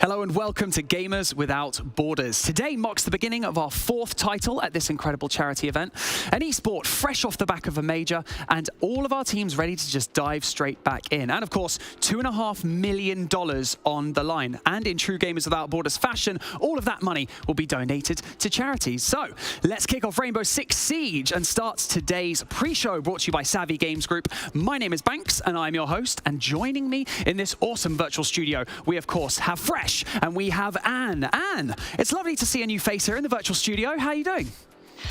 Hello and welcome to Gamers Without Borders. Today marks the beginning of our 4th title at this incredible charity event. An esport fresh off the back of a major and all of our teams ready to just dive straight back in. And of course, $2.5 million on the line. And in true Gamers Without Borders fashion, all of that money will be donated to charities. So let's kick off Rainbow Six Siege and start today's pre-show brought to you by Savvy Games Group. My name is Banks and I'm your host. And joining me in this awesome virtual studio, we of course have Fresh. And we have Anne. Anne, it's lovely to see a new face here in the virtual studio. How are you doing?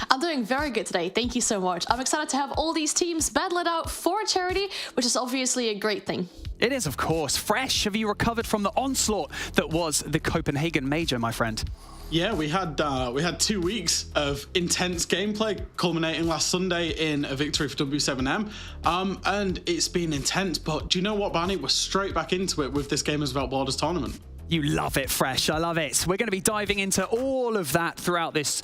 I'm doing very good today. Thank you so much. I'm excited to have all these teams battle it out for a charity, which is obviously a great thing. It is, of course. Fresh, have you recovered from the onslaught that was the Copenhagen Major, my friend? Yeah, we had 2 weeks of intense gameplay, culminating last Sunday in a victory for W7M, and it's been intense. But do you know what, Barney? We're straight back into it with this Gamers Without Borders tournament. You love it, Fresh. I love it. We're going to be diving into all of that throughout this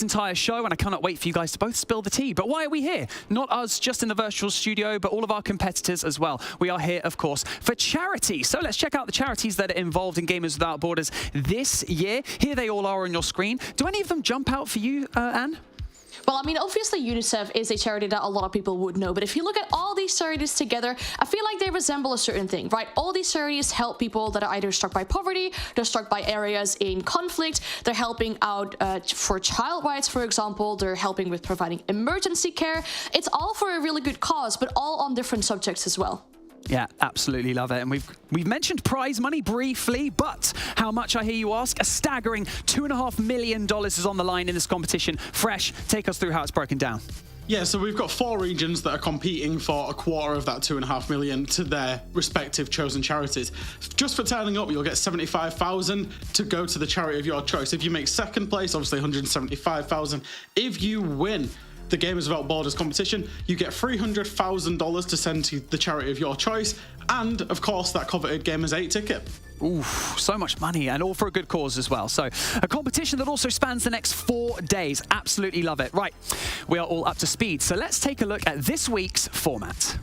entire show, and I cannot wait for you guys to both spill the tea. But why are we here? Not us just in the virtual studio, but all of our competitors as well. We are here, of course, for charity. So let's check out the charities that are involved in Gamers Without Borders this year. Here they all are on your screen. Do any of them jump out for you, Anne? Well, I mean, obviously UNICEF is a charity that a lot of people would know, but if you look at all these charities together, I feel like they resemble a certain thing, right? All these charities help people that are either struck by poverty, they're struck by areas in conflict, they're helping out for child rights, for example, they're helping with providing emergency care. It's all for a really good cause, but all on different subjects as well. Yeah, absolutely love it. And we've mentioned prize money briefly, but how much, I hear you ask? A staggering $2.5 million is on the line in this competition. Fresh, take us through how it's broken down. Yeah, so we've got 4 regions that are competing for a quarter of that $2.5 million to their respective chosen charities. Just for turning up, you'll get $75,000 to go to the charity of your choice. If you make second place, obviously $175,000. If you win the Gamers Without Borders competition, you get $300,000 to send to the charity of your choice, and of course that coveted Gamers 8 ticket. Ooh, so much money, and all for a good cause as well. So a competition that also spans the next 4 days. Absolutely love it. Right, we are all up to speed, so let's take a look at this week's format.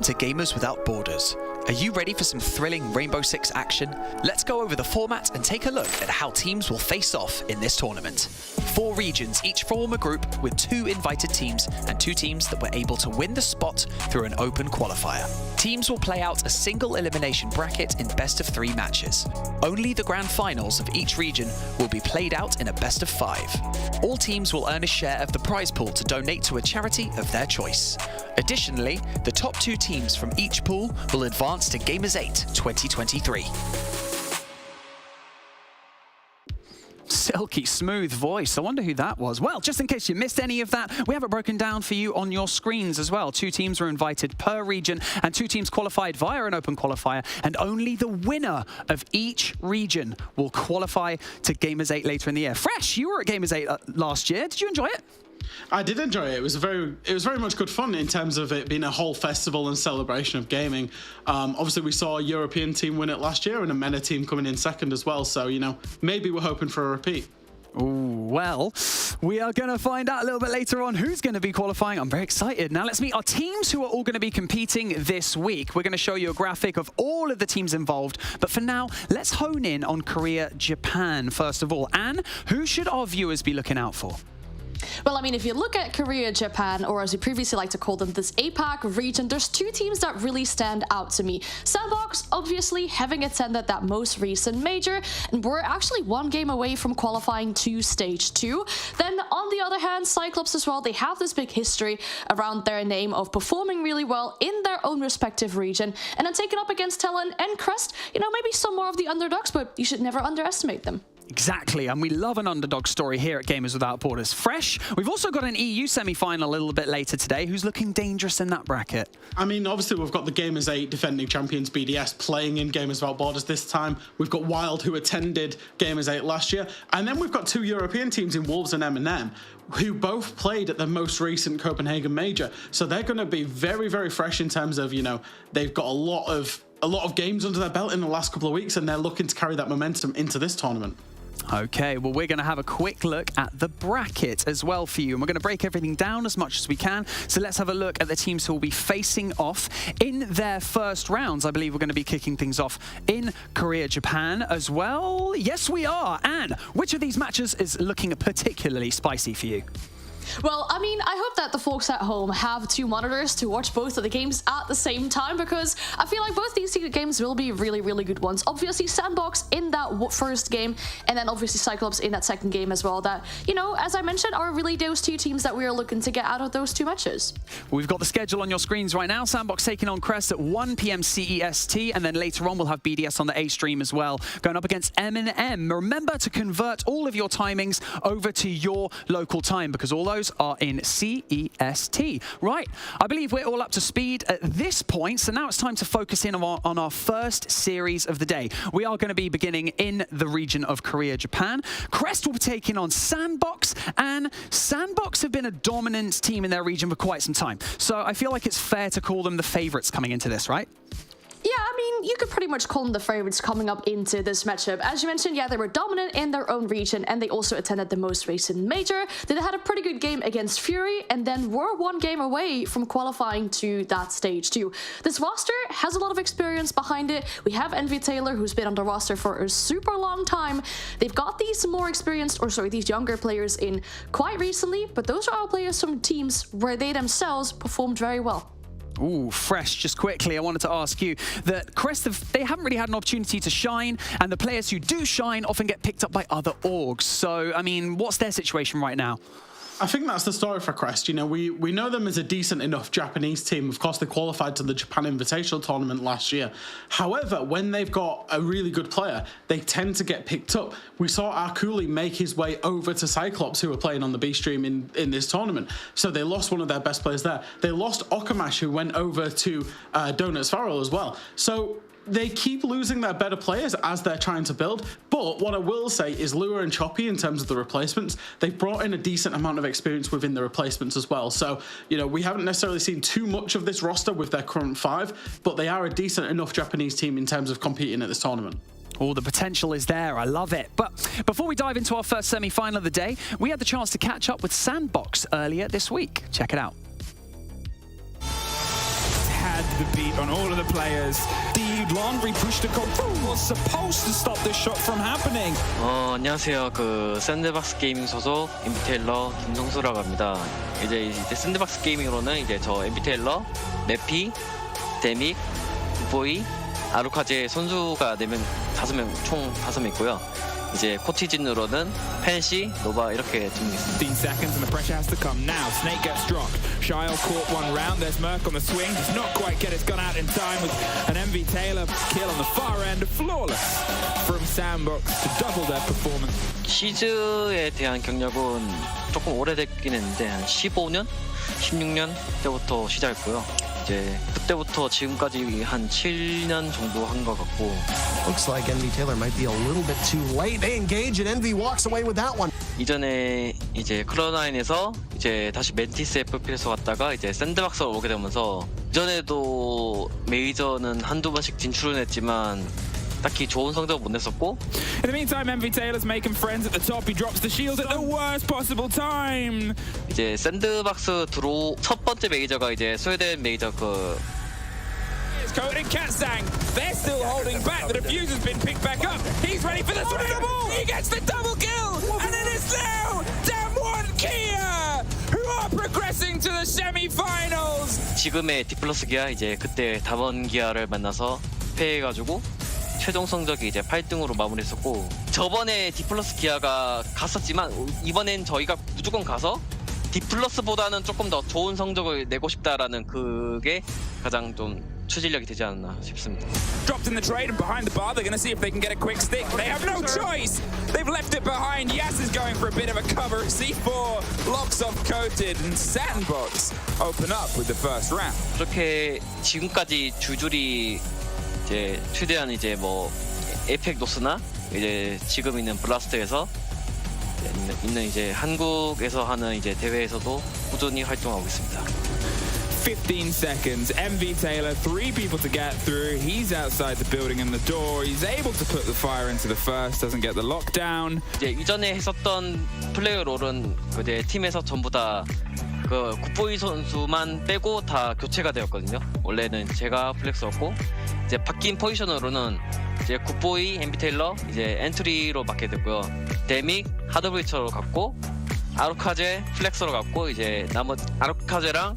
To Gamers Without Borders. Are you ready for some thrilling Rainbow Six action? Let's go over the format and take a look at how teams will face off in this tournament. 4 regions each form a group with 2 invited teams and 2 teams that were able to win the spot through an open qualifier. Teams will play out a single elimination bracket in best of 3 matches. Only the grand finals of each region will be played out in a best of 5. All teams will earn a share of the prize pool to donate to a charity of their choice. Additionally, the top 2 teams from each pool will advance to Gamers 8 2023. Silky smooth voice. I wonder who that was. Well, just in case you missed any of that, we have it broken down for you on your screens as well. 2 teams were invited per region and 2 teams qualified via an open qualifier, and only the winner of each region will qualify to Gamers 8 later in the year. Fresh, you were at Gamers 8 last year. Did you enjoy it? I did enjoy it. It was very much good fun in terms of it being a whole festival and celebration of gaming. Obviously, we saw a European team win it last year and a MENA team coming in second as well. So, you know, maybe we're hoping for a repeat. Ooh, well, we are going to find out a little bit later on who's going to be qualifying. I'm very excited. Now, let's meet our teams who are all going to be competing this week. We're going to show you a graphic of all of the teams involved. But for now, let's hone in on Korea, Japan, first of all. Anne, who should our viewers be looking out for? Well, I mean, if you look at Korea, Japan, or as we previously like to call them, this APAC region, there's 2 teams that really stand out to me. Sandbox, obviously, having attended that most recent major, and we're actually 1 game away from qualifying to stage 2. Then, on the other hand, Cyclops as well, they have this big history around their name of performing really well in their own respective region, and then taking up against Talon and Crest, you know, maybe some more of the underdogs, but you should never underestimate them. Exactly, and we love an underdog story here at Gamers Without Borders. Fresh, we've also got an EU semi-final a little bit later today. Who's looking dangerous in that bracket? I mean, obviously, we've got the Gamers 8 defending champions BDS playing in Gamers Without Borders this time. We've got Wild, who attended Gamers 8 last year. And then we've got 2 European teams in Wolves and M&M, who both played at the most recent Copenhagen Major. So they're going to be very, very fresh in terms of, you know, they've got a lot of games under their belt in the last couple of weeks, and they're looking to carry that momentum into this tournament. Okay, well, we're going to have a quick look at the bracket as well for you. And we're going to break everything down as much as we can. So let's have a look at the teams who will be facing off in their first rounds. I believe we're going to be kicking things off in Korea, Japan as well. Yes, we are. And which of these matches is looking particularly spicy for you? Well, I mean, I hope that the folks at home have 2 monitors to watch both of the games at the same time, because I feel like both these games will be really, really good ones. Obviously, Sandbox in that first game, and then obviously Cyclops in that second game as well. That, you know, as I mentioned, are really those 2 teams that we are looking to get out of those 2 matches. We've got the schedule on your screens right now. Sandbox taking on Crest at 1 p.m. CEST, and then later on we'll have BDS on the A stream as well, going up against M&M. Remember to convert all of your timings over to your local time, because all those are in CEST. Right, I believe we're all up to speed at this point, so now it's time to focus in on our first series of the day. We are going to be beginning in the region of Korea, Japan. Crest will be taking on Sandbox, and Sandbox have been a dominant team in their region for quite some time. So I feel like it's fair to call them the favorites coming into this, right? Yeah, I mean, you could pretty much call them the favorites coming up into this matchup. As you mentioned, yeah, they were dominant in their own region, and they also attended the most recent major. They had a pretty good game against Fury, and then were 1 game away from qualifying to that stage too. This roster has a lot of experience behind it. We have Envy Taylor, who's been on the roster for a super long time. They've got these these younger players in quite recently, but those are all players from teams where they themselves performed very well. Ooh, fresh. Just quickly, I wanted to ask you that Crest, they haven't really had an opportunity to shine, and the players who do shine often get picked up by other orgs. So, I mean, what's their situation right now? I think that's the story for Crest. You know, we know them as a decent enough Japanese team. Of course, they qualified to the Japan Invitational Tournament last year. However, when they've got a really good player, they tend to get picked up. We saw Arkuli make his way over to Cyclops, who were playing on the B stream in this tournament. So they lost one of their best players there. They lost Okamash, who went over to Donuts Farrell as well. So they keep losing their better players as they're trying to build. But what I will say is Lua and Choppy, in terms of the replacements, they've brought in a decent amount of experience within the replacements as well. So, you know, we haven't necessarily seen too much of this roster with their current 5, but they are a decent enough Japanese team in terms of competing at this tournament. Oh, the potential is there. I love it. But before we dive into our first semi-final of the day, we had the chance to catch up with Sandbox earlier this week. Check it out. Had the beat on all of the players. The laundry push to go through was supposed to stop this shot from happening. 안녕하세요. 그 샌드박스 게이밍 소속 MBT일러 김성수라고 합니다. 이제 샌드박스 게이밍으로는 이제 저 MBT일러, 네피, 데믹, 굿보이, 아루카제 선수가 4명, 5명 총 5명 있고요. 이제 코티진으로는 펜시, 노바 이렇게 두 명 있습니다. 15 seconds and the pressure has to come now. Snake gets dropped. Shiel caught 1 round. There's Merc on the swing. Does not quite get his gun out in time with an MV Taylor kill on the far end. Flawless from Sandbox to double their performance. 시즈에 대한 경력은 조금 오래됐긴 했는데 한 15년? 16년 때부터 시작했고요. 이제 그때부터 지금까지 한 7년 정도 한 것 같고. Looks like Envy Taylor might be a little bit too late. They engage and Envy walks away with that one. 이전에 이제 클라우드9에서 이제 다시 멘티스 FPS로 갔다가 이제 샌드박스로 오게 되면서 이전에도 메이저는 한두 번씩 진출은 했지만 딱히 좋은 성적 못 냈었고. In the meantime, Envy Taylor's making friends at the top. He drops the shield at the worst possible time. 이제 샌드박스 들어 첫 번째 메이저가 이제 스웨덴 메이저 그. It's Code and Katsang. They're still holding back. The diffuser's been picked back up. He's ready for the swing. He gets the double kill, and it is now Damwon Kia who are progressing to the semi-finals. 지금의 디플러스 기아 이제 그때 다번 기아를 만나서 패해가지고. 최종 성적이 이제 8등으로 마무리했었고 저번에 디플러스 기아가 갔었지만 이번엔 저희가 무조건 가서 디플러스보다는 조금 더 좋은 성적을 내고 싶다라는 그게 가장 좀 추진력이 되지 않았나 싶습니다. Dropped in the trade and behind the bar, they're going to see if they can get a quick stick. They have no choice. They've left it behind. Yas is going for a bit of a cover. C4 locks off coated and Sandbox open up with the first round. 그렇게 지금까지 주줄이 이제 최대한 이제 뭐 에펙 노스나 이제 지금 있는 블라스트에서 있는 이제 한국에서 하는 이제 대회에서도 꾸준히 활동하고 있습니다. 15 seconds. MV Taylor, 3 people to get through. He's outside the building and the door. He's able to put the fire into the first, doesn't get the lockdown. 이제 이전에 했었던 플레이어 롤은 이제 팀에서 전부 다 그 굿보이 선수만 빼고 다 교체가 되었거든요. 원래는 제가 플렉스였고 이제 바뀐 포지션으로는 이제 굿보이, MV 테일러, 이제 엔트리로 맡게 됐고요. 데믹, 하드브리처로 갔고 아르카제 플렉서로 갔고 이제 나머지 아르카제랑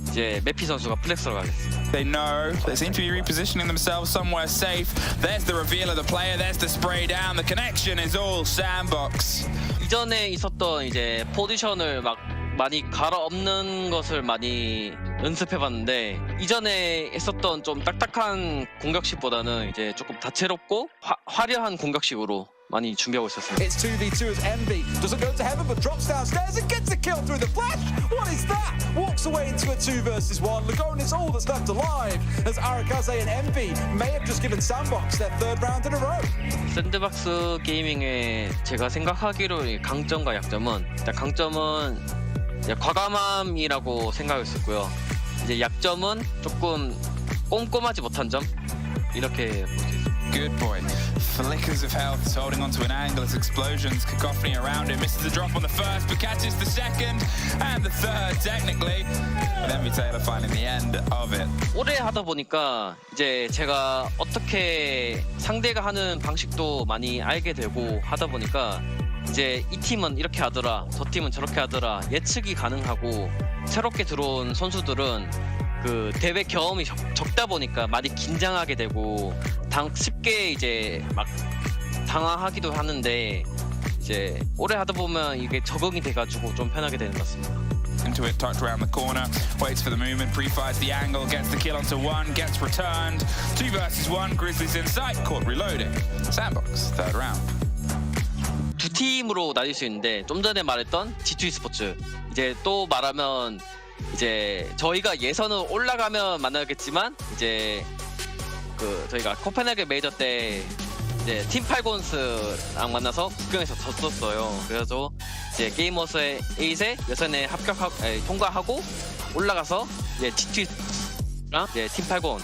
이제 메피 선수가 플렉서로 가겠습니다. They know. They seem to be repositioning themselves somewhere safe. There's the reveal of the player. There's the spray down. The connection is all Sandbox. 이전에 있었던 이제 포지션을 막 많이 갈아엎는 것을 많이 연습해봤는데 이전에 했었던 좀 딱딱한 공격식보다는 이제 조금 다채롭고 화려한 공격식으로 많이 준비하고 있었습니다. It's 2v2 as Envy doesn't go to heaven but drops downstairs and gets a kill through the flash. What is that? Walks away into a 2 versus 1. Lagon is all that's left alive as Arakaze and Envy may have just given Sandbox their 3rd round in a row. 샌드박스 게이밍의 제가 생각하기로 강점과 약점은 일단 강점은 과감함이라고 생각했었고요. 이제 약점은 조금 꼼꼼하지 못한 점 이렇게 볼 수 있습니다. Good boy. Flickers of health, holding onto an angle as explosions, cacophony around him. Misses the drop on the first, but catches the second and the third, technically. But then Taylor finding the end of it. 오래 하다 보니까 이제 제가 어떻게 상대가 하는 방식도 많이 알게 되고 하다 보니까 이제 이 팀은 이렇게 하더라, 저 팀은 저렇게 하더라 예측이 가능하고 새롭게 들어온 선수들은 그 대회 경험이 적다 보니까 많이 긴장하게 되고 쉽게 이제 막 당황하기도 하는데 이제 오래 하다 보면 이게 적응이 돼가지고 좀 편하게 되는 것 같습니다. Into it, tucked around the corner, waits for the movement, pre-fires the angle, gets the kill onto one, gets returned. 2 versus 1, Grizzlies in sight, caught reloading. Sandbox, 3rd round. 두 팀으로 나뉠 수 있는데 좀 전에 말했던 G2 esports 이제 또 말하면 이제 저희가 예선은 올라가면 만나겠지만 이제 그 저희가 코펜하겐 메이저 때 이제 팀 팔곤스랑 만나서 국경에서 졌었어요. 그래서 이제 게이머스의 8에 예선에 통과하고 올라가서 이제 G2랑 이제 팀 팔곤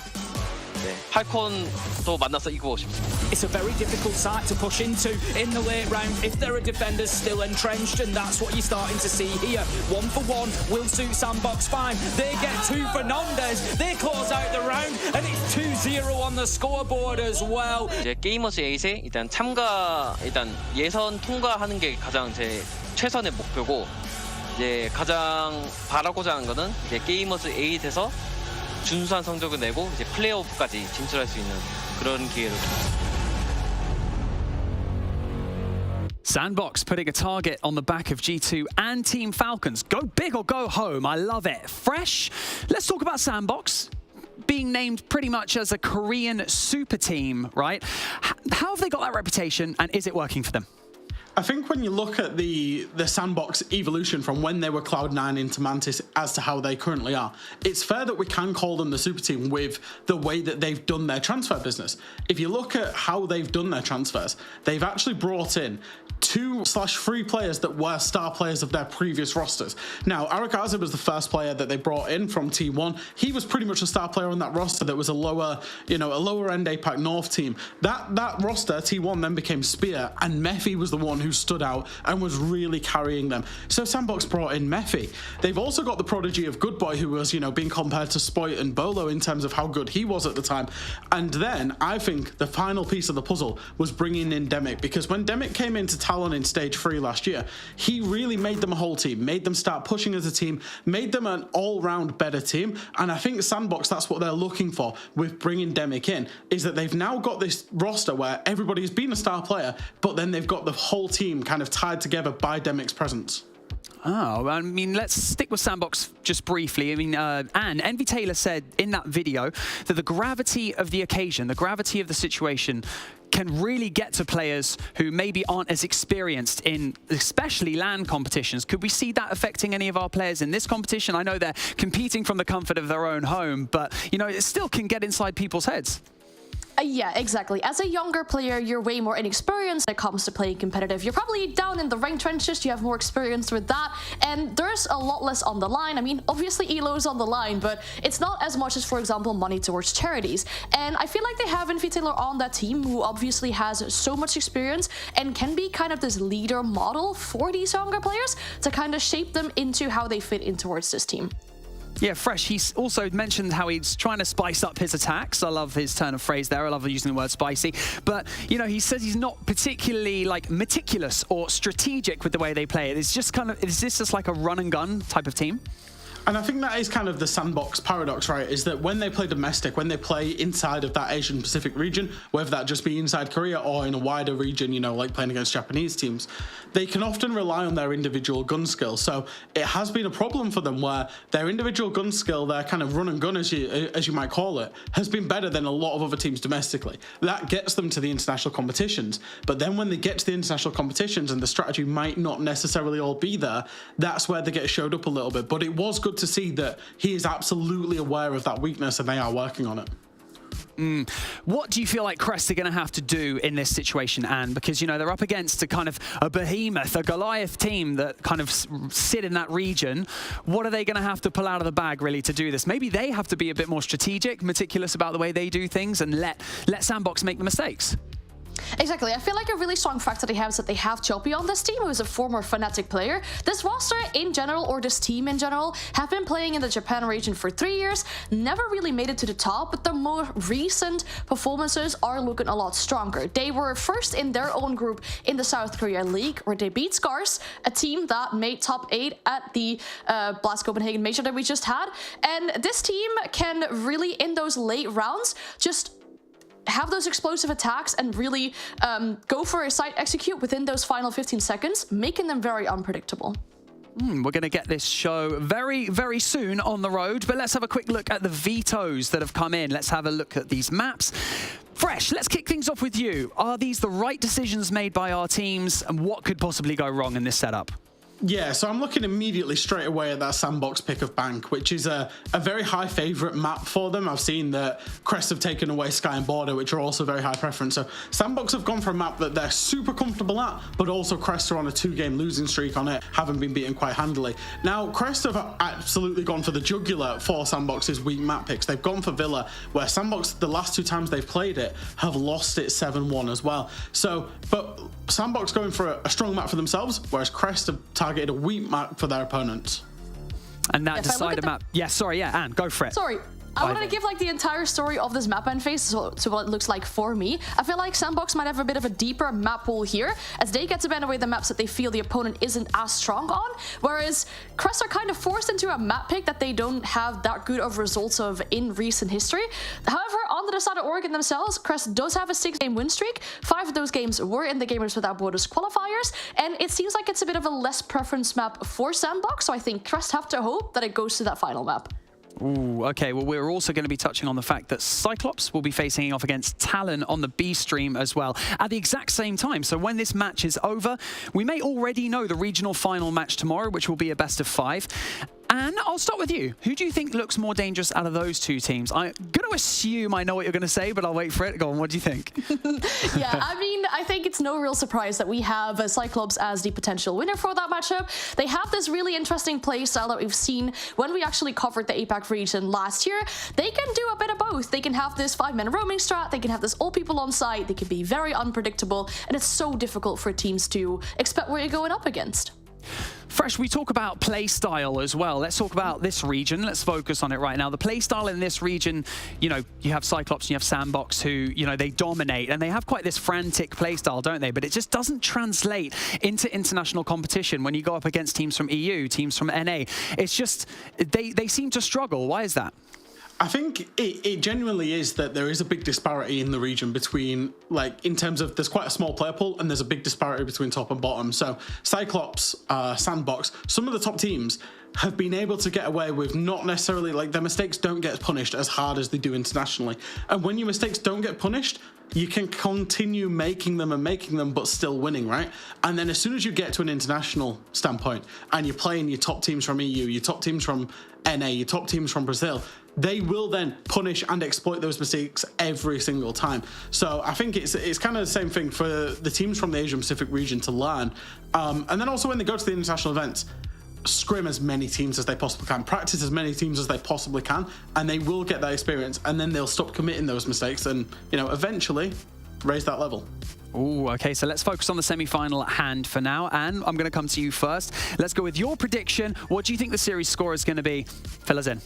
팔콘도 만나서 이기고 싶습니다. It's a very difficult site to push into in the late round if there are defenders still entrenched, and that's what you're starting to see here. 1 for 1 will suit Sandbox fine. They get 2 for Nandez. They close out the round, and it's 2-0 on the scoreboard as well. 이제 게이머스 8에 일단 예선 통과하는 게 가장 제 최선의 목표고 이제 가장 바라고자 하는 거는 이제 게이머스 8에서 준수한 성적을 내고 이제 플레이오프까지 진출할 수 있는 그런 기회를. Sandbox putting a target on the back of G2 and Team Falcons. Go big or go home. I love it. Fresh. Let's talk about Sandbox. Being named pretty much as a Korean super team, right? How have they got that reputation, and is it working for them? I think when you look at the Sandbox evolution from when they were Cloud9 into Mantis as to how they currently are, it's fair that we can call them the super team with the way that they've done their transfer business. If you look at how they've done their transfers, they've actually brought in 2/3 players that were star players of their previous rosters. Now, Arakaze was the first player that they brought in from T1. He was pretty much a star player on that roster that was a lower end APAC North team. That roster, T1, then became Spear, and Mephi was the one who stood out and was really carrying them. So Sandbox brought in Mephi. They've also got the prodigy of Good Boy, who was, being compared to Spoit and Bolo in terms of how good he was at the time. And then I think the final piece of the puzzle was bringing in Demic, because when Demic came into Talon in Stage 3 last year, he really made them a whole team, made them start pushing as a team, made them an all-round better team. And I think Sandbox, that's what they're looking for with bringing Demic in, is that they've now got this roster where everybody's been a star player, but then they've got the whole team kind of tied together by Demic's presence. Oh, I mean, let's stick with Sandbox just briefly. I mean, Envy Taylor said in that video that the gravity of the occasion, the gravity of the situation can really get to players who maybe aren't as experienced in especially LAN competitions. Could we see that affecting any of our players in this competition? I know they're competing from the comfort of their own home, but, it still can get inside people's heads. Yeah, exactly. As a younger player, you're way more inexperienced when it comes to playing competitive. You're probably down in the rank trenches, you have more experience with that, and there's a lot less on the line. I mean, obviously ELO's on the line, but it's not as much as, for example, money towards charities. And I feel like they have Taylor on that team, who obviously has so much experience and can be kind of this leader model for these younger players to kind of shape them into how they fit in towards this team. Yeah, Fresh, he's also mentioned how he's trying to spice up his attacks. I love his turn of phrase there. I love using the word spicy. But, you know, he says he's not particularly, like, meticulous or strategic with the way they play it. It's just kind of, is this just like a run and gun type of team? And I think that is kind of the Sandbox paradox, right? Is that when they play domestic, when they play inside of that Asian Pacific region, whether that just be inside Korea or in a wider region, you know, like playing against Japanese teams, they can often rely on their individual gun skill. So it has been a problem for them where their individual gun skill, their kind of run and gun, as you might call it, has been better than a lot of other teams domestically. That gets them to the international competitions. But then when they get to the international competitions and the strategy might not necessarily all be there, that's where they get showed up a little bit. But it was good to see that he is absolutely aware of that weakness and they are working on it. What do you feel like Crest are going to have to do in this situation, Anne? Because, you know, they're up against a kind of a behemoth, a Goliath team that kind of sit in that region. What are they going to have to pull out of the bag, really, to do this? Maybe they have to be a bit more strategic, meticulous about the way they do things and let Sandbox make the mistakes. Exactly. I feel like a really strong factor they have is that they have Choppy on this team, who is a former Fnatic player. This roster in general, or this team in general, have been playing in the Japan region for 3 years, never really made it to the top, but the more recent performances are looking a lot stronger. They were first in their own group in the South Korea League, where they beat Scars, a team that made top 8 at the Blast Copenhagen Major that we just had. And this team can really, in those late rounds, just have those explosive attacks and really go for a side execute within those final 15 seconds, making them very unpredictable. We're going to get this show very, very soon on the road, but let's have a quick look at the vetoes that have come in. Let's have a look at these maps. Fresh, let's kick things off with you. Are these the right decisions made by our teams, and what could possibly go wrong in this setup? Yeah, so I'm looking immediately straight away at that Sandbox pick of Bank, which is a very high favourite map for them. I've seen that Crest have taken away Sky and Border, which are also very high preference. So Sandbox have gone for a map that they're super comfortable at, but also Crest are on a 2-game losing streak on it, haven't been beaten quite handily. Now, Crest have absolutely gone for the jugular for Sandbox's weak map picks. They've gone for Villa, where Sandbox, the last 2 times they've played it, have lost it 7-1 as well. So, but Sandbox going for a strong map for themselves, whereas Crest have targeted a weak map for their opponents. And that decider map. Yeah, sorry, yeah, Anne, go for it. Sorry. I wanted to give like the entire story of this map end phase, so what it looks like for me. I feel like Sandbox might have a bit of a deeper map pool here, as they get to ban away the maps that they feel the opponent isn't as strong on, whereas Crest are kind of forced into a map pick that they don't have that good of results of in recent history. However, on the decider Oregon themselves, Crest does have a 6-game win streak. 5 of those games were in the Gamers Without Borders qualifiers, and it seems like it's a bit of a less preference map for Sandbox, so I think Crest have to hope that it goes to that final map. Ooh, okay, well, we're also going to be touching on the fact that Cyclops will be facing off against Talon on the B stream as well at the exact same time. So when this match is over, we may already know the regional final match tomorrow, which will be a best of 5. And I'll start with you. Who do you think looks more dangerous out of those 2 teams? I'm going to assume I know what you're going to say, but I'll wait for it. Go on, what do you think? Yeah, I mean, I think it's no real surprise that we have Cyclops as the potential winner for that matchup. They have this really interesting play style that we've seen when we actually covered the APAC region last year. They can do a bit of both. They can have this 5-man roaming strat, they can have this all people on site, they can be very unpredictable, and it's so difficult for teams to expect what you're going up against. Fresh, we talk about play style as well. Let's talk about this region. Let's focus on it right now. The play style in this region, you know, you have Cyclops and you have Sandbox who, you know, they dominate and they have quite this frantic play style, don't they? But it just doesn't translate into international competition when you go up against teams from EU, teams from NA. It's just, they seem to struggle. Why is that? I think it genuinely is that there is a big disparity in the region between, like, in terms of there's quite a small player pool and there's a big disparity between top and bottom. So Cyclops, Sandbox, some of the top teams have been able to get away with not necessarily, like, their mistakes don't get punished as hard as they do internationally. And when your mistakes don't get punished, you can continue making them but still winning, right? And then as soon as you get to an international standpoint and you're playing your top teams from EU, your top teams from NA, your top teams from Brazil, they will then punish and exploit those mistakes every single time. So I think it's kind of the same thing for the teams from the Asian Pacific region to learn. And then also when they go to the international events, scrim as many teams as they possibly can, practice as many teams as they possibly can, and they will get that experience, and then they'll stop committing those mistakes and, you know, eventually raise that level. Ooh, okay, so let's focus on the semi-final at hand for now. And I'm going to come to you first. Let's go with your prediction. What do you think the series score is going to be? Fill us in.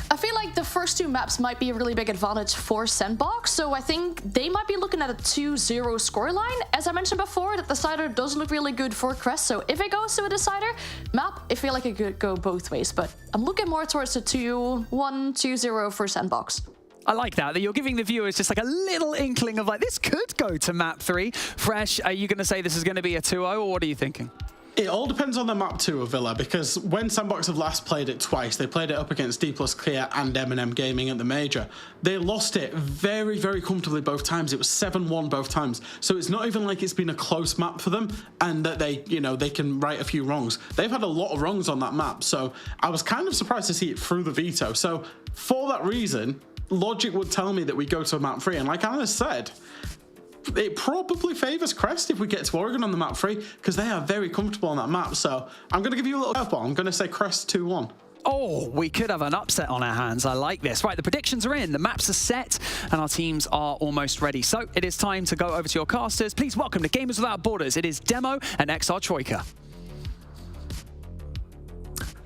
I feel like the first two maps might be a really big advantage for Sandbox, so I think they might be looking at a 2-0 scoreline. As I mentioned before, the decider does look really good for Crest, so if it goes to a decider map, I feel like it could go both ways, but I'm looking more towards a 2-1, 2-0 for Sandbox. I like that you're giving the viewers just like a little inkling of like, this could go to map 3. Fresh, are you going to say this is going to be a 2-0, or what are you thinking? It all depends on the map 2 of Villa, because when Sandbox have last played it twice, they played it up against D+ Clear and M&M Gaming at the Major. They lost it very, very comfortably both times. It was 7-1 both times. So it's not even like it's been a close map for them and that they, you know, they can right a few wrongs. They've had a lot of wrongs on that map. So I was kind of surprised to see it through the veto. So for that reason, logic would tell me that we go to a map 3. And like Anna said, it probably favours Crest if we get to Oregon on the map 3, because they are very comfortable on that map. So I'm going to give you a little curveball. I'm going to say Crest 2-1. Oh, we could have an upset on our hands. I like this. Right, the predictions are in, the maps are set, and our teams are almost ready. So it is time to go over to your casters. Please welcome to Gamers Without Borders. It is Demo and XR Troika.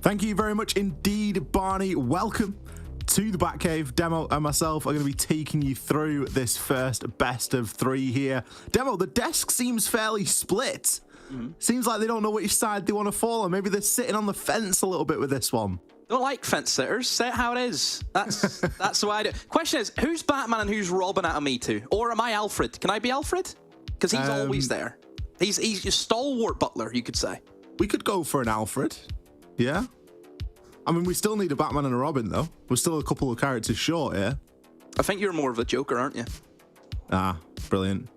Thank you very much indeed, Barney. Welcome to the Batcave. Demo and myself are going to be taking you through this first best of 3 here. Demo, the desk seems fairly split. Seems like they don't know which side they want to fall on. Maybe they're sitting on the fence a little bit with this one. Don't like fence sitters. Say it how it is. That's the way I do. Question is, who's Batman and who's Robin out of me two? Or am I Alfred? Can I be Alfred? Because he's always there. He's a stalwart butler, you could say. We could go for an Alfred. Yeah. I mean, we still need a Batman and a Robin, though. We're still a couple of characters short here. I think you're more of a Joker, aren't you? Ah, brilliant.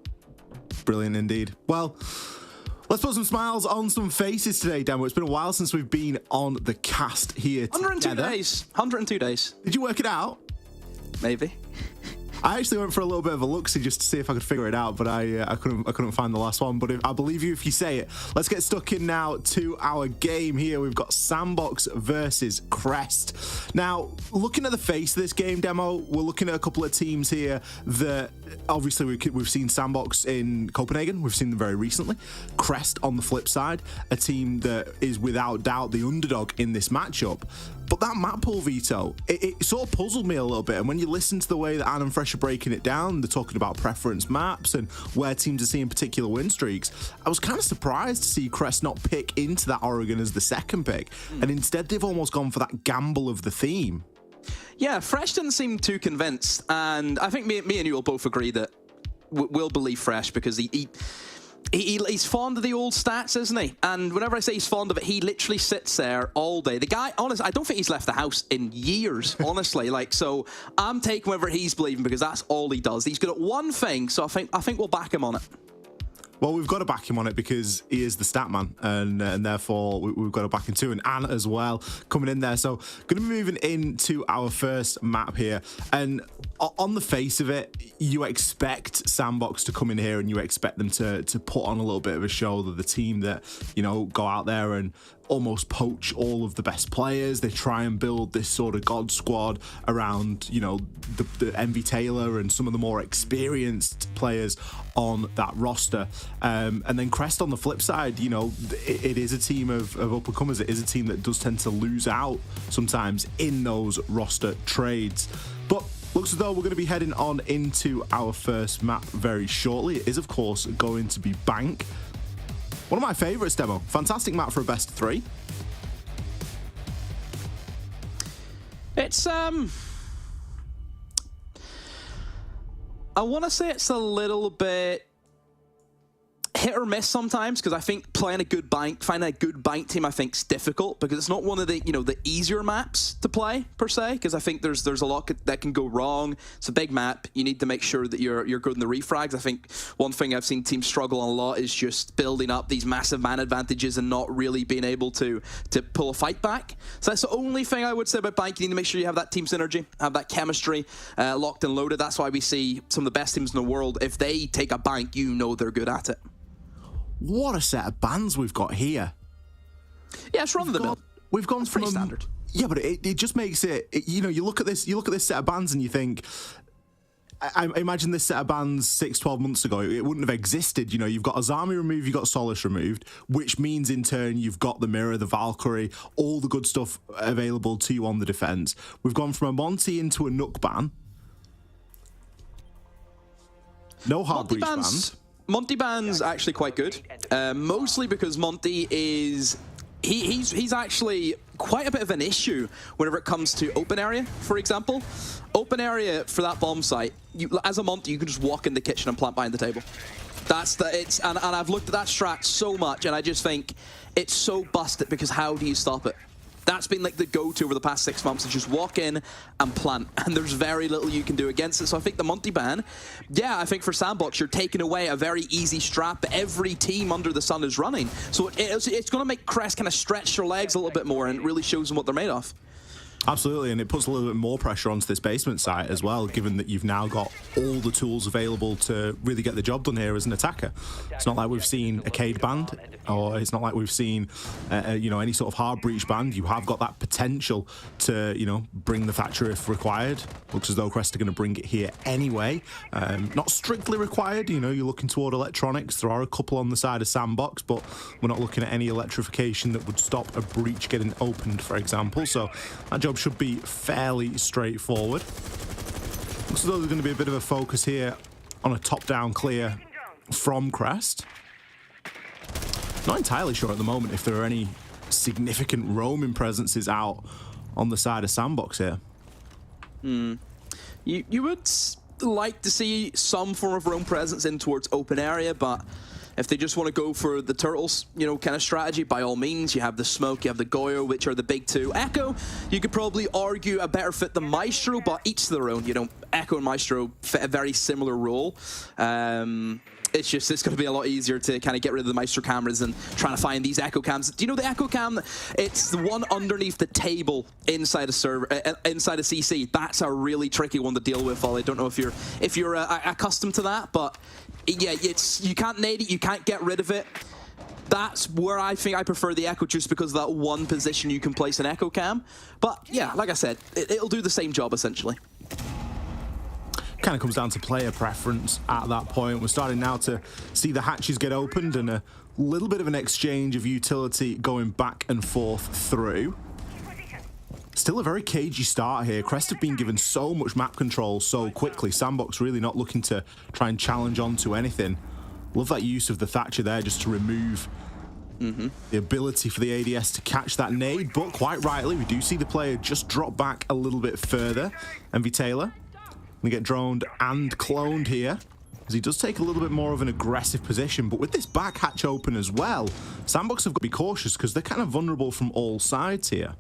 Brilliant indeed. Well, let's put some smiles on some faces today, Demo. It's been a while since we've been on the cast here 102 days. 102 days. Did you work it out? Maybe. I actually went for a little bit of a look-see just to see if I could figure it out, but I couldn't find the last one. But I believe you if you say it. Let's get stuck in now to our game here. We've got Sandbox versus Crest. Now, looking at the face of this game, Demo, we're looking at a couple of teams here that obviously we've seen Sandbox in Copenhagen. We've seen them very recently. Crest on the flip side, a team that is without doubt the underdog in this matchup. But that map pool veto, it sort of puzzled me a little bit. And when you listen to the way that Ann and Fresh are breaking it down, they're talking about preference maps and where teams are seeing particular win streaks, I was kind of surprised to see Crest not pick into that Oregon as the second pick. And instead, they've almost gone for that gamble of the theme. Yeah, Fresh didn't seem too convinced. And I think me and you will both agree that we'll believe Fresh because he's fond of the old stats, isn't he? And whenever I say he's fond of it, he literally sits there all day. The guy, honestly, I don't think he's left the house in years, honestly. So I'm taking whatever he's believing because that's all he does. He's good at one thing, so I think we'll back him on it. Well, we've got to back him on it because he is the stat man, and therefore we've got to back him too. And Anne as well coming in there. So going to be moving into our first map here. And on the face of it, you expect Sandbox to come in here and you expect them to put on a little bit of a show. That the team that, you know, go out there and almost poach all of the best players. They try and build this sort of god squad around, you know, the Envy Taylor and some of the more experienced players on that roster. And then Crest on the flip side, you know, it is a team of up-and-comers. It is a team that does tend to lose out sometimes in those roster trades. But looks as though we're going to be heading on into our first map very shortly. It is, of course, going to be Bank. One of my favourites, Demo. Fantastic map for a best of 3. It's, I want to say it's a little bit... hit or miss sometimes, because I think playing a good bank, finding a good bank team, I think is difficult, because it's not one of the the easier maps to play per se, because I think there's a lot that can go wrong. It's a big map. You need to make sure that you're good in the refrags. I think one thing I've seen teams struggle on a lot is just building up these massive man advantages and not really being able to pull a fight back. So that's the only thing I would say about bank. You need to make sure you have that team synergy, have that chemistry locked and loaded. That's why we see some of the best teams in the world. If they take a bank, they're good at it. What a set of bans we've got here. Yeah, it's run of the mill. We've gone from pretty standard. Yeah, but it just makes it, you look at this set of bans and you think, I imagine this set of bans 6-12 months ago, it wouldn't have existed. You've got Azami removed, you've got Solace removed, which means in turn you've got the Mirror, the Valkyrie, all the good stuff available to you on the defense. We've gone from a Monty into a Nook ban. No hard breach bans. Monty ban's actually quite good, mostly because Monty is he's actually quite a bit of an issue whenever it comes to open area, for example. Open area for that bomb site, as a Monty, you can just walk in the kitchen and plant behind the table. And I've looked at that strat so much, and I just think it's so busted, because how do you stop it? That's been like the go-to over the past 6 months, is just walk in and plant, and there's very little you can do against it. So I think the Monty ban, yeah, I think for Sandbox, you're taking away a very easy strat that every team under the sun is running. So it's going to make Crest kind of stretch their legs a little bit more, and it really shows them what they're made of. Absolutely, and it puts a little bit more pressure onto this basement site as well, given that you've now got all the tools available to really get the job done here as an attacker. It's not like we've seen a Cade banned, or it's not like we've seen any sort of hard breach banned. You have got that potential to bring the Thatcher if required. Looks as though Crest are going to bring it here anyway. Not strictly required. You're looking toward electronics. There are a couple on the side of Sandbox, but we're not looking at any electrification that would stop a breach getting opened, for example. So that job should be fairly straightforward. Looks as though there's going to be a bit of a focus here on a top-down clear from Crest. Not entirely sure at the moment if there are any significant roaming presences out on the side of Sandbox here. You would like to see some form of roam presence in towards open area, but if they just want to go for the turtles, kind of strategy, by all means. You have the Smoke, you have the Goyo, which are the big two. Echo, you could probably argue a better fit than Maestro, but each to their own. Echo and Maestro fit a very similar role. It's going to be a lot easier to kind of get rid of the Maestro cameras than trying to find these Echo cams. Do you know the Echo cam? It's the one underneath the table inside a server, inside a CC. That's a really tricky one to deal with. I don't know if you're accustomed to that, but yeah, you can't nade it, you can't get rid of it. That's where I think I prefer the Echo, just because of that one position you can place an Echo cam. But yeah, like I said, it'll do the same job essentially. Kind of comes down to player preference at that point. We're starting now to see the hatches get opened and a little bit of an exchange of utility going back and forth through. Still a very cagey start here. Crest have been given so much map control so quickly. Sandbox really not looking to try and challenge onto anything. Love that use of the Thatcher there, just to remove the ability for the ADS to catch that nade. But quite rightly, we do see the player just drop back a little bit further. Envy Taylor going to get droned and cloned here, as he does take a little bit more of an aggressive position. But with this back hatch open as well, Sandbox have got to be cautious, because they're kind of vulnerable from all sides here.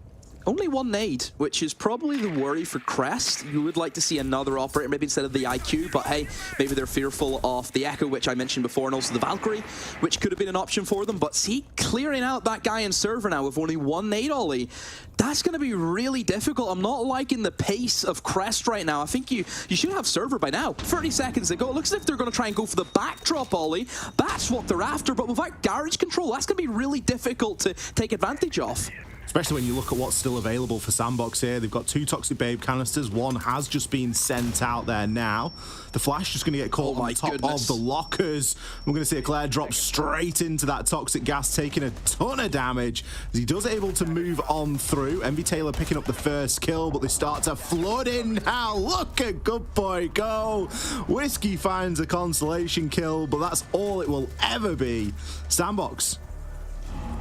Only one nade, which is probably the worry for Crest. You would like to see another operator, maybe instead of the IQ, but hey, maybe they're fearful of the Echo, which I mentioned before, and also the Valkyrie, which could have been an option for them. But see, clearing out that guy in server now with only one nade ollie, that's going to be really difficult. I'm not liking the pace of Crest right now. I think you should have server by now. 30 seconds to go. It looks as if they're going to try and go for the backdrop ollie. That's what they're after, but without garage control, that's going to be really difficult to take advantage of. Especially when you look at what's still available for Sandbox here. They've got 2 Toxic Babe canisters. One has just been sent out there now. The Flash just going to get caught on top of the lockers. We're going to see Eclair drop straight into that Toxic Gas, taking a ton of damage as he does able to move on through. Envy Taylor picking up the first kill, but they start to flood in now. Look at Good Boy go. Whiskey finds a consolation kill, but that's all it will ever be. Sandbox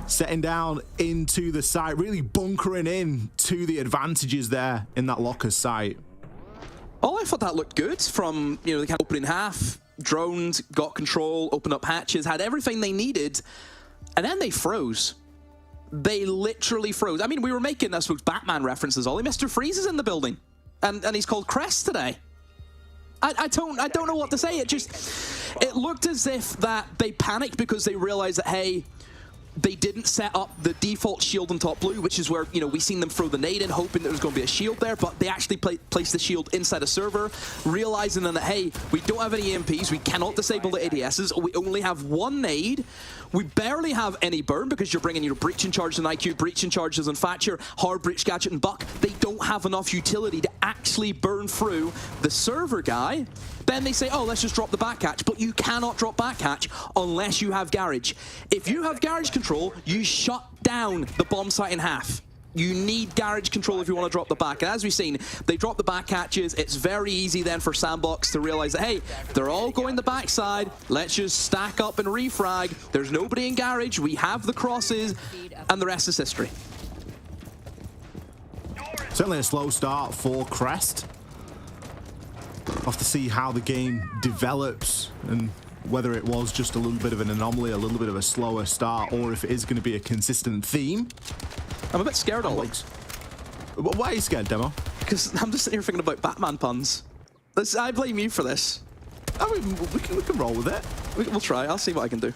setting down into the site, really bunkering in to the advantages there in that locker site. Oh, I thought that looked good from, the kind of opening half. droned, got control, opened up hatches, had everything they needed, and then they froze. They literally froze. I mean, we were making, I suppose, Batman references. Ollie, Mr. Freeze is in the building, and he's called Crest today. I don't know what to say. It looked as if that they panicked because they realized that, hey, they didn't set up the default shield on top blue, which is where, you know, we seen them throw the nade in, hoping there was going to be a shield there, but they actually placed the shield inside a server, realizing then that, hey, we don't have any EMPs, we cannot disable the ADSs, we only have one nade, we barely have any burn because you're bringing your breaching charges and IQ, breaching charges and Thatcher, hard breach, gadget and buck. They don't have enough utility to actually burn through the server guy. Then they say, oh, let's just drop the back hatch. But you cannot drop back hatch unless you have garage. If you have garage control, you shut down the bomb site in half. You need garage control if you want to drop the back. And as we've seen, they drop the back hatches. It's very easy then for Sandbox to realize that, hey, they're all going the backside. Let's just stack up and refrag. There's nobody in garage. We have the crosses, and the rest is history. Certainly a slow start for Crest. We'll have to see how the game develops and whether it was just a little bit of an anomaly, a little bit of a slower start, or if it is going to be a consistent theme. I'm a bit scared, Ollie. Why are you scared, Demo? Because I'm just sitting here thinking about Batman puns. I blame you for this. I mean, we can roll with it. We'll try. I'll see what I can do.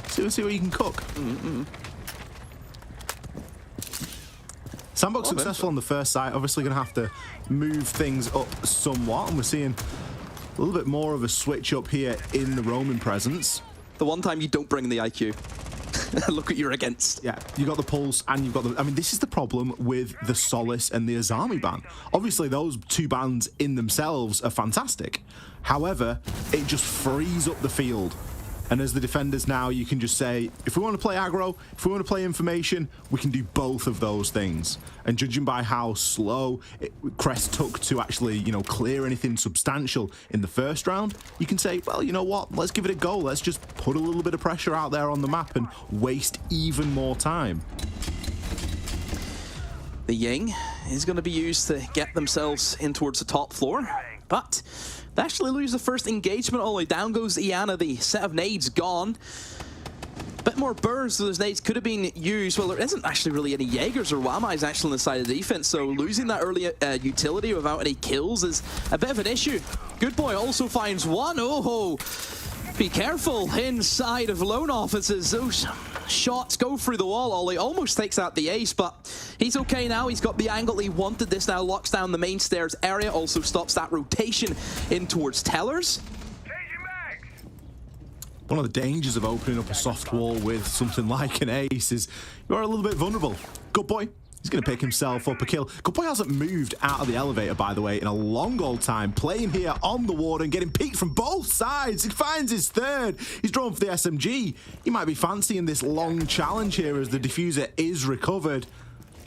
See what you can cook. Sandbox successful on the first site. Obviously going to have to move things up somewhat, and we're seeing a little bit more of a switch up here in the Roman presence. The one time you don't bring the IQ. Look what you're against. Yeah, you got the pulse and you've got the... I mean, this is the problem with the Solace and the Azami ban. Obviously, those two bans in themselves are fantastic. However, it just frees up the field. And as the defenders now, you can just say, if we want to play aggro, if we want to play information, we can do both of those things. And judging by how slow Crest took to actually, you know, clear anything substantial in the first round, you can say, well, you know what, let's give it a go. Let's just put a little bit of pressure out there on the map and waste even more time. The Ying is going to be used to get themselves in towards the top floor, but they actually lose the first engagement. All the way down goes Iana. The set of nades gone. A bit more burns, so those nades could have been used. Well, there isn't actually really any Jaegers or Wamais actually on the side of the defense, so losing that early utility without any kills is a bit of an issue. Good Boy also finds one. Oh, be careful inside of Lone Offices. Those shots go through the wall. Ollie almost takes out the ace, but he's okay now. He's got the angle he wanted. This now locks down the main stairs area, also stops that rotation in towards Tellers. One of the dangers of opening up a soft wall with something like an ace is you're a little bit vulnerable. Good Boy, he's going to pick himself up a kill. Good Boy hasn't moved out of the elevator, by the way, in a long old time. Playing here on the ward and getting peeked from both sides. He finds his third. He's drawn for the SMG. He might be fancying this long challenge here as the diffuser is recovered.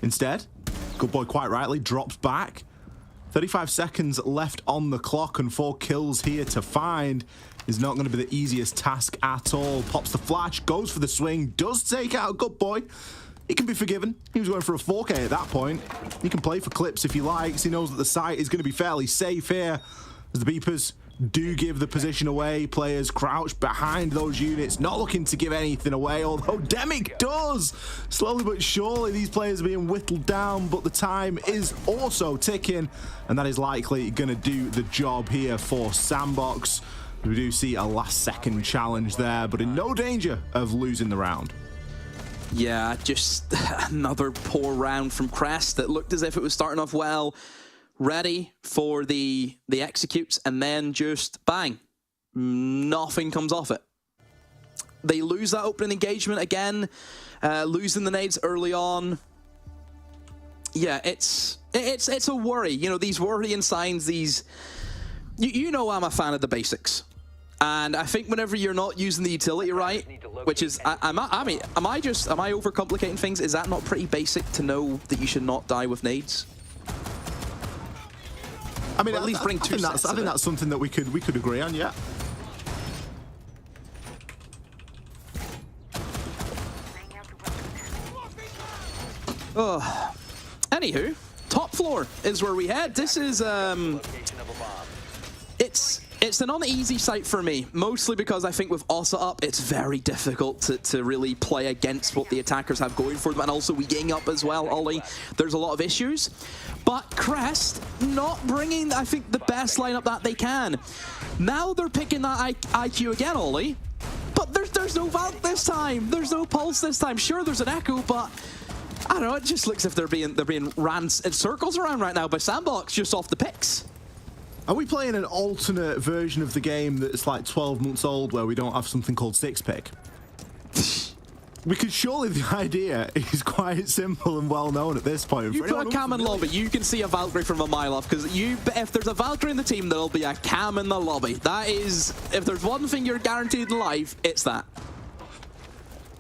Instead, Good Boy quite rightly drops back. 35 seconds left on the clock and 4 kills here to find. Is not going to be the easiest task at all. Pops the flash, goes for the swing, does take out Good Boy. He can be forgiven. He was going for a 4K at that point. He can play for clips if he likes. He knows that the site is going to be fairly safe here as the beepers do give the position away. Players crouch behind those units, not looking to give anything away, although Demic does. Slowly but surely, these players are being whittled down, but the time is also ticking, and that is likely going to do the job here for Sandbox. We do see a last-second challenge there, but in no danger of losing the round. Yeah, just another poor round from Crest that looked as if it was starting off well, ready for the executes, and then just bang, nothing comes off it. They lose that opening engagement again, losing the nades early on. Yeah, it's a worry. You know, these worrying signs, these... You know I'm a fan of the basics. And I think whenever you're not using the utility right, which is, am I overcomplicating things? Is that not pretty basic to know that you should not die with nades? I mean, or at least bring two sets. I think that's something that we could agree on, yeah. Oh, anywho, top floor is where we head. This is It's an uneasy site for me, mostly because I think with Ossa up, it's very difficult to really play against what the attackers have going for them, and also we Ying up as well, Ollie. There's a lot of issues, but Crest not bringing, I think, the best lineup that they can. Now they're picking that IQ again, Ollie, but there's no Valk this time. There's no Pulse this time. Sure, there's an Echo, but I don't know, it just looks as if they're being ran in circles around right now by Sandbox just off the picks. Are we playing an alternate version of the game that's like 12 months old where we don't have something called 6-pick? Because surely the idea is quite simple and well known at this point. You put a cam in lobby, you can see a Valkyrie from a mile off, because if there's a Valkyrie in the team, there'll be a cam in the lobby. That is, if there's one thing you're guaranteed in life, it's that.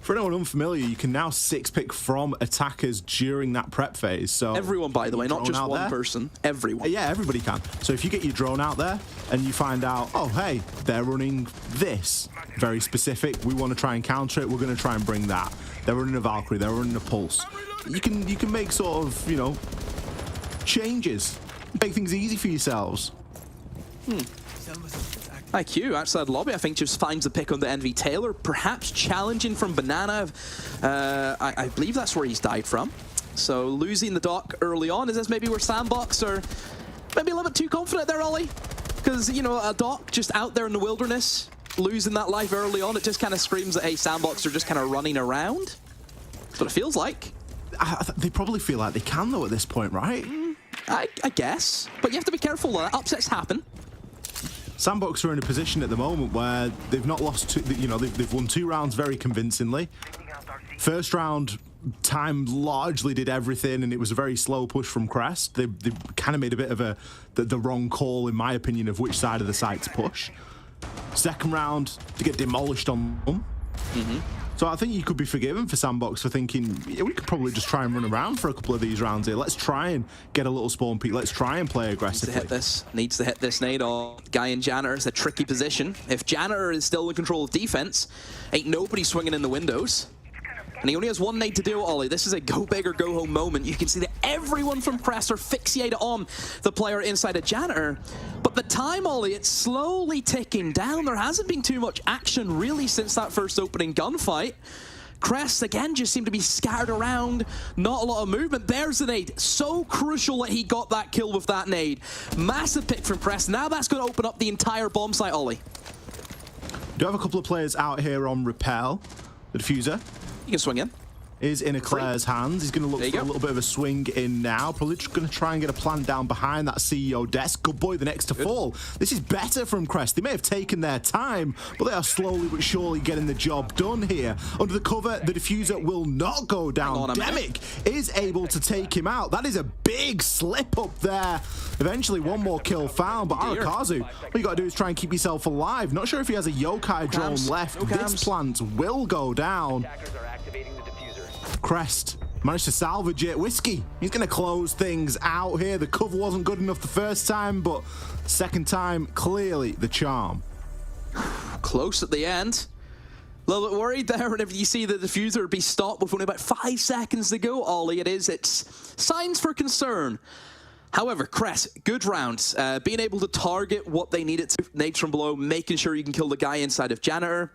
For anyone unfamiliar, you can now 6-pick from attackers during that prep phase. So everyone, by the way, not just one person. Everyone. Yeah, everybody can. So if you get your drone out there and you find out, oh, hey, they're running this, very specific, we want to try and counter it, we're going to try and bring that. They're running a Valkyrie, they're running a Pulse. You can make sort of, you know, changes, make things easy for yourselves. IQ outside lobby, I think, just finds the pick on the Envy Taylor, perhaps challenging from Banana. I believe that's where he's died from. So losing the dock early on, is this maybe where Sandbox are maybe a little bit too confident there, Ollie? Because, you know, a dock just out there in the wilderness, losing that life early on, it just kind of screams that, hey, Sandbox are just kind of running around. That's what it feels like. They probably feel like they can, though, at this point, right? I guess. But you have to be careful that upsets happen. Sandbox are in a position at the moment where they've not lost two, you know, they've won 2 rounds very convincingly. First round, time largely did everything, and it was a very slow push from Crest. They kind of made a bit of the wrong call, in my opinion, of which side of the site to push. Second round, they get demolished on them. So I think you could be forgiven for Sandbox for thinking, yeah, we could probably just try and run around for a couple of these rounds here. Let's try and get a little spawn peek. Let's try and play aggressively. Needs to hit this nade on Guy and Janitor. It's a tricky position. If Janitor is still in control of defense, ain't nobody swinging in the windows. And he only has 1 nade to do, Ollie. This is a go big or go home moment. You can see that everyone from Crest are fixated on the player inside of Janitor. But the time, Ollie, it's slowly ticking down. There hasn't been too much action, really, since that first opening gunfight. Crest, again, just seem to be scattered around. Not a lot of movement. There's the nade. So crucial that he got that kill with that nade. Massive pick from Crest. Now that's going to open up the entire bomb site, Ollie. Do have a couple of players out here on Repel. The diffuser. You can swing in. Is in Eclair's hands. He's going to look for a little bit of a swing in now. Probably just going to try and get a plan down behind that CEO desk. Good boy, the next to fall. This is better from Crest. They may have taken their time, but they are slowly but surely getting the job done here. Under the cover, the diffuser will not go down. Demic is able to take him out. That is a big slip up there. Eventually, one more kill found, but Arakazu, what you got to do is try and keep yourself alive. Not sure if he has a yokai drone left. This plant will go down. Crest managed to salvage it. Whiskey, he's going to close things out here. The cover wasn't good enough the first time, but second time, clearly the charm. Close at the end. A little bit worried there, and if you see the diffuser be stopped with only about 5 seconds to go, Ollie, it's signs for concern. However, Crest, good rounds. Being able to target what they needed to, nades from below, making sure you can kill the guy inside of Janitor.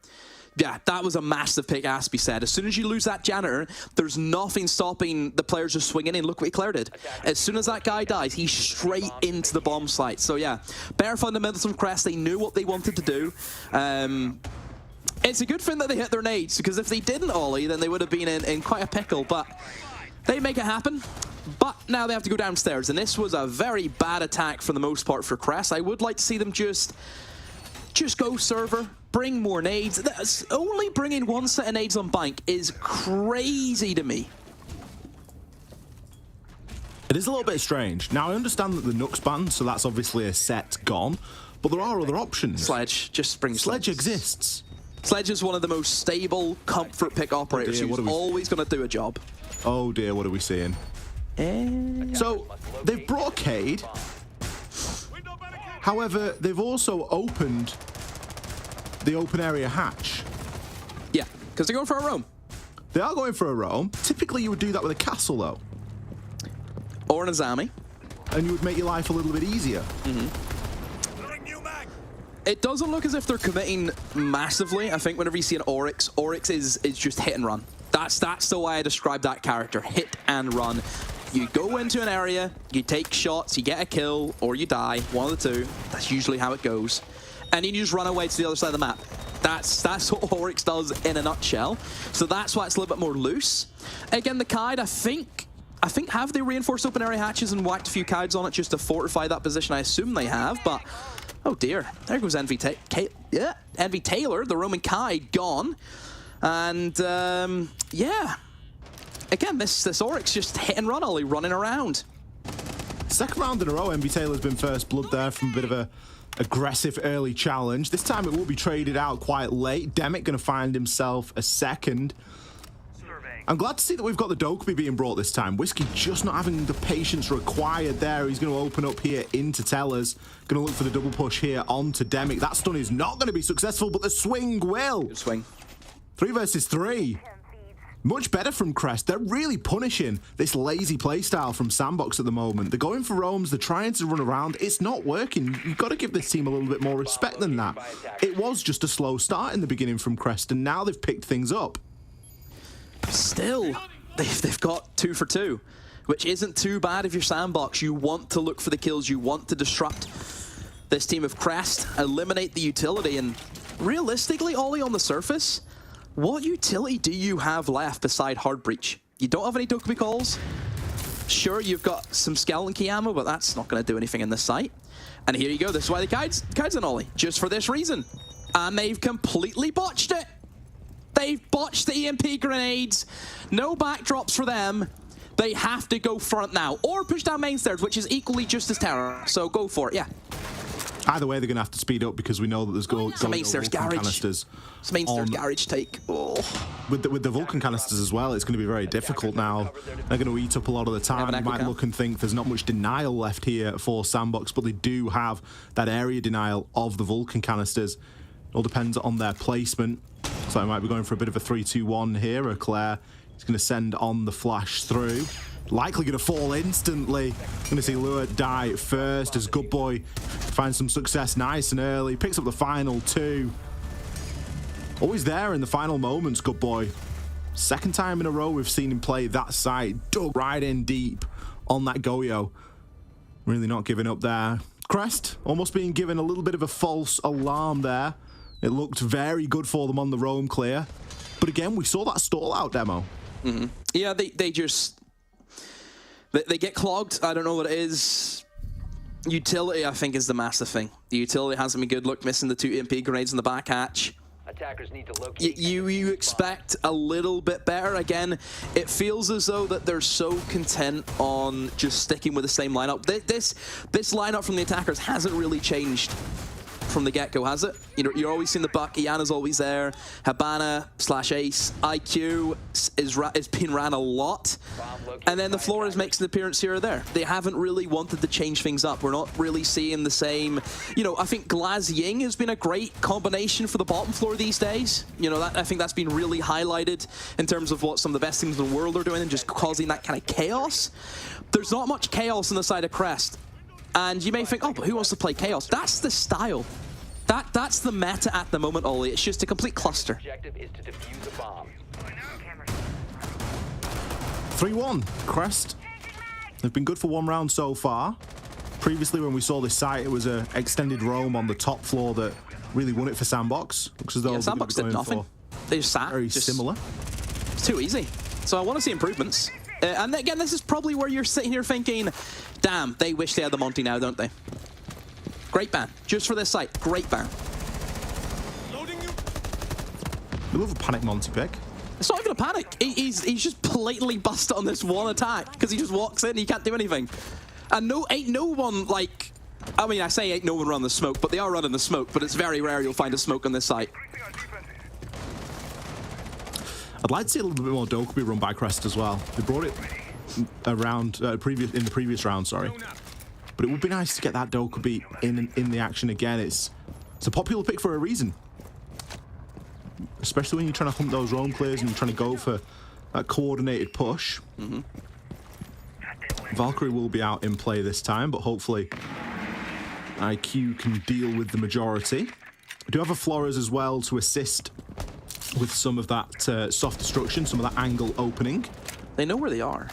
Yeah, that was a massive pick, Aspie said. As soon as you lose that Janitor, there's nothing stopping the players just swinging in. Look what Eclair did. As soon as that guy dies, he's straight into the bomb site. So yeah, better fundamentals from Crest. They knew what they wanted to do. It's a good thing that they hit their nades, because if they didn't, Ollie, then they would have been in quite a pickle. But they make it happen. But now they have to go downstairs, and this was a very bad attack for the most part for Crest. I would like to see them just go server, bring more nades. That's only bringing 1 set of nades on bank is crazy to me. It is a little bit strange. Now, I understand that the Nook's banned, so that's obviously a set gone, but there are other options. Sledge, just bring Sledge exists. Sledge is one of the most stable comfort pick operators who's always going to do a job. Oh dear, what are we seeing? So, they've brought Cade. However, they've also opened the open area hatch. Yeah, because they're going for a roam. They are going for a roam. Typically, you would do that with a castle, though. Or an Azami. And you would make your life a little bit easier. It doesn't look as if they're committing massively. I think whenever you see an Oryx, Oryx is just hit and run. That's the way I describe that character, hit and run. You go into an area, you take shots, you get a kill, or you die, one of the two. That's usually how it goes. And you just run away to the other side of the map. That's what Oryx does in a nutshell. So that's why it's a little bit more loose. Again, the Kide, I think have they reinforced open area hatches and whacked a few Kides on it just to fortify that position? I assume they have, but oh dear, there goes Envy Taylor, the Roman Kide, gone. And yeah, again, this Oryx just hit and run, Ollie, running around. Second round in a row, Envy Taylor's been first blood there from a bit of a aggressive early challenge. This time it will be traded out quite late. Demic going to find himself a second. I'm glad to see that we've got the Dokkaebi being brought this time. Whiskey just not having the patience required there. He's going to open up here into Tellers. Going to look for the double push here onto Demic. That stun is not going to be successful, but the swing will. Good swing. 3 versus 3. Much better from Crest. They're really punishing this lazy playstyle from Sandbox at the moment. They're going for roams. They're trying to run around. It's not working. You've got to give this team a little bit more respect than that. It was just a slow start in the beginning from Crest, and now they've picked things up. Still, they've got 2 for 2, which isn't too bad if you're Sandbox. You want to look for the kills. You want to disrupt this team of Crest, eliminate the utility, and realistically, Ollie, on the surface, what utility do you have left beside Hard Breach? You don't have any Dokkaebi calls. Sure, you've got some Skeleton Key ammo, but that's not going to do anything in this site. And here you go. This is why the Kides on Ollie, just for this reason. And they've completely botched it. They've botched the EMP grenades. No backdrops for them. They have to go front now, or push down main stairs, which is equally just as terror. So go for it, yeah. Either way, they're going to have to speed up because we know that there's main stairs garage canisters. It's main stairs garage take. Oh. With the Vulcan canisters as well, it's going to be very difficult now. They're going to eat up a lot of the time. You might look and think there's not much denial left here for Sandbox, but they do have that area denial of the Vulcan canisters. It all depends on their placement. So I might be going for a bit of a 3-2-1 here. Eclair is going to send on the flash through. Likely going to fall instantly. Going to see Lure die first as Good Boy finds some success nice and early. Picks up the final 2. Always there in the final moments, Good Boy. Second time in a row we've seen him play that side. Dug right in deep on that Goyo. Really not giving up there. Crest almost being given a little bit of a false alarm there. It looked very good for them on the roam clear. But again, we saw that stall out demo. Yeah, they just... They get clogged. I don't know what it is. Utility, I think, is the massive thing. The utility hasn't been good. Look, missing the 2 EMP grenades in the back hatch. Attackers need to locate you expect a little bit better. Again, it feels as though that they're so content on just sticking with the same lineup. This lineup from the attackers hasn't really changed from the get-go, has it? You know, you're always seeing the Buck. Iana's always there. Habana / Ace. IQ is being ran a lot. And then the Flores makes an appearance here or there. They haven't really wanted to change things up. We're not really seeing the same... You know, I think Glaz Ying has been a great combination for the bottom floor these days. You know, I think that's been really highlighted in terms of what some of the best teams in the world are doing and just causing that kind of chaos. There's not much chaos on the side of Crest. And you may think, oh, but who wants to play Chaos? That's the style. That's the meta at the moment, Ollie. It's just a complete cluster. Objective is to defuse a bomb. 3-1, Crest. They've been good for 1 round so far. Previously, when we saw this site, it was an extended roam on the top floor that really won it for Sandbox. Looks as though yeah, Sandbox did nothing. They just sat. Very similar. It's too easy. So I want to see improvements. And again, this is probably where you're sitting here thinking, damn, they wish they had the Monty now, don't they? Great ban. Just for this site. Great ban. We love a panic Monty pick. It's not even a panic. He's just blatantly busted on this one attack because he just walks in and he can't do anything. And ain't no one, like... I mean, I say ain't no one running the smoke, but they are running the smoke, but it's very rare you'll find a smoke on this site. I'd like to see a little bit more Dokkaebi run by Crest as well. They brought it around in the previous round, sorry. But it would be nice to get that Dokkaebi in the action again. It's a popular pick for a reason. Especially when you're trying to hunt those roam clears and you're trying to go for that coordinated push. Valkyrie will be out in play this time, but hopefully IQ can deal with the majority. We do have a Flores as well to assist with some of that soft destruction, some of that angle opening. They know where they are.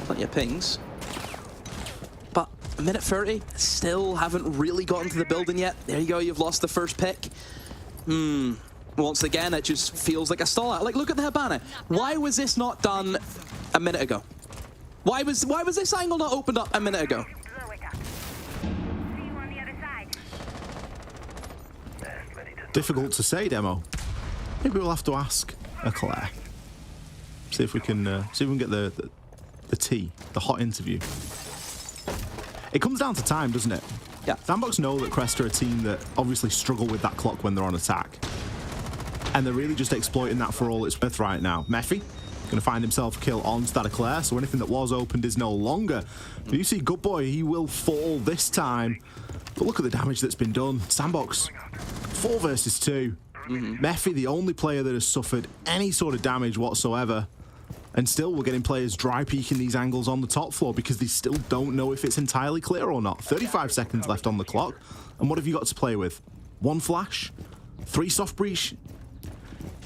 Plenty of pings. But a minute 30, still haven't really gotten to the building yet. There you go, you've lost the first pick. Once again, it just feels like a stall out. Like, look at the Hibana. Why was this not done a minute ago? Why was this angle not opened up a minute ago? Difficult to say, Demo. Maybe we'll have to ask Eclair. See if we can get the tea, the hot interview. It comes down to time, doesn't it? Yeah. Sandbox know that Crest are a team that obviously struggle with that clock when they're on attack. And they're really just exploiting that for all it's worth right now. Mephi going to find himself a kill on that Eclair, so anything that was opened is no longer. But you see Good Boy, he will fall this time. But look at the damage that's been done. Sandbox, 4 versus 2. Mephi, the only player that has suffered any sort of damage whatsoever. And still, we're getting players dry peeking these angles on the top floor because they still don't know if it's entirely clear or not. 35 seconds left on the clock. And what have you got to play with? 1 flash? 3 soft breach?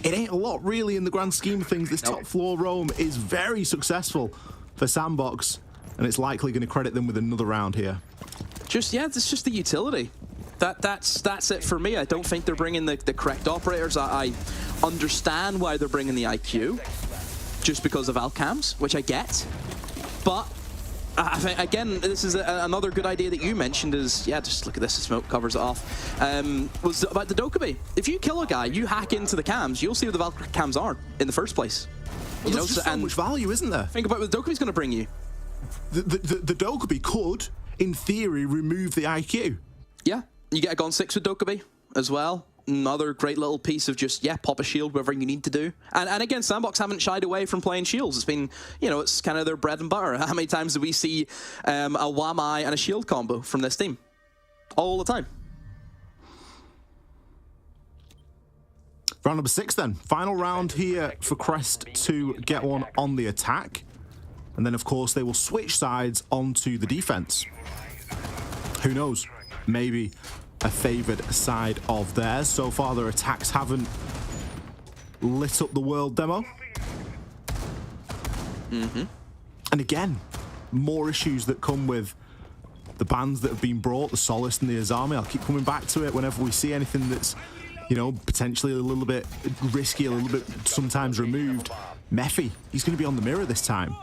It ain't a lot, really, in the grand scheme of things. This top floor roam is very successful for Sandbox, and it's likely going to credit them with another round here. It's just the utility. That's it for me. I don't think they're bringing the correct operators. I understand why they're bringing the IQ, just because of Alcams, which I get. But I think, again, this is another good idea that you mentioned is, yeah, just look at this, the smoke covers it off, was about the Dokkaebi. If you kill a guy, you hack into the cams, you'll see what the Valk cams are in the first place. Well, there's just so much value, isn't there? Think about what the Dokkaebi's going to bring you. The Dokkaebi could, in theory, remove the IQ. Yeah, you get a Gon 6 with Dokkaebi as well. Another great little piece of just, yeah, pop a shield, whatever you need to do. And again, Sandbox haven't shied away from playing shields. It's been, you know, it's kind of their bread and butter. How many times do we see a Wamai and a shield combo from this team? All the time. Round number 6 then. Final round here for Crest to get one on the attack. And then, of course, they will switch sides onto the defense. Who knows? Maybe a favoured side of theirs. So far, their attacks haven't lit up the world, Demo. And again, more issues that come with the bans that have been brought, the Solace and the Azami. I'll keep coming back to it whenever we see anything that's, you know, potentially a little bit risky, a little bit sometimes removed. Mephi, he's going to be on the mirror this time.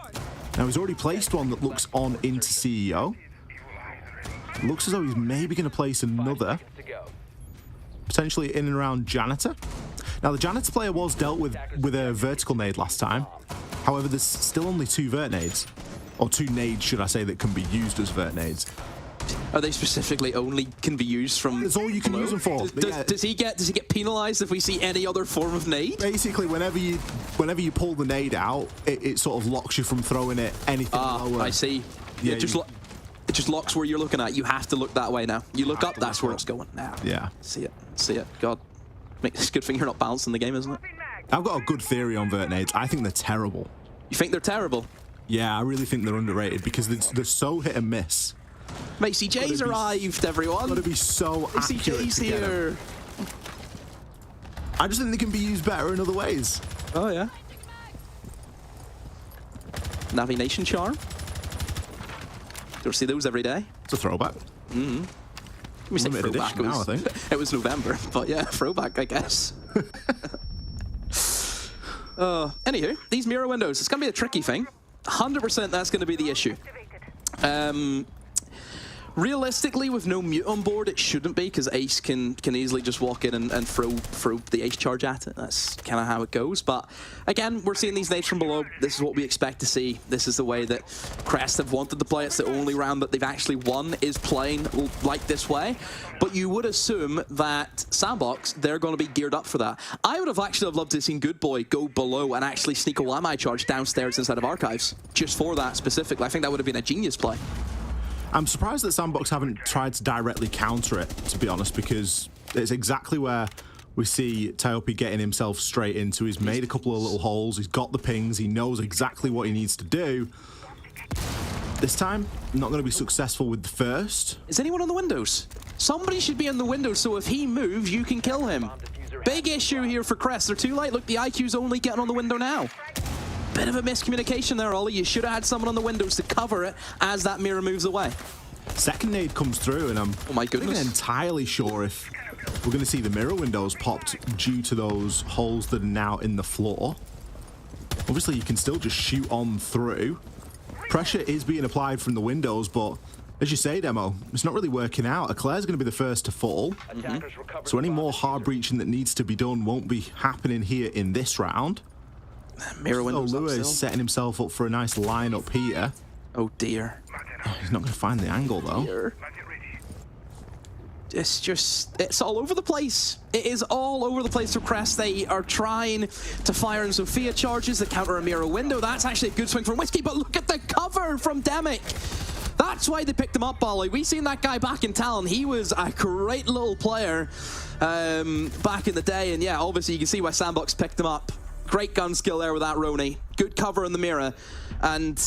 Now, he's already placed one that looks on into CEO. It looks as though he's maybe going to place another, potentially in and around Janitor. Now, the Janitor player was dealt with a vertical nade last time. However, there's still only 2 vert nades, or 2 nades, should I say, that can be used as vert nades. Are they specifically only can be used from? That's all you can use them for. Does he get penalized if we see any other form of nade? Basically, whenever you pull the nade out, it sort of locks you from throwing it anything lower. I see. Yeah, it just locks where you're looking at. You have to look that way now. You look up, that's where it's going now. Yeah. See it. God, it's a good thing you're not balancing the game, isn't it? I've got a good theory on vert nades. I think they're terrible. You think they're terrible? Yeah, I really think they're underrated because they're so hit and miss. Mate, CJ's arrived, everyone. Got to be so accurate. CJ's here. I just think they can be used better in other ways. Oh yeah. Navi Nation charm. You'll see those every day. It's a throwback. We say throwback. Now, I think. It was November, but yeah, throwback, I guess. Anywho, these mirror windows, it's going to be a tricky thing. 100% that's going to be the issue. Realistically, with no mute on board, it shouldn't be, because Ace can easily just walk in and throw the Ace charge at it. That's kind of how it goes. But again, we're seeing these nades from below. This is what we expect to see. This is the way that Crest have wanted to play. It's the only round that they've actually won is playing like this way. But you would assume that Sandbox, they're going to be geared up for that. I would have actually loved to have seen Good Boy go below and actually sneak a Wamai charge downstairs inside of Archives, just for that specifically. I think that would have been a genius play. I'm surprised that Sandbox haven't tried to directly counter it, to be honest, because it's exactly where we see Tyopi getting himself straight into. He's made a couple of little holes, he's got the pings, he knows exactly what he needs to do. This time, not going to be successful with the first. Is anyone on the windows? Somebody should be on the windows, so if he moves, you can kill him. Big issue here for Crest. They're too late. Look, the IQ's only getting on the window now. Bit of a miscommunication there, Ollie. You should have had someone on the windows to cover it as that mirror moves away. Second nade comes through, and I'm oh my goodness. not entirely sure if we're going to see the mirror windows popped due to those holes that are now in the floor. Obviously, you can still just shoot on through. Pressure is being applied from the windows, but as you say, Demo, it's not really working out. Eclair's going to be the first to fall. So any more hard breaching that needs to be done won't be happening here in this round. Mirror windows Lua is setting himself up for a nice lineup here. Oh dear. Oh, he's not going to find the angle though. Dear. It's all over the place. It is all over the place for Crest. They are trying to fire in Sophia charges that counter a mirror window. That's actually a good swing from Whiskey, but look at the cover from Demic. That's why they picked him up, Ollie. We seen that guy back in Talon. He was a great little player back in the day, and yeah, obviously you can see why Sandbox picked him up. Great gun skill there with that Roni. Good cover in the mirror. And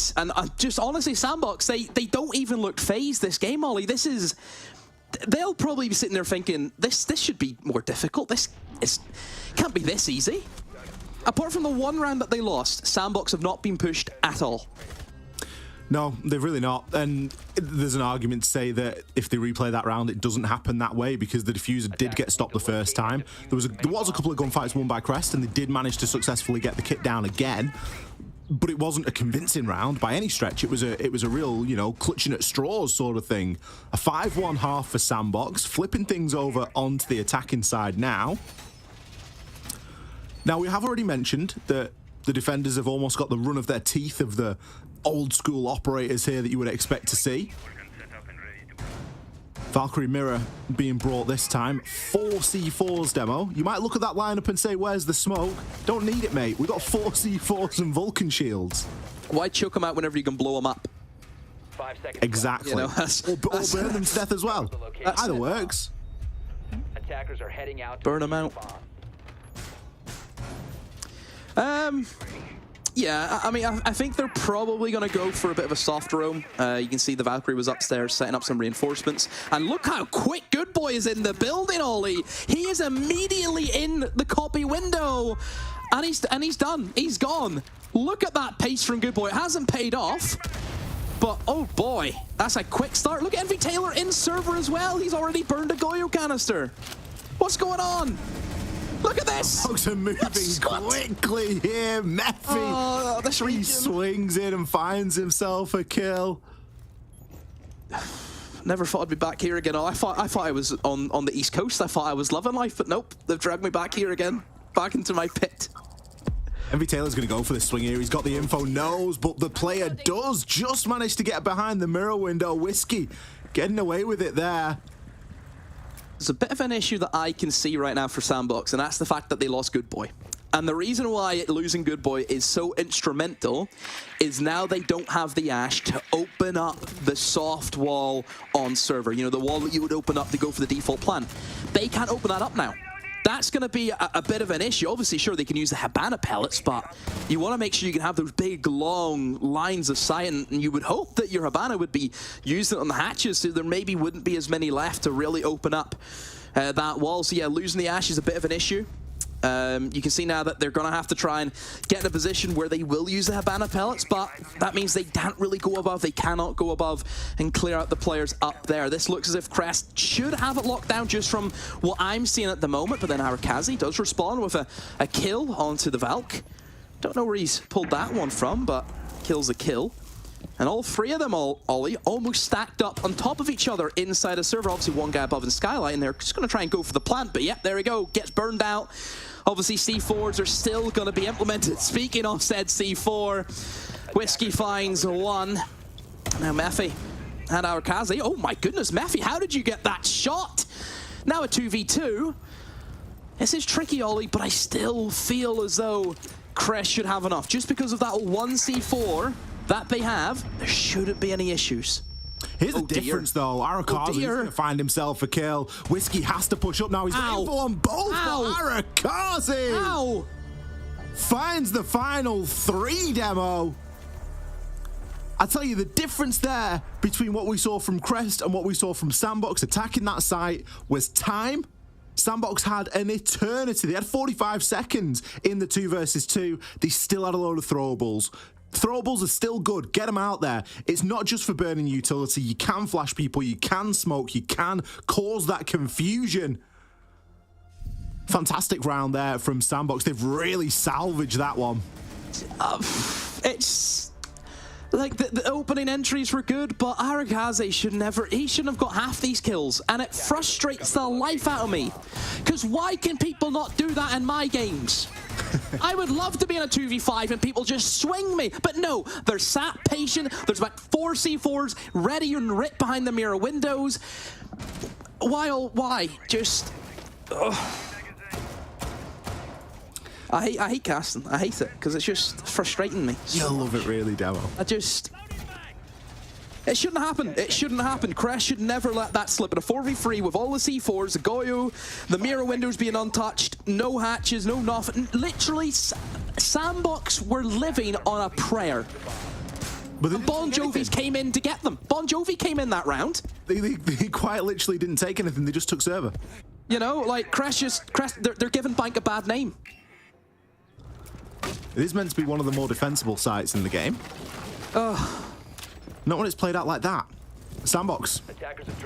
just honestly, Sandbox, they don't even look phased this game, Ollie. This is... They'll probably be sitting there thinking, this should be more difficult. This can't be this easy. Apart from the one round that they lost, Sandbox have not been pushed at all. No, they've really not. And there's an argument to say that if they replay that round, it doesn't happen that way because the diffuser did get stopped the first time. There was a couple of gunfights won by Crest, and they did manage to successfully get the kit down again. But it wasn't a convincing round by any stretch. It was a real, you know, clutching at straws sort of thing. A 5-1 half for Sandbox, flipping things over onto the attacking side now. Now, we have already mentioned that the defenders have almost got the run of their teeth of the old school operators here that you would expect to see. Valkyrie Mirror being brought this time. 4 C4s, Demo. You might look at that lineup and say, where's the smoke? Don't need it, mate. We've got 4 C4s and Vulcan shields. Why chuck them out whenever you can blow them up? 5 seconds. Exactly. You know, or burn them to death as well. Either works. Attackers are heading out. Burn them out. Yeah, I mean, I think they're probably going to go for a bit of a soft roam. You can see the Valkyrie was upstairs setting up some reinforcements. And look how quick Good Boy is in the building, Ollie. He is immediately in the copy window. And he's done. He's gone. Look at that pace from Good Boy. It hasn't paid off. But, oh boy, that's a quick start. Look at Envy Taylor in server as well. He's already burned a Goyo canister. What's going on? Look at this! Folks are moving quickly here. Mephi, he swings in and finds himself a kill. Never thought I'd be back here again. I thought I was on the East Coast. I thought I was loving life, but nope. They've dragged me back here again. Back into my pit. Envy Taylor's going to go for this swing here. He's got the info, knows, but the player does just manage to get behind the mirror window. Whiskey getting away with it there. There's a bit of an issue that I can see right now for Sandbox, and that's the fact that they lost Good Boy. And the reason why losing Good Boy is so instrumental is now they don't have the Ash to open up the soft wall on server. You know, the wall that you would open up to go for the default plan. They can't open that up now. That's going to be a bit of an issue. Obviously, sure, they can use the Habana pellets, but you want to make sure you can have those big, long lines of sight, and you would hope that your Habana would be using it on the hatches, so there maybe wouldn't be as many left to really open up that wall. So yeah, losing the Ash is a bit of an issue. You can see now that they're going to have to try and get in a position where they will use the Habana pellets, but that means they can't really go above. They cannot go above and clear out the players up there. This looks as if Crest should have it locked down just from what I'm seeing at the moment, but then Arakazi does respond with a kill onto the Valk. Don't know where he's pulled that one from, but kills a kill. And all three of them, Ollie, almost stacked up on top of each other inside a server. Obviously, one guy above in Skylight, and they're just going to try and go for the plant. But yep, there we go. Gets burned out. Obviously, C4s are still going to be implemented. Speaking of said C4, Whiskey finds one. Now, Mephi and Arakazi. Oh my goodness, Mephi, how did you get that shot? Now a 2v2. This is tricky, Ollie, but I still feel as though Crest should have enough. Just because of that one C4 that they have, there shouldn't be any issues. Here's the difference, though. Arakazi is going to find himself a kill. Whiskey has to push up now. He's looking for on both. Arakazi finds the final 3, Demo. I tell you, the difference there between what we saw from Crest and what we saw from Sandbox attacking that site was time. Sandbox had an eternity. They had 45 seconds in the 2 versus 2. They still had a load of throwables. Throwables are still good. Get them out there. It's not just for burning utility. You can flash people. You can smoke. You can cause that confusion. Fantastic round there from Sandbox. They've really salvaged that one. It's like the opening entries were good, but Arakaze shouldn't have got half these kills, and it frustrates the life out of me. Because why can people not do that in my games? I would love to be in a 2v5 and people just swing me, but no, they're sat patient. There's about 4 C4s ready and ripped behind the mirror windows. Why? Just... I hate casting. I hate it because it's just frustrating me. You love it really, Demo. It shouldn't happen. It shouldn't happen. Crest should never let that slip. In a 4v3 with all the C4s, the Goyo, the mirror windows being untouched, no hatches, no nothing. Literally, Sandbox were living on a prayer. But Bon Jovi's came in to get them. Bon Jovi came in that round. They quite literally didn't take anything. They just took server. You know, like Crest, they're giving Bank a bad name. It is meant to be one of the more defensible sites in the game. Not when it's played out like that. Sandbox,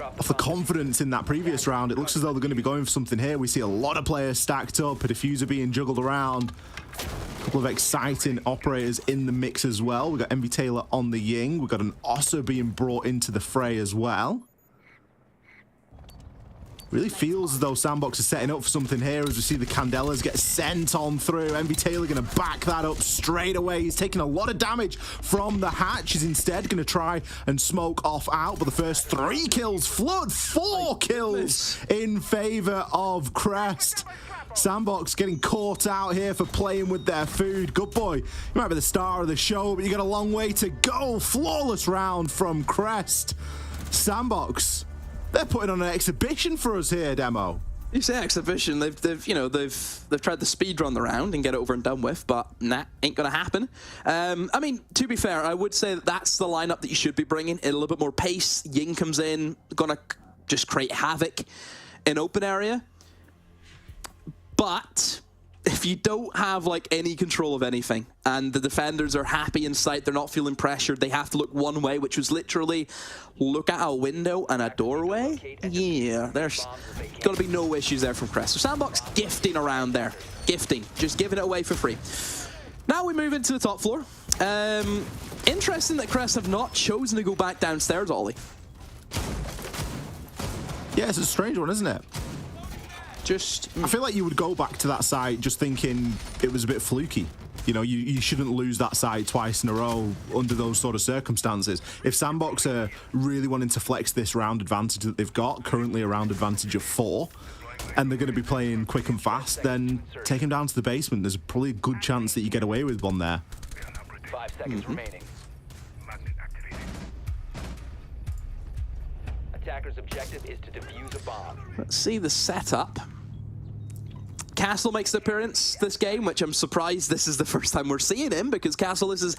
off the confidence in that previous round, it looks as though they're going to be going for something here. We see a lot of players stacked up, a diffuser being juggled around. A couple of exciting operators in the mix as well. We've got Envy Taylor on the Ying. We've got an Ossa being brought into the fray as well. Really feels as though Sandbox is setting up for something here as we see the Candelas get sent on through. Envy Taylor going to back that up straight away. He's taking a lot of damage from the hatch. He's instead going to try and smoke off out. But the first 3 kills, Flood, 4 kills in favor of Crest. Sandbox getting caught out here for playing with their food. Good boy. You might be the star of the show, but you got a long way to go. Flawless round from Crest. Sandbox, they're putting on an exhibition for us here, Demo. You say exhibition, they've tried to speed run the round and get it over and done with, but nah, ain't gonna happen. I mean, to be fair, I would say that's the lineup that you should be bringing. A little bit more pace. Ying comes in, gonna just create havoc in open area. But if you don't have like any control of anything and the defenders are happy in sight, they're not feeling pressured, they have to look one way, which was literally look at a window and a doorway. Yeah, there's got to be no issues there from Crest. So Sandbox gifting around there. Gifting. Just giving it away for free. Now we move into the top floor. Interesting that Crest have not chosen to go back downstairs, Ollie. Yeah, it's a strange one, isn't it? I feel like you would go back to that site just thinking it was a bit fluky. You know, you shouldn't lose that site twice in a row under those sort of circumstances. If Sandbox are really wanting to flex this round advantage that they've got, currently a round advantage of 4, and they're going to be playing quick and fast, then take them down to the basement. There's probably a good chance that you get away with one there. 5 seconds remaining. Attacker's objective is to defuse a bomb. Let's see the setup. Castle makes an appearance this game, which I'm surprised this is the first time we're seeing him, because Castle, this is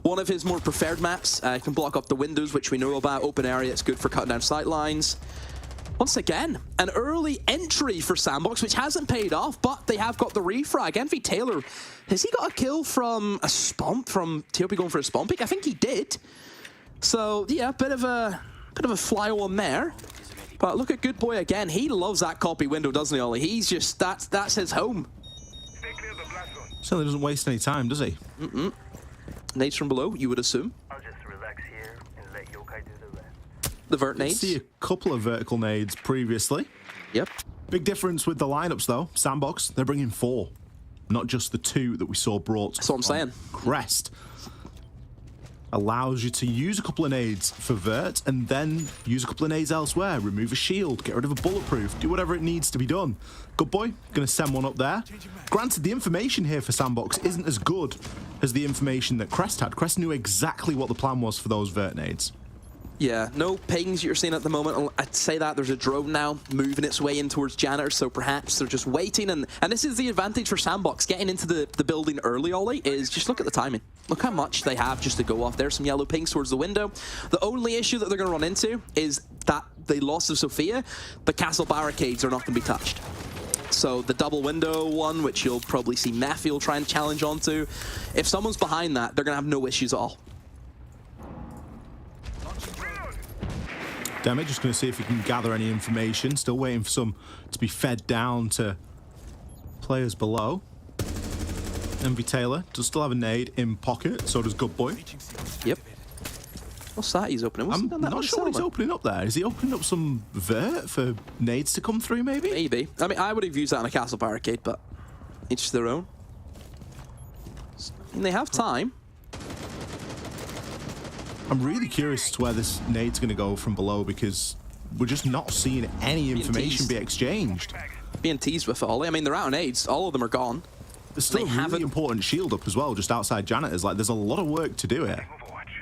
one of his more preferred maps. Can block up the windows, which we know about. Open area, it's good for cutting down sight lines. Once again, an early entry for Sandbox, which hasn't paid off, but they have got the refrag. Envy Taylor, has he got a kill from a spomp, from TOP going for a spomp pick? I think he did. So, yeah, bit of a fly on there. But look at Good Boy again. He loves that copy window, doesn't he, Ollie? He's just, that's his home. Certainly doesn't waste any time, does he? Nades from below, you would assume. I'll just relax here and let Yokai do the rest. The vert nades. See a couple of vertical nades previously. Yep. Big difference with the lineups, though. Sandbox, they're bringing 4. Not just the 2 that we saw brought. That's what I'm saying. Crest allows you to use a couple of nades for vert and then use a couple of nades elsewhere. Remove a shield, get rid of a bulletproof, do whatever it needs to be done. Good boy, gonna send one up there. Granted, the information here for Sandbox isn't as good as the information that Crest had. Crest knew exactly what the plan was for those vert nades. Yeah, no pings you're seeing at the moment. I'd say that there's a drone now moving its way in towards Janitor, so perhaps they're just waiting. And this is the advantage for Sandbox. Getting into the building early, Ollie, is just look at the timing. Look how much they have just to go off. There's some yellow pings towards the window. The only issue that they're going to run into is that they lost of Sophia. The castle barricades are not going to be touched. So the double window one, which you'll probably see Matthew try and challenge onto, if someone's behind that, they're going to have no issues at all. Damn it, just going to see if he can gather any information. Still waiting for some to be fed down to players below. Envy Taylor does still have a nade in pocket, so does Good Boy. Yep. What's that he's opening? I'm not sure what he's opening up there. Is he opening up some vert for nades to come through, maybe? Maybe. I mean, I would have used that on a castle barricade, but each their own. And they have time. I'm really curious to where this nade's going to go from below, because we're just not seeing any information be exchanged. Being teased with it, Ollie. I mean, they're out of nades. All of them are gone. There's still a really important shield up as well, just outside Janitors. Like, there's a lot of work to do here.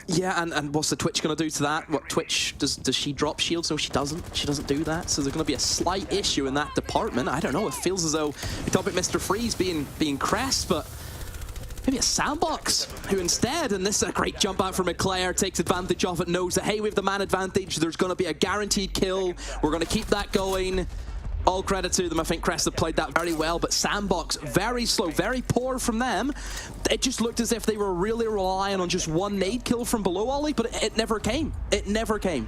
Yeah, and what's the Twitch going to do to that? What Twitch, does she drop shields? No, she doesn't. She doesn't do that. So there's going to be a slight issue in that department. I don't know. It feels as though we talk about Mr. Freeze being Crest, but maybe a Sandbox, who instead, and this is a great jump out from McClare, takes advantage of it, knows that, hey, we have the man advantage, there's going to be a guaranteed kill, we're going to keep that going. All credit to them. I think Crest have played that very well, but Sandbox, very slow, very poor from them. It just looked as if they were really relying on just one nade kill from below, Ollie, but it never came. It never came.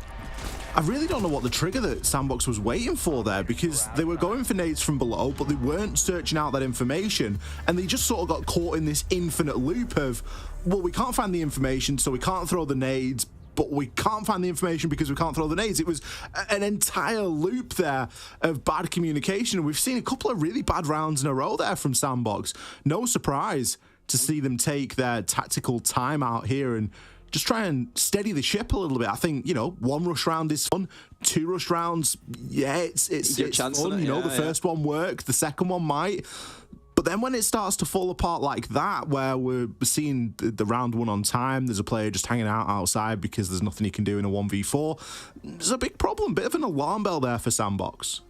I really don't know what the trigger that Sandbox was waiting for there, because they were going for nades from below, but they weren't searching out that information, and they just sort of got caught in this infinite loop of, well, we can't find the information, so we can't throw the nades, but we can't find the information because we can't throw the nades. It was an entire loop there of bad communication. We've seen a couple of really bad rounds in a row there from Sandbox. No surprise to see them take their tactical time out here and just try and steady the ship a little bit. I think, you know, 1 rush round is fun. 2 rush rounds, yeah, it's fun. You know, the first one worked, the second one might. But then when it starts to fall apart like that, where we're seeing the round 1 on time, there's a player just hanging out outside because there's nothing he can do in a 1v4, there's a big problem. Bit of an alarm bell there for Sandbox.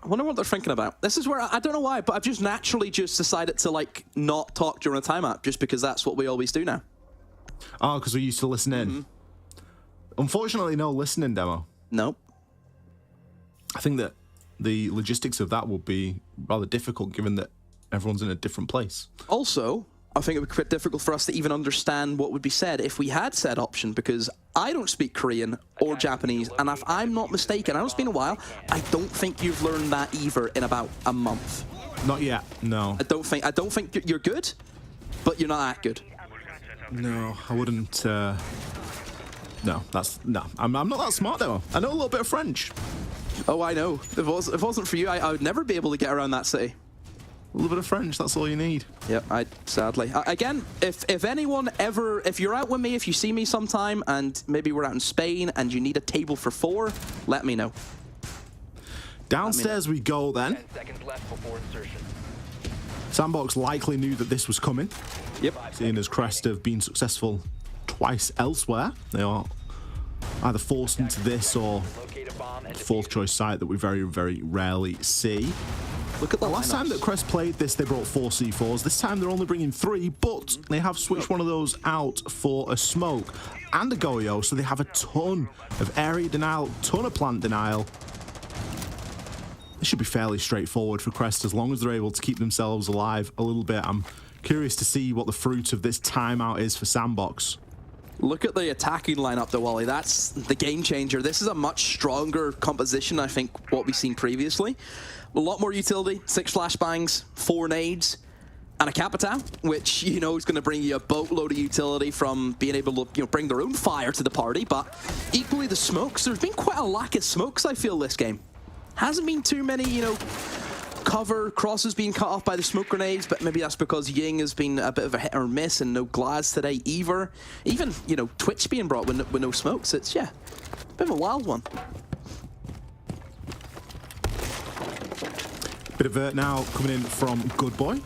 I wonder what they're thinking about. This is where, I don't know why, but I've just naturally just decided to, like, not talk during a timeout, just because that's what we always do now. Oh, because we used to listen in. Unfortunately, no listening demo. Nope. I think that the logistics of that would be rather difficult, given that everyone's in a different place. Also, I think it would be quite difficult for us to even understand what would be said if we had said option, because I don't speak Korean or Japanese, and if I'm not mistaken, I know it's been a while, I don't think you've learned that either in about a month. Not yet, no. I don't think you're good, but you're not that good. No, I wouldn't. No, I'm not that smart though. I know a little bit of French. Oh, I know. If it wasn't for you, I would never be able to get around that city. A little bit of French, that's all you need. Yep, sadly. Again, if anyone ever, if you're out with me, if you see me sometime, and maybe we're out in Spain, and you need a table for 4, let me know. Downstairs we go then. 10 seconds left before insertion. Sandbox likely knew that this was coming. Yep. Seeing as Crest have been successful twice elsewhere, they are either forced into this or fourth choice site that we very, very rarely see. Look at the last time that Crest played this, they brought 4 C4s. This time they're only bringing 3, but they have switched one of those out for a smoke and a Goyo, so they have a ton of area denial, ton of plant denial. This should be fairly straightforward for Crest as long as they're able to keep themselves alive a little bit. I'm curious to see what the fruit of this timeout is for Sandbox. Look at the attacking lineup though, Wally. That's the game changer. This is a much stronger composition, I think, what we've seen previously. A lot more utility, 6 flashbangs, 4 nades, and a Capitao, which, you know, is going to bring you a boatload of utility from being able to, you know, bring their own fire to the party, but equally the smokes. There's been quite a lack of smokes, I feel, this game. Hasn't been too many, you know, cover crosses being cut off by the smoke grenades, but maybe that's because Ying has been a bit of a hit or miss and no glads today either. Even, you know, Twitch being brought with no smokes. It's, yeah, a bit of a wild one. Bit of vert now coming in from Good Boy.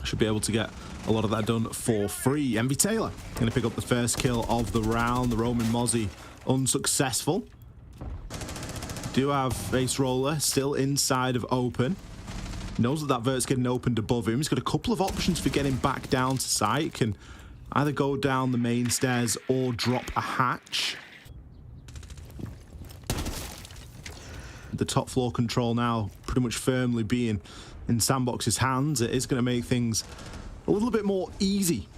Should be able to get a lot of that done for free. Envy Taylor going to pick up the first kill of the round. The Roman Mozzie unsuccessful. Do have Ace Roller still inside of open. Knows that that vert's getting opened above him. He's got a couple of options for getting back down to site. Can either go down the main stairs or drop a hatch. The top floor control now pretty much firmly being in Sandbox's hands. It is going to make things a little bit more easy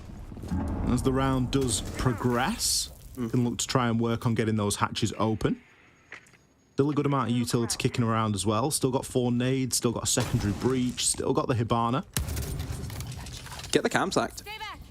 as the round does progress. Can look to try and work on getting those hatches open. Still a good amount of utility kicking around as well. Still got 4 nades, still got a secondary breach, still got the Hibana. Get the cam sacked.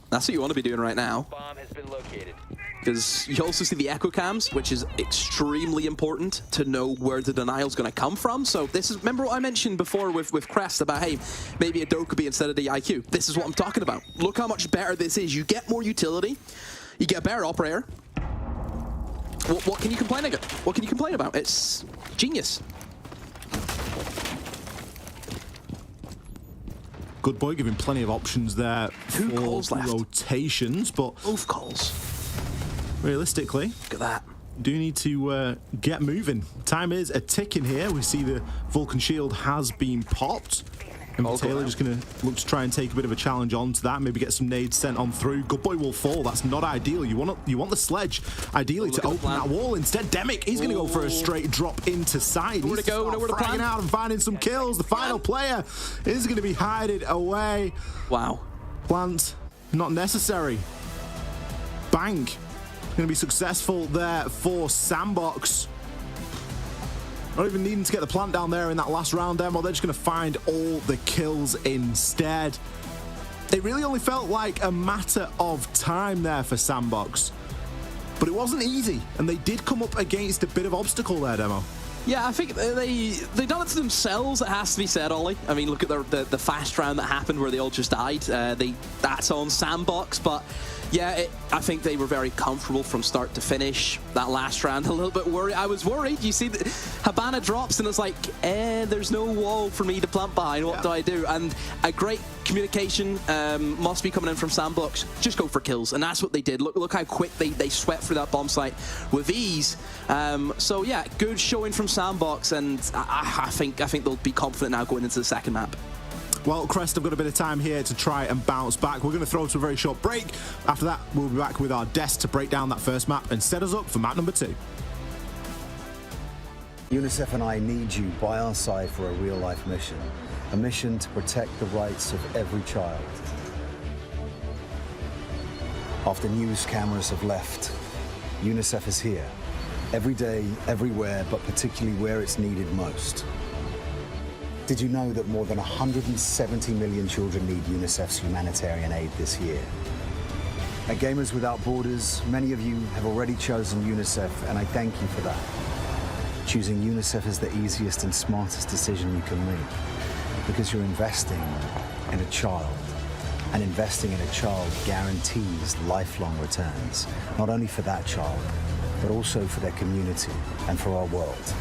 That's what you want to be doing right now. Bomb has been located. Because you also see the echo cams, which is extremely important to know where the denial's going to come from. So this is, remember what I mentioned before with Crest about, hey, maybe a Dokkaebi instead of the IQ. This is what I'm talking about. Look how much better this is. You get more utility, you get a better operator. What can you complain about? What can you complain about? It's genius. Good Boy giving plenty of options there Two for calls left. rotations, but both calls. Realistically, look at that. Do need to get moving. Time is a ticking here. We see the Vulcan shield has been popped. And Taylor just going to look to try and take a bit of a challenge onto that. Maybe get some nades sent on through. Good Boy will fall. That's not ideal. You want the sledge ideally to open that wall. Instead, Demic, he's going to go for a straight drop into side. Nowhere to go, nowhere to plan. Out and finding some kills. The final player is going to be hiding away. Wow. Plant, not necessary. Bank, going to be successful there for Sandbox. Not even needing to get the plant down there in that last round demo. They're just going to find all the kills instead. It really only felt like a matter of time there for Sandbox. But it wasn't easy, and they did come up against a bit of obstacle there, Demo. Yeah, I think they done it to themselves, it has to be said, Ollie. I mean, look at the fast round that happened where they all just died. That's on Sandbox, but yeah, I think they were very comfortable from start to finish. That last round, a little bit worried. I was worried. You see, Hibana drops, and it's like, there's no wall for me to plant behind. What do I do? And a great communication must be coming in from Sandbox. Just go for kills, and that's what they did. Look how quick they swept through that bomb site with ease. So yeah, good showing from Sandbox, and I think they'll be confident now going into the second map. Well, Crest have got a bit of time here to try and bounce back. We're going to throw to a very short break. After that, we'll be back with our desk to break down that first map and set us up for map number 2. UNICEF and I need you by our side for a real-life mission. A mission to protect the rights of every child. After news cameras have left, UNICEF is here. Every day, everywhere, but particularly where it's needed most. Did you know that more than 170 million children need UNICEF's humanitarian aid this year? At Gamers Without Borders, many of you have already chosen UNICEF, and I thank you for that. Choosing UNICEF is the easiest and smartest decision you can make, because you're investing in a child. And investing in a child guarantees lifelong returns, not only for that child, but also for their community and for our world.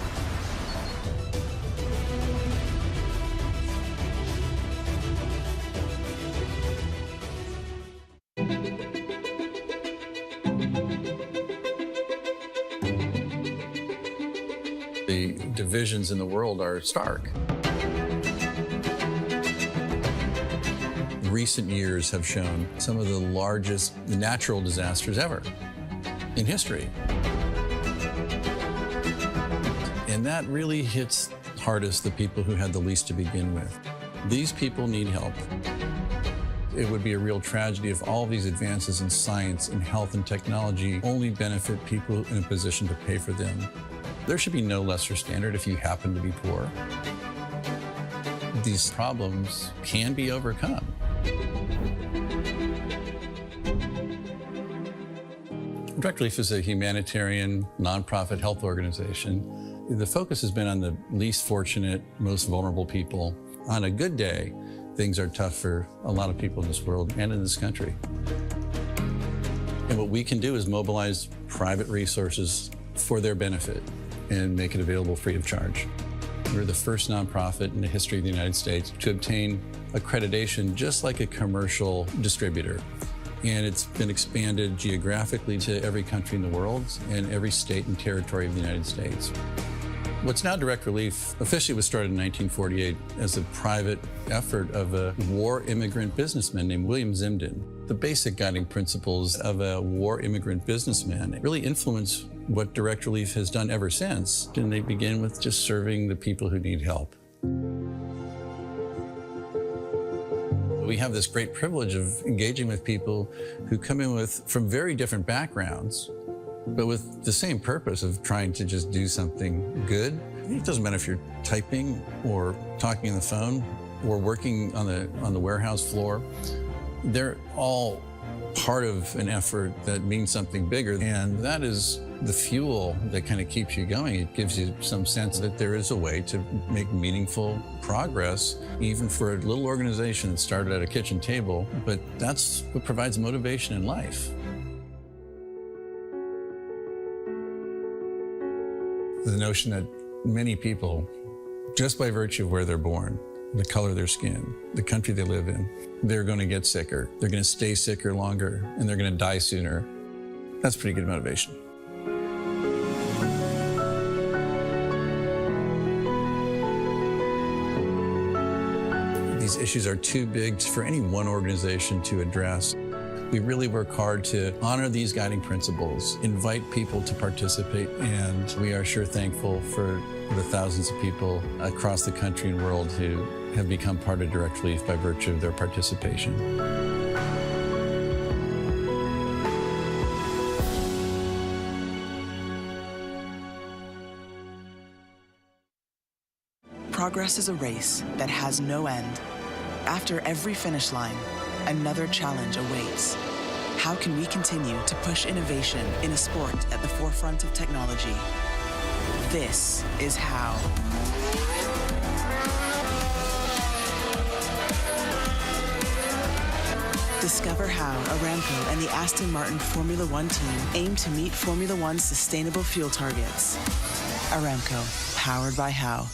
The divisions in the world are stark. Recent years have shown some of the largest natural disasters ever in history. And that really hits hardest the people who had the least to begin with. These people need help. It would be a real tragedy if all of these advances in science and health and technology only benefit people in a position to pay for them. There should be no lesser standard if you happen to be poor. These problems can be overcome. Direct Relief is a humanitarian, nonprofit health organization. The focus has been on the least fortunate, most vulnerable people. On a good day, things are tough for a lot of people in this world and in this country. And what we can do is mobilize private resources for their benefit and make it available free of charge. We're the first nonprofit in the history of the United States to obtain accreditation just like a commercial distributor. And it's been expanded geographically to every country in the world and every state and territory of the United States. What's now Direct Relief officially was started in 1948 as a private effort of a war immigrant businessman named William Zimden. The basic guiding principles of a war immigrant businessman really influence what Direct Relief has done ever since. And they begin with just serving the people who need help. We have this great privilege of engaging with people who come in from very different backgrounds, but with the same purpose of trying to just do something good. It doesn't matter if you're typing or talking on the phone or working on the warehouse floor. They're all part of an effort that means something bigger, and that is the fuel that kind of keeps you going. It gives you some sense that there is a way to make meaningful progress, even for a little organization that started at a kitchen table, but that's what provides motivation in life. The notion that many people, just by virtue of where they're born, the color of their skin, the country they live in, they're going to get sicker, they're going to stay sicker longer, and they're going to die sooner. That's pretty good motivation. These issues are too big for any one organization to address. We really work hard to honor these guiding principles, invite people to participate, and we are sure thankful for the thousands of people across the country and world who have become part of Direct Relief by virtue of their participation. Progress is a race that has no end. After every finish line, another challenge awaits. How can we continue to push innovation in a sport at the forefront of technology? This is how. Discover how Aramco and the Aston Martin Formula One team aim to meet Formula One's sustainable fuel targets. Aramco, powered by How.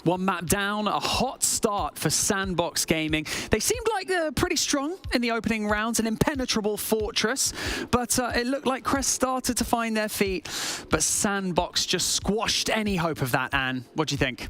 One map down, a hot start for Sandbox Gaming. They seemed like they're pretty strong in the opening rounds, an impenetrable fortress, but it looked like Crest started to find their feet, but Sandbox just squashed any hope of that, Anne. What do you think?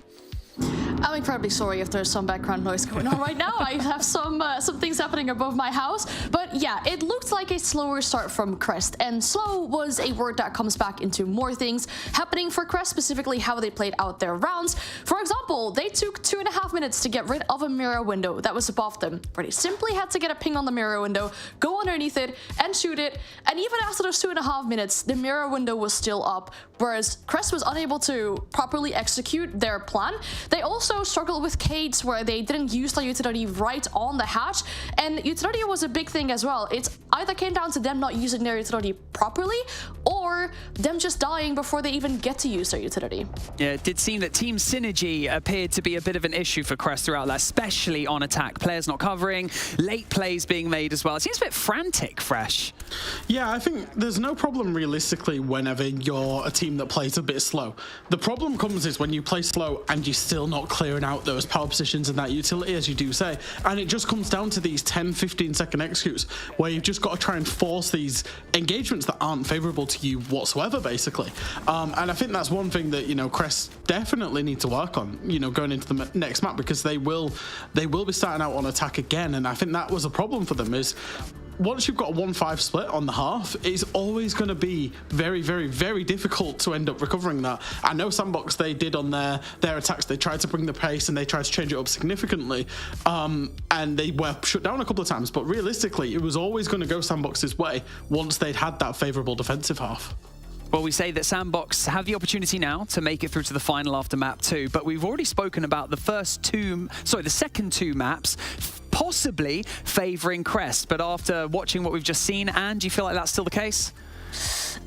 I'm incredibly sorry if there's some background noise going on right now. I have some things happening above my house. But yeah, it looked like a slower start from Crest. And slow was a word that comes back into more things happening for Crest, specifically how they played out their rounds. For example, they took 2.5 minutes to get rid of a mirror window that was above them, where they simply had to get a ping on the mirror window, go underneath it, and shoot it. And even after those 2.5 minutes, the mirror window was still up, whereas Crest was unable to properly execute their plan. They also struggled with Cates, where they didn't use the utility right on the hatch, and utility was a big thing as well. It either came down to them not using their utility properly, or them just dying before they even get to use their utility. Yeah, it did seem that team synergy appeared to be a bit of an issue for Crest throughout that, especially on attack. Players not covering, late plays being made as well. It seems a bit frantic, Fresh. Yeah, I think there's no problem realistically whenever you're a team that plays a bit slow. The problem comes is when you play slow and you're still not clearing out those power positions and that utility, as you do say. And it just comes down to these 10-15 second executes where you've just got to try and force these engagements that aren't favorable to you whatsoever, basically. And I think that's one thing that, Crest definitely need to work on, going into the next map, because they will be starting out on attack again. And I think that was a problem for them, is once you've got a 1-5 split on the half, it's always going to be very, very, very difficult to end up recovering that. I know Sandbox, they did on their attacks, they tried to bring the pace and they tried to change it up significantly, and they were shut down a couple of times, but realistically, it was always going to go Sandbox's way once they'd had that favourable defensive half. Well, we say that Sandbox have the opportunity now to make it through to the final after map 2, but we've already spoken about the second two maps possibly favouring Crest. But after watching what we've just seen, Anne, do you feel like that's still the case?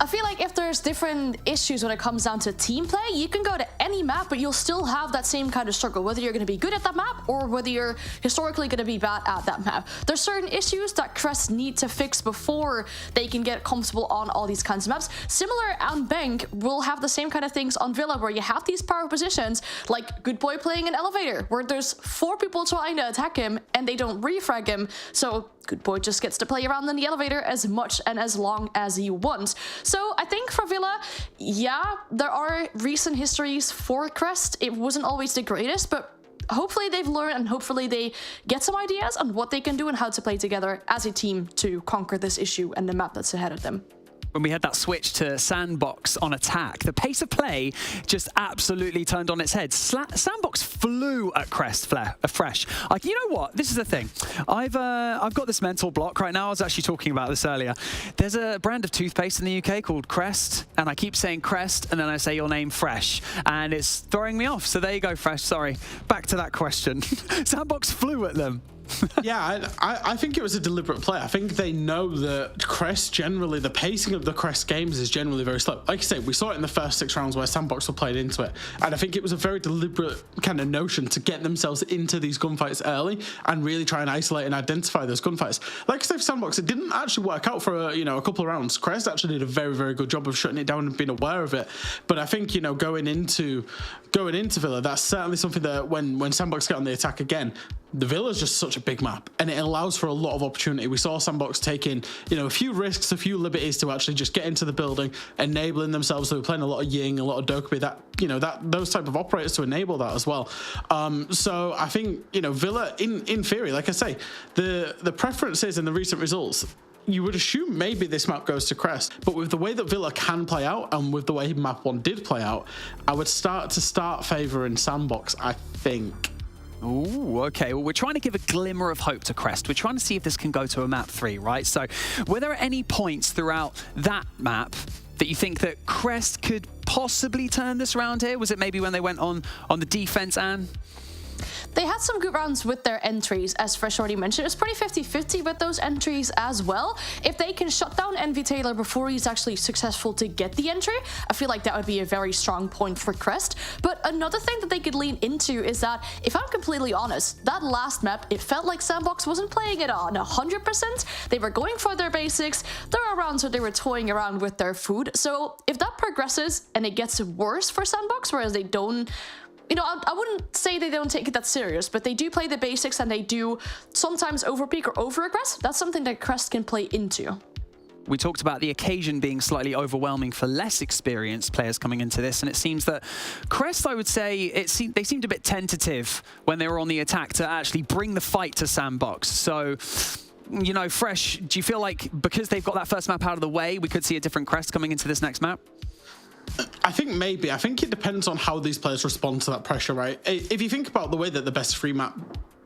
I feel like if there's different issues when it comes down to team play, you can go to any map, but you'll still have that same kind of struggle, whether you're going to be good at that map or whether you're historically going to be bad at that map. There's certain issues that Crest need to fix before they can get comfortable on all these kinds of maps. Similar, on Bank will have the same kind of things on Villa, where you have these power positions, like Good Boy playing an elevator, where there's 4 people trying to attack him and they don't refrag him, so Good Boy just gets to play around in the elevator as much and as long as he wants. So I think for Villa, yeah, there are recent histories for Crest. It wasn't always the greatest, but hopefully they've learned and hopefully they get some ideas on what they can do and how to play together as a team to conquer this issue and the map that's ahead of them. When we had that switch to Sandbox on attack, the pace of play just absolutely turned on its head. Sandbox flew at Crest fresh. Like, you know what? This is the thing. I've got this mental block right now. I was actually talking about this earlier. There's a brand of toothpaste in the UK called Crest, and I keep saying Crest, and then I say your name Fresh, and it's throwing me off. So there you go, Fresh. Sorry. Back to that question. Sandbox flew at them. Yeah, I think it was a deliberate play. I think they know that Crest generally, the pacing of the Crest games is generally very slow. Like I say, we saw it in the first 6 rounds where Sandbox were playing into it. And I think it was a very deliberate kind of notion to get themselves into these gunfights early and really try and isolate and identify those gunfights. Like I say, for Sandbox, it didn't actually work out for a couple of rounds. Crest actually did a very, very good job of shutting it down and being aware of it. But I think, going into Villa, that's certainly something that when Sandbox get on the attack again, the Villa is just such a big map, and it allows for a lot of opportunity. We saw Sandbox taking, a few risks, a few liberties to actually just get into the building, enabling themselves. They were playing a lot of Ying, a lot of Dokkaebi, those type of operators to enable that as well. So I think, Villa, in theory, like I say, the preferences and the recent results, you would assume maybe this map goes to Crest, but with the way that Villa can play out and with the way map 1 did play out, I would start favouring Sandbox, I think. Ooh, okay. Well, we're trying to give a glimmer of hope to Crest. We're trying to see if this can go to a map 3, right? So were there any points throughout that map that you think that Crest could possibly turn this around here? Was it maybe when they went on the defense, Anne? They had some good rounds with their entries, as Fresh already mentioned. It's pretty 50-50 with those entries as well. If they can shut down Envy Taylor before he's actually successful to get the entry, I feel like that would be a very strong point for Crest. But another thing that they could lean into is that, if I'm completely honest, that last map, it felt like Sandbox wasn't playing it on 100%. They were going for their basics. There are rounds where they were toying around with their food. So if that progresses and it gets worse for Sandbox, whereas they don't, I wouldn't say they don't take it that serious, but they do play the basics and they do sometimes overpeak or over-aggress. That's something that Crest can play into. We talked about the occasion being slightly overwhelming for less experienced players coming into this, and it seems that Crest, I would say, they seemed a bit tentative when they were on the attack to actually bring the fight to Sandbox. So, Fresh, do you feel like because they've got that first map out of the way, we could see a different Crest coming into this next map? I think maybe. I think it depends on how these players respond to that pressure, right? If you think about the way that the best free map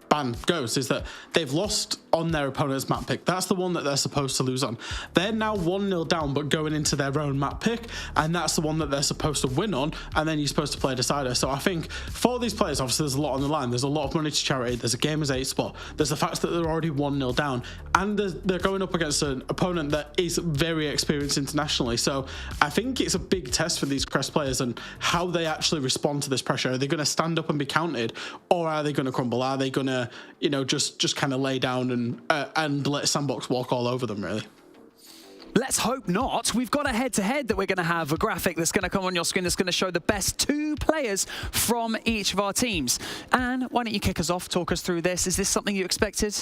ban goes, is that they've lost on their opponent's map pick. That's the one that they're supposed to lose on. They're now 1-0 down, but going into their own map pick, and that's the one that they're supposed to win on, and then you're supposed to play a decider. So I think for these players, obviously there's a lot on the line. There's a lot of money to charity. There's a Gamers 8 spot. There's the fact that they're already 1-0 down, and they're going up against an opponent that is very experienced internationally. So I think it's a big test for these Crest players and how they actually respond to this pressure. Are they going to stand up and be counted, or are they going to crumble? Are they going to, just kind of lay down and let Sandbox walk all over them, really? Let's hope not. We've got a head-to-head that we're going to have, a graphic that's going to come on your screen that's going to show the best 2 players from each of our teams. Anne, why don't you kick us off, talk us through this. Is this something you expected?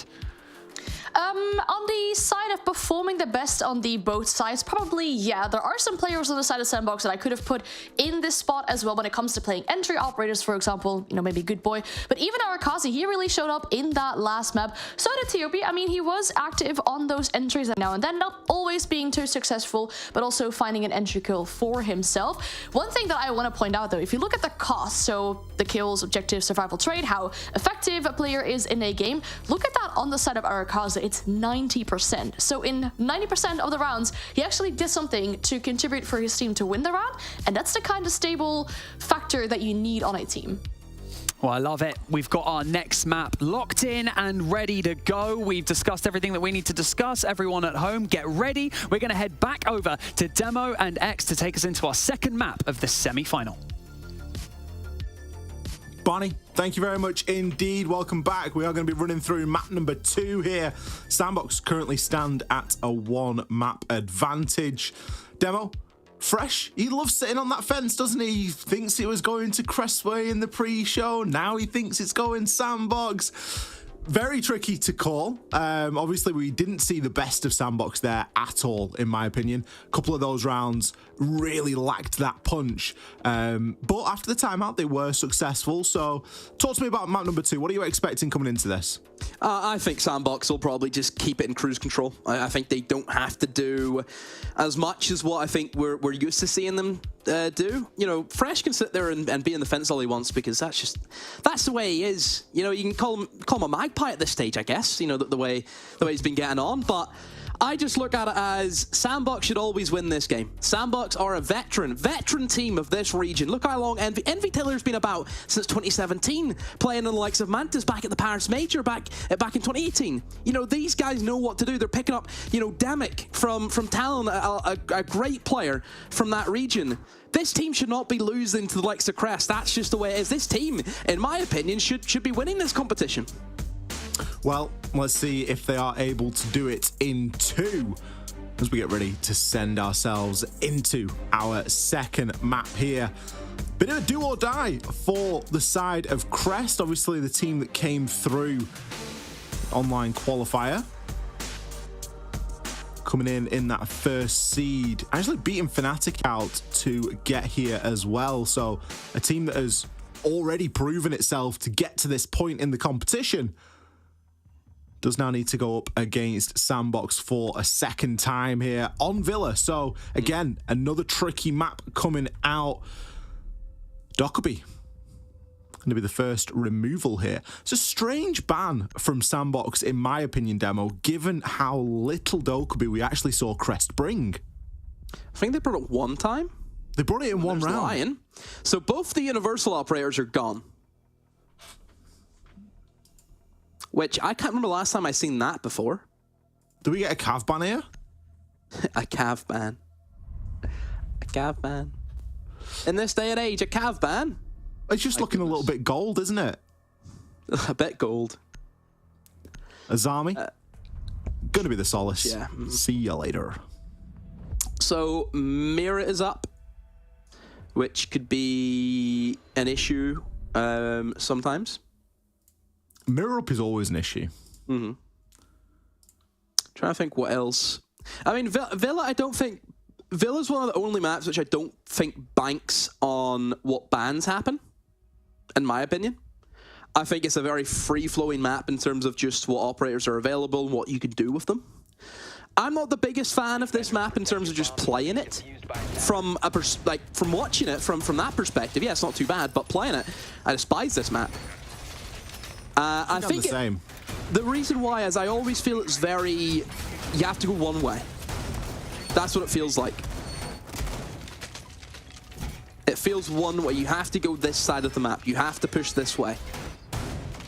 On the side of performing the best on the both sides, probably, yeah. There are some players on the side of Sandbox that I could have put in this spot as well when it comes to playing entry operators, for example, you know, maybe Good Boy. But even Arakazi, he really showed up in that last map. So did TOB. I mean, he was active on those entries now and then, not always being too successful, but also finding an entry kill for himself. One thing that I want to point out, though, if you look at the cost, so the kills, objective, survival, trade, how effective a player is in a game, look at that on the side of Arakazi. It's 90%. So in 90% of the rounds, he actually did something to contribute for his team to win the round, and that's the kind of stable factor that you need on a team. Well, I love it. We've got our next map locked in and ready to go. We've discussed everything that we need to discuss. Everyone at home, get ready. We're going to head back over to Demo and X to take us into our second map of the semi-final. Bonnie, thank you very much indeed. Welcome back. We are going to be running through map number 2 here. Sandbox currently stand at a 1 map advantage. Demo, fresh. He loves sitting on that fence, doesn't he? He thinks it was going to Crestway in the pre-show. Now he thinks it's going Sandbox. Very tricky to call. Obviously, we didn't see the best of Sandbox there at all, in my opinion. A couple of those rounds really lacked that punch. But after the timeout, they were successful. So talk to me about map number 2. What are you expecting coming into this? I think Sandbox will probably just keep it in cruise control. I think they don't have to do as much as what I think we're used to seeing them do. You know, Fresh can sit there and be in the fence all he wants because that's the way he is. You know, you can call him a magpie at this stage, I guess. You know, the way he's been getting on, but I just look at it as Sandbox should always win this game. Sandbox are a veteran team of this region. Look how long Envy Taylor's been about since 2017, playing in the likes of Mantis back at the Paris Major back in 2018. You know, these guys know what to do. They're picking up, you know, Demic from Talon, a great player from that region. This team should not be losing to the likes of Crest. That's just the way it is. This team, in my opinion, should be winning this competition. Well, let's see if they are able to do it in 2 as we get ready to send ourselves into our second map here. Bit of a do or die for the side of Crest, obviously the team that came through online qualifier. Coming in that first seed, actually beating Fnatic out to get here as well. So a team that has already proven itself to get to this point in the competition does now need to go up against Sandbox for a second time here on Villa. So again, another tricky map coming out. Dockerby going to be the first removal here. It's a strange ban from Sandbox, in my opinion, Demo, given how little Dockerby we actually saw Crest bring. I think they brought it one time. They brought it in one round. Lion. So both the Universal operators are gone. Which, I can't remember the last time I seen that before. Do we get a cav ban here? A cav ban. A cav ban. In this day and age, a cav ban? It's just looking a little bit gold, isn't it? A bit gold. Azami? Gonna be the Solace. Yeah. See you later. So, Mira is up, which could be an issue sometimes. Mirror up is always an issue. Mm-hmm. Trying to think what else. I mean, Villa, I don't think... Villa's one of the only maps which I don't think banks on what bans happen, in my opinion. I think it's a very free-flowing map in terms of just what operators are available and what you can do with them. I'm not the biggest fan of this map in terms of just playing it. From watching it from that perspective, yeah, it's not too bad, but playing it, I despise this map. I think the same. The reason why is I always feel it's very... You have to go one way. That's what it feels like. It feels one way. You have to go this side of the map. You have to push this way.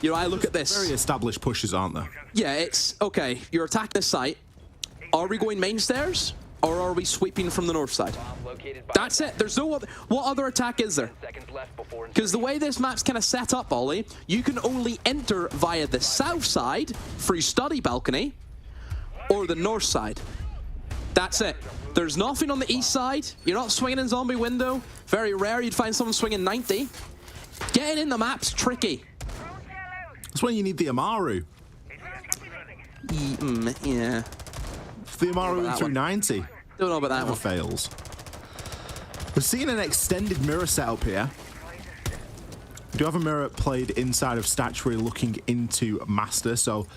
You know, I look at this. Very established pushes, aren't there? Yeah, it's... Okay, you're attacking this site. Are we going main stairs? Or are we sweeping from the north side? That's it. There's no other... What other attack is there? Because the way this map's kind of set up, Ollie, you can only enter via the south side through study balcony or the north side. That's it. There's nothing on the east side. You're not swinging in zombie window. Very rare you'd find someone swinging 90. Getting in the map's tricky. That's when you need the Amaru. Yeah. The Amaru through 90. Don't know about that one. Fails. We're seeing an extended mirror setup here. We do have a mirror played inside of Statuary looking into Master, so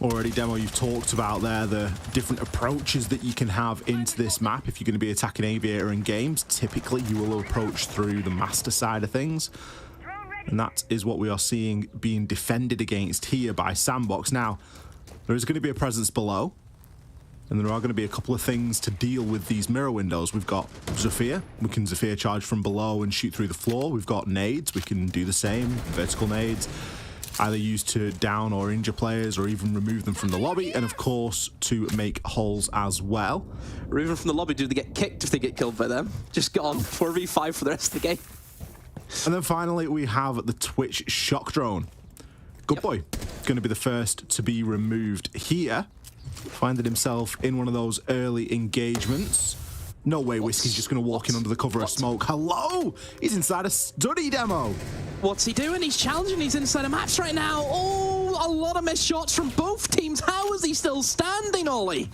already, Demo, you've talked about there the different approaches that you can have into this map. If you're going to be attacking Aviator in games, typically you will approach through the Master side of things. And that is what we are seeing being defended against here by Sandbox. Now, there is going to be a presence below, and there are going to be a couple of things to deal with these mirror windows. We've got Zephyr. We can Zephyr charge from below and shoot through the floor. We've got nades. We can do the same, vertical nades, either used to down or injure players or even remove them from the lobby, and of course to make holes as well. Or even from the lobby, do they get kicked if they get killed by them? Just gone 4v5 for the rest of the game. And then finally we have the Twitch shock drone. Good boy. Going to be the first to be removed here. Finding himself in one of those early engagements. No way Whiskey's just going to walk in under the cover of smoke. Hello! He's inside a study, Demo. What's he doing? He's challenging. He's inside of maps right now. Oh, a lot of missed shots from both teams. How is he still standing, Ollie?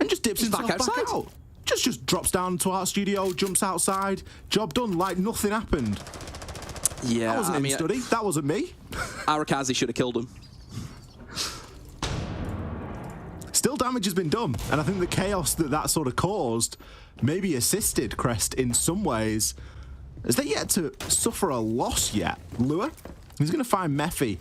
And just dips himself back out. Just drops down to our studio, jumps outside. Job done like nothing happened. Yeah, that wasn't in study. That wasn't me. Arakazi should have killed him. Still, damage has been done, and I think the chaos that sort of caused maybe assisted Crest in some ways, as they're yet to suffer a loss yet. Lua, he's going to find Mephi.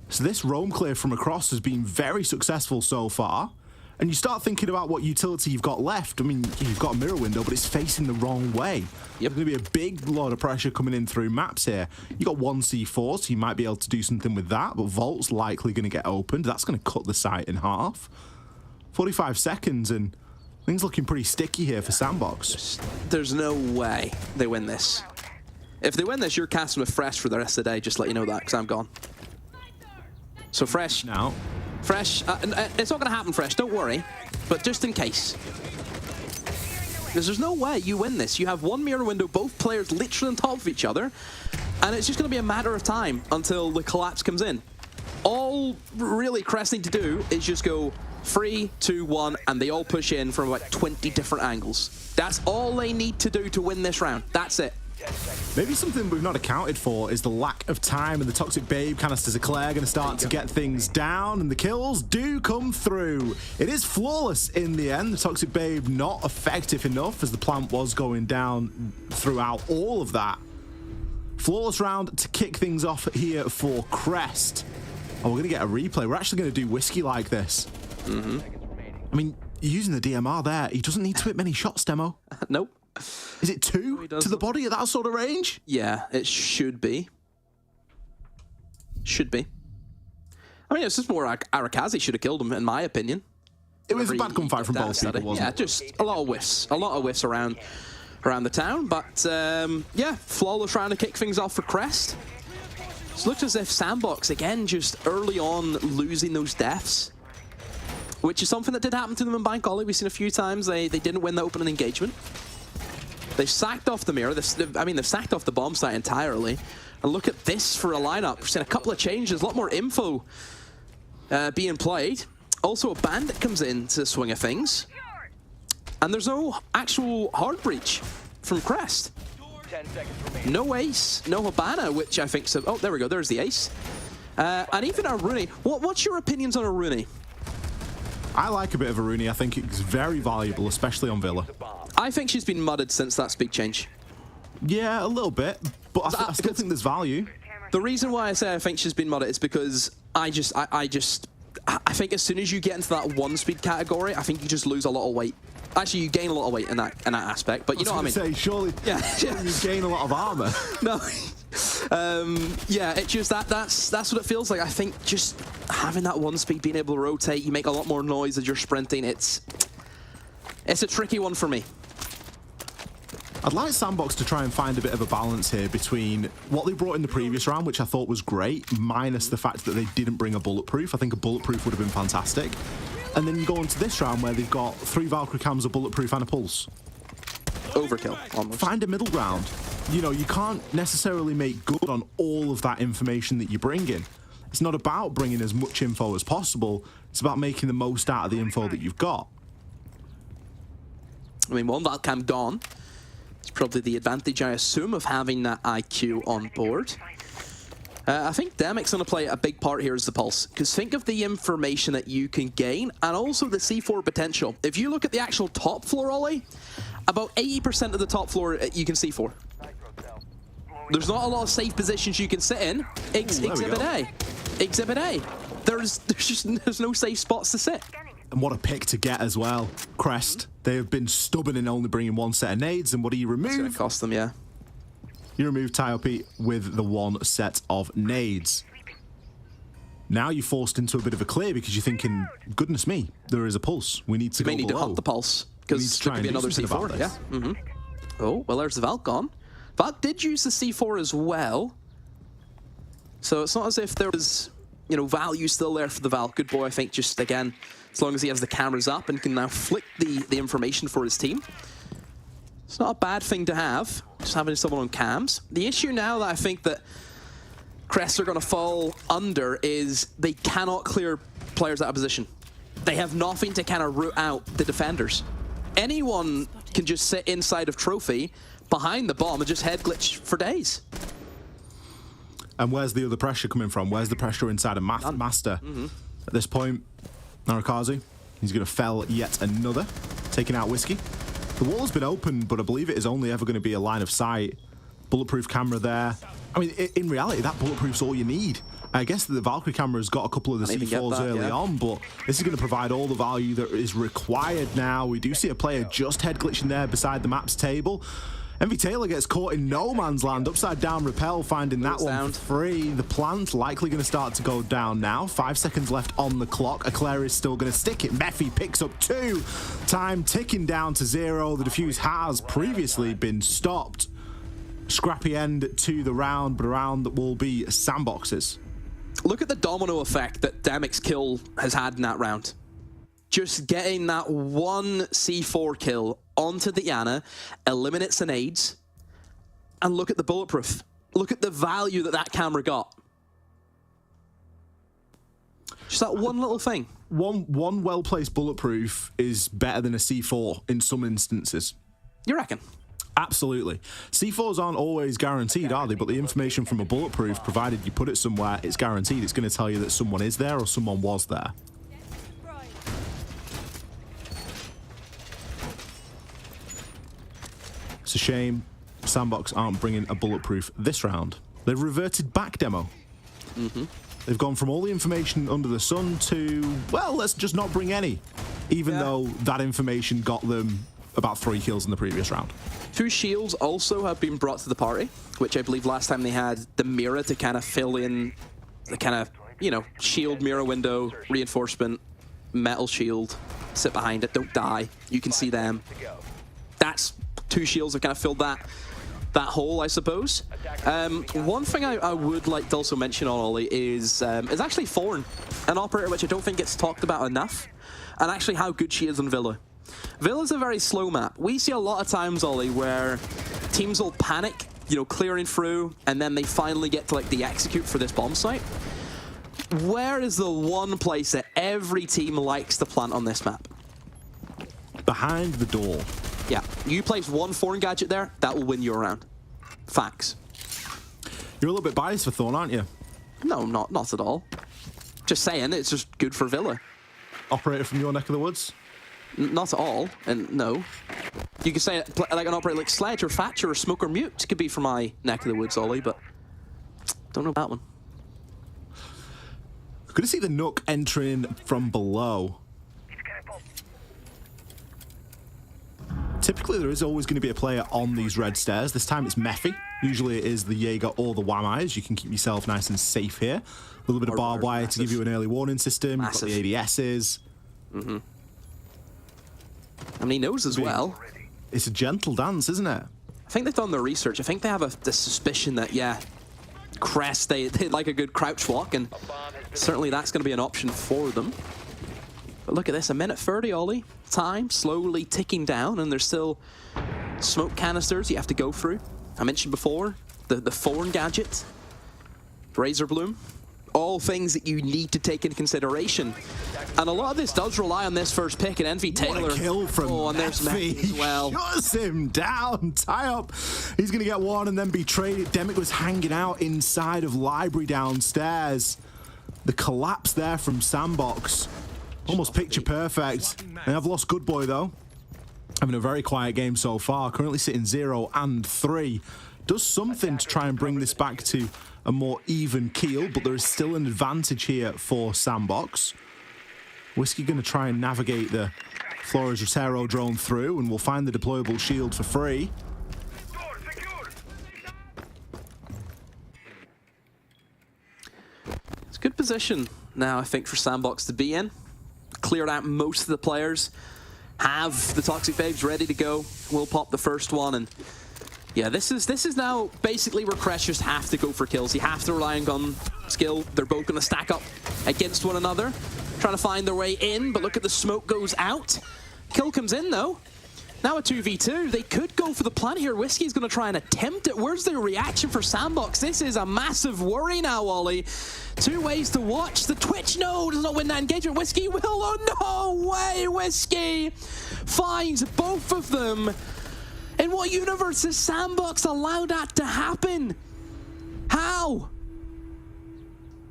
So this roam clear from across has been very successful so far, and you start thinking about what utility you've got left. I mean, you've got a mirror window, but it's facing the wrong way. There's going to be a big lot of pressure coming in through maps here. You got 1 C4, so you might be able to do something with that, but Vault's likely going to get opened. That's going to cut the site in half. 45 seconds, and things looking pretty sticky here for Sandbox. There's no way they win this. If they win this, you're casting with Fresh for the rest of the day. Just let you know that, because I'm gone. So Fresh now. Fresh, it's not going to happen, Fresh. Don't worry. But just in case. Because there's no way you win this. You have one mirror window, both players literally on top of each other, and it's just going to be a matter of time until the collapse comes in. All really Crest need to do is just go 3, 2, 1, and they all push in from about 20 different angles. That's all they need to do to win this round. That's it. Maybe something we've not accounted for is the lack of time, and the Toxic Babe canisters are going to start to get things down, and the kills do come through. It is flawless in the end. The Toxic Babe not effective enough, as the plant was going down throughout all of that. Flawless round to kick things off here for Crest. Oh, we're going to get a replay. We're actually going to do Whiskey like this. I mean, using the DMR there, he doesn't need to hit many shots, Demo. Nope. Is it 2 to the body at that sort of range? Yeah, it should be. Should be. I mean, it's just more like Arakazi should have killed him, in my opinion. It was a bad gunfight from both people, wasn't it? Yeah, just a lot of whiffs. A lot of whiffs around the town. But, yeah, flawless round to kick things off for Crest. It looks as if Sandbox, again, just early on losing those deaths, which is something that did happen to them in Bank Ollie. We've seen a few times they didn't win the opening engagement. They've sacked off the mirror. They've sacked off the bomb site entirely. And look at this for a lineup. We've seen a couple of changes, a lot more info being played. Also, a bandit comes in to the swing of things. And there's no actual hard breach from Crest. 10 seconds remaining. No ace, no Habana, which I think so. Oh, there we go. There's the ace. And even Aruni. What's your opinions on Aruni? I like a bit of Aruni. I think it's very valuable, especially on Villa. I think she's been mudded since that speed change. Yeah, a little bit, but I still think there's value. The reason why I say I think she's been mudded is because I think as soon as you get into that 1 speed category, I think you just lose a lot of weight. Actually, you gain a lot of weight in that aspect, but you know what I mean. Say, surely you gain a lot of armor. No. Yeah, it just that's what it feels like. I think just having that 1 speed, being able to rotate, you make a lot more noise as you're sprinting. It's a tricky one for me. I'd like Sandbox to try and find a bit of a balance here between what they brought in the previous round, which I thought was great, minus the fact that they didn't bring a bulletproof. I think a bulletproof would have been fantastic. And then you go into this round where they've got 3 Valkyrie cams, a bulletproof, and a pulse. Overkill, almost. Find a middle ground. You know, you can't necessarily make good on all of that information that you bring in. It's not about bringing as much info as possible. It's about making the most out of the info that you've got. I mean, one Valcam gone. It's probably the advantage, I assume, of having that IQ on board. I think Demic's going to play a big part here as the Pulse, because think of the information that you can gain and also the C4 potential. If you look at the actual top floor, Ollie, about 80% of the top floor you can C4. There's not a lot of safe positions you can sit in. Exhibit A. Exhibit A. There's no safe spots to sit. And what a pick to get as well. Crest, they have been stubborn in only bringing 1 set of nades, and what do you remove? It's going to cost them, yeah. You remove Tyope with the 1 set of nades. Now you're forced into a bit of a clear because you're thinking, goodness me, there is a pulse. We need to go below. We need to hunt the pulse, because there could be another C4. Yeah. Oh, well, there's the Valk gone. Valk did use the C4 as well. So it's not as if there was, you know, value still there for the Valk. Good boy, I think, just, again, as long as he has the cameras up and can now flick the information for his team. It's not a bad thing to have, just having someone on cams. The issue now that I think that Crest are going to fall under is they cannot clear players out of position. They have nothing to kind of root out the defenders. Anyone can just sit inside of Trophy behind the bomb and just head glitch for days. And where's the other pressure coming from? Where's the pressure inside of Master? At this point, Narakazu, he's going to fell yet another, taking out Whiskey. The wall's been open, but I believe it is only ever going to be a line of sight. Bulletproof camera there. I mean, in reality, that bulletproof's all you need. I guess that the Valkyrie camera's got a couple of the C4s early on, but this is going to provide all the value that is required now. We do see a player just head glitching there beside the map's table. Envy Taylor gets caught in no man's land, upside down rappel, finding that one for free. The plant's likely going to start to go down now. 5 seconds left on the clock. Eclair is still going to stick it. Mephi picks up 2. Time ticking down to 0. The defuse has previously been stopped. Scrappy end to the round, but a round that will be sandboxes. Look at the domino effect that Demic's kill has had in that round. Just getting that 1 C4 kill onto the Yana, eliminates the nades, and look at the bulletproof. Look at the value that that camera got. Just that one little thing. One well-placed bulletproof is better than a C4 in some instances. You reckon? Absolutely. C4s aren't always guaranteed, are they? But the information from a bulletproof, provided you put it somewhere, it's guaranteed. It's going to tell you that someone is there or someone was there. It's a shame Sandbox aren't bringing a bulletproof this round. They've reverted back demo. They've gone from all the information under the sun to, well, let's just not bring any. Even though that information got them about 3 kills in the previous round. 2 shields also have been brought to the party, which I believe last time they had the mirror to kind of fill in the kind of, you know, shield, mirror window, reinforcement, metal shield, sit behind it, don't die, you can see them. That's 2 shields have kind of filled that hole, I suppose. One thing I would like to also mention on Ollie is actually Thorn, an operator which I don't think gets talked about enough, and actually how good she is on Villa. Villa's a very slow map. We see a lot of times, Ollie, where teams will panic, you know, clearing through, and then they finally get to like the execute for this bomb site. Where is the one place that every team likes to plant on this map? Behind the door. Yeah, you place 1 Thorn gadget there, that will win you a round. Facts. You're a little bit biased for Thorn, aren't you? No, not at all. Just saying, it's just good for Villa. Operator from your neck of the woods? Not at all, and no. You could say like an operator like Sledge or Thatcher or Smoke or Mute could be from my neck of the woods, Ollie, but don't know that one. Good to see the Nook entering from below. Typically, there is always going to be a player on these red stairs. This time it's Mephi. Usually it is the Jaeger or the Wamais. You can keep yourself nice and safe here. A little bit of barbed wire to give you an early warning system. You've got the ADSs. And he knows as well. It's a gentle dance, isn't it? I think they've done their research. I think they have the suspicion that, yeah, Crest, they like a good crouch walk, and certainly that's going to be an option for them. But look at this, a minute 30, Ollie. Time slowly ticking down, and there's still smoke canisters you have to go through. I mentioned before, the thorn gadget, razor bloom, all things that you need to take into consideration. And a lot of this does rely on this first pick, and Envy Taylor. What a kill from and there's Meffy as well. Shuts him down. Tie up. He's going to get one and then be traded. Demic was hanging out inside of library downstairs. The collapse there from Sandbox. Almost picture perfect. They have lost Good Boy though. Having a very quiet game so far. Currently sitting 0 and 3. Does something to try and bring this back to a more even keel, but there is still an advantage here for Sandbox. Whiskey going to try and navigate the Flores Rotero drone through, and we'll find the deployable shield for free. It's a good position now, I think, for Sandbox to be in. Cleared out most of the players. Have the Toxic Babes ready to go. We'll pop the first one, and yeah, this is now basically where Crest just have to go for kills. You have to rely on gun skill. They're both going to stack up against one another, trying to find their way in, but look at the smoke goes out. Kill comes in though. Now a 2v2. They could go for the plant here. Whiskey's going to try and attempt it. Where's the reaction for Sandbox? This is a massive worry now, Ollie. 2 ways to watch. The Twitch, no, does not win that engagement. Whiskey will, oh no way, Whiskey finds both of them. In what universe has Sandbox allowed that to happen? How?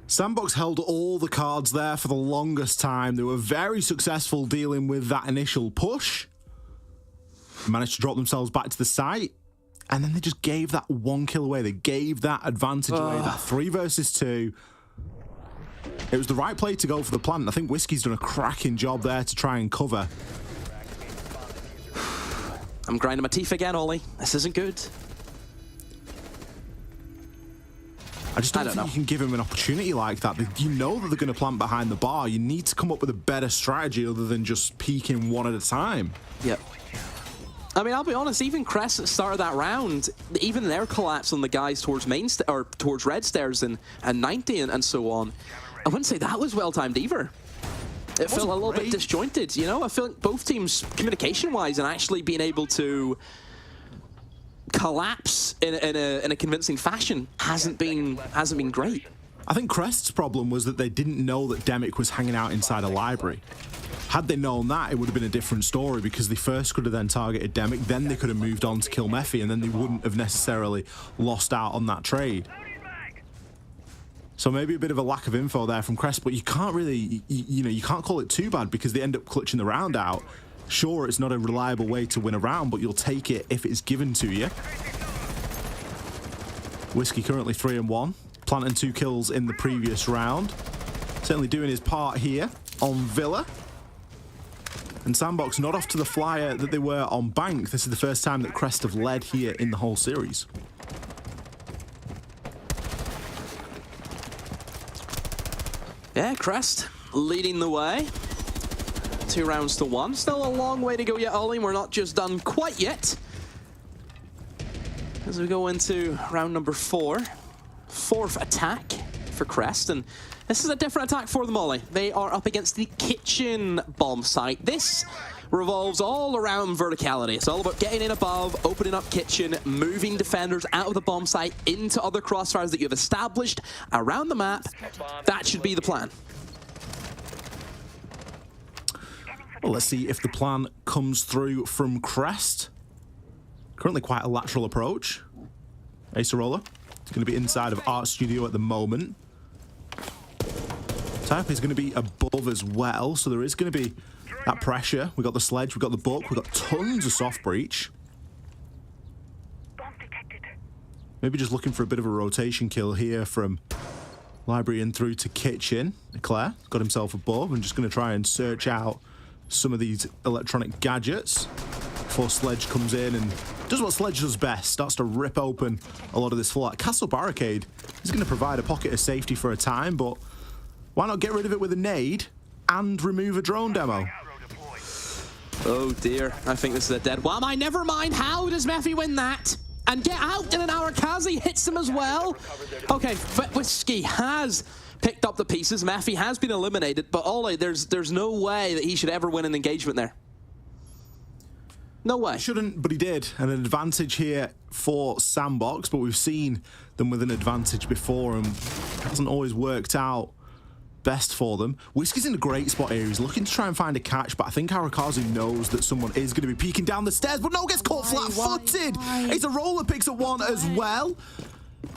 Sandbox held all the cards there for the longest time. They were very successful dealing with that initial push. Managed to drop themselves back to the site. And then they just gave that 1 kill away. They gave that advantage away, that 3 versus 2. It was the right play to go for the plant. I think Whiskey's done a cracking job there to try and cover. I'm grinding my teeth again, Ollie. This isn't good. I just don't think you can give him an opportunity like that. You know that they're going to plant behind the bar. You need to come up with a better strategy other than just peeking one at a time. Yep. I mean, I'll be honest, even Crest at the start of that round, even their collapse on the guys towards towards red stairs and 90 and so on, I wouldn't say that was well-timed either. It felt a little bit disjointed, you know? I feel like both teams, communication-wise, and actually being able to collapse in a convincing fashion hasn't been great. I think Crest's problem was that they didn't know that Demic was hanging out inside a library. Had they known that, it would have been a different story, because they first could have then targeted Demic, then they could have moved on to kill Meffy, and then they wouldn't have necessarily lost out on that trade. So maybe a bit of a lack of info there from Crest, but you can't really, you can't call it too bad because they end up clutching the round out. Sure, it's not a reliable way to win a round, but you'll take it if it's given to you. Whiskey currently 3 and 1, planting 2 kills in the previous round. Certainly doing his part here on Villa. And Sandbox not off to the flyer that they were on Bank. This is the first time that Crest have led here in the whole series. Yeah, Crest leading the way. 2 rounds to 1. Still a long way to go yet, Ollie. We're not just done quite yet. As we go into round number 4. 4th attack for Crest. And this is a different attack for them, Ollie. They are up against the kitchen bomb site. This revolves all around verticality. It's all about getting in above, opening up kitchen, moving defenders out of the bomb site into other crossfires that you've established around the map. That should be the plan. Well, let's see if the plan comes through from Crest. Currently quite a lateral approach. Acerola is going to be inside of Art Studio at the moment. Type is going to be above as well, so there is going to be that pressure. We've got the sledge, we've got the book, we've got tons of soft breach. Maybe just looking for a bit of a rotation kill here from library and through to kitchen. Eclair got himself above and just going to try and search out some of these electronic gadgets before Sledge comes in and does what Sledge does best, starts to rip open a lot of this flat. Castle Barricade is going to provide a pocket of safety for a time, but why not get rid of it with a nade and remove a drone demo? Oh dear, I think this is a dead one. Never mind, how does Meffy win that? And get out, and an Arakaze hits him as well. Okay, but Whiskey has picked up the pieces. Mephi has been eliminated, but Ollie, there's no way that he should ever win an engagement there. No way. He shouldn't, but he did. And an advantage here for Sandbox, but we've seen them with an advantage before, and it hasn't always worked out best for them. Whiskey's in a great spot here. He's looking to try and find a catch, but I think Arakazu knows that someone is going to be peeking down the stairs, but no, gets caught flat-footed. It's a roller, picks up one as well.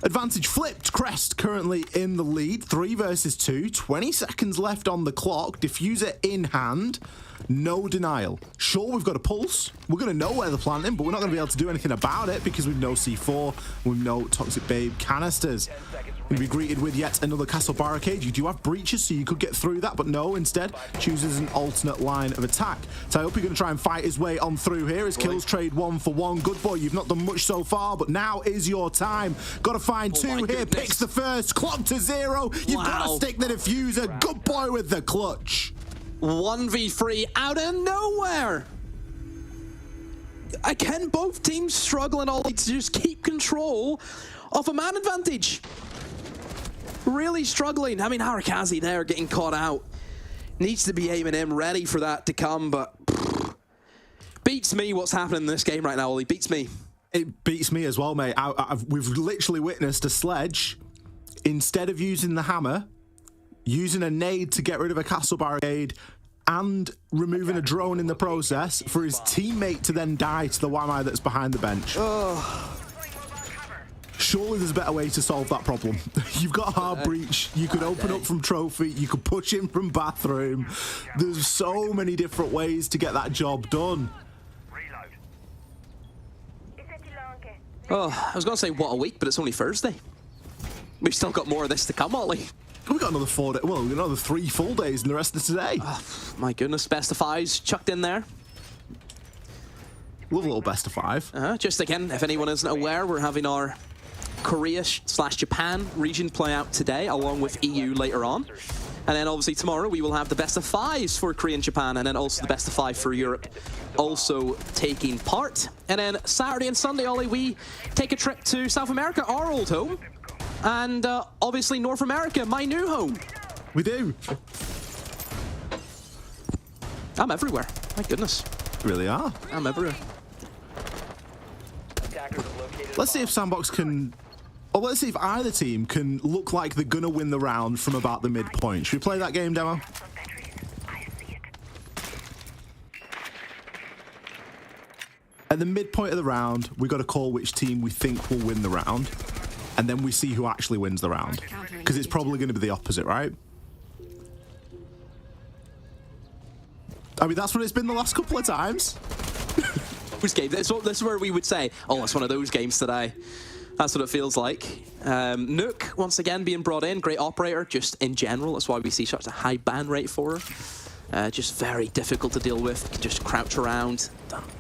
Advantage flipped. Crest currently in the lead. 3 versus 2. 20 seconds left on the clock. Diffuser in hand. No denial. Sure, we've got a pulse. We're going to know where they're planting, but we're not going to be able to do anything about it because we've no C4, we've no Toxic Babe canisters. Going to be greeted with yet another castle barricade. You do have breaches, so you could get through that, but no, instead chooses an alternate line of attack. So I hope you're going to try and fight his way on through here. His kills trade 1 for 1. Good boy, you've not done much so far, but now is your time. Got to find 2 here. Picks the first. Clock to 0. You've got to stick the diffuser. Good boy with the clutch. 1v3 out of nowhere. Again, both teams struggling all to just keep control of a man advantage. Really struggling. I mean, Arakazi there getting caught out. Needs to be aiming in, ready for that to come, but beats me what's happening in this game right now, Ollie. Beats me. It beats me as well, mate. We've literally witnessed a Sledge, instead of using the hammer, using a nade to get rid of a castle barricade and removing a drone in the process for his teammate to then die to the Wamai that's behind the bench. Surely there's a better way to solve that problem. You've got hard breach, you could open up from trophy, you could push in from bathroom. There's so many different ways to get that job done. Oh, I was going to say what a week, but it's only Thursday. We've still got more of this to come, Ollie. We've got another 4 days, well, we've got another 3 full days in the rest of today. Oh, my goodness, best of 5s chucked in there. Love a little best of 5. Just again, if anyone isn't aware, we're having our Korea/Japan region play out today, along with EU later on. And then obviously tomorrow we will have the best of 5s for Korea and Japan, and then also the best of 5 for Europe also taking part. And then Saturday and Sunday, Ollie, we take a trip to South America, our old home. And obviously North America, my new home. We do. I'm everywhere. My goodness. You really are. I'm everywhere. Let's see if Sandbox can... Or let's see if either team can look like they're going to win the round from about the midpoint. Should we play that game demo? At the midpoint of the round, we've got to call which team we think will win the round. And then we see who actually wins the round. Because it's probably going to be the opposite, right? I mean, that's what it's been the last couple of times. Which game? This is where we would say, oh, it's one of those games today. That's what it feels like. Nook, once again, being brought in. Great operator, just in general. That's why we see such a high ban rate for her. Just very difficult to deal with. Can just crouch around.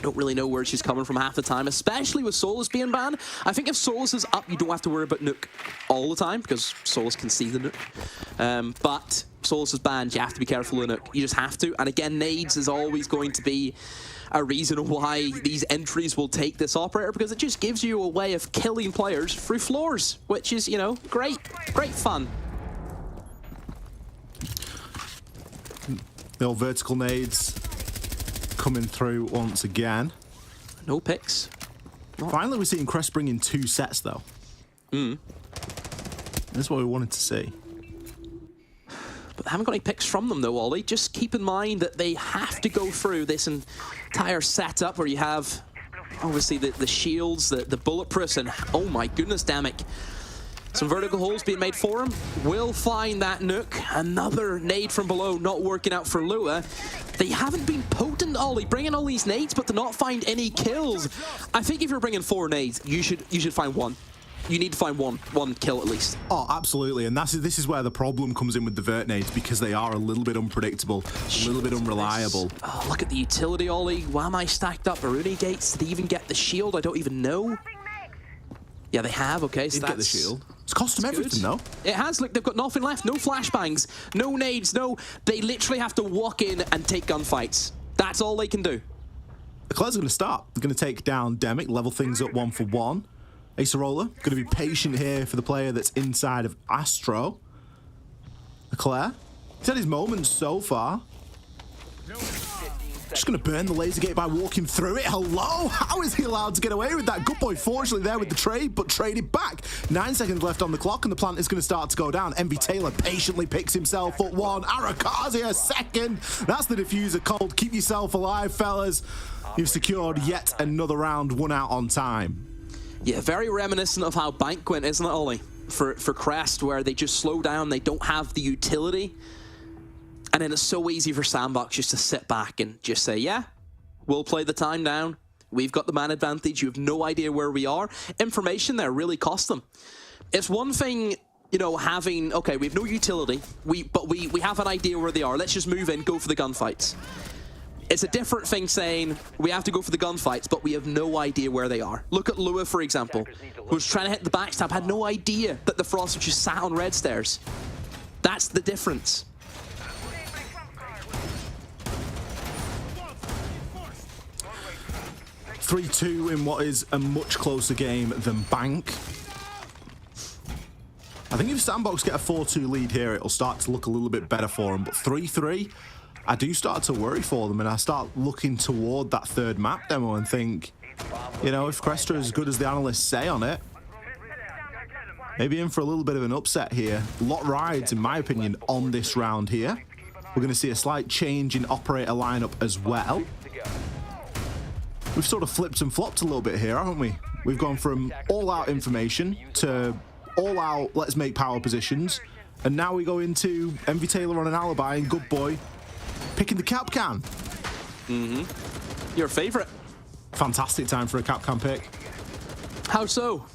Don't really know where she's coming from half the time, especially with Solus being banned. I think if Solus is up, you don't have to worry about Nook all the time, because Solus can see the Nook. But Solus is banned, you have to be careful of Nook. You just have to. And again, nades is always going to be a reason why these entries will take this operator, because it just gives you a way of killing players through floors, which is, you know, great fun. The old vertical nades coming through once again. No picks. Finally, we're seeing Crest bring in 2 sets, though. That's what we wanted to see. But they haven't got any picks from them, though, Ollie. Just keep in mind that they have to go through this entire setup where you have, obviously, the shields, the bulletproofs, and, oh my goodness, damn it. Some vertical holes being made for him. Will find that Nook. Another nade from below, not working out for Lua. They haven't been potent, Ollie, bringing all these nades, but to not find any kills. I think if you're bringing 4 nades, you should find 1. You need to find one kill at least. Oh, absolutely, and this is where the problem comes in with the vert nades, because they are a little bit unpredictable, a little bit unreliable. Oh, look at the utility, Ollie. Wamai stacked up Aruni gates. Did they even get the shield? I don't even know. Yeah, they have. Okay, so that's... get the shield. It's cost them everything, though. It has. Look, they've got nothing left. No flashbangs, no nades, no... They literally have to walk in and take gunfights. That's all they can do. The Claire's going to start. They're going to take down Demic, level things up 1 for 1. Acerola, going to be patient here for the player that's inside of Astro. Leclerc. He's had his moments so far. Just going to burn the laser gate by walking through it. Hello? How is he allowed to get away with that? Good boy, fortunately, there with the trade, but traded back. 9 seconds left on the clock, and the plant is going to start to go down. MV Taylor patiently picks himself up one. Arakazi a second. That's the diffuser cold. Keep yourself alive, fellas. You've secured yet another round, 1 out on time. Yeah, very reminiscent of how Bank went, isn't it, Ollie? For Crest, where they just slow down, they don't have the utility. And then it's so easy for Sandbox just to sit back and just say, yeah, we'll play the time down. We've got the man advantage. You have no idea where we are. Information there really cost them. It's one thing, you know, having, okay, we have no utility, but we have an idea where they are. Let's just move in, go for the gunfights. It's a different thing saying we have to go for the gunfights, but we have no idea where they are. Look at Lua, for example, who was trying to hit the backstab, had no idea that the Frost just sat on red stairs. That's the difference. 3-2 in what is a much closer game than Bank. I think if Sandbox get a 4-2 lead here, it'll start to look a little bit better for them. But 3-3, I do start to worry for them, and I start looking toward that third map demo and think, you know, if Crest are as good as the analysts say on it, maybe in for a little bit of an upset here. Lot rides, in my opinion, on this round here. We're going to see a slight change in operator lineup as well. We've sort of flipped and flopped a little bit here, haven't we? We've gone from all-out information to all-out let's make power positions, and now we go into MV Taylor on an alibi and Good Boy picking the cap can. Your favorite. Fantastic time for a cap can pick. How so?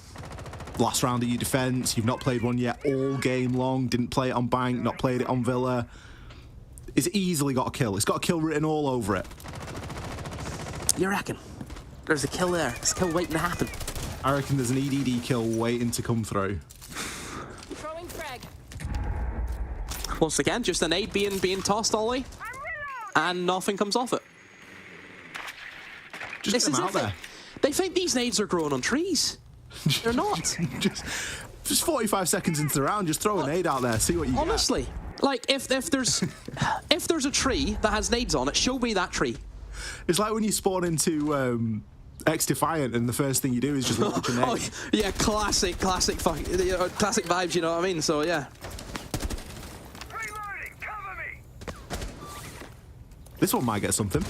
Last round of your defense. You've not played one yet all game long. Didn't play it on Bank, not played it on Villa. It's easily got a kill. It's got a kill written all over it. You reckon? There's a kill there. There's a kill waiting to happen. I reckon there's an EDD kill waiting to come through. Throwing frag. Once again, just an 8 being tossed, Ollie, and nothing comes off it. Just get them out there. They think these nades are growing on trees. They're not. just 45 seconds into the round, just throw a nade out there, see what you get. Honestly, like if there's a tree that has nades on it, show me that tree. It's like when you spawn into X Defiant and the first thing you do is just launch a nade. Oh, yeah, classic vibes, you know what I mean? So yeah. This one might get something.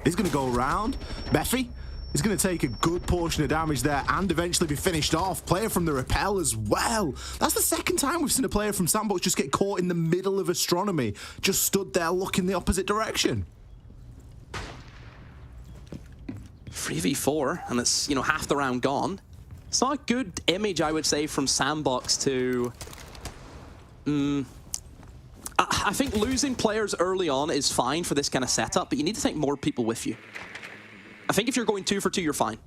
He's going to go around. Meffy is going to take a good portion of damage there and eventually be finished off. Player from the rappel as well. That's the second time we've seen a player from Sandbox just get caught in the middle of astronomy. Just stood there looking the opposite direction. 3v4, and it's, you know, half the round gone. It's not a good image, I would say, from Sandbox to... I think losing players early on is fine for this kind of setup, but you need to take more people with you. I think if you're going 2 for 2, you're fine.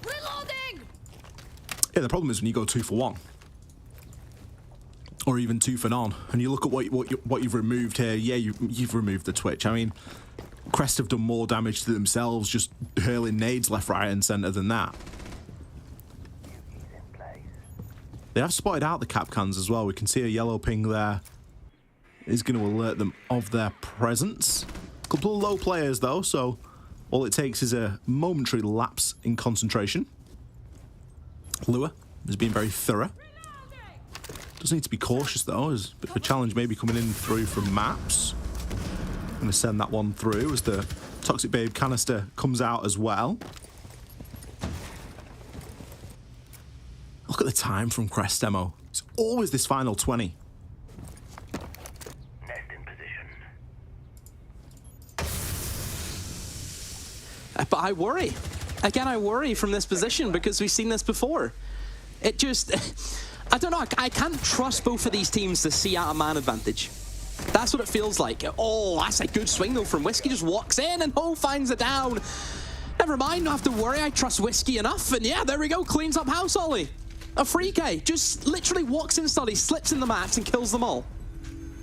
Reloading! Yeah, the problem is when you go 2 for 1. Or even 2 for none. And you look at what you've removed here. Yeah, you've removed the Twitch. I mean, Crest have done more damage to themselves just hurling nades left, right, and centre than that. They have spotted out the cap cans as well. We can see a yellow ping there. Is going to alert them of their presence. A couple of low players though, so all it takes is a momentary lapse in concentration. Lua has been very thorough. Does need to be cautious though. There's a bit of a challenge maybe coming in through from maps. Going to send that one through as the Toxic Babe canister comes out as well. Look at the time from Crest demo. It's always this final 20. Nest in position. But I worry. Again, I worry from this position because we've seen this before. It just... I don't know. I can't trust both of these teams to see out a man advantage. That's what it feels like. Oh, that's a good swing though from Whiskey. Just walks in and Ho finds it down. Never mind, don't have to worry. I trust Whiskey enough. And yeah, there we go. Cleans up house, Ollie. A free K. Just literally walks in study, slips in the mats and kills them all.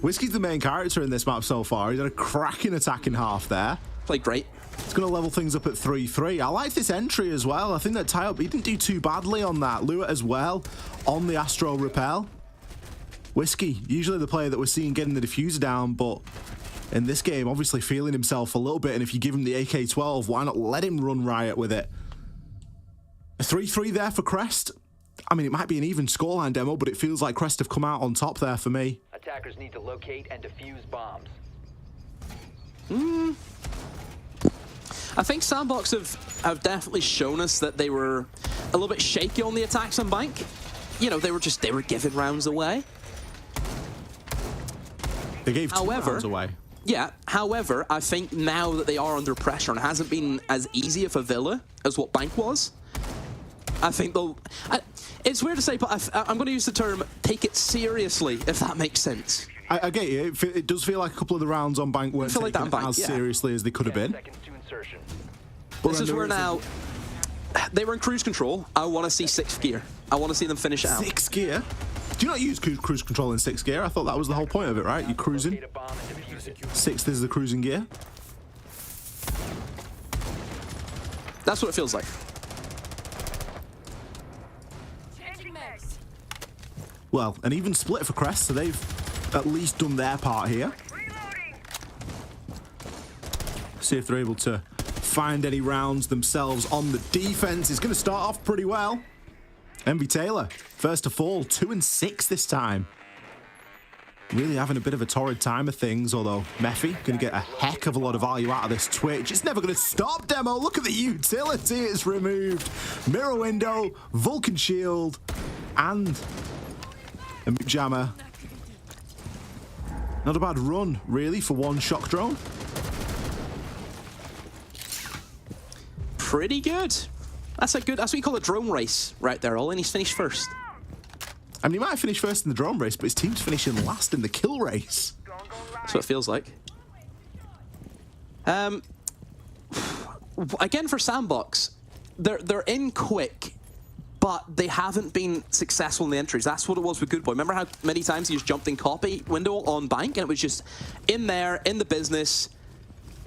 Whiskey's the main character in this map so far. He's had a cracking attacking half there. Played great. It's going to level things up at 3-3. I like this entry as well. I think that tie-up, he didn't do too badly on that. Lua as well on the Astro Repel. Whiskey, usually the player that we're seeing getting the diffuser down, but in this game, obviously feeling himself a little bit, and if you give him the AK-12, why not let him run riot with it? A 3-3 there for Crest. I mean, it might be an even scoreline demo, but it feels like Crest have come out on top there for me. Attackers need to locate and defuse bombs. I think Sandbox have definitely shown us that they were a little bit shaky on the attacks on Bank. You know, they were giving rounds away. They gave 2 rounds away. Yeah, however, I think now that they are under pressure and it hasn't been as easy of a villa as what Bank was, I think they'll... it's weird to say, but I'm going to use the term, take it seriously, if that makes sense. I get you. It does feel like a couple of the rounds on Bank weren't taken as seriously as they could have been. But this is where now... They were in cruise control. I want to see 6th gear. I want to see them finish it out. 6th gear? Do you not use cruise control in 6th gear? I thought that was the whole point of it, right? You're cruising. 6th is the cruising gear. That's what it feels like. Well, an even split for Crest, so they've at least done their part here. See if they're able to find any rounds themselves on the defense. It's going to start off pretty well. Envy Taylor, first to fall, 2-6 this time. Really having a bit of a torrid time of things, although Mephi going to get a heck of a lot of value out of this Twitch. It's never going to stop, Demo. Look at the utility it's removed. Mirror window, Vulcan shield, and a jammer. Not a bad run, really, for one shock drone. Pretty good. That's what you call a drone race right there, Olin. He's finished first. I mean, he might have finished first in the drone race, but his team's finishing last in the kill race. That's what it feels like. Again, for Sandbox, they're in quick, but they haven't been successful in the entries. That's what it was with Good Boy. Remember how many times he just jumped in copy window on Bank, and it was just in there, in the business,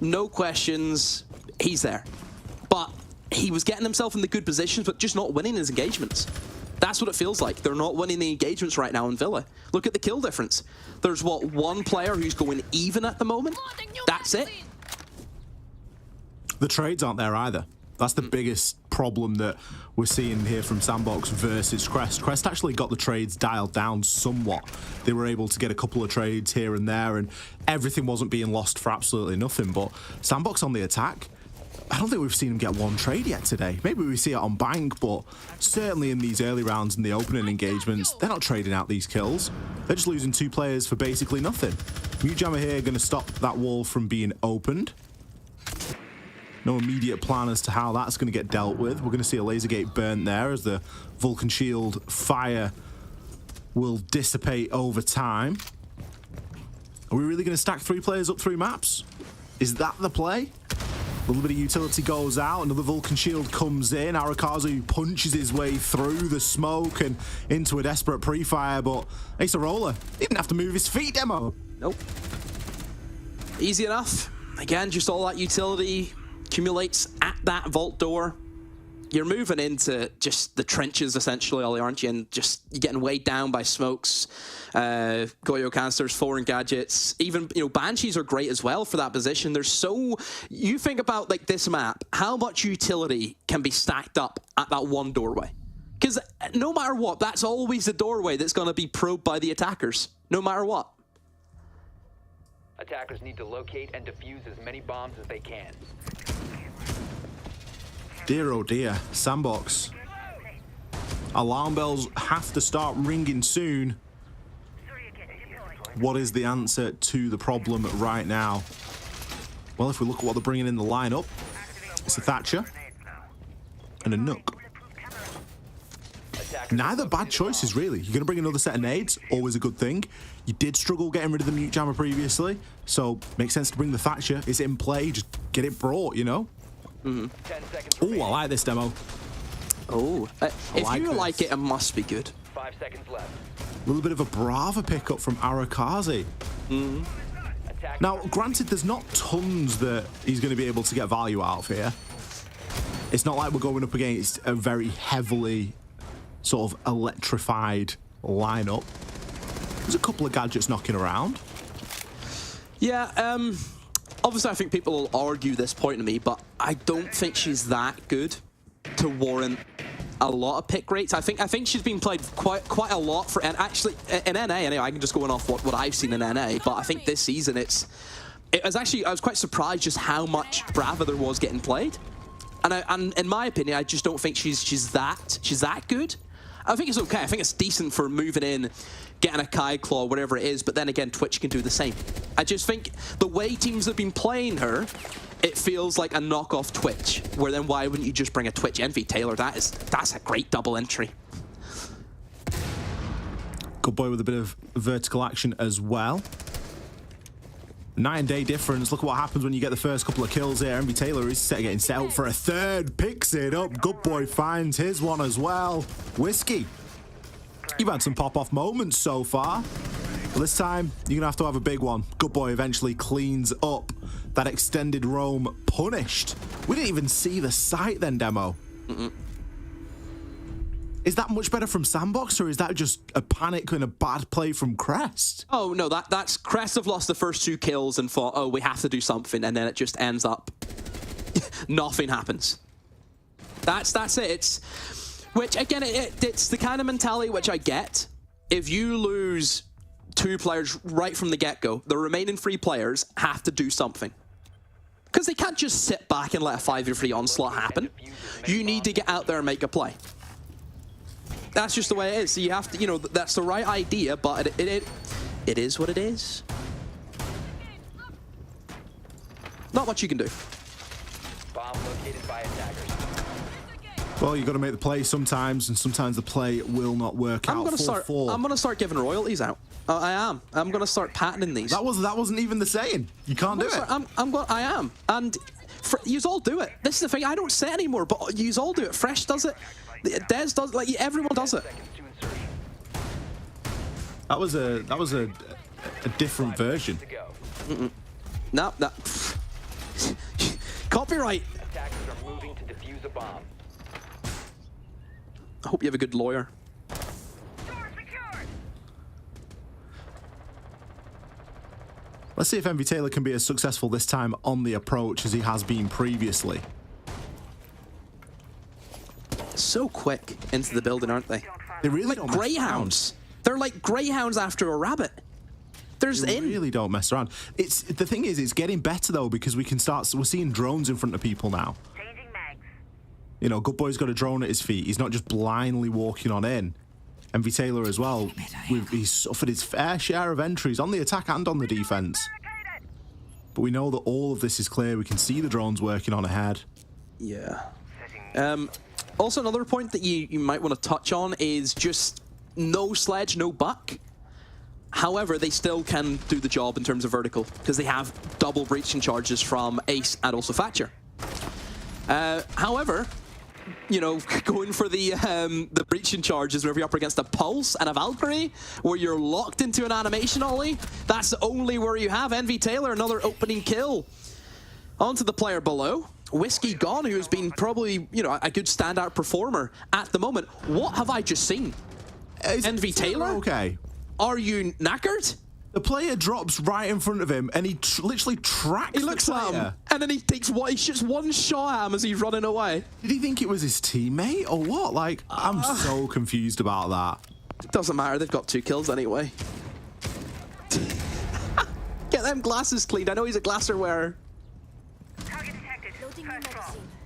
no questions, he's there. But he was getting himself in the good positions, but just not winning his engagements. That's what it feels like. They're not winning the engagements right now in Villa. Look at the kill difference. There's, what, one player who's going even at the moment? That's it. The trades aren't there either. That's the biggest problem that we're seeing here from Sandbox versus Crest. Crest actually got the trades dialed down somewhat. They were able to get a couple of trades here and there, and everything wasn't being lost for absolutely nothing. But Sandbox on the attack, I don't think we've seen him get one trade yet today. Maybe we see it on Bank, but certainly in these early rounds and the opening engagements, they're not trading out these kills. They're just losing 2 players for basically nothing. Mute Jammer here going to stop that wall from being opened. No immediate plan as to how that's going to get dealt with. We're going to see a laser gate burnt there as the Vulcan shield fire will dissipate over time. Are we really going to stack 3 players up 3 maps? Is that the play? A little bit of utility goes out, another Vulcan shield comes in. Arakazu punches his way through the smoke and into a desperate pre-fire, but Ace a roller. He didn't have to move his feet, Demo. Nope. Easy enough. Again, just all that utility accumulates at that vault door. You're moving into just the trenches, essentially, Ollie, aren't you? And just you're getting weighed down by smokes, Goyo canisters, foreign gadgets. Even, you know, Banshees are great as well for that position. There's so... You think about, like, this map, how much utility can be stacked up at that one doorway? Because no matter what, that's always the doorway that's going to be probed by the attackers, no matter what. Attackers need to locate and defuse as many bombs as they can. Dear oh dear, Sandbox. Alarm bells have to start ringing soon. What is the answer to the problem right now? Well, if we look at what they're bringing in the lineup, it's a Thatcher and a Nook. Neither bad choices, really. You're going to bring another set of nades, always a good thing. You did struggle getting rid of the Mute Jammer previously, so makes sense to bring the Thatcher. It's in play, just get it brought, you know? Oh, I like this demo. Oh, if you like it, it must be good. 5 seconds left. A little bit of a Brava pickup from Arakazi. Now, granted, there's not tons that he's going to be able to get value out of here. It's not like we're going up against a very heavily sort of electrified lineup. There's a couple of gadgets knocking around. Yeah, obviously I think people will argue this point to me, but I don't think she's that good to warrant a lot of pick rates. I think she's been played quite a lot for, and actually in NA anyway. I can just go on off what I've seen in NA, but I think this season I was quite surprised just how much Brava there was getting played, and in my opinion, I just don't think she's that good. I think it's okay. I think it's decent for moving in, getting a Kai Claw, whatever it is, but then again, Twitch can do the same. I just think the way teams have been playing her, it feels like a knockoff Twitch, where then why wouldn't you just bring a Twitch Envy Taylor? That's a great double entry. Good boy with a bit of vertical action as well. Night and day difference. Look at what happens when you get the first couple of kills here. Envy Taylor is getting set up for a third. Picks it up. Good boy finds his one as well. Whiskey, you've had some pop-off moments so far, but this time you're gonna have to have a big one. Good boy eventually cleans up that extended roam. Punished. We didn't even see the site then, Demo. Is that much better from Sandbox, or is that just a panic and a bad play from Crest? Oh no, that's Crest have lost the first 2 kills and thought, oh, we have to do something, and then it just ends up nothing happens. That's it. Which again, it's the kind of mentality which I get. If you lose 2 players right from the get-go, the remaining 3 players have to do something. Because they can't just sit back and let a 5v3 onslaught happen. You need to get out there and make a play. That's just the way it is. So you have to, you know, that's the right idea, but it is what it is. Not much you can do. Bomb located by attackers. Well, you got to make the play sometimes, and sometimes the play will not work out. I'm gonna start giving royalties out. I am. I'm gonna start patenting these. That wasn't even the saying. You can't do it. I am. And yous all do it. This is the thing. I don't say it anymore, but yous all do it. Fresh does it. Des does, like, everyone does it. That was a different version. No. Copyright. Attackers are moving to defuse a bomb. I hope you have a good lawyer. Let's see if Envy Taylor can be as successful this time on the approach as he has been previously. So quick into the building, aren't they? They really like greyhounds. They're like greyhounds after a rabbit. They really don't mess around. The thing is, it's getting better though, because we're seeing drones in front of people now. You know, Good Boy's got a drone at his feet. He's not just blindly walking on in. Envy Taylor as well. He's suffered his fair share of entries on the attack and on the defense. But we know that all of this is clear. We can see the drones working on ahead. Yeah. Also, another point that you might want to touch on is just no sledge, no buck. However, they still can do the job in terms of vertical, because they have double breaching charges from Ace and also Thatcher. However, you know, going for the breaching charges whenever you're up against a Pulse and a Valkyrie, where you're locked into an animation ollie, that's the only where you have Envy Taylor, another opening kill. Onto the player below. Whiskey gone, who has been probably, you know, a good standout performer at the moment. What have I just seen? Envy Taylor? Okay. Are you knackered? The player drops right in front of him, and he literally tracks. He looks at him, and then he shoots one shot at him as he's running away. Did he think it was his teammate or what? Like, I'm so confused about that. It doesn't matter. They've got 2 kills anyway. Get them glasses cleaned. I know he's a glasser wearer.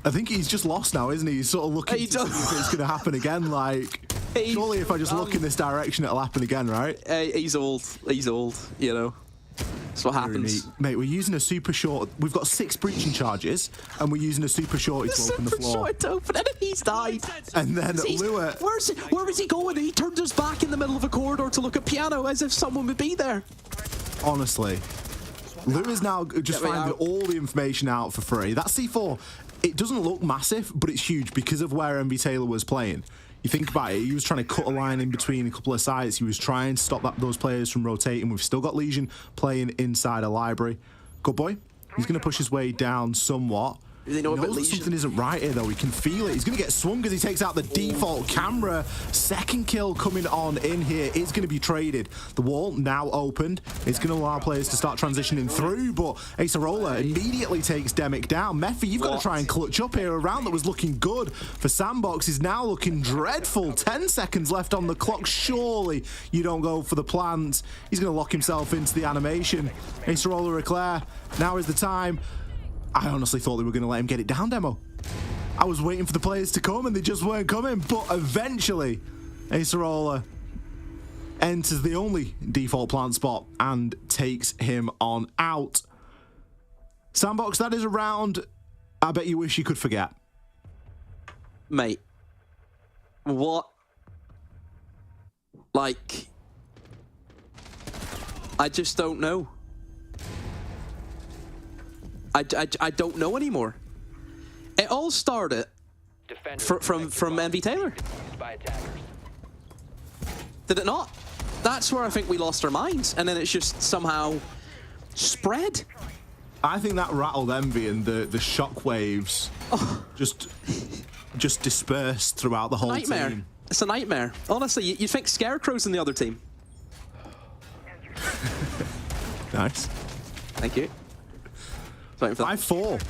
I think he's just lost now, isn't he? He's sort of looking to see if it's going to happen again. Like, surely if I just look in this direction, it'll happen again, right? He's old. He's old, you know. That's what happens. Mate, we're using a super short. We've got 6 breaching charges, and we're using a super shorty to open the floor. Short to open, and he's died. And then Lua... Where was he going? He turned his back in the middle of a corridor to look at piano as if someone would be there. Honestly. Lua's now just finding all the information out for free. That C4, it doesn't look massive, but it's huge because of where Envy Taylor was playing. You think about it, he was trying to cut a line in between a couple of sites. He was trying to stop those players from rotating. We've still got Legion playing inside a library. Good boy. He's going to push his way down somewhat. They know He knows that something isn't right here, though. He can feel it. He's going to get swung as he takes out the default camera. Second kill coming on in here is going to be traded. The wall now opened. It's going to allow players to start transitioning through, but Acerola immediately takes Demic down. Mephi, you've got to try and clutch up here. A round that was looking good for Sandbox is now looking dreadful. 10 seconds left on the clock. Surely you don't go for the plant. He's going to lock himself into the animation. Acerola Eclair, now is the time. I honestly thought they were going to let him get it down, Demo. I was waiting for the players to come and they just weren't coming, but eventually Acerola enters the only default plant spot and takes him on out. Sandbox, that is a round I bet you wish you could forget. Mate, what? Like, I just don't know. I don't know anymore. It all started from MV Taylor. Did it not? That's where I think we lost our minds, and then it's just somehow spread. I think that rattled Envy, and the shockwaves just dispersed throughout the whole team. It's a nightmare. Honestly, you'd think Scarecrow's in the other team. Nice. Thank you. 5-4.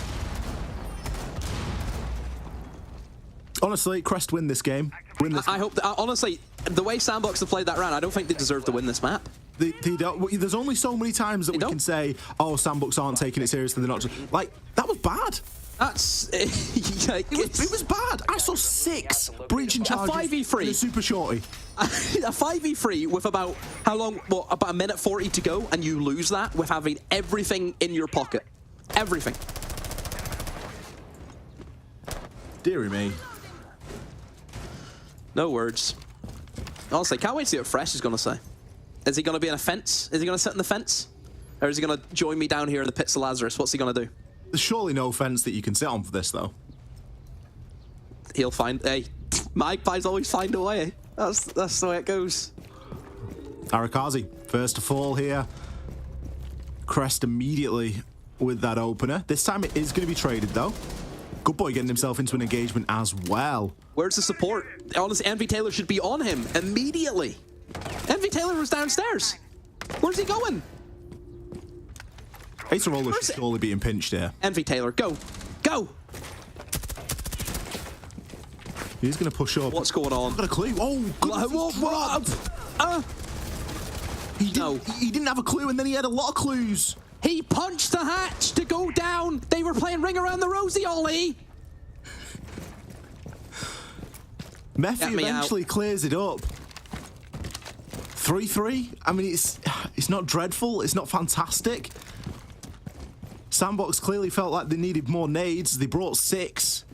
Honestly, Crest win this game. I hope that, honestly, the way Sandbox have played that round, I don't think they deserve to win this map. There's only so many times that we can say, oh, Sandbox aren't taking it seriously. They're not just like, that was bad. That's it was bad. I saw 6 breaching charges. A 5v3. In a super shorty. A 5v3 with about how long? What, about a minute 40 to go, and you lose that with having everything in your pocket. Everything. Deary me. No words. Honestly, can't wait to see what Fresh is going to say. Is he going to be on a fence? Is he going to sit on the fence? Or is he going to join me down here in the pits of Lazarus? What's he going to do? There's surely no fence that you can sit on for this, though. He'll find... Hey, Magpies always find a way. That's the way it goes. Arakazi, first to fall here. Crest immediately with that opener. This time it is going to be traded, though. Good boy getting himself into an engagement as well. Where's the support? Honestly, Envy Taylor should be on him immediately. Envy Taylor was downstairs. Where's he going? Acerola should surely be pinched here. Envy Taylor, go. Go! He's going to push up. What's going on? I've got a clue. Oh, he didn't have a clue, and then he had a lot of clues. He punched the hatch to go down. They were playing Ring Around the Rosie, Ollie. Mephi eventually clears it up. 3-3. I mean, it's not dreadful. It's not fantastic. Sandbox clearly felt like they needed more nades. They brought 6.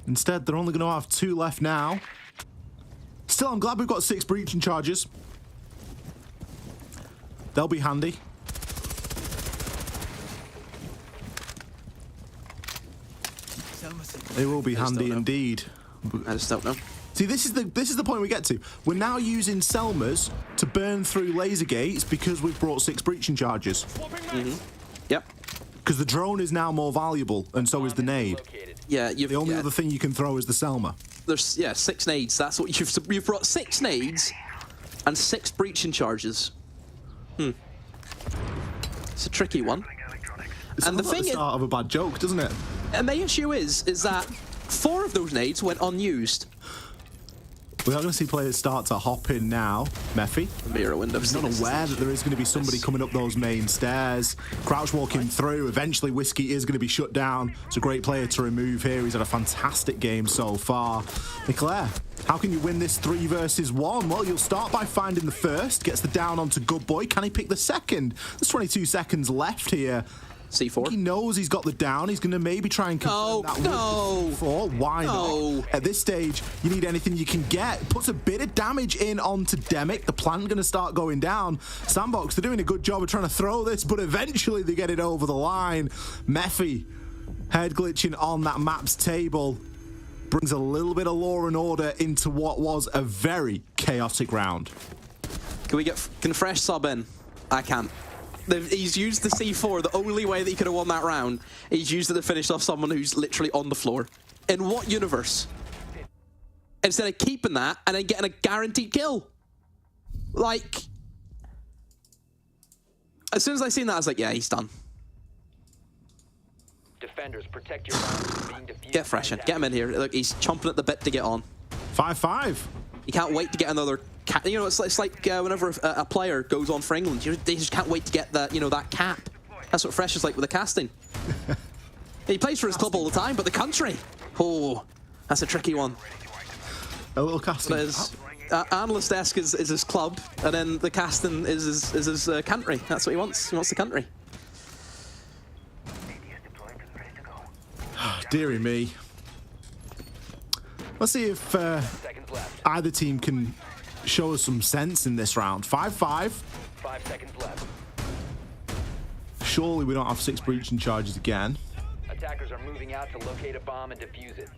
Instead, they're only going to have 2 left now. Still, I'm glad we've got 6 breaching charges. They'll be handy. They will be handy indeed. I just don't know. See, this is the point we get to. We're now using Selmas to burn through laser gates because we've brought 6 breaching charges. Yep. Because the drone is now more valuable, and so is the nade. Yeah, the only other thing you can throw is the Selma. There's 6 nades. That's what you've brought 6 nades and 6 breaching charges. It's a tricky one. It's and the thing the start of a bad joke, doesn't it? And the issue is that 4 of those nades went unused. We are going to see players start to hop in now. Mephi. Mirror window. He's not aware that there is going to be somebody coming up those main stairs. Crouch walking through. Eventually, Whiskey is going to be shut down. It's a great player to remove here. He's had a fantastic game so far. Eclair, how can you win this 3 versus 1? Well, you'll start by finding the first. Gets the down onto Good Boy. Can he pick the second? There's 22 seconds left here. C4. He knows he's got the down. He's going to maybe try and confirm that with C4. Why not? At this stage, you need anything you can get. Puts a bit of damage in onto Demic. The plant going to start going down. Sandbox, they're doing a good job of trying to throw this, but eventually they get it over the line. Mephi, head glitching on that map's table, brings a little bit of law and order into what was a very chaotic round. Can Fresh sub in? I can't. He's used the C4 the only way that he could have won that round. He's used it to finish off someone who's literally on the floor. In what universe? Instead of keeping that and then getting a guaranteed kill. Like, as soon as I seen that, I was like, yeah, he's done. Defenders, protect your bombs from being defused. Get Fresh in. Get him in here. Look, he's chomping at the bit to get on. 5-5. He can't wait to get another cap. You know, it's like whenever a player goes on for England, they just can't wait to get that, that cap. That's what Fresh is like with the casting. He plays for his club all the time, but the country, oh, that's a tricky one. A little casting. Analyst-esque is his club, and then the casting is his country. That's what he wants. He wants the country. Dearie me. Let's see if either team can show us some sense in this round. 5-5. 5 seconds left. Surely we don't have 6 breaching charges again. Attackers are moving out to locate a bomb and defuse it.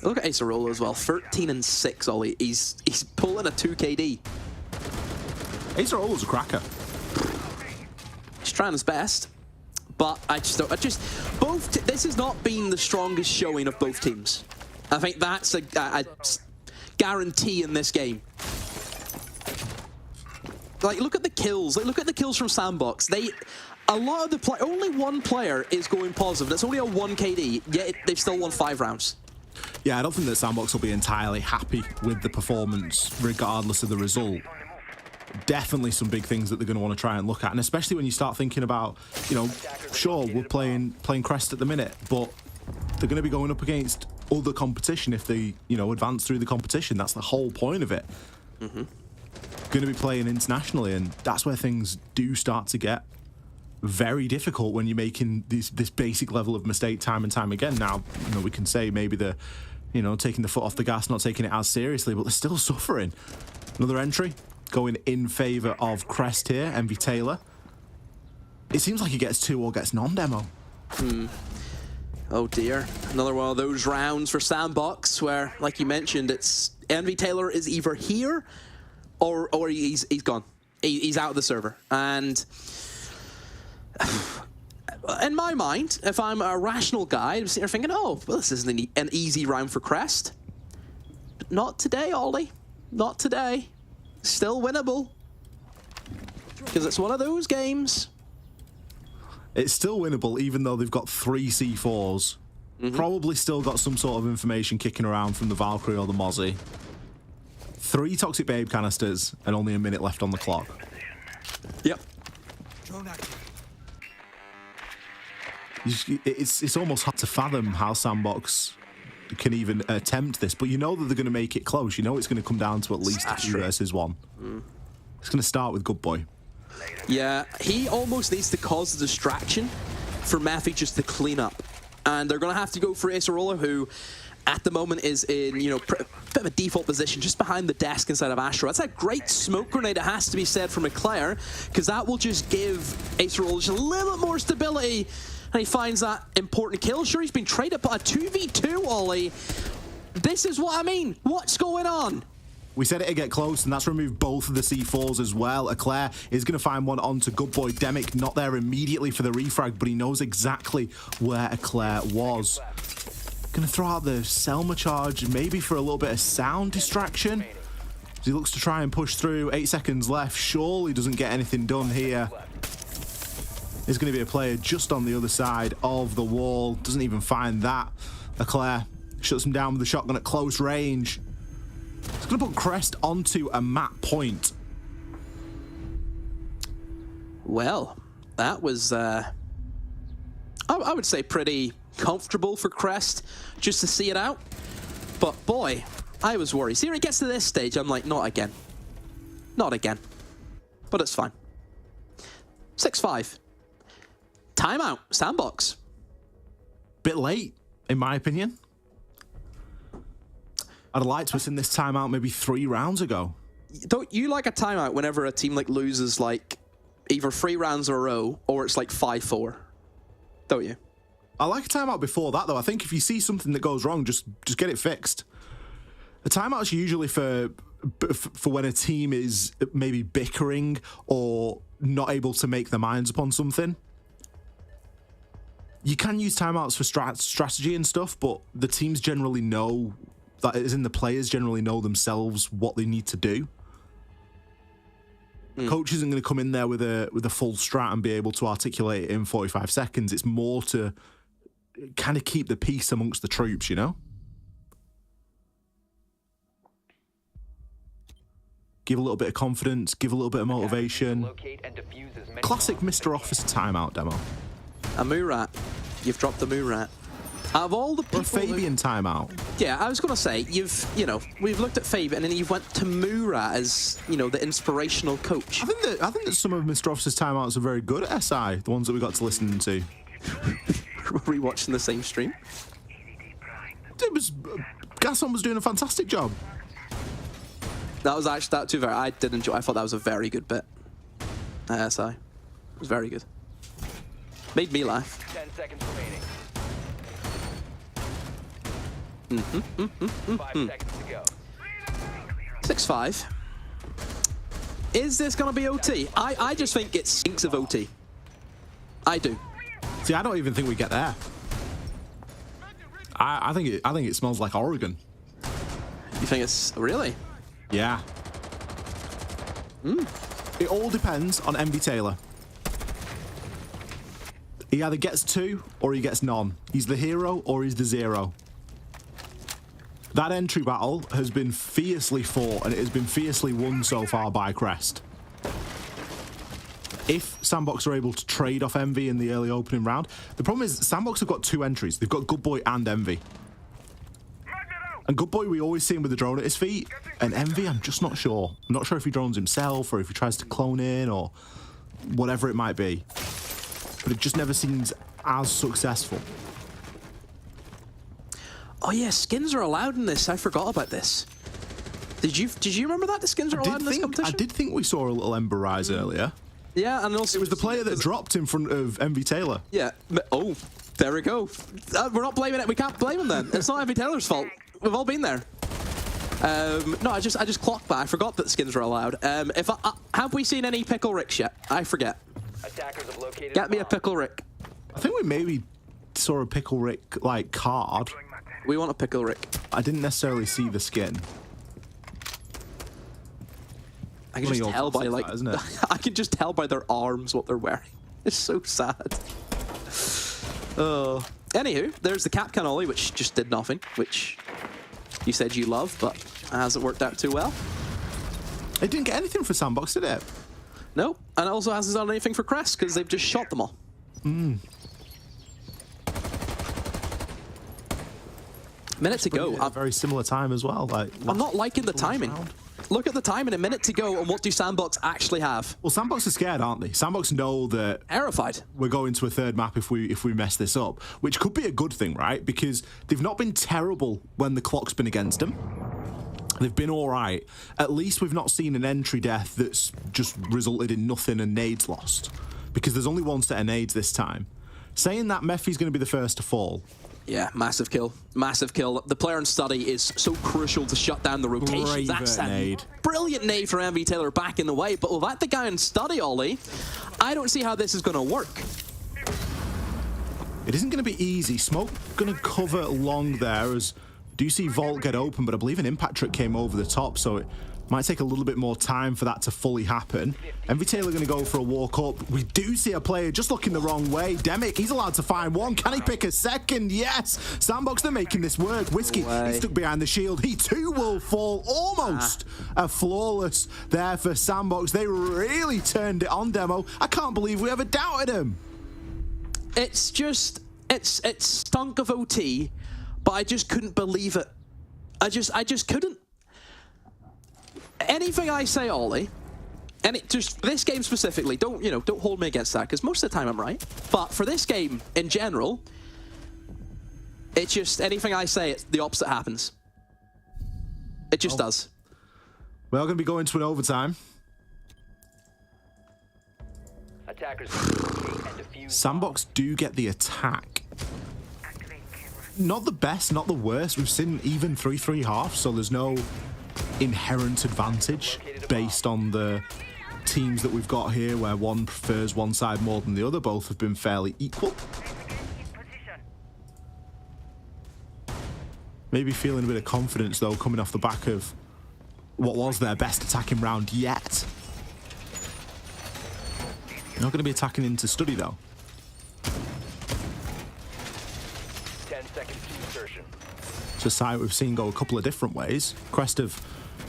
Look at Acerola as well. 13-6, Ollie. He's pulling a 2KD. Acerola's a cracker. He's trying his best, but this has not been the strongest showing of both teams. I think that's a guarantee in this game. Like, look at the kills. Like, look at the kills from Sandbox. A lot of the only one player is going positive. It's only a 1 KD, yet they've still won 5 rounds. Yeah, I don't think that Sandbox will be entirely happy with the performance, regardless of the result. Definitely some big things that they're going to want to try and look at, and especially when you start thinking about, sure, we're playing Crest at the minute, but they're going to be going up against other competition if they, advance through the competition. That's the whole point of it. Going to be playing internationally, and that's where things do start to get very difficult when you're making this basic level of mistake time and time again. Now, we can say maybe they're, taking the foot off the gas, not taking it as seriously, but they're still suffering. Another entry going in favor of Crest here, Envy Taylor. It seems like he gets 2 or gets non-demo. Oh dear, another one of those rounds for Sandbox where, like you mentioned, it's Envy Taylor is either here or he's gone. He's out of the server. And in my mind, if I'm a rational guy, I'm sitting there thinking, oh, well, this isn't an easy round for Crest. But not today, Ollie. Not today. Still winnable. Because it's one of those games. It's still winnable, even though they've got 3 C4s. Probably still got some sort of information kicking around from the Valkyrie or the Mozzie. 3 Toxic Babe canisters, and only a minute left on the clock. Yep. It's almost hard to fathom how Sandbox can even attempt this, but you know that they're going to make it close. You know it's going to come down to at least 2 versus 1. It's going to start with Good Boy. Yeah, he almost needs to cause a distraction for Mephi just to clean up. And they're going to have to go for Acerola, who at the moment is in, bit of a default position just behind the desk inside of Astro. That's a great smoke grenade, it has to be said, from Eclair, because that will just give Acerola just a little bit more stability. And he finds that important kill. Sure, he's been traded, but a 2v2, Ollie. This is what I mean. What's going on? We said it'd get close, and that's removed both of the C4s as well. Eclair is going to find one onto Good Boy. Demic not there immediately for the refrag, but he knows exactly where Eclair was. Going to throw out the Selma charge, maybe for a little bit of sound distraction. As he looks to try and push through. 8 seconds left. Surely doesn't get anything done here. There's going to be a player just on the other side of the wall. Doesn't even find that. Eclair shuts him down with the shotgun at close range. It's going to put Crest onto a map point. Well, that was, I would say, pretty comfortable for Crest just to see it out. But boy, I was worried. See, when it gets to this stage, I'm like, not again. Not again. But it's fine. 6-5. Timeout. Sandbox. Bit late, in my opinion. I'd have liked to have seen this timeout maybe 3 rounds ago. Don't you like a timeout whenever a team like loses like either 3 rounds in a row or it's like 5-4? Don't you? I like a timeout before that, though. I think if you see something that goes wrong, just get it fixed. A timeout's usually for when a team is maybe bickering or not able to make their minds upon something. You can use timeouts for strategy and stuff, but the teams generally know, that is in the players generally know themselves what they need to do. Coach isn't going to come in there with a full strat and be able to articulate it in 45 seconds. It's more to kind of keep the peace amongst the troops, you know? Give a little bit of confidence, give a little bit of motivation. Classic Mr. Officer timeout demo. A Murat. You've dropped the Murat. Out of all the people, or Fabian timeout. Yeah, I was going to say, we've looked at Fabian and then you went to Murat as, the inspirational coach. I think that some of Mr. Officer's timeouts are very good at SI, the ones that we got to listen to. Were we watching the same stream? Gasson was doing a fantastic job. That was actually, I did enjoy. I thought that was a very good bit. SI. It was very good. Made me laugh. 10 seconds remaining. 5 seconds to go. 6-5. Is this going to be OT? I just think it stinks of OT. I do. See, I don't even think we get there. I think it smells like Oregon. You think it's really? Yeah. It all depends on MV Taylor. He either gets 2 or he gets none. He's the hero or he's the zero. That entry battle has been fiercely fought and it has been fiercely won so far by Crest. If Sandbox are able to trade off Envy in the early opening round, the problem is Sandbox have got 2 entries. They've got Good Boy and Envy. And Good Boy, we always see him with the drone at his feet. And Envy, I'm just not sure. I'm not sure if he drones himself or if he tries to clone in or whatever it might be. But it just never seems as successful. Oh yeah, skins are allowed in this. I forgot about this. Did you remember that the skins are allowed in this competition? I did think we saw a little Ember Rise earlier. Yeah, and also it was the player that dropped in front of Envy Taylor. Yeah. Oh, there we go. We're not blaming it. We can't blame him then. It's not Envy Taylor's fault. We've all been there. No, I just clocked that. I forgot that skins were allowed. Have we seen any Pickle Ricks yet? I forget. Attackers have located Get me a Pickle Rick. I think we maybe saw a Pickle Rick like card. We want a Pickle Rick. I didn't necessarily see the skin. I can just tell by like, isn't it? I can just tell by their arms what they're wearing. It's so sad. Anywho, there's the Cap Ollie, which just did nothing, which you said you love, but hasn't worked out too well. It didn't get anything for Sandbox, did it? No, and it also hasn't done anything for Crest because they've just shot them all. Minute to go. A very similar time as well. I'm not liking the timing. Look at the time and a minute to go, and what do Sandbox actually have? Well, Sandbox are scared, aren't they? Sandbox know that terrified. We're going to a third map if we mess this up, which could be a good thing, right? Because they've not been terrible when the clock's been against them. They've been all right. At least we've not seen an entry death that's just resulted in nothing and nades lost. Because there's only one set of nades this time. Saying that, Mephi's going to be the first to fall. Yeah, massive kill. Massive kill. The player in study is so crucial to shut down the rotation. That's a nade. Brilliant nade for MV Taylor back in the way. But without the guy in study, Ollie, I don't see how this is going to work. It isn't going to be easy. Smoke going to cover long there as do you see Vault get open, but I believe an impact trick came over the top, so it might take a little bit more time for that to fully happen. MV Taylor going to go for a walk up. We do see a player just looking the wrong way. Demic, he's allowed to find one. Can he pick a second? Yes. Sandbox, they're making this work. Whiskey, he's stuck behind the shield. He too will fall. Almost a flawless there for Sandbox. They really turned it on, Demo. I can't believe we ever doubted him. It's just, it's stunk of OT, but I just couldn't believe it. I just couldn't. Anything I say, Ollie, and it just this game specifically, don't hold me against that because most of the time I'm right. But for this game in general, it's just anything I say, it's the opposite happens. It just does. We're going to be going to an overtime. Attackers Sandbox do get the attack. Not the best, not the worst. We've seen even 3-3 half, so there's no inherent advantage based on the teams that we've got here where one prefers one side more than the other. Both have been fairly equal. Maybe feeling a bit of confidence, though, coming off the back of what was their best attacking round yet. Not going to be attacking into study, though. 10 seconds to insertion. It's a site we've seen go a couple of different ways. Crest have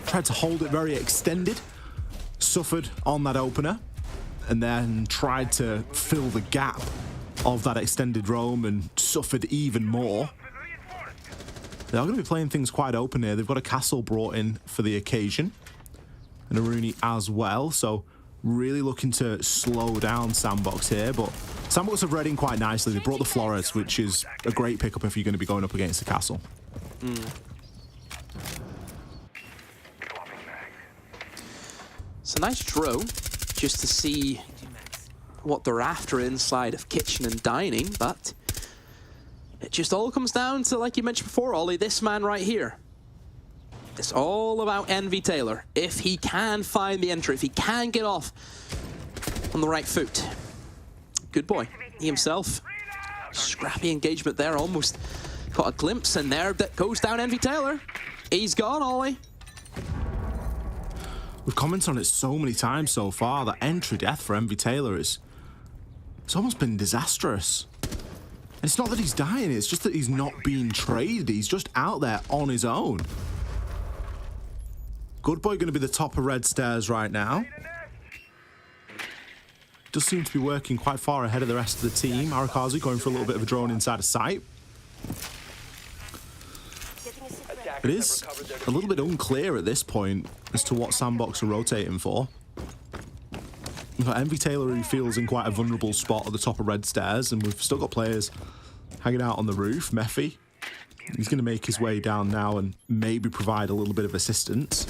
tried to hold it very extended, suffered on that opener, and then tried to fill the gap of that extended roam and suffered even more. They are going to be playing things quite open here. They've got a castle brought in for the occasion, and a Rooney as well, so really looking to slow down Sandbox here, but Sandbox have read in quite nicely. They brought the Flores, which is a great pickup if you're going to be going up against the castle. It's a nice draw just to see what they're after inside of kitchen and dining, but it just all comes down to, like you mentioned before, Ollie, this man right here. It's all about Envy Taylor. If he can find the entry, if he can get off on the right foot. Good boy. He himself. Scrappy engagement there, almost got a glimpse, and there that goes down Envy Taylor. He's gone, Ollie. We've commented on it so many times so far that entry death for Envy Taylor it's almost been disastrous. And it's not that he's dying, it's just that he's not being traded. He's just out there on his own. Good boy going to be the top of red stairs right now. Does seem to be working quite far ahead of the rest of the team. Arakazu going for a little bit of a drone inside of sight. It is a little bit unclear at this point as to what Sandbox are rotating for. We've got Envy Taylor, who feels in quite a vulnerable spot at the top of red stairs, and we've still got players hanging out on the roof. Mephi, he's going to make his way down now and maybe provide a little bit of assistance.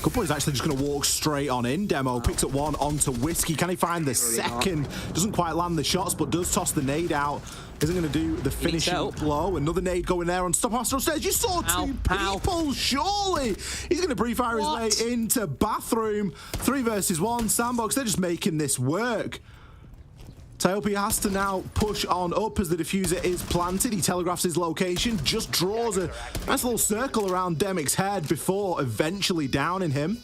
Good boy is actually just going to walk straight on in. Demo picks up one onto Whiskey. Can he find the second? Doesn't quite land the shots, but does toss the nade out. Isn't going to do the finishing blow. Another nade going there on Stop Master upstairs. You saw two people, surely. He's going to pre-fire his way into bathroom. 3 versus 1. Sandbox, they're just making this work. Taopi has to now push on up as the diffuser is planted. He telegraphs his location, just draws a nice little circle around Demic's head before eventually downing him.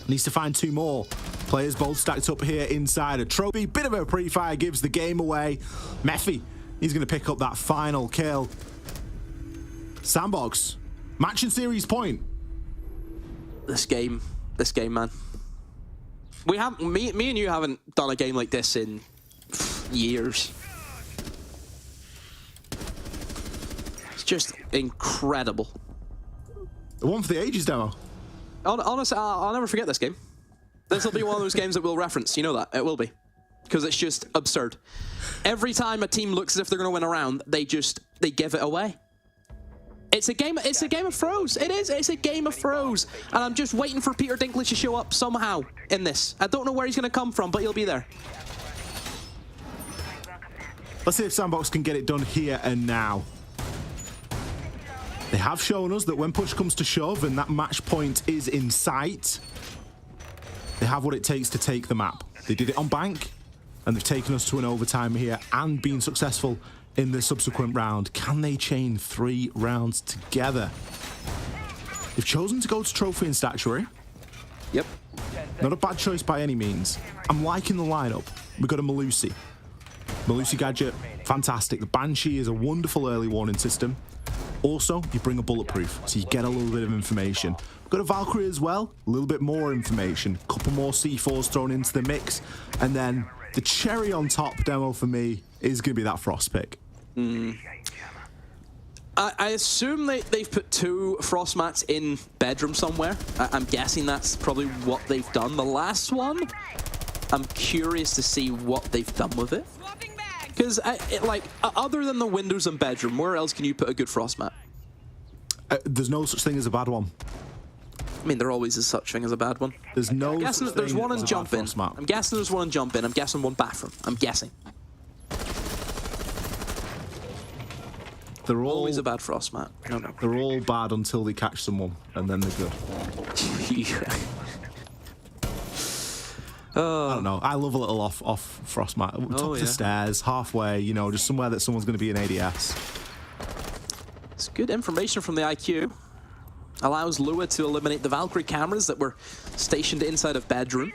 Needs to find 2 more. Players both stacked up here inside a trophy. Bit of a pre-fire gives the game away. Mephi, he's going to pick up that final kill. Sandbox, match and series point. This game, man. We haven't, me and you haven't done a game like this in years. It's just incredible. The one for the ages, Demo. Honestly, I'll never forget this game. This will be one of those games that we'll reference. You know that. It will be. Because it's just absurd. Every time a team looks as if they're going to win a round, they give it away. It's a game of throws. It is. It's a game of throws. And I'm just waiting for Peter Dinklage to show up somehow in this. I don't know where he's going to come from, but he'll be there. Let's see if Sandbox can get it done here and now. They have shown us that when push comes to shove and that match point is in sight, they have what it takes to take the map. They did it on Bank, and they've taken us to an overtime here and been successful in the subsequent round. Can they chain 3 rounds together? They've chosen to go to Trophy and Statuary. Yep. Not a bad choice by any means. I'm liking the lineup. We've got a Malusi. Malusi gadget, fantastic. The Banshee is a wonderful early warning system. Also, you bring a bulletproof, so you get a little bit of information. We've got a Valkyrie as well, a little bit more information. A couple more C4s thrown into the mix. And then the cherry on top, Demo, for me, is going to be that Frost pick. I assume they've put 2 Frost mats in bedroom somewhere. I'm guessing that's probably what they've done. The last one, I'm curious to see what they've done with it. Because, other than the windows and bedroom, where else can you put a good Frost mat? There's no such thing as a bad one. I mean, there always is such thing as a bad one. There's no I'm guessing such there's thing one in as a jump bad in. Frost mat. I'm guessing there's one in jump in. I'm guessing one bathroom. I'm guessing. They're all always a bad Frost mat. No. They're all bad until they catch someone, and then they're good. I don't know. I love a little off Frostmat. Top of the stairs, halfway, you know, just somewhere that someone's going to be an ADS. It's good information from the IQ. Allows Lua to eliminate the Valkyrie cameras that were stationed inside of bedroom.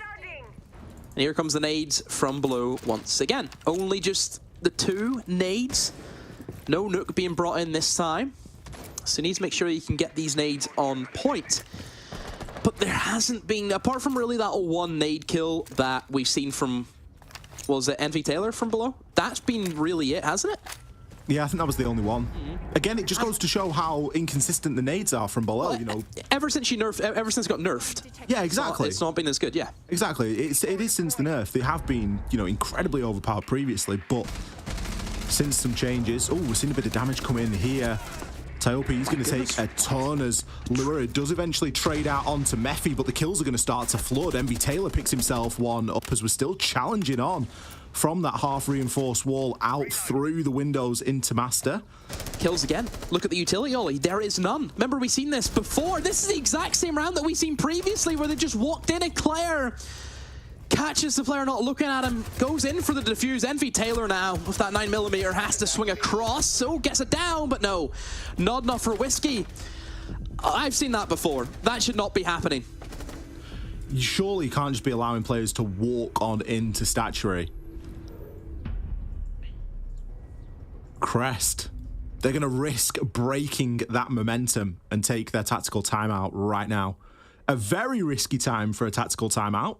And here comes the nades from below once again. Only just the 2 nades. No nuke being brought in this time. So he needs to make sure he can get these nades on point. But there hasn't been, apart from really that 1 nade kill that we've seen from, was it Envy Taylor from below? That's been really it, hasn't it? Yeah, I think that was the only one. Again, it just goes to show how inconsistent the nades are from below, you know. Ever since it got nerfed. Yeah, exactly. It's not been as good, yeah. Exactly. It is since the nerf. They have been, you know, incredibly overpowered previously, but since some changes, oh, we've seen a bit of damage come in here. Tyopi, he's going to take a ton as Lua does eventually trade out onto Mephi, but the kills are going to start to flood. Envy Taylor picks himself one up as we're still challenging on from that half-reinforced wall out through the windows into Master. Kills again. Look at the utility ollie. There is none. Remember, we've seen this before. This is the exact same round that we've seen previously where they just walked in and Claire catches the player not looking at him, goes in for the defuse. Envy Taylor now with that 9mm has to swing across, so gets it down, but no, not enough for Whiskey. I've seen that before. That should not be happening. You surely can't just be allowing players to walk on into statuary. Crest, they're going to risk breaking that momentum and take their tactical timeout right now. A very risky time for a tactical timeout.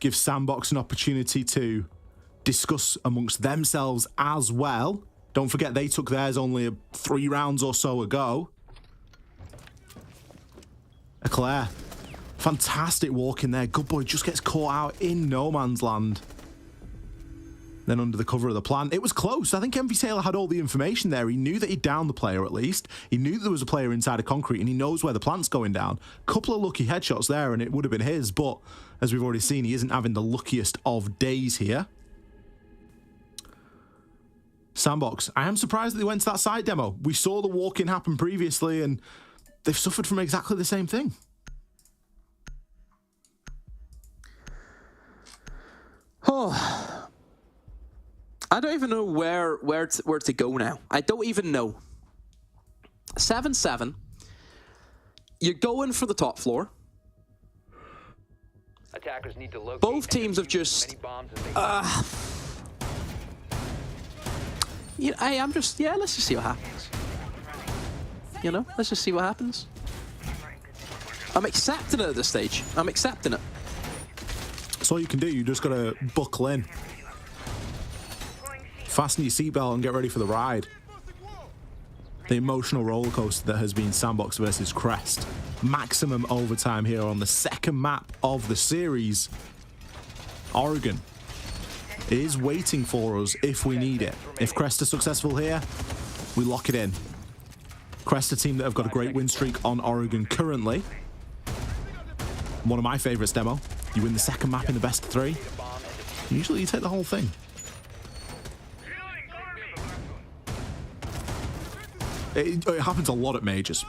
Give Sandbox an opportunity to discuss amongst themselves as well. Don't forget, they took theirs only 3 rounds or so ago. Eclair, fantastic walk in there. Good boy just gets caught out in no man's land. Then under the cover of the plant, it was close. I think Envy Taylor had all the information there. He knew that he'd downed the player at least. He knew there was a player inside of concrete and he knows where the plant's going down. Couple of lucky headshots there and it would have been his, but as we've already seen, he isn't having the luckiest of days here. Sandbox, I am surprised that they went to that side demo. We saw the walk-in happen previously and they've suffered from exactly the same thing. Oh, I don't even know where to go now. I don't even know. 7-7. You're going for the top floor. Attackers need to locate. Both teams have just. Yeah, hey, let's just see what happens. You know, let's just see what happens. I'm accepting it at this stage. I'm accepting it. That's all you can do. You just got to buckle in. Fasten your seatbelt and get ready for the ride. The emotional roller coaster that has been Sandbox versus Crest. Maximum overtime here on the second map of the series. Oregon is waiting for us if we need it. If Crest are successful here, we lock it in. Crest, a team that have got a great win streak on Oregon currently. One of my favorites, Demo. You win the second map in the best of 3. Usually you take the whole thing. It happens a lot at majors.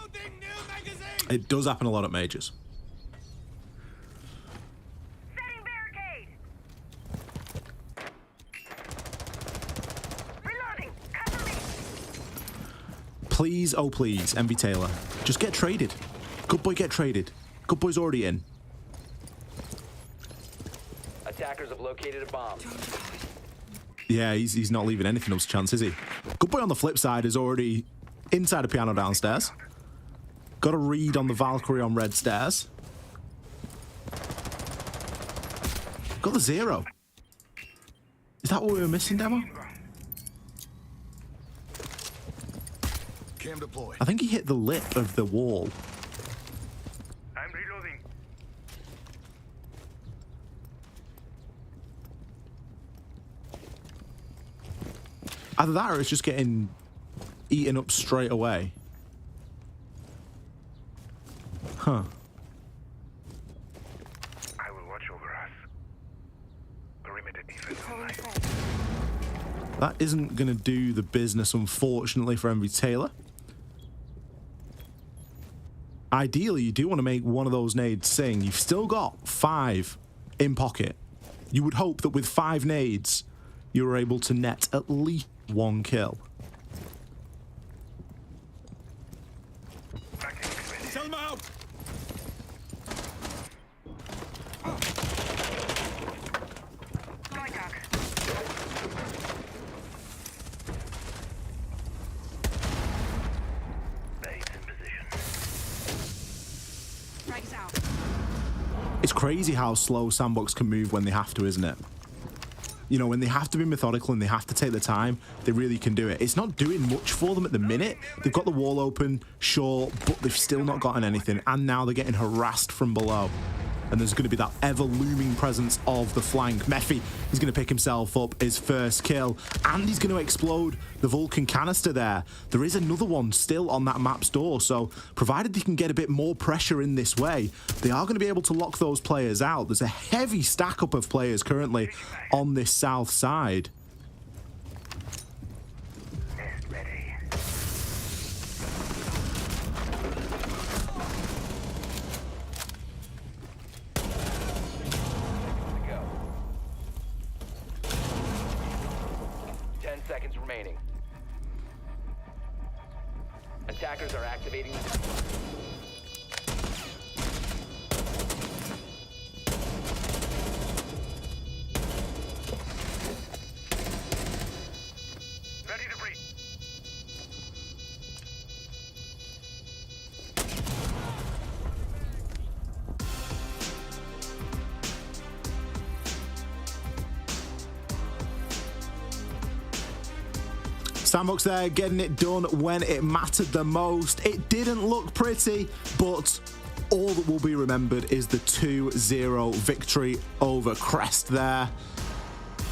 It does happen a lot at majors. Please, oh please, Envy Taylor, just get traded. Good boy, get traded. Good boy's already in. Attackers have located a bomb. Yeah, he's not leaving anything else chance, is he? Good boy on the flip side is already inside a piano downstairs. Got a read on the Valkyrie on red stairs. Got the 0. Is that what we were missing, Demo? I think he hit the lip of the wall. I'm reloading. Either that or it's just getting eaten up straight away. Huh. I will watch over us. Perimeter defense. That isn't going to do the business, unfortunately, for Envy Taylor. ideally, you do want to make one of those nades sing. You've still got 5 in pocket. You would hope that with 5 nades, you were able to net at least 1 kill. Tell them out! It's crazy how slow Sandbox can move when they have to, isn't it? You know, when they have to be methodical and they have to take the time, they really can do it. It's not doing much for them at the minute. They've got the wall open, sure, but they've still not gotten anything. And now they're getting harassed from below. And there's going to be that ever-looming presence of the flank. Mephi is going to pick himself up his first kill, and he's going to explode the Vulcan canister there. There is another one still on that map's door, so provided they can get a bit more pressure in this way, they are going to be able to lock those players out. There's a heavy stack-up of players currently on this south side. Remaining. Attackers are activating. Ready to breach. Sandbox there getting it done when it mattered the most. It didn't look pretty, but all that will be remembered is the 2-0 victory over Crest there.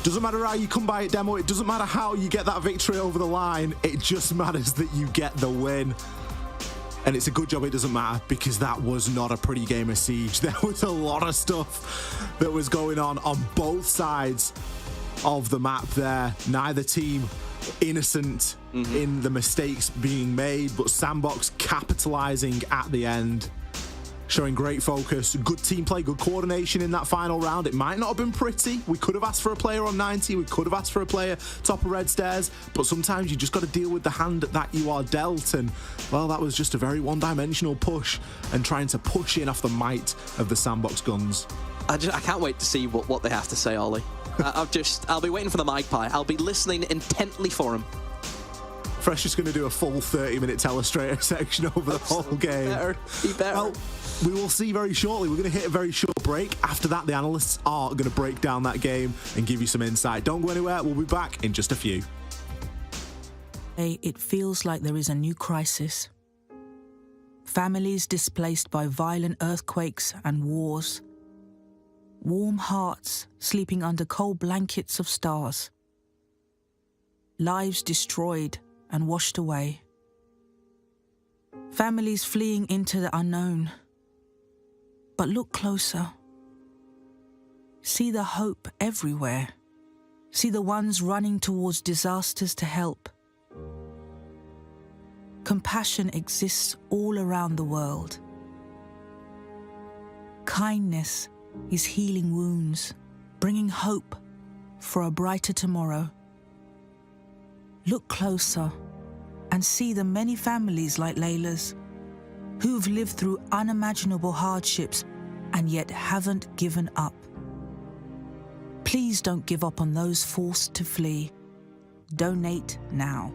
Doesn't matter how you come by it, Demo. It doesn't matter how you get that victory over the line. It just matters that you get the win. And it's a good job it doesn't matter, because that was not a pretty game of Siege. There was a lot of stuff that was going on both sides of the map there. Neither team innocent in the mistakes being made, but Sandbox capitalizing at the end, showing great focus, good team play, good coordination in that final round. It might not have been pretty. We could have asked for a player on 90, we could have asked for a player top of red stairs, but sometimes you just got to deal with the hand that you are dealt, and well, that was just a very one-dimensional push and trying to push in off the might of the Sandbox guns. I can't wait to see what they have to say, Ollie. I'll be waiting for the magpie. I'll be listening intently for him. Fresh is going to do a full 30-minute telestrator section over the whole game. Be better. Well, we will see very shortly. We're going to hit a very short break. After that, the analysts are going to break down that game and give you some insight. Don't go anywhere. We'll be back in just a few. It feels like there is a new crisis. Families displaced by violent earthquakes and wars. Warm hearts sleeping under cold blankets of stars. Lives destroyed and washed away. Families fleeing into the unknown. But look closer. See the hope everywhere. See the ones running towards disasters to help. Compassion exists all around the world. Kindness is healing wounds, bringing hope for a brighter tomorrow. Look closer and see the many families like Layla's who've lived through unimaginable hardships and yet haven't given up. Please don't give up on those forced to flee. Donate now.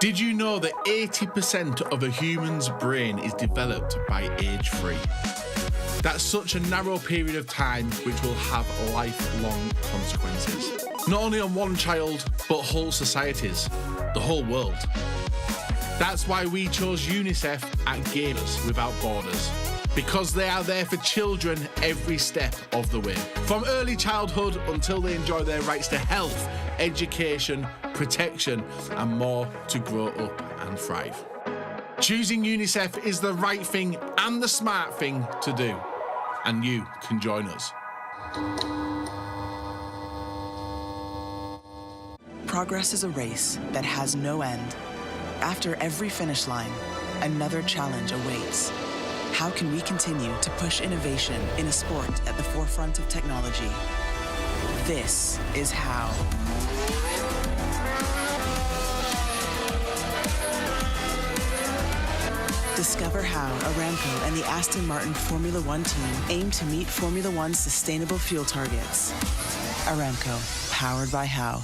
Did you know that 80% of a human's brain is developed by age 3? That's such a narrow period of time which will have lifelong consequences. Not only on one child, but whole societies, the whole world. That's why we chose UNICEF at Gamers Without Borders, because they are there for children every step of the way. From early childhood until they enjoy their rights to health, education, protection, and more to grow up and thrive. Choosing UNICEF is the right thing and the smart thing to do, and you can join us. Progress is a race that has no end. After every finish line, another challenge awaits. How can we continue to push innovation in a sport at the forefront of technology? This is how. Discover how Aramco and the Aston Martin Formula One team aim to meet Formula One's sustainable fuel targets. Aramco, powered by How.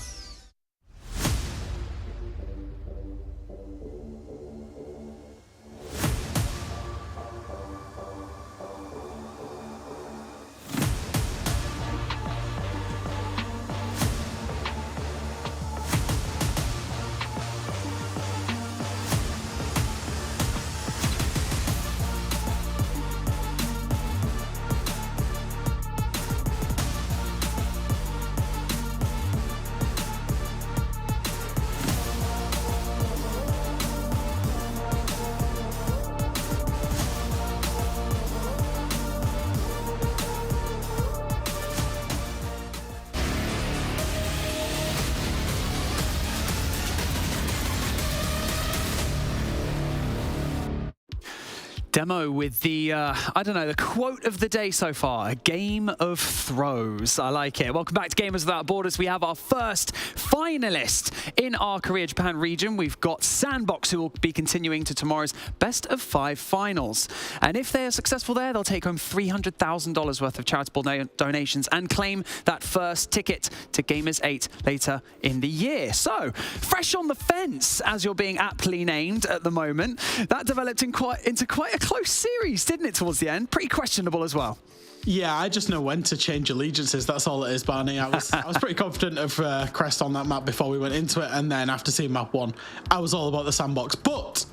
Demo with the, I don't know, the quote of the day so far, a game of throws. I like it. Welcome back to Gamers Without Borders. We have our first finalist in our Korea Japan region. We've got Sandbox, who will be continuing to tomorrow's best of 5 finals. And if they are successful there, they'll take home $300,000 worth of charitable donations and claim that first ticket to Gamers 8 later in the year. So, fresh on the fence, as you're being aptly named at the moment. That developed into quite a close series, didn't it, towards the end? Pretty questionable as well. Yeah, I just know when to change allegiances. That's all it is, Barney. I was pretty confident of Crest on that map before we went into it, and then after seeing map 1, I was all about the Sandbox. But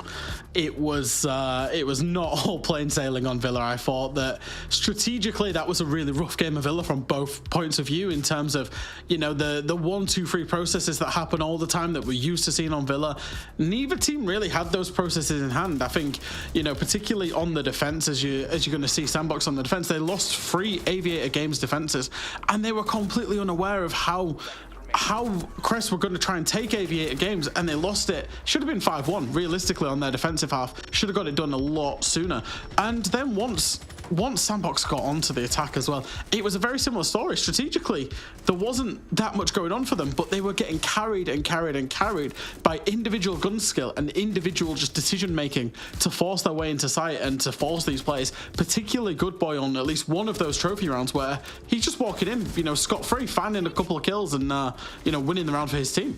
it was not all plain sailing on Villa. I thought that strategically that was a really rough game of Villa from both points of view, in terms of, you know, the 1-2-3 processes that happen all the time that we're used to seeing on Villa. Neither team really had those processes in hand. I think, you know, particularly on the defense, as you're going to see Sandbox on the defense, they lost 3 Aviator Games defenses, and they were completely unaware of how Crest were going to try and take Aviator Games, and they lost it. Should have been 5-1 realistically on their defensive half. Should have got it done a lot sooner. And then once Sandbox got onto the attack as well, it was a very similar story. Strategically, there wasn't that much going on for them, but they were getting carried and carried and carried by individual gun skill and individual just decision making to force their way into sight and to force these plays. Particularly Good Boy on at least one of those trophy rounds where he's just walking in, you know, scot-free, finding a couple of kills and you know, winning the round for his team.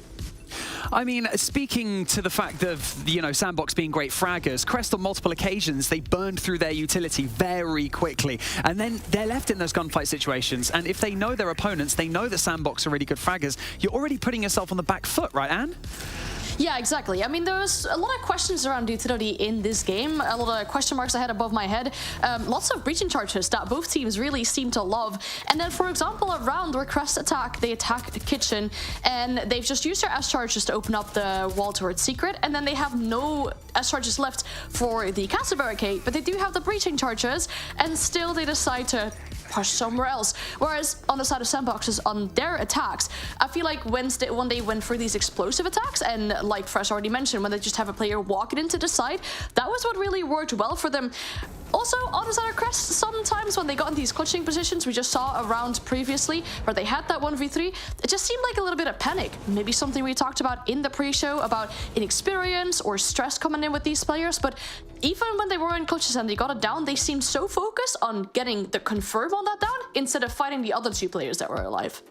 I mean, speaking to the fact of, you know, Sandbox being great fraggers, Crest on multiple occasions, they burned through their utility very quickly. And then they're left in those gunfight situations. And if they know their opponents, they know that Sandbox are really good fraggers, you're already putting yourself on the back foot, right, Anne? Yeah, exactly. I mean, there was a lot of questions around utility in this game, a lot of question marks I had above my head, lots of breaching charges that both teams really seem to love. And then, for example, a round where Crest attack, they attack the kitchen, and they've just used their S charges to open up the wall towards Secret, and then they have no S charges left for the castle barricade, but they do have the breaching charges, and still they decide to push somewhere else. Whereas on the side of Sandboxes, on their attacks, I feel like when they went for these explosive attacks, and like Fresh already mentioned, when they just have a player walking into the side, that was what really worked well for them. Also, on the side of Crest, sometimes when they got in these clutching positions, we just saw a round previously where they had that 1v3, it just seemed like a little bit of panic. Maybe something we talked about in the pre-show about inexperience or stress coming in with these players, but even when they were in clutches and they got it down, they seemed so focused on getting the confirm on that down instead of fighting the other two players that were alive.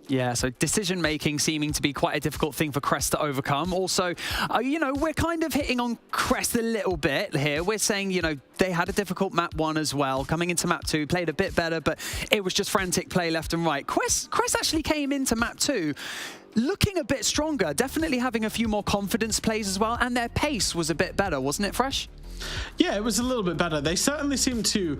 Yeah, so decision-making seeming to be quite a difficult thing for Crest to overcome. Also, you know, we're kind of hitting on Crest a little bit here. We're saying, you know, they had a difficult map 1 as well. Coming into map 2, played a bit better, but it was just frantic play left and right. Crest actually came into map 2 looking a bit stronger, definitely having a few more confidence plays as well, and their pace was a bit better, wasn't it, Fresh? Yeah, it was a little bit better. They certainly seemed to,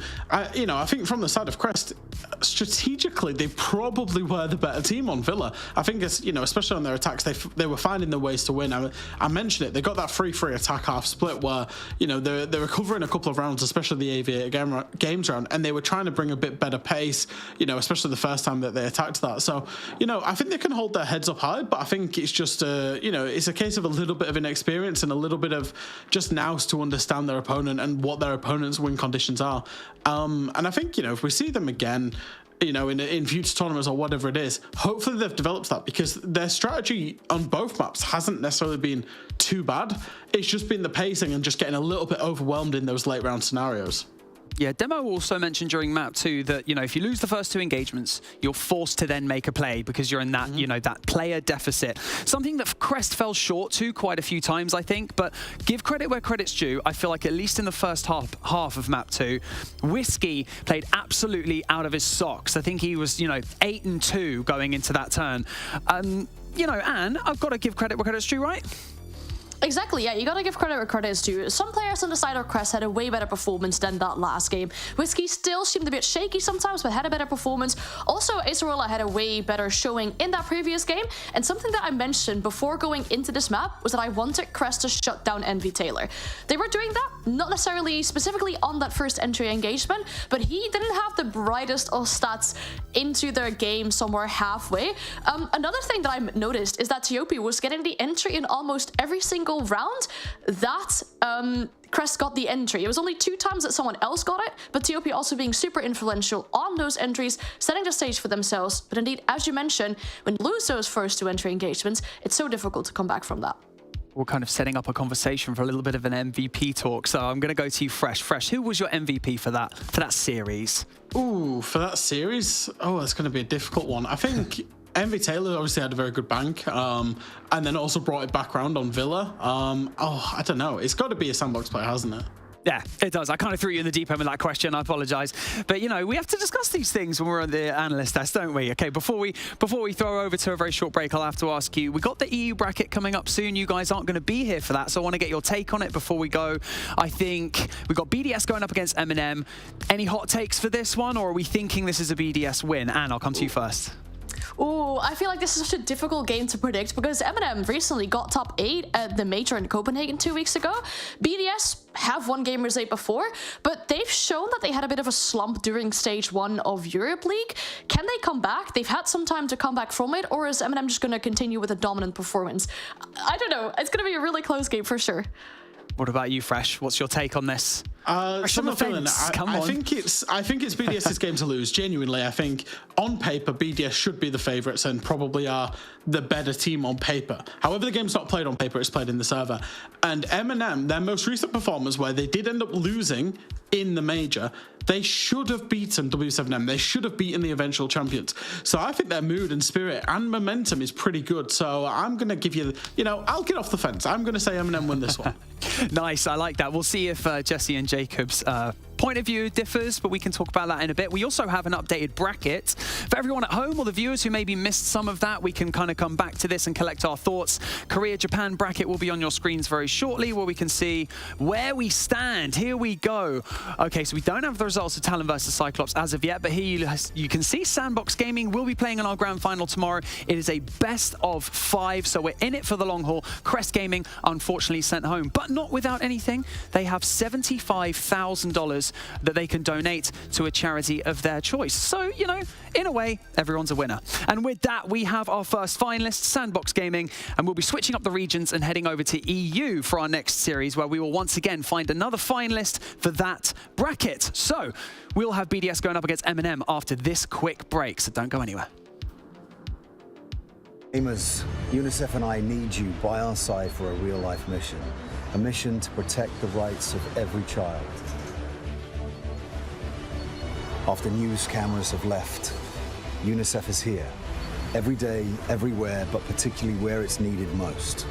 you know, I think from the side of Crest, strategically, they probably were the better team on Villa. I think, it's, you know, especially on their attacks, they were finding their ways to win. I mentioned it. They got that 3-3 attack half split where, you know, they were covering a couple of rounds, especially the Aviator Games round, and they were trying to bring a bit better pace, you know, especially the first time that they attacked that. So, you know, I think they can hold their heads up high, but I think it's just, you know, it's a case of a little bit of inexperience and a little bit of just nous to understand their opponent and what their opponent's win conditions are. And I think, you know, if we see them again, you know, in future tournaments or whatever it is, hopefully they've developed that, because their strategy on both maps hasn't necessarily been too bad. It's just been the pacing and just getting a little bit overwhelmed in those late round scenarios. Yeah, Demo also mentioned during map 2 that, you know, if you lose the first 2 engagements, you're forced to then make a play because you're in that, you know, that player deficit. Something that Crest fell short to quite a few times, I think, but give credit where credit's due. I feel like at least in the first half of map 2, Whiskey played absolutely out of his socks. I think he was, you know, 8-2 going into that turn. You know, Anne, I've got to give credit where credit's due, right? Exactly, yeah, you gotta give credit where credit is due. Some players on the side of Crest had a way better performance than that last game. Whiskey still seemed a bit shaky sometimes, but had a better performance. Also, Acerola had a way better showing in that previous game, and something that I mentioned before going into this map was that I wanted Crest to shut down Envy Taylor. They were doing that, not necessarily specifically on that first entry engagement, but he didn't have the brightest of stats into their game somewhere halfway. Another thing that I noticed is that TOP was getting the entry in almost every single round that Crest got the entry. It was only 2 times that someone else got it, but TOP also being super influential on those entries, setting the stage for themselves. But indeed, as you mentioned, when you lose those first 2 entry engagements, it's so difficult to come back from that. We're kind of setting up a conversation for a little bit of an MVP talk, so I'm going to go to you, Fresh. Fresh, who was your MVP for that series? Ooh, for that series? Oh, that's going to be a difficult one. I think Envy Taylor obviously had a very good bank, and then also brought it back around on Villa. Oh, I don't know. It's got to be a Sandbox player, hasn't it? Yeah, it does. I kind of threw you in the deep end with that question. I apologise. But, you know, we have to discuss these things when we're on the analyst test, don't we? Okay, before we throw over to a very short break, I'll have to ask you, we got the EU bracket coming up soon. You guys aren't going to be here for that, so I want to get your take on it before we go. I think we've got BDS going up against M&M. Any hot takes for this one, or are we thinking this is a BDS win? Anne, I'll come to you first. Ooh, I feel like this is such a difficult game to predict because M&M recently got top 8 at the Major in Copenhagen 2 weeks ago. BDS have won Gamers 8 before, but they've shown that they had a bit of a slump during Stage 1 of Europe League. Can they come back? They've had some time to come back from it, or is M&M just going to continue with a dominant performance? I don't know. It's going to be a really close game for sure. What about you, Fresh? What's your take on this? I think it's BDS's game to lose. Genuinely, I think on paper BDS should be the favourites and probably are the better team on paper. However, the game's not played on paper; it's played in the server. And M&M, their most recent performance, where they did end up losing in the major, they should have beaten W7M. They should have beaten the eventual champions. So I think their mood and spirit and momentum is pretty good. So I'm going to give you, I'll get off the fence. I'm going to say M&M win this one. Nice. I like that. We'll see if Jesse and Jacob's point of view differs, but we can talk about that in a bit. We also have an updated bracket. For everyone at home or the viewers who maybe missed some of that, we can kind of come back to this and collect our thoughts. Korea-Japan bracket will be on your screens very shortly, where we can see where we stand. Here we go. Okay, so we don't have the results of Talon versus Cyclops as of yet, but here you can see Sandbox Gaming will be playing in our grand final tomorrow. It is a best of 5, so we're in it for the long haul. Crest Gaming unfortunately sent home, but not without anything. They have $75,000 that they can donate to a charity of their choice. So, you know, in a way, everyone's a winner. And with that, we have our first finalist, Sandbox Gaming, and we'll be switching up the regions and heading over to EU for our next series, where we will once again find another finalist for that bracket. So, we'll have BDS going up against M&M after this quick break, so don't go anywhere. Gamers, UNICEF and I need you by our side for a real-life mission. A mission to protect the rights of every child. After news cameras have left, UNICEF is here. Every day, everywhere, but particularly where it's needed most.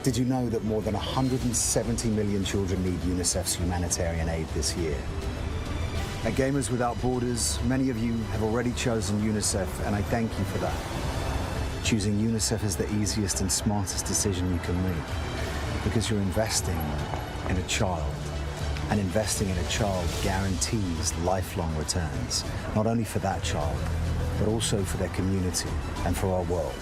Did you know that more than 170 million children need UNICEF's humanitarian aid this year? At Gamers Without Borders, many of you have already chosen UNICEF, and I thank you for that. Choosing UNICEF is the easiest and smartest decision you can make, because you're investing in a child. And investing in a child guarantees lifelong returns, not only for that child, but also for their community and for our world.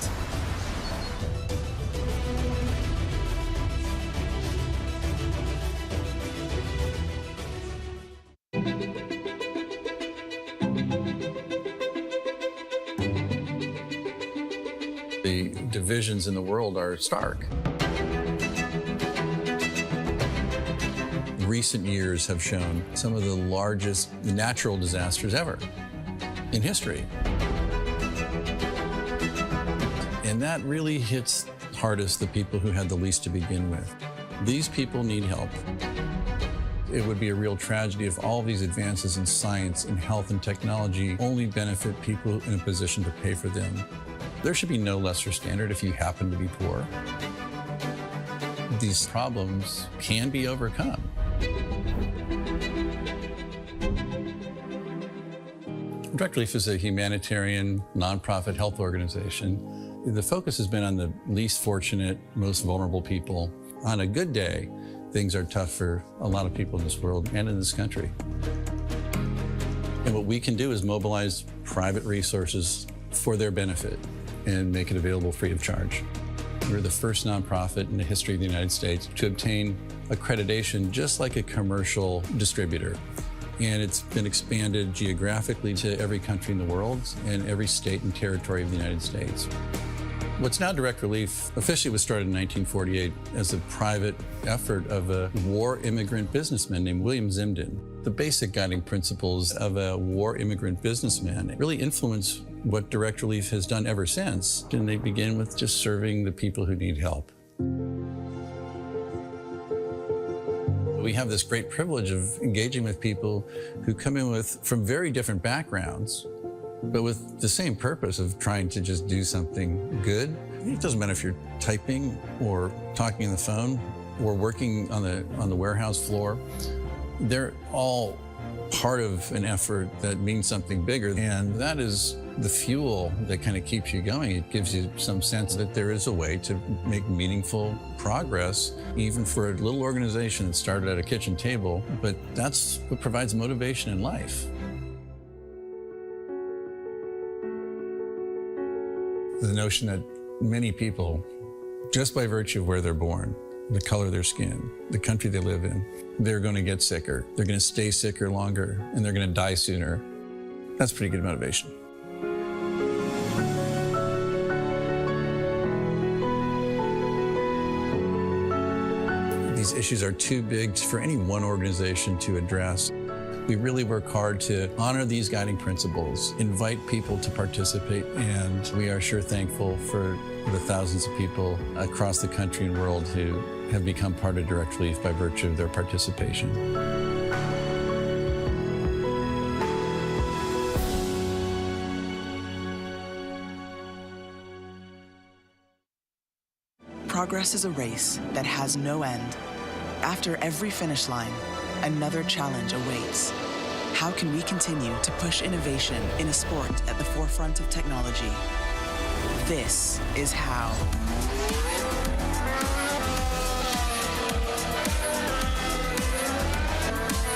The divisions in the world are stark. Recent years have shown some of the largest natural disasters ever in history. And that really hits hardest the people who had the least to begin with. These people need help. It would be a real tragedy if all these advances in science and health and technology only benefit people in a position to pay for them. There should be no lesser standard if you happen to be poor. These problems can be overcome. Direct Relief is a humanitarian, nonprofit health organization. The focus has been on the least fortunate, most vulnerable people. On a good day, things are tough for a lot of people in this world and in this country. And what we can do is mobilize private resources for their benefit and make it available free of charge. We're the first nonprofit in the history of the United States to obtain accreditation just like a commercial distributor. And it's been expanded geographically to every country in the world and every state and territory of the United States. What's now Direct Relief officially was started in 1948 as a private effort of a war immigrant businessman named William Zimden. The basic guiding principles of a war immigrant businessman really influence what Direct Relief has done ever since. And they begin with just serving the people who need help. We have this great privilege of engaging with people who come in from very different backgrounds, but with the same purpose of trying to just do something good. It doesn't matter if you're typing or talking on the phone or working on the warehouse floor. They're all part of an effort that means something bigger, and that is the fuel that kind of keeps you going. It gives you some sense that there is a way to make meaningful progress, even for a little organization that started at a kitchen table, but that's what provides motivation in life. The notion that many people, just by virtue of where they're born, the color of their skin, the country they live in, they're going to get sicker, they're going to stay sicker longer, and they're going to die sooner. That's pretty good motivation. These issues are too big for any one organization to address. We really work hard to honor these guiding principles, invite people to participate, and we are sure thankful for the thousands of people across the country and world who have become part of Direct Relief by virtue of their participation. Progress is a race that has no end. After every finish line, another challenge awaits. How can we continue to push innovation in a sport at the forefront of technology? This is how.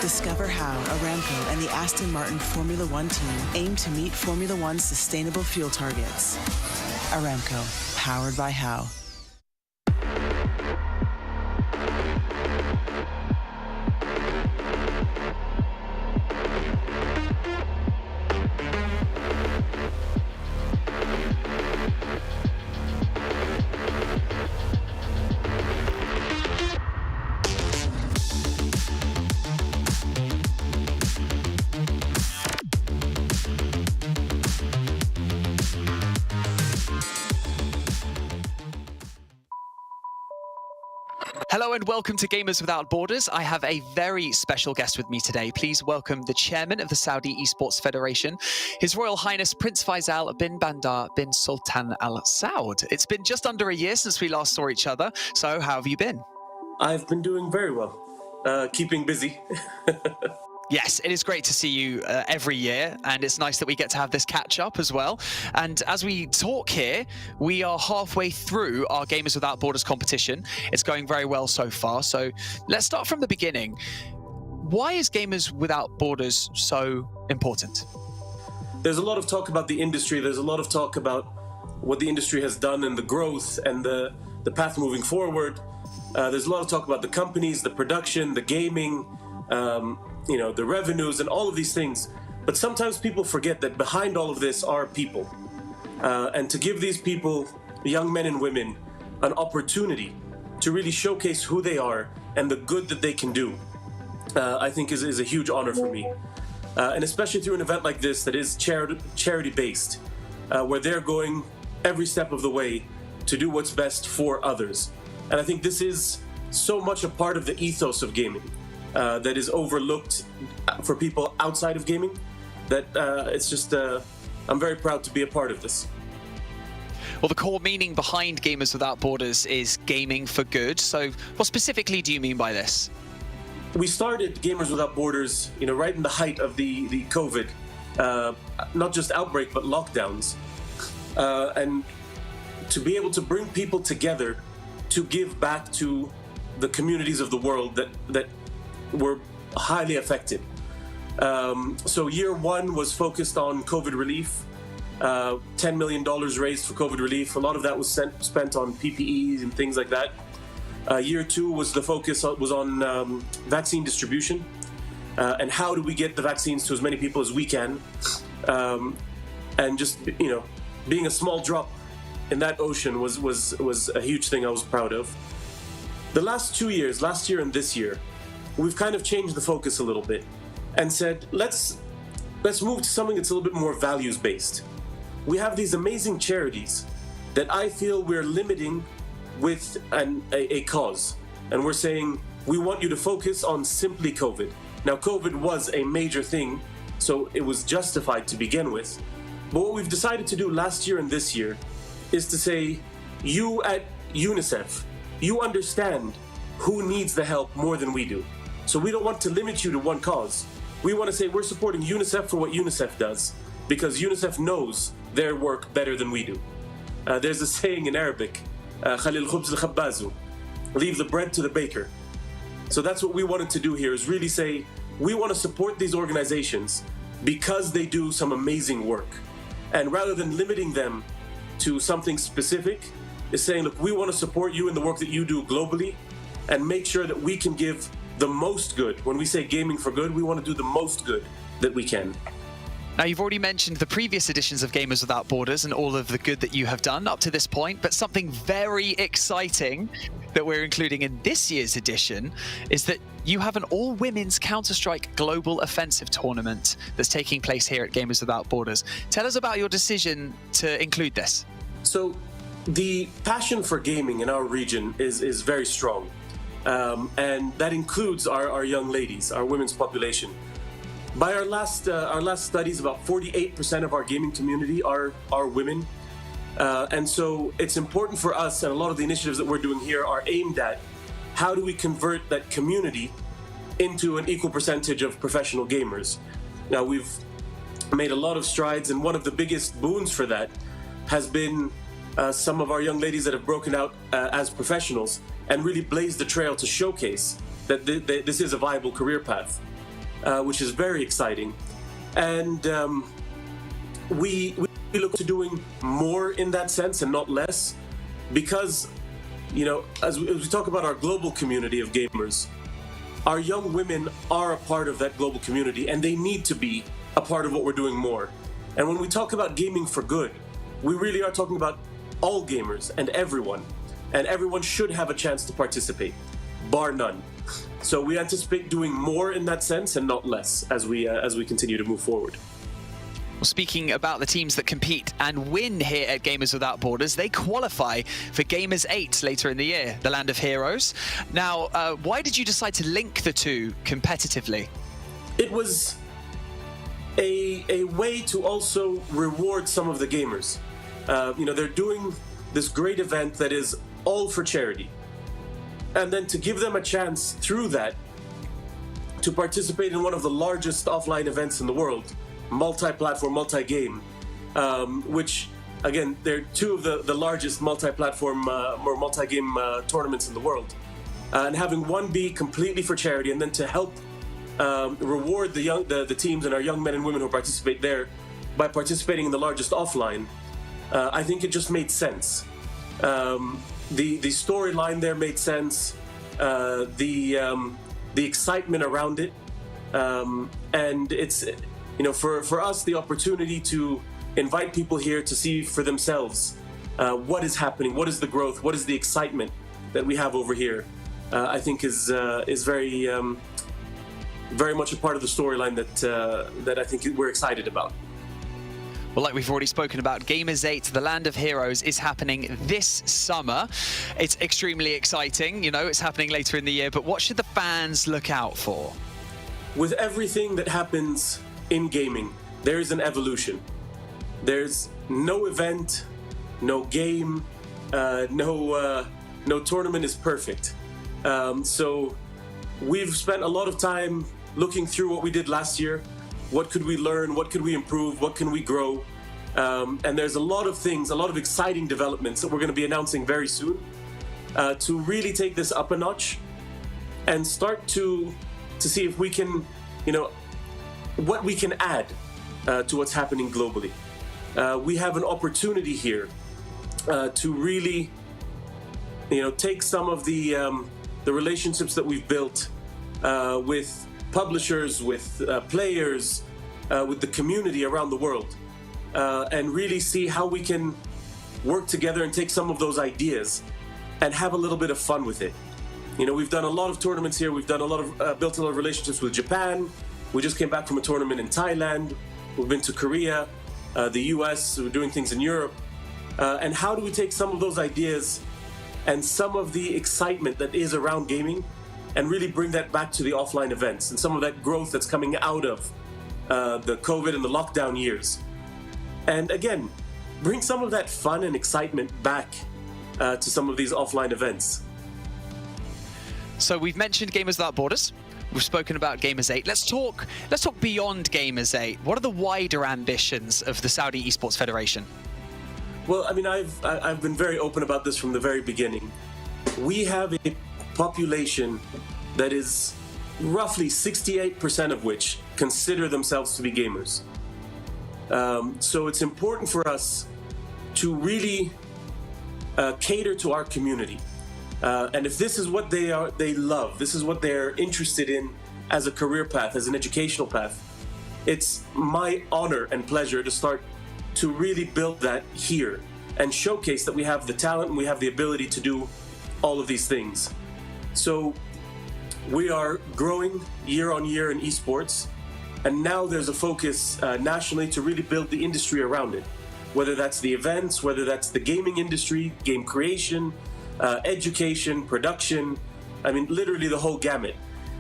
Discover how Aramco and the Aston Martin Formula One team aim to meet Formula One's sustainable fuel targets. Aramco, powered by How. Hello and welcome to Gamers Without Borders. I have a very special guest with me today. Please welcome the chairman of the Saudi Esports Federation, His Royal Highness Prince Faisal bin Bandar bin Sultan Al Saud. It's been just under a year since we last saw each other, so how have you been? I've been doing very well, keeping busy. Yes, it is great to see you every year, and it's nice that we get to have this catch-up as well. And as we talk here, we are halfway through our Gamers Without Borders competition. It's going very well so far, so let's start from the beginning. Why is Gamers Without Borders so important? There's a lot of talk about the industry. There's a lot of talk about what the industry has done and the growth and the path moving forward. There's a lot of talk about the companies, the production, the gaming, the revenues and all of these things. But sometimes people forget that behind all of this are people. And to give these people, young men and women, an opportunity to really showcase who they are and the good that they can do, I think is a huge honor for me. And especially through an event like this that is charity-based, where they're going every step of the way to do what's best for others. And I think this is so much a part of the ethos of gaming. That is overlooked for people outside of gaming, that it's just, I'm very proud to be a part of this. Well, the core meaning behind Gamers Without Borders is gaming for good. So what specifically do you mean by this? We started Gamers Without Borders, right in the height of the COVID, not just outbreak, but lockdowns. And to be able to bring people together to give back to the communities of the world that were highly affected. So year one was focused on COVID relief. $10 million raised for COVID relief. A lot of that was spent on PPEs and things like that. Year two was the focus was on vaccine distribution and how do we get the vaccines to as many people as we can. And just, being a small drop in that ocean was a huge thing I was proud of. The last 2 years, last year and this year, we've kind of changed the focus a little bit and said, let's move to something that's a little bit more values-based. We have these amazing charities that I feel we're limiting with a cause. And we're saying, we want you to focus on simply COVID. Now, COVID was a major thing, so it was justified to begin with. But what we've decided to do last year and this year is to say, you at UNICEF, you understand who needs the help more than we do. So we don't want to limit you to one cause. We want to say we're supporting UNICEF for what UNICEF does, because UNICEF knows their work better than we do. There's a saying in Arabic, Khalil khubz al-khabbazu, leave the bread to the baker. So that's what we wanted to do here, is really say, we want to support these organizations because they do some amazing work. And rather than limiting them to something specific, is saying, look, we want to support you in the work that you do globally and make sure that we can give the most good. When we say gaming for good, we want to do the most good that we can. Now, you've already mentioned the previous editions of Gamers Without Borders and all of the good that you have done up to this point, but something very exciting that we're including in this year's edition is that you have an all-women's Counter-Strike Global Offensive tournament that's taking place here at Gamers Without Borders. Tell us about your decision to include this. So, the passion for gaming in our region is very strong. And that includes our young ladies, our women's population. By our last studies, about 48% of our gaming community are women. And so it's important for us, and a lot of the initiatives that we're doing here are aimed at how do we convert that community into an equal percentage of professional gamers. Now, we've made a lot of strides, and one of the biggest boons for that has been some of our young ladies that have broken out as professionals and really blazed the trail to showcase that this is a viable career path, which is very exciting. And we look to doing more in that sense and not less, because, you know, as we talk about our global community of gamers, our young women are a part of that global community, and they need to be a part of what we're doing more. And when we talk about gaming for good, we really are talking about all gamers and everyone should have a chance to participate, bar none. So we anticipate doing more in that sense and not less as we continue to move forward. Well, speaking about the teams that compete and win here at Gamers Without Borders, they qualify for Gamers 8 later in the year, the Land of Heroes. Now, why did you decide to link the two competitively? It was a way to also reward some of the gamers. You know, they're doing this great event that is all for charity. And then to give them a chance through that to participate in one of the largest offline events in the world, multi-platform, multi-game, which, again, they're two of the largest multi-platform or multi-game tournaments in the world. And having one be completely for charity, and then to help reward the teams and our young men and women who participate there by participating in the largest offline, I think it just made sense. The storyline there made sense. The excitement around it, and it's, you know, for us, the opportunity to invite people here to see for themselves what is happening, what is the growth, what is the excitement that we have over here, I think is very very much a part of the storyline that I think we're excited about. Well, like we've already spoken about, Gamers 8, the Land of Heroes, is happening this summer. It's extremely exciting. You know, it's happening later in the year, but what should the fans look out for? With everything that happens in gaming, there is an evolution. There's no event, no game, no tournament is perfect. So we've spent a lot of time looking through what we did last year. What could we learn? What could we improve? What can we grow? And there's a lot of things, a lot of exciting developments that we're going to be announcing very soon to really take this up a notch and start to see if we can, you know, what we can add to what's happening globally. We have an opportunity here to really, you know, take some of the relationships that we've built with publishers, with players, with the community around the world, and really see how we can work together and take some of those ideas and have a little bit of fun with it. You know, we've done a lot of tournaments here. We've done a lot of built a lot of relationships with Japan. We just came back from a tournament in Thailand. We've been to Korea, the US. We're doing things in Europe. And how do we take some of those ideas and some of the excitement that is around gaming and really bring that back to the offline events and some of that growth that's coming out of the COVID and the lockdown years. And again, bring some of that fun and excitement back to some of these offline events. So we've mentioned Gamers Without Borders. We've spoken about Gamers 8. Let's talk beyond Gamers 8. What are the wider ambitions of the Saudi Esports Federation? Well, I mean, I've been very open about this from the very beginning. We have a population that is roughly 68% of which consider themselves to be gamers. So it's important for us to really cater to our community. And if this is what they love, this is what they're interested in as a career path, as an educational path, it's my honor and pleasure to start to really build that here and showcase that we have the talent and we have the ability to do all of these things. So we are growing year on year in esports, and now there's a focus nationally to really build the industry around it, whether that's the events, whether that's the gaming industry, game creation, education, production, I mean, literally the whole gamut,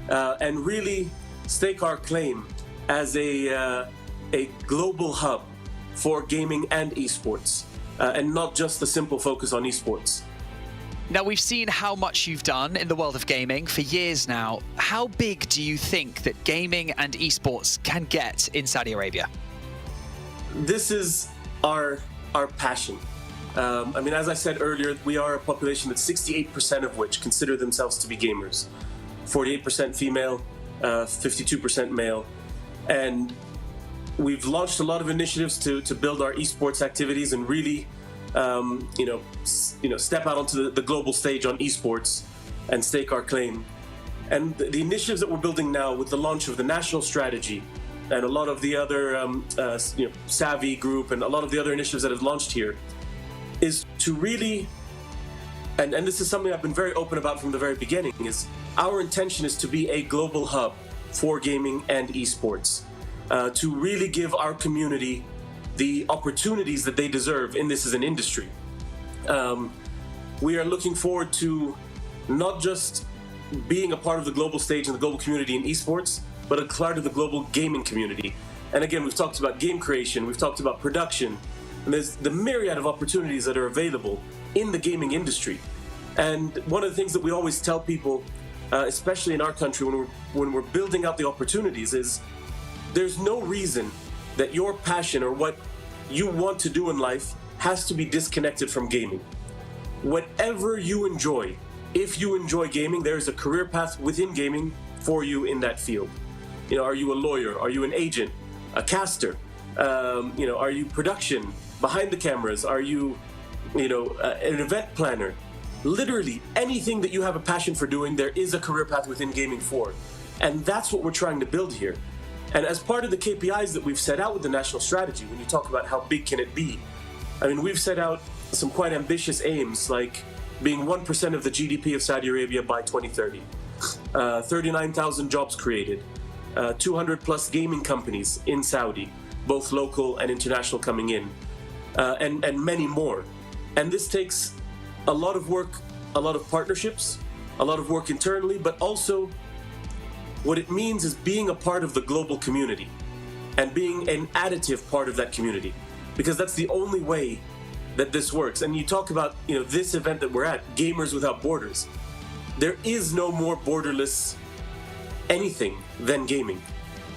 and really stake our claim as a global hub for gaming and esports, and not just a simple focus on esports. Now, we've seen how much you've done in the world of gaming for years now. How big do you think that gaming and esports can get in Saudi Arabia? This is our passion. I mean, as I said earlier, we are a population that 68% of which consider themselves to be gamers. 48% female, 52% male. And we've launched a lot of initiatives to build our esports activities and really step out onto the global stage on esports and stake our claim. And the initiatives that we're building now with the launch of the national strategy and a lot of the other Savvy group and a lot of the other initiatives that have launched here is to really, and this is something I've been very open about from the very beginning, is our intention is to be a global hub for gaming and esports, to really give our community the opportunities that they deserve in this as an industry. We are looking forward to not just being a part of the global stage and the global community in esports, but a part of the global gaming community. And again, we've talked about game creation, we've talked about production, and there's the myriad of opportunities that are available in the gaming industry. And one of the things that we always tell people, especially in our country when we're building out the opportunities, is there's no reason that your passion or what you want to do in life has to be disconnected from gaming. Whatever you enjoy, if you enjoy gaming, there is a career path within gaming for you in that field. You know, are you a lawyer? Are you an agent? A caster? Are you production? Behind the cameras? Are you, an event planner? Literally anything that you have a passion for doing, there is a career path within gaming for. And that's what we're trying to build here. And as part of the KPIs that we've set out with the national strategy, when you talk about how big can it be, I mean, we've set out some quite ambitious aims, like being 1% of the GDP of Saudi Arabia by 2030, 39,000 jobs created, 200 plus gaming companies in Saudi, both local and international coming in, and many more. And this takes a lot of work, a lot of partnerships, a lot of work internally, but also what it means is being a part of the global community and being an additive part of that community, because that's the only way that this works. And you talk about, this event that we're at, Gamers Without Borders. There is no more borderless anything than gaming.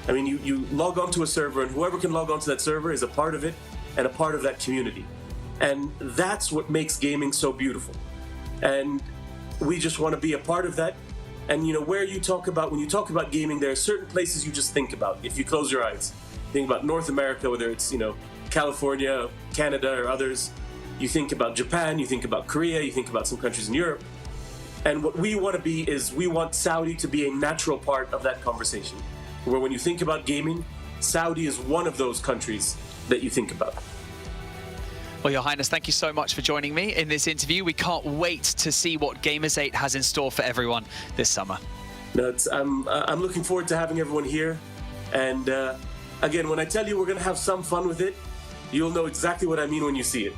I mean, you log onto a server, and whoever can log onto that server is a part of it and a part of that community. And that's what makes gaming so beautiful. And we just want to be a part of that. And when you talk about gaming, there are certain places you just think about. If you close your eyes, think about North America, whether it's California, Canada, or others. You think about Japan, you think about Korea, you think about some countries in Europe. And what we want to be is we want Saudi to be a natural part of that conversation, where when you think about gaming, Saudi is one of those countries that you think about. Well, Your Highness, thank you so much for joining me in this interview. We can't wait to see what Gamers 8 has in store for everyone this summer. No, I'm looking forward to having everyone here. And again, when I tell you we're going to have some fun with it, you'll know exactly what I mean when you see it.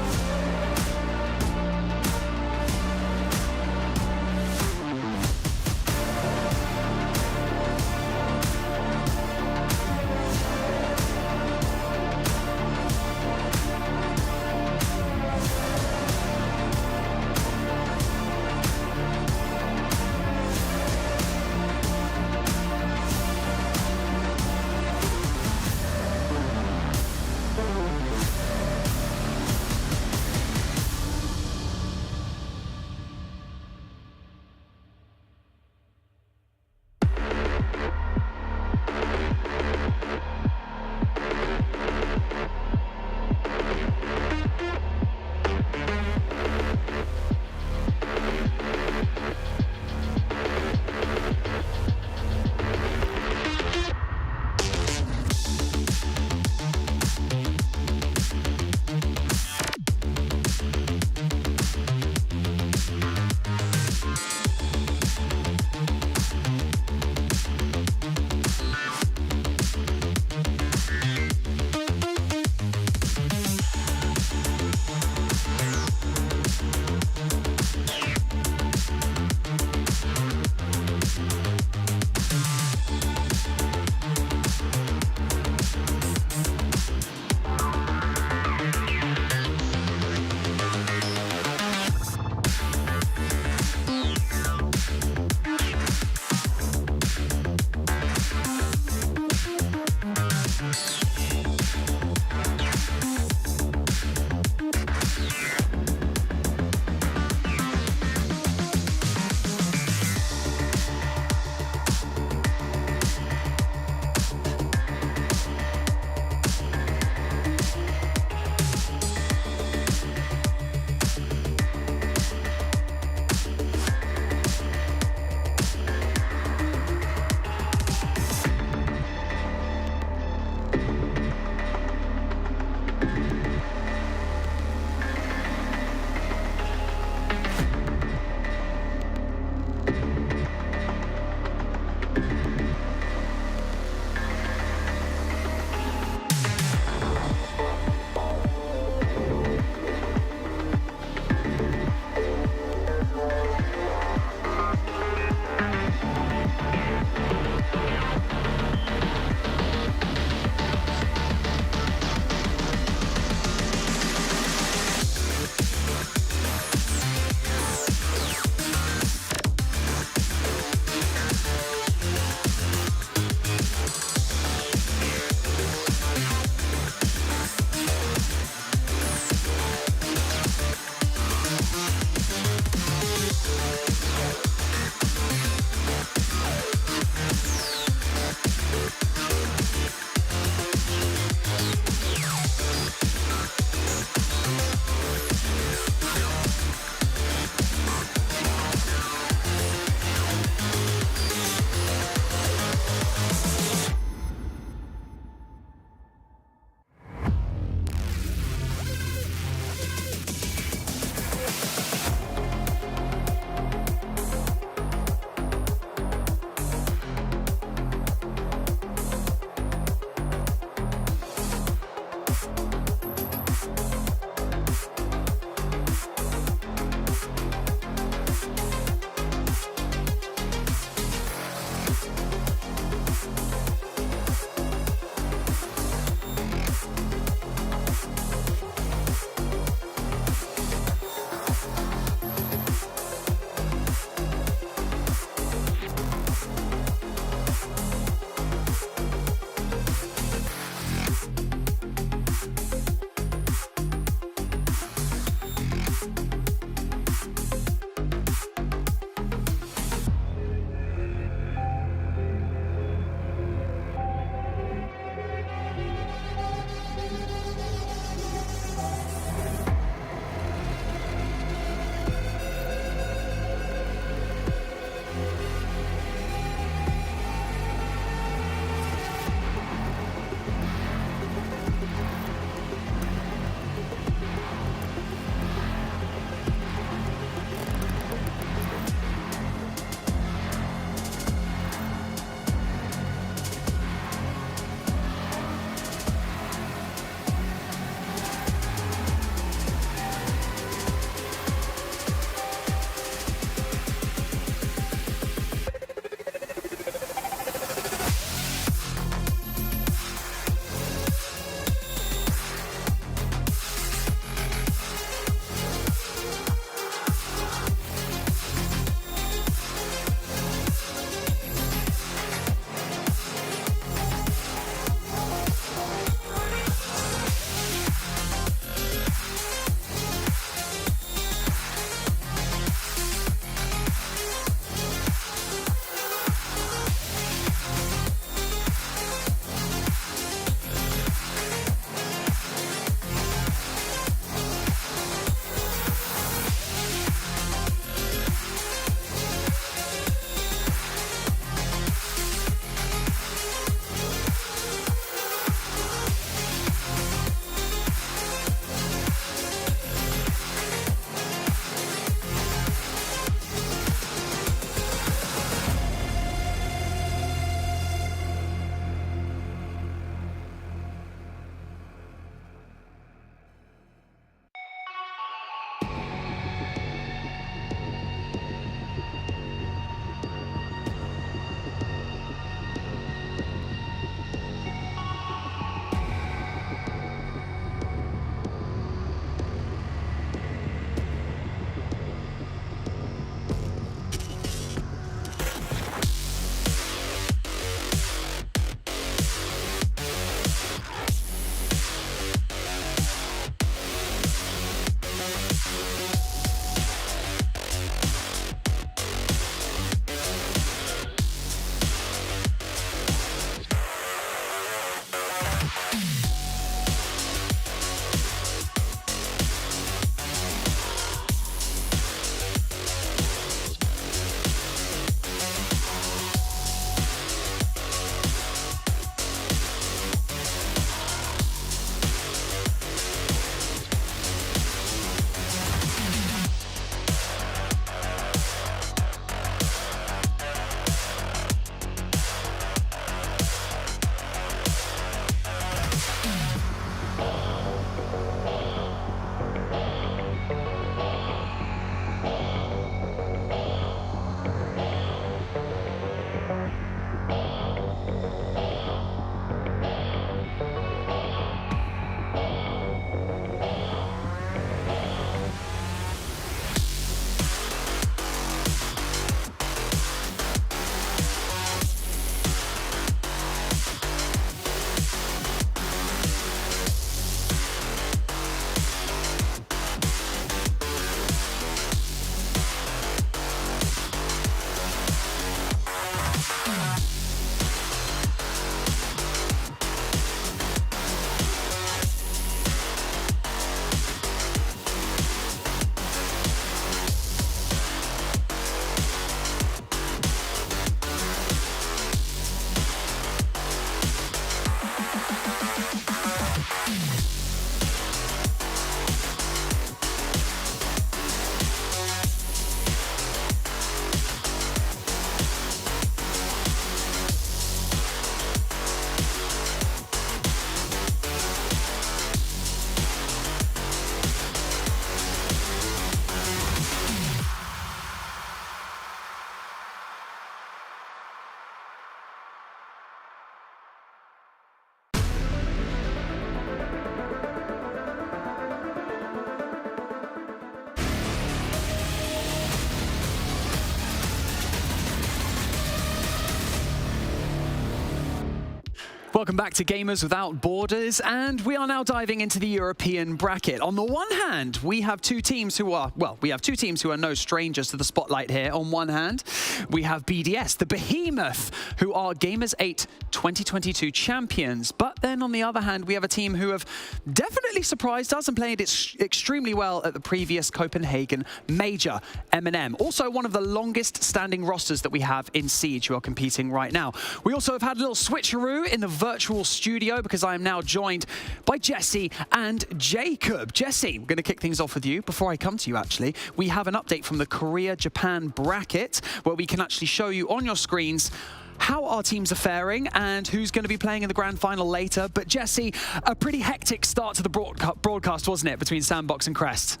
Welcome back to Gamers Without Borders, and we are now diving into the European bracket. On the one hand, we have two teams who are, no strangers to the spotlight here. On one hand, we have BDS, the behemoth, who are Gamers 8 2022 champions. But then on the other hand, we have a team who have definitely surprised us and played extremely well at the previous Copenhagen Major, M&M. Also one of the longest standing rosters that we have in Siege who are competing right now. We also have had a little switcheroo in the virtual studio because I am now joined by Jesse and Jacob. Jesse, we're going to kick things off with you. Before I come to you, actually, we have an update from the Korea-Japan bracket where we can actually show you on your screens how our teams are faring and who's going to be playing in the grand final later. But Jesse, a pretty hectic start to the broadcast, wasn't it, between Sandbox and Crest?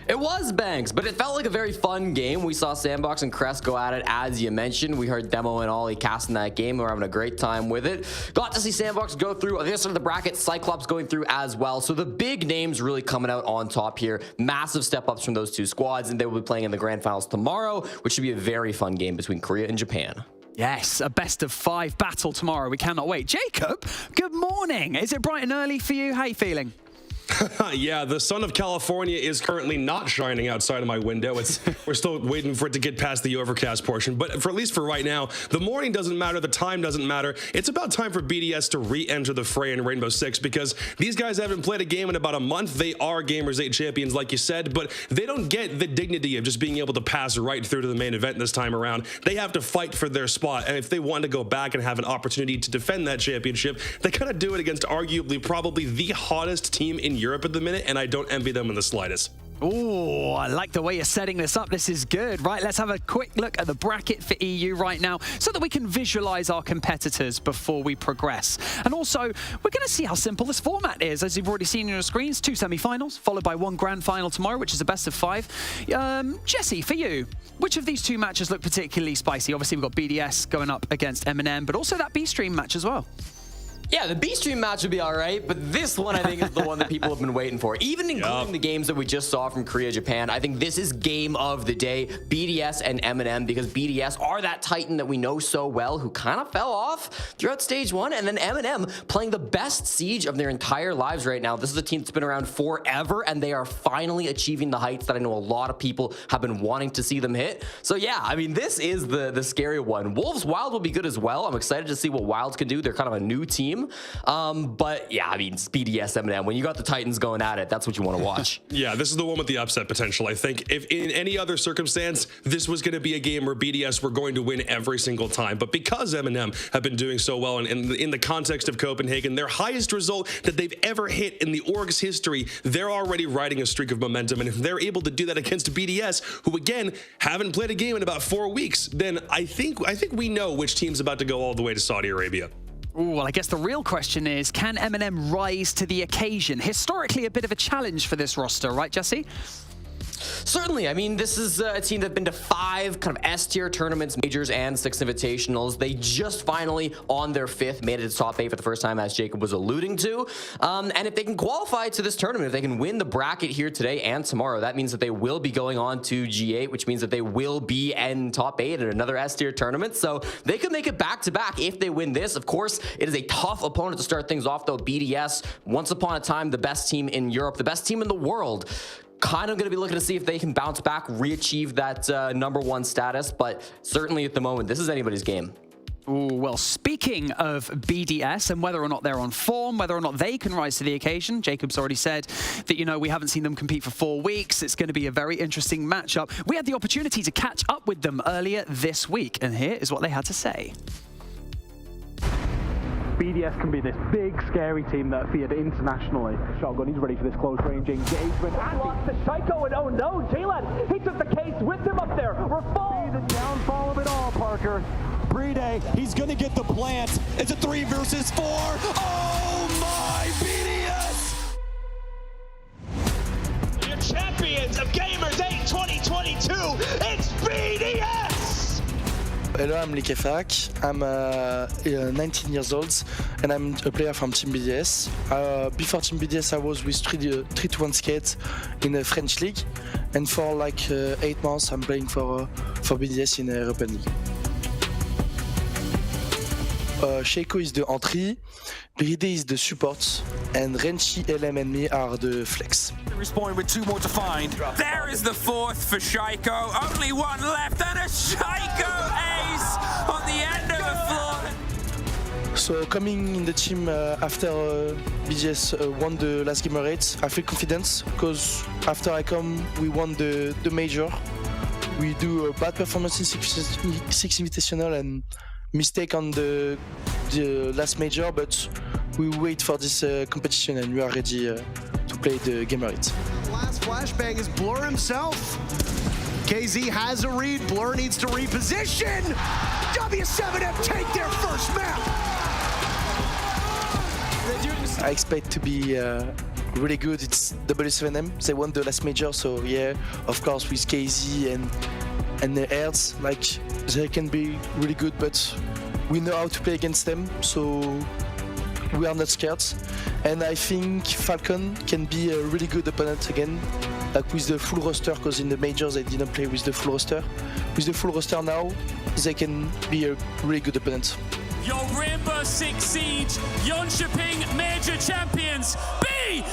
It was, Banks, but it felt like a very fun game. We saw Sandbox and Crest go at it, as you mentioned. We heard Demo and Ollie casting that game. We were having a great time with it. Got to see Sandbox go through this end of the bracket, Cyclops going through as well. So the big names really coming out on top here. Massive step-ups from those two squads, and they will be playing in the grand finals tomorrow, which should be a very fun game between Korea and Japan. Yes, a best-of-5 battle tomorrow. We cannot wait. Jacob, good morning. Is it bright and early for you? How are you feeling? Yeah, the sun of California is currently not shining outside of my window. We're still waiting for it to get past the overcast portion. But at least for right now, the morning doesn't matter, the time doesn't matter. It's about time for BDS to re-enter the fray in Rainbow Six because these guys haven't played a game in about a month. They are Gamers 8 champions, like you said, but they don't get the dignity of just being able to pass right through to the main event this time around. They have to fight for their spot, and if they want to go back and have an opportunity to defend that championship, they kind of do it against arguably probably the hottest team in Europe at the minute, and I don't envy them in the slightest. Oh, I like the way you're setting this up. This is good. Right, let's have a quick look at the bracket for EU right now so that we can visualize our competitors before we progress. And also, we're going to see how simple this format is. As you've already seen on your screens, 2 semi-finals, followed by 1 grand final tomorrow, which is a best of 5. Jesse, for you, which of these two matches look particularly spicy? Obviously, we've got BDS going up against M&M, but also that B-Stream match as well. Yeah, the B-Stream match would be all right, but this one I think is the one that people have been waiting for. Even including the games that we just saw from Korea, Japan, I think this is game of the day, BDS and M&M, because BDS are that Titan that we know so well who kind of fell off throughout stage 1, and then M&M playing the best Siege of their entire lives right now. This is a team that's been around forever, and they are finally achieving the heights that I know a lot of people have been wanting to see them hit. So yeah, I mean, this is the scary one. Wolves Wild will be good as well. I'm excited to see what Wilds can do. They're kind of a new team. team. But yeah, I mean, BDS, M&M, when you got the Titans going at it, that's what you want to watch. Yeah, this is the one with the upset potential. I think if in any other circumstance, this was going to be a game where BDS were going to win every single time. But because M&M have been doing so well, and in the context of Copenhagen, their highest result that they've ever hit in the org's history, they're already riding a streak of momentum. And if they're able to do that against BDS, who again haven't played a game in about 4 weeks, then I think we know which team's about to go all the way to Saudi Arabia. Ooh, well, I guess the real question is, can M&M rise to the occasion? Historically, a bit of a challenge for this roster, right, Jesse? Certainly. I mean, this is a team that's been to 5 kind of S-tier tournaments, majors, and 6 invitationals. They just finally, on their 5th, made it to top 8 for the first time, as Jacob was alluding to. And if they can qualify to this tournament, if they can win the bracket here today and tomorrow, that means that they will be going on to G8, which means that they will be in top 8 at another S-tier tournament. So they could make it back-to-back if they win this. Of course, it is a tough opponent to start things off, though. BDS, once upon a time, the best team in Europe, the best team in the world. Kind of going to be looking to see if they can bounce back, re-achieve that #1 status, but certainly at the moment, this is anybody's game. Ooh, well, speaking of BDS and whether or not they're on form, whether or not they can rise to the occasion, Jacob's already said that, you know, we haven't seen them compete for 4 weeks. It's going to be a very interesting matchup. We had the opportunity to catch up with them earlier this week, and here is what they had to say. BDS can be this big, scary team that are feared internationally. Shotgun, he's ready for this close-range engagement. And lost to Psycho, and oh no, Jalen, he took the case with him up there. We're falling. The downfall of it all, Parker. Brede, he's gonna get the plant. It's a 3 versus 4. Oh my, BDS! Your champions of Gamers 8 2022, it's BDS! Hello, I'm Likefak. I'm 19 years old and I'm a player from Team BDS. Before Team BDS, I was with 3-1 Skate in the French League, and for like 8 months, I'm playing for BDS in the European League. Sheiko is the entry, Bride is the support, and Renchi, LM, and me are the flex. Respawning with 2 more to find. There is the 4th for Sheiko. Only 1 left, and a Sheiko ace on the end of the floor. So coming in the team after BDS won the last Gamer 8, I feel confident because after I come, we won the major. We do a bad performance in 6 invitational and mistake on the last major, but we wait for this competition and we are ready to play the Gamer 8. Last flashbang is Blur himself. KZ has a read. Blur needs to reposition. W7F take their first map. I expect to be really good. It's W7M. They won the last major, so yeah, of course with KZ and the Hertz, like they can be really good, but we know how to play against them, so we are not scared. And I think Falcon can be a really good opponent again, like with the full roster, because in the majors they didn't play with the full roster. With the full roster now, they can be a really good opponent. Your Rainbow Six Siege, Jönköping Major Champions, BDS!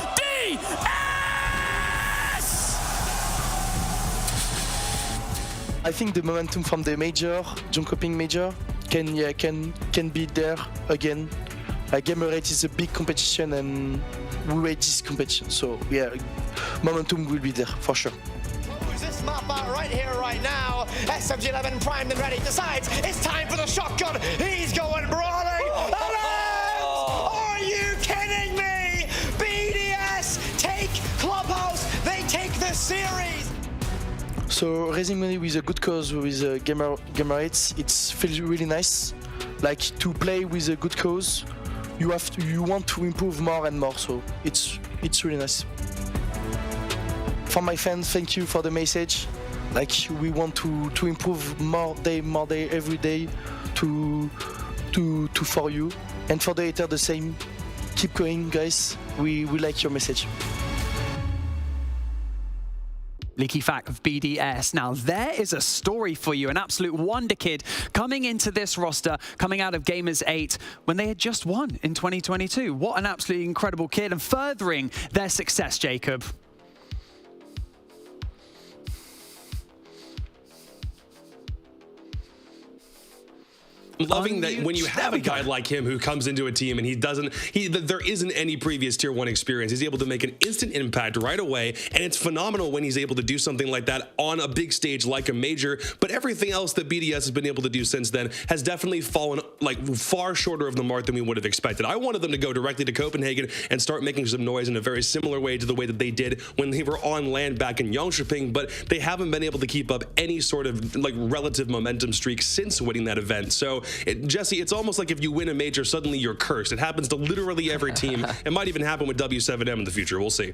I think the momentum from the major, Jönköping major, can be there again. Gamer 8 is a big competition and we wait this competition. So yeah, momentum will be there for sure. Who's this map right here, right now? SMG11 primed and ready. Decides it's time for the shotgun. He's going brawling. Are you kidding me? BDS take Clubhouse. They take the series. So raising money with a good cause with Gamer 8, it feels really nice. Like to play with a good cause, you want to improve more and more. So it's really nice. For my fans, thank you for the message. Like we want to improve more day, every day for you. And for the hater, the same. Keep going, guys. We like your message. Leaky fact of BDS. Now, there is a story for you. An absolute wonder kid coming into this roster, coming out of Gamers 8 when they had just won in 2022. What an absolutely incredible kid and furthering their success, Jacob. loving that when you have a guy like him who comes into a team and there isn't any previous tier 1 experience. He's able to make an instant impact right away, and it's phenomenal when he's able to do something like that on a big stage like a major. But everything else that BDS has been able to do since then has definitely fallen like far shorter of the mark than we would have expected. I wanted them to go directly to Copenhagen and start making some noise in a very similar way to the way that they did when they were on land back in Jönköping, but they haven't been able to keep up any sort of like relative momentum streak since winning that event. So Jesse, it's almost like if you win a major, suddenly you're cursed. It happens to literally every team. It might even happen with W7M in the future. We'll see.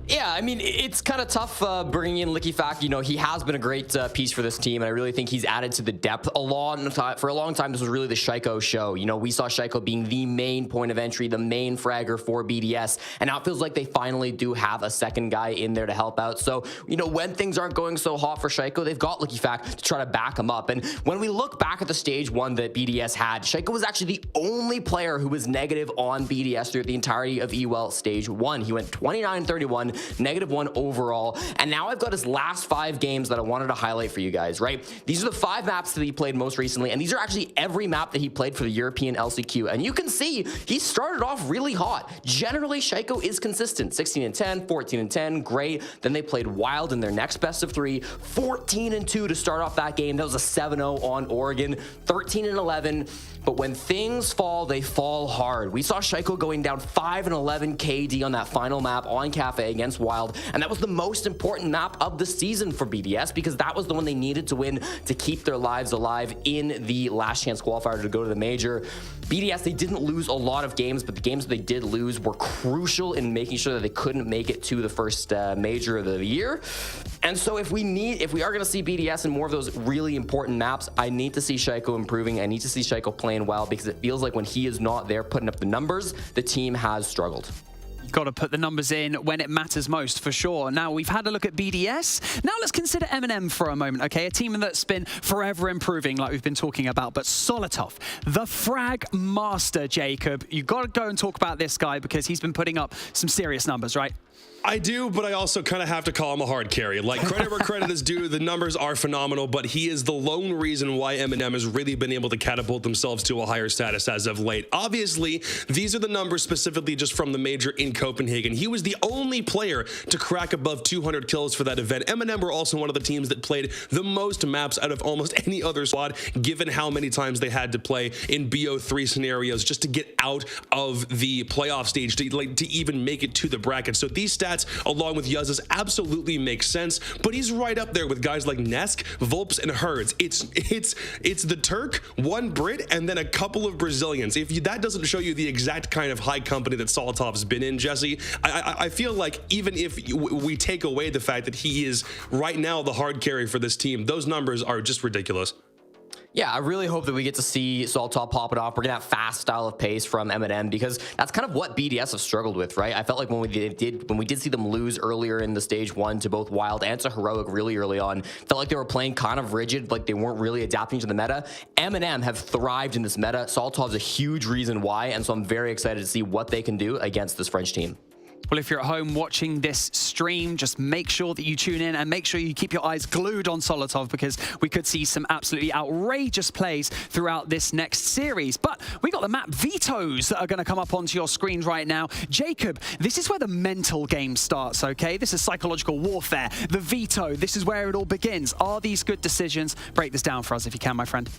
Yeah, I mean, it's kind of tough bringing in LickyFact. You know, he has been a great piece for this team, and I really think he's added to the depth for a long time. This was really the Shaiko show. You know, we saw Shaiko being the main point of entry, the main fragger for BDS, and now it feels like they finally do have a second guy in there to help out. So, you know, when things aren't going so hot for Shaiko, they've got LickyFact to try to back him up. And when we look back at the stage 1 that BDS had, Shaiko was actually the only player who was negative on BDS through the entirety of EWEL stage 1. He went 29-31. -1 overall. And now I've got his last 5 games that I wanted to highlight for you guys, right? These are the 5 maps that he played most recently, and these are actually every map that he played for the European LCQ. And you can see he started off really hot. Generally, Shaiko is consistent. 16-10, 14-10, great. Then they played Wild in their next best of 3, 14-2 to start off that game. That was a 7-0 on Oregon, 13-11. But when things fall, they fall hard. We saw Shaiko going down 5-11 KD on that final map on Cafe against Wild, and that was the most important map of the season for BDS because that was the one they needed to win to keep their lives alive in the last chance qualifier to go to the major. BDS, they didn't lose a lot of games, but the games that they did lose were crucial in making sure that they couldn't make it to the first major of the year. And so if we are going to see BDS in more of those really important maps, I need to see Shaiko improving. I need to see Shaiko playing well because it feels like when he is not there putting up the numbers, the team has struggled. Got to put the numbers in when it matters most, for sure. Now, we've had a look at BDS. Now let's consider M&M for a moment, okay? A team that's been forever improving, like we've been talking about. But Solotov, the frag master, Jacob. You've got to go and talk about this guy because he's been putting up some serious numbers, right? I do, but I also kind of have to call him a hard carry. Like, credit where credit is due. The numbers are phenomenal, but he is the lone reason why M&M has really been able to catapult themselves to a higher status as of late. Obviously, these are the numbers specifically just from the major in Copenhagen. He was the only player to crack above 200 kills for that event. M&M were also one of the teams that played the most maps out of almost any other squad, given how many times they had to play in BO3 scenarios just to get out of the playoff stage to even make it to the bracket. So these stats, along with Yuzz's, absolutely makes sense, but he's right up there with guys like Nesk, Volps, and Herds. It's the Turk, 1 Brit, and then a couple of Brazilians. If that doesn't show you the exact kind of high company that Solotov's been in, Jesse, I feel like even if we take away the fact that he is right now the hard carry for this team, those numbers are just ridiculous. Yeah, I really hope that we get to see Solotov pop it off. We're going to have fast style of pace from M&M because that's kind of what BDS have struggled with, right? I felt like when we did see them lose earlier in the stage 1 to both Wild and to Heroic really early on, felt like they were playing kind of rigid, like they weren't really adapting to the meta. M&M have thrived in this meta. Solotov's a huge reason why, and so I'm very excited to see what they can do against this French team. Well, if you're at home watching this stream, just make sure that you tune in and make sure you keep your eyes glued on Solotov because we could see some absolutely outrageous plays throughout this next series. But we got the map vetoes that are going to come up onto your screens right now. Jacob, this is where the mental game starts, okay? This is psychological warfare. The veto, this is where it all begins. Are these good decisions? Break this down for us if you can, my friend.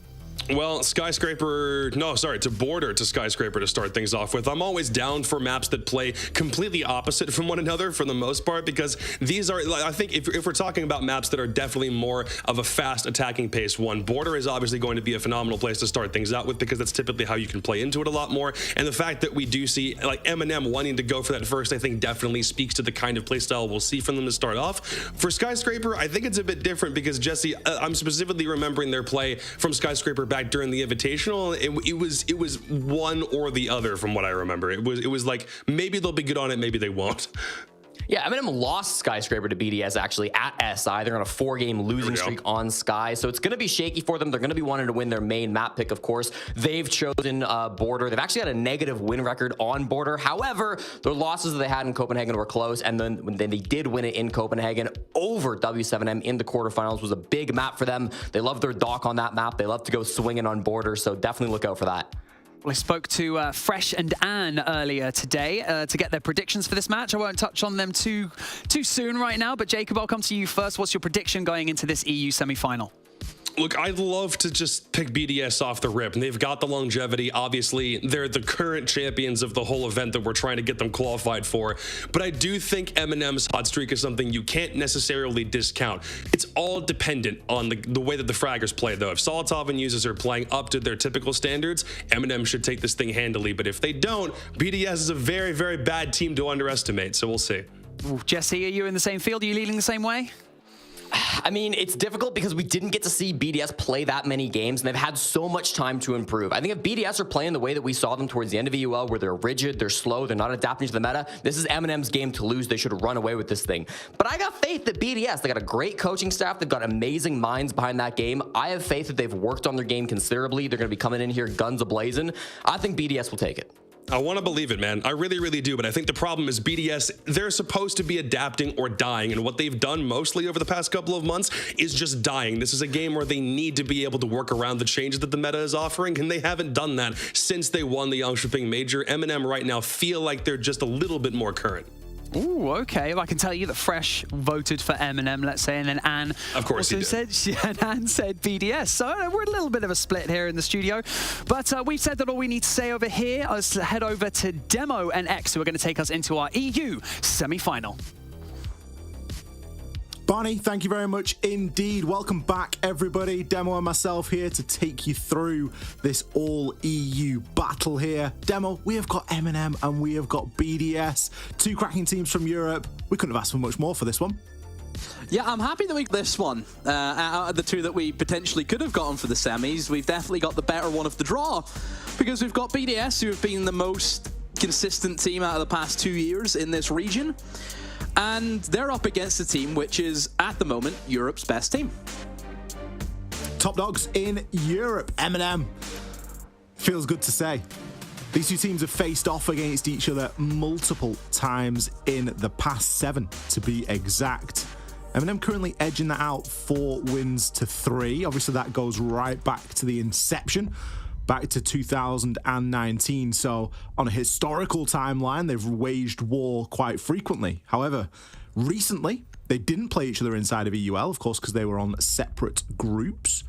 Well, Skyscraper, no, sorry, to Border to Skyscraper to start things off with. I'm always down for maps that play completely opposite from one another for the most part, because these are, I think if we're talking about maps that are definitely more of a fast attacking pace one, Border is obviously going to be a phenomenal place to start things out with because that's typically how you can play into it a lot more. And the fact that we do see like M&M wanting to go for that first, I think definitely speaks to the kind of playstyle we'll see from them to start off. For Skyscraper, I think it's a bit different because Jesse, I'm specifically remembering their play from Skyscraper back during the Invitational. It was one or the other from what I remember. It was like maybe they'll be good on it, maybe they won't. Yeah, Eminem lost Skyscraper to BDS actually at SI. They're on a 4-game losing streak on Sky, so it's going to be shaky for them. They're going to be wanting to win their main map pick, of course. They've chosen Border. They've actually had a negative win record on Border. However, their losses that they had in Copenhagen were close, and then when they did win it in Copenhagen over W7M in the quarterfinals was a big map for them. They love their dock on that map. They love to go swinging on Border, so definitely look out for that. Well, I spoke to Fresh and Anne earlier today to get their predictions for this match. I won't touch on them too soon right now, but Jacob, I'll come to you first. What's your prediction going into this EU semi-final? Look, I'd love to just pick BDS off the rip, and they've got the longevity. Obviously, they're the current champions of the whole event that we're trying to get them qualified for. But I do think Eminem's hot streak is something you can't necessarily discount. It's all dependent on the way that the fraggers play, though. If Solotov and users are playing up to their typical standards, Eminem should take this thing handily. But if they don't, BDS is a very, very bad team to underestimate, so we'll see. Ooh, Jesse, are you in the same field? Are you leaning the same way? I mean, it's difficult because we didn't get to see BDS play that many games, and they've had so much time to improve. I think if BDS are playing the way that we saw them towards the end of EUL, where they're rigid, they're slow, they're not adapting to the meta, this is Eminem's game to lose. They should run away with this thing. But I got faith that BDS, they got a great coaching staff. They've got amazing minds behind that game. I have faith that they've worked on their game considerably. They're going to be coming in here guns a-blazing. I think BDS will take it. I want to believe it, man. I really, really do. But I think the problem is BDS, they're supposed to be adapting or dying. And what they've done mostly over the past couple of months is just dying. This is a game where they need to be able to work around the changes that the meta is offering. And they haven't done that since they won the Yongshipping Major. Eminem right now feel like they're just a little bit more current. Ooh, okay. Well, I can tell you that Fresh voted for Eminem, let's say, and then Anne of course also said, Anne said BDS. So we're a little bit of a split here in the studio. But we've said that all we need to say over here. Let's head over to Demo and X, who are going to take us into our EU semi-final. Barney, thank you very much indeed. Welcome back, everybody. Demo and myself here to take you through this all-EU battle here. Demo, we have got Eminem and we have got BDS, two cracking teams from Europe. We couldn't have asked for much more for this one. Yeah, I'm happy that we got this one. Out of the two that we potentially could have gotten for the semis, we've definitely got the better one of the draw, because we've got BDS, who have been the most consistent team out of the past 2 years in this region. And they're up against a team which is, at the moment, Europe's best team. Top dogs in Europe. Eminem. Feels good to say. These two teams have faced off against each other multiple times in the past 7, to be exact. Eminem currently edging that out 4 wins to 3. Obviously, that goes right back to the inception, back to 2019. So on a historical timeline, they've waged war quite frequently. However, recently, they didn't play each other inside of EUL, of course, because they were on separate groups.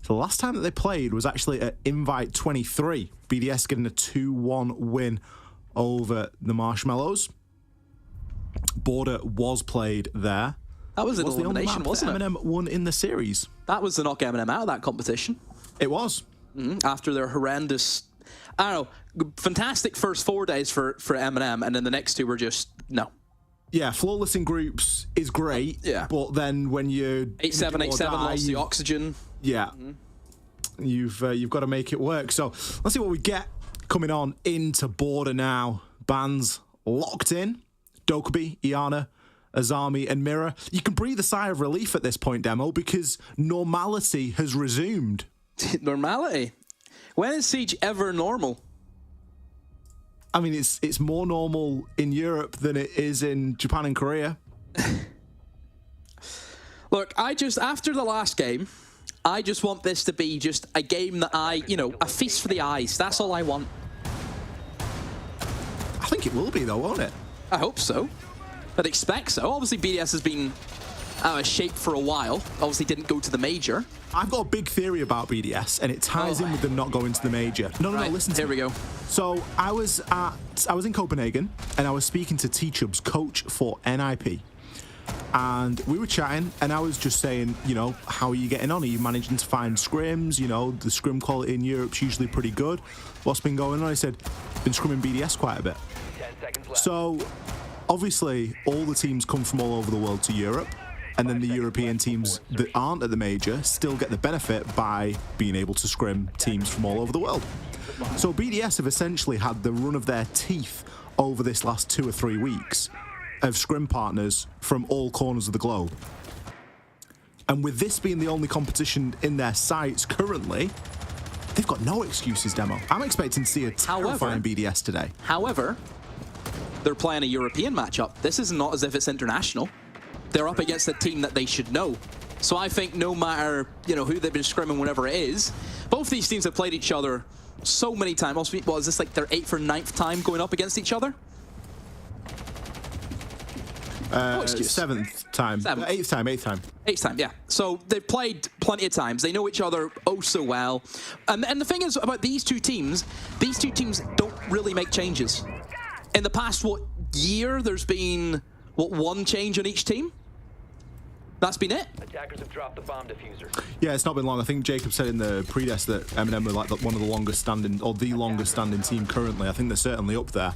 So the last time that they played was actually at Invite 23, BDS getting a 2-1 win over the Marshmallows. Border was played there. That was an elimination, wasn't it? Eminem won in the series. That was to knock Eminem out of that competition. It was. After their horrendous, I don't know, fantastic first 4 days for Eminem, and then the next 2 were just, no. Yeah, flawless in groups is great, but then when you 8-7, 8-7, lost the oxygen. Yeah, you've got to make it work. So let's see what we get coming on into Border now. Bans locked in. Dokkaebi, Iana, Azami, and Mirror. You can breathe a sigh of relief at this point, Demo, because normality has resumed. Normality? When is Siege ever normal? I mean, it's more normal in Europe than it is in Japan and Korea. Look, after the last game, I just want this to be just a game that a feast for the eyes. That's all I want. I think it will be, though, won't it? I hope so. I'd expect so. Obviously, BDS has been out of shape for a while. Obviously didn't go to the major. I've got a big theory about BDS, and it ties in with them not going to the major. No, listen to me. Here we go. So I was in Copenhagen, and I was speaking to T-Chub's coach for NIP. And we were chatting, and I was just saying, how are you getting on? Are you managing to find scrims? The scrim quality in Europe's usually pretty good. What's been going on? I said, been scrimming BDS quite a bit. 10 seconds left. So, obviously, all the teams come from all over the world to Europe, and then the European teams that aren't at the major still get the benefit by being able to scrim teams from all over the world. So BDS have essentially had the run of their teeth over this last 2 or 3 weeks. of scrim partners from all corners of the globe. And with this being the only competition in their sights currently, they've got no excuses, Demo. I'm expecting to see a terrifying BDS today. However, they're playing a European matchup. This is not as if it's international. They're up against a team that they should know. So I think no matter, you know, who they've been scrimming, whatever it is, both these teams have played each other so many times. Well, is this like their 8th or 9th time going up against each other? 7th time. 8th time. 8th time, yeah. So they've played plenty of times. They know each other oh so well. And the thing is about these two teams don't really make changes. In the past, year, there's been, one change on each team? That's been it. Attackers have dropped the bomb diffuser. Yeah, it's not been long. I think Jacob said in the pre-desk that M&M were like one of the longest standing, or the longest standing team currently. I think they're certainly up there.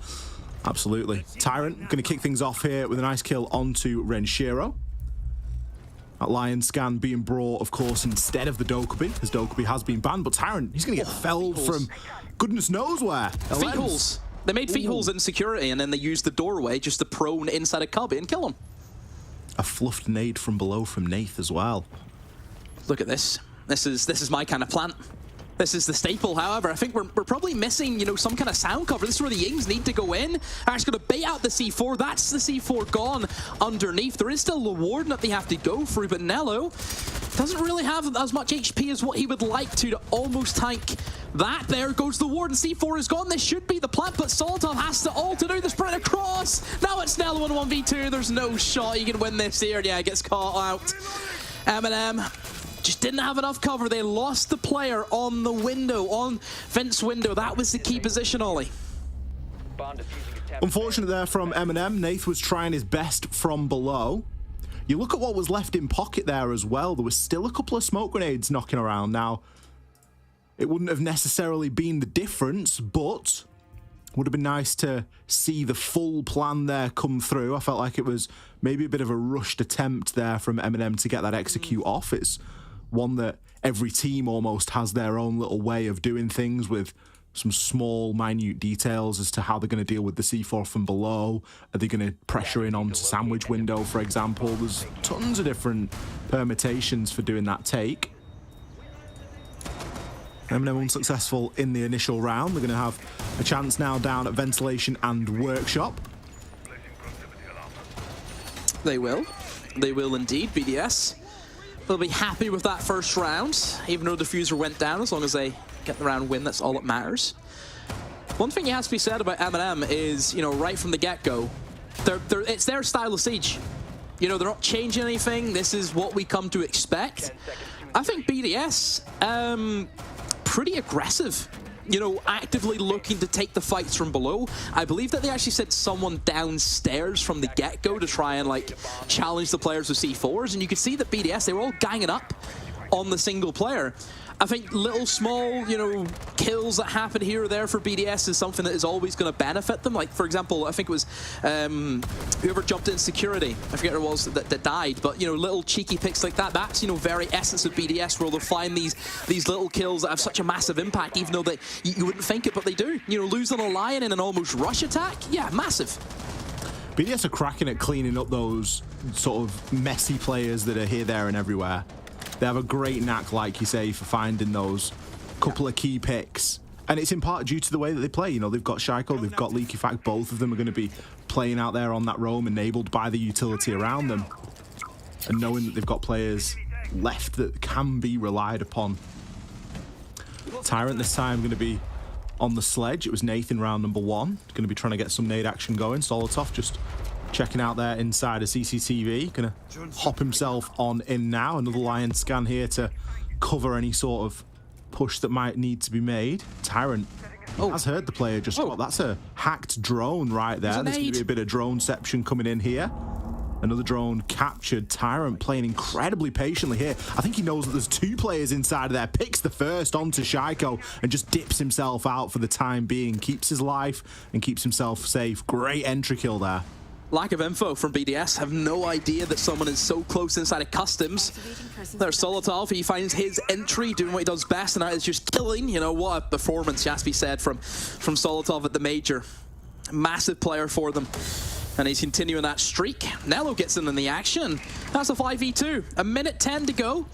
Absolutely. Tyrant going to kick things off here with a nice kill onto Renshiro. That Lion Scan being brought, of course, instead of the Dokkaebi, as Dokkaebi has been banned. But Tyrant, he's going to get felled from goodness knows where. Feet holes. They made feet holes in security, and then they used the doorway just to prone inside a cubby and kill him. A fluffed nade from below from Nath as well. Look at this. This is my kind of plant. This is the staple. However, I think we're probably missing, you know, some kind of sound cover. This is where the Yings need to go in. Actually going to bait out the C4. That's the C4 gone underneath. There is still the warden that they have to go through, but Nello doesn't really have as much HP as what he would like to almost tank that. There goes the warden. C4 is gone. This should be the plant, but Solotov has to ult to do the sprint across. Now it's Nello in 1v2. There's no shot he can win this here. Yeah, he gets caught out. M&M just didn't have enough cover. They lost the player on the window, on Vent's window. That was the key position, Ollie. Unfortunate there from M&M. Nath was trying his best from below. You look at what was left in pocket there as well. There was still a couple of smoke grenades knocking around. Now, it wouldn't have necessarily been the difference, but would have been nice to see the full plan there come through. I felt like it was maybe a bit of a rushed attempt there from M&M to get that execute off. It's one that every team almost has their own little way of doing things with some small, minute details as to how they're going to deal with the C4 from below. Are they going to pressure in onto sandwich window, for example? There's tons of different permutations for doing that take. M&M unsuccessful in the initial round. They're going to have a chance now down at Ventilation and Workshop. They will. They will indeed, BDS. They'll be happy with that first round, even though Diffuser went down. As long as they get the round win, that's all that matters. One thing that has to be said about M&M is, you know, right from the get-go, it's their style of Siege. You know, they're not changing anything. This is what we come to expect. I think BDS, pretty aggressive. You know, actively looking to take the fights from below. I believe that they actually sent someone downstairs from the get-go to try and, like, challenge the players with C4s, and you could see that BDS, they were all ganging up on the single player. I think little small, you know, kills that happen here or there for BDS is something that is always going to benefit them. Like, for example, I think it was whoever jumped in security, I forget who it was that died, but, you know, little cheeky picks like that, that's, you know, very essence of BDS, where they'll find these little kills that have such a massive impact, even though you wouldn't think it, but they do. You know, losing a Lion in an almost rush attack, yeah, massive. BDS are cracking at cleaning up those sort of messy players that are here, there, and everywhere. They have a great knack, like you say, for finding those couple of key picks. And it's in part due to the way that they play. You know, they've got Shaiko, they've got Leaky Fact. Both of them are going to be playing out there on that roam, enabled by the utility around them. And knowing that they've got players left that can be relied upon. Tyrant this time going to be on the sledge. It was Nathan round number 1. Going to be trying to get some nade action going. Solotov just checking out there inside a CCTV. Gonna hop himself on in now. Another Lion Scan here to cover any sort of push that might need to be made. Tyrant has heard the player just got. That's a hacked drone right there. There's going to be a bit of droneception coming in here. Another drone captured. Tyrant playing incredibly patiently here. I think he knows that there's 2 players inside of there. Picks the first onto Shaiko and just dips himself out for the time being. Keeps his life and keeps himself safe. Great entry kill there. Lack of info from BDS. Have no idea that someone is so close inside of customs. There's Solotov. He finds his entry, doing what he does best, and that is just killing. You know, what a performance, has to be said, from Solotov at the major. Massive player for them. And he's continuing that streak. Nello gets in the action. That's a 5v2. A minute 10 to go.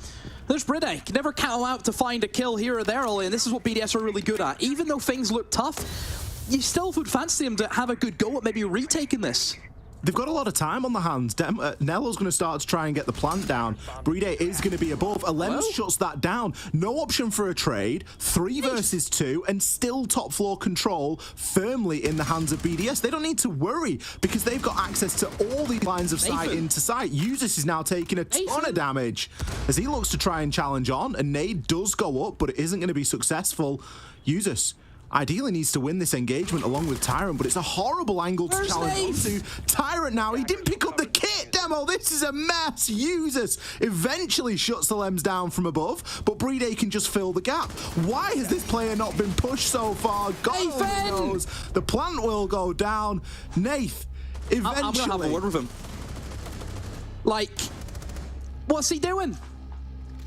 There's Bride. Can never count out to find a kill here or there, Ollie, and this is what BDS are really good at. Even though things look tough, you still would fancy them to have a good go at maybe retaking this. They've got a lot of time on the hands. Nello's going to start to try and get the plant down. Bride is going to be above. Alems shuts that down. No option for a trade. 3 versus 2, and still top floor control firmly in the hands of BDS. They don't need to worry because they've got access to all these lines of sight into sight. Usus is now taking a ton of damage as he looks to try and challenge on, and Nade does go up, but it isn't going to be successful. Usus ideally needs to win this engagement along with Tyrant, but it's a horrible angle to challenge onto. Tyrant now, he didn't pick up the kit, Demo. This is a mess. Usus eventually shuts the Lems down from above, but Bride can just fill the gap. Why has this player not been pushed so far? God only knows. The plant will go down. Nath, eventually. I'm going to have a word with him. Like, what's he doing?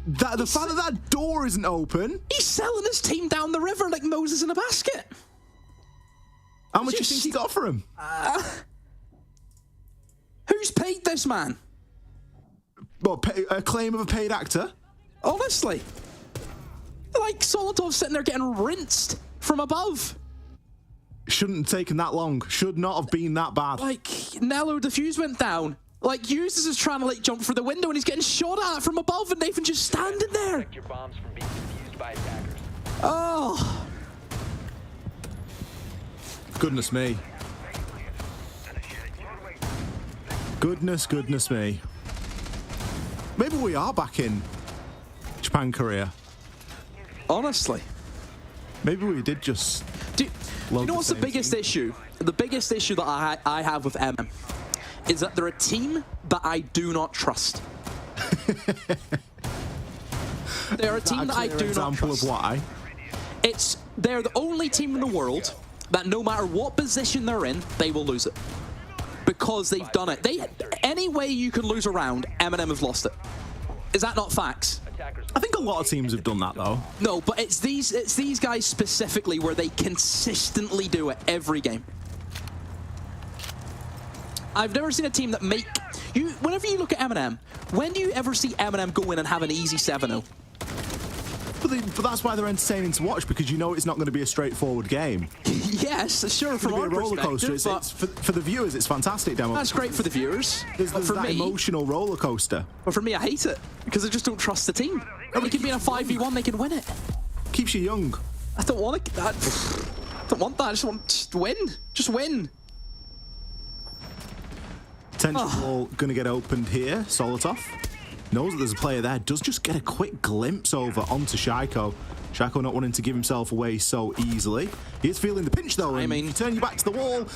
The fact that that door isn't open. He's selling his team down the river like Moses in a basket. How much do you think he got for him? Who's paid this man? What, a claim of a paid actor? Honestly. Like Solotov's sitting there getting rinsed from above. Shouldn't have taken that long. Should not have been that bad. Like, Nello Diffuse went down. Like, Usus is trying to, like, jump through the window and he's getting shot at from above and Nathan just standing there. Your bombs from being defused by attackers. Oh. Goodness me. Goodness me. Maybe we are back in Japan, Korea. Honestly. Maybe we did just... Do you know what's the biggest issue? The biggest issue that I have with MM is that they're a team that I do not trust. They're a team that I do not trust. Example of why? They're the only team in the world that no matter what position they're in, they will lose it. Because they've done it. Any way you can lose a round, M&M have lost it. Is that not facts? I think a lot of teams have done that though. No, but it's these guys specifically where they consistently do it every game. I've never seen a team that whenever you look at M&M, when do you ever see M&M go in and have an easy 7-0? But that's why they're entertaining to watch, because you know it's not going to be a straightforward game. Yes, sure, from our perspective. For the viewers, it's fantastic, Demo. That's great for the viewers. There's that emotional roller coaster. But for me, I hate it, because I just don't trust the team. They can be in a 5v1, they can win it. Keeps you young. I don't want that. I don't want that. I just want to win. Just win. Potential wall going to get opened here. Solotov knows that there's a player there. Does just get a quick glimpse over onto Shaiko. Shaiko not wanting to give himself away so easily. He is feeling the pinch though. I mean, if you turn your back to the wall,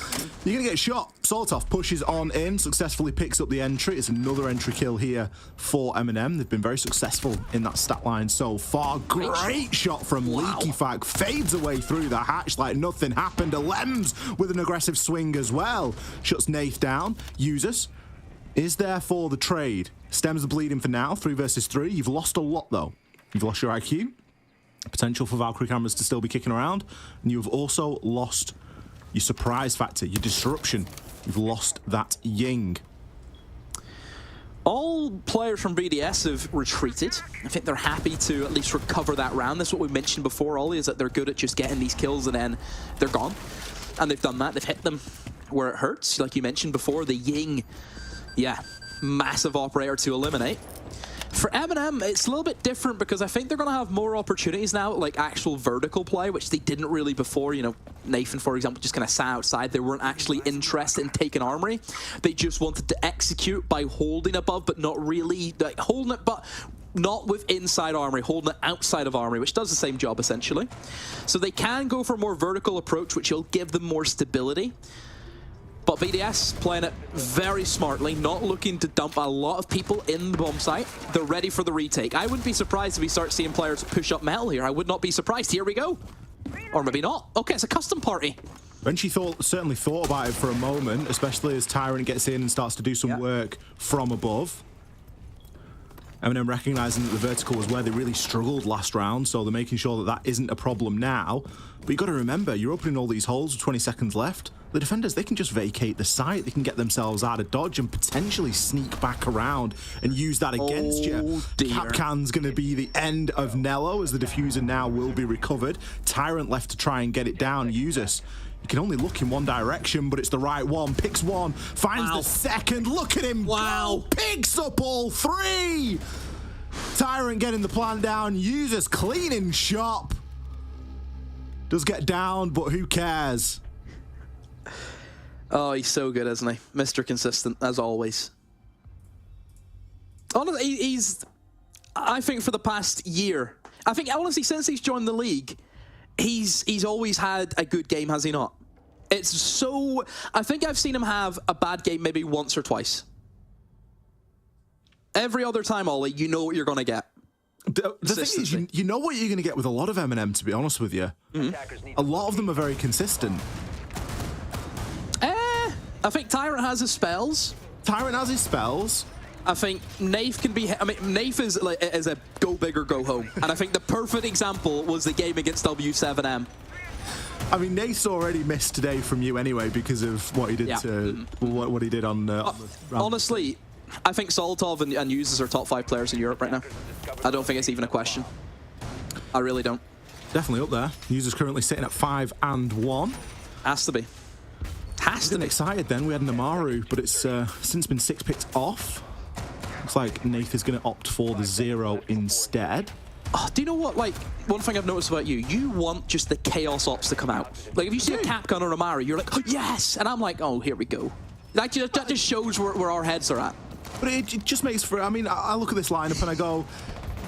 you're going to get shot. Solotov pushes on in, successfully picks up the entry. It's another entry kill here for M&M. They've been very successful in that stat line so far. Great shot from Leaky Fag. Fades away through the hatch like nothing happened. Alems with an aggressive swing as well. Shuts Nath down. Usus is there for the trade. Stems the bleeding for now. 3 versus 3. You've lost a lot though. You've lost your IQ. Potential for Valkyrie cameras to still be kicking around. And you've also lost your surprise factor, your disruption. You've lost that Ying. All players from BDS have retreated. I think they're happy to at least recover that round. That's what we mentioned before, Ollie, is that they're good at just getting these kills and then they're gone. And they've done that. They've hit them where it hurts. Like you mentioned before, the Ying, yeah, massive operator to eliminate. For M&M, it's a little bit different because I think they're going to have more opportunities now, like actual vertical play, which they didn't really before. You know, Nathan, for example, just kind of sat outside. They weren't actually interested in taking Armory. They just wanted to execute by holding above, but not really like, holding it, but not with inside Armory, holding it outside of Armory, which does the same job essentially. So they can go for a more vertical approach, which will give them more stability. But BDS playing it very smartly, not looking to dump a lot of people in the bomb site. They're ready for the retake. I wouldn't be surprised if we start seeing players push up metal here. I would not be surprised. Here we go. Or maybe not. Okay, it's a custom party. Benji certainly thought about it for a moment, especially as Tyrant gets in and starts to do some work from above. M&M recognizing that the vertical was where they really struggled last round, so they're making sure that that isn't a problem now. But you've got to remember, you're opening all these holes with 20 seconds left. the defenders, they can just vacate the site. They can get themselves out of dodge and potentially sneak back around and use that against you. Capcan's going to be the end of Nello, as the diffuser now will be recovered. Tyrant left to try and get it down. Usus, he can only look in one direction, but it's the right one. Picks one, finds the second. Look at him go. Picks up all three. Tyrant getting the plant down. Usus cleaning shop. Does get down, but who cares? Oh, he's so good, isn't he? Mr. Consistent, as always. Honestly, I think for the past year, I think honestly since he's joined the league, he's always had a good game, has he not? It's so... I think I've seen him have a bad game maybe once or twice. Every other time, Ollie, you know what you're going to get. The thing is, you know what you're going to get with a lot of M&M, to be honest with you. A lot of them are very consistent. I think Tyrant has his spells. Tyrant has his spells. I think Nafe can be... I mean, Nafe is a go big or go home. And I think the perfect example was the game against W7M. I mean, Nafe's already missed today from you anyway because of what he did to... What he did on... honestly, I think Solotov and Usus are top 5 players in Europe right now. I don't think it's even a question. I really don't. Definitely up there. Usus currently sitting at 5 and 1. Has to be. Has to be. Excited then. We had Namaru, but it's since been 6 picks off. Looks like Nath is going to opt for the 0 instead. Oh, do you know what? Like, one thing I've noticed about you, you want just the Chaos Ops to come out. Like, if you see a Capcom or a Namaru, you're like, oh, yes! And I'm like, oh, here we go. That just shows where our heads are at. But it just makes for... I mean, I look at this lineup and I go,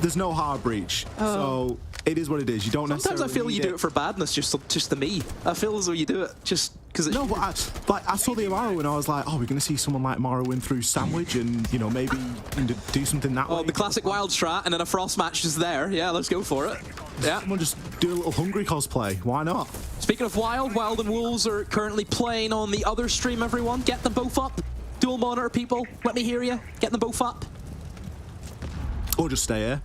there's no hard breach. So it is what it is. You don't necessarily... Sometimes I feel you do it for badness, just to me. I feel as though you do it just because it's... No, but I saw the Amaru and I was like, oh, we're going to see someone like Amaru win through Sandwich and, you know, maybe do something that way. Oh, the classic wild strat and then a frost match is there. Yeah, let's go for it. Yeah. Someone just do a little Hungry cosplay. Why not? Speaking of Wild, Wild and Wolves are currently playing on the other stream, everyone. Get them both up. Dual monitor, people. Let me hear you. Get them both up. Or just stay here.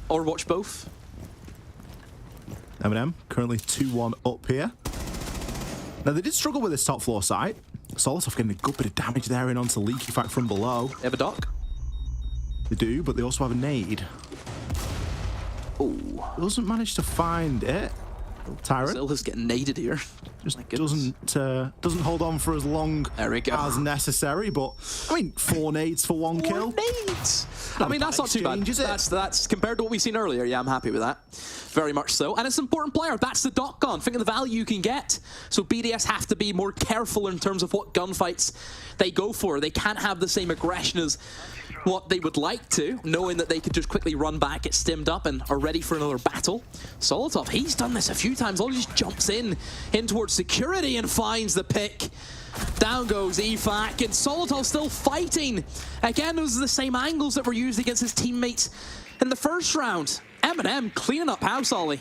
Or watch both. M&M currently 2-1 up here. Now, they did struggle with this top floor site. Solotov getting a good bit of damage there in onto Leaky Fact from below. They have a dock? They do, but they also have a nade. Oh. Doesn't manage to find it. Tyrant. Still is getting naded here. Just doesn't hold on for as long as necessary, but I mean 4 nades for 1 kill. 4 nades! I mean, that's not too bad. That's compared to what we've seen earlier. Yeah, I'm happy with that. Very much so. And it's an important player. That's the dot gun. Think of the value you can get. So BDS have to be more careful in terms of what gunfights they go for. They can't have the same aggression as what they would like to, knowing that they could just quickly run back, get stimmed up, and are ready for another battle. Solotov, he's done this a few times. All he just jumps in towards security and finds the pick. Down goes EFAC, and Solotov still fighting. Again, those are the same angles that were used against his teammates in the first round. M&M cleaning up house, Ollie.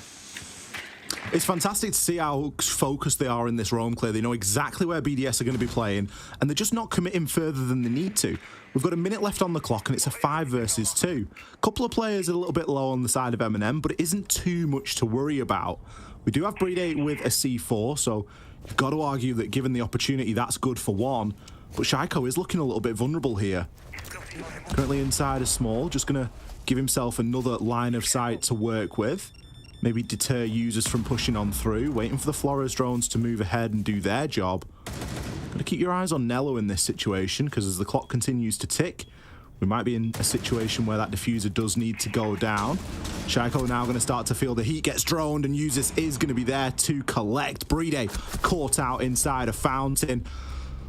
It's fantastic to see how focused they are in this roam clear. They know exactly where BDS are going to be playing, and they're just not committing further than they need to. We've got a minute left on the clock, and it's a 5 versus 2. A couple of players are a little bit low on the side of M&M, but it isn't too much to worry about. We do have Breed with a C4, so you've got to argue that given the opportunity, that's good for 1. But Shaiko is looking a little bit vulnerable here. Currently inside a small, just going to give himself another line of sight to work with. Maybe deter users from pushing on through, waiting for the Flores drones to move ahead and do their job. Got to keep your eyes on Nello in this situation, because as the clock continues to tick, we might be in a situation where that diffuser does need to go down. Shaiko now going to start to feel the heat gets droned, and Usus is going to be there to collect. Bride caught out inside a fountain.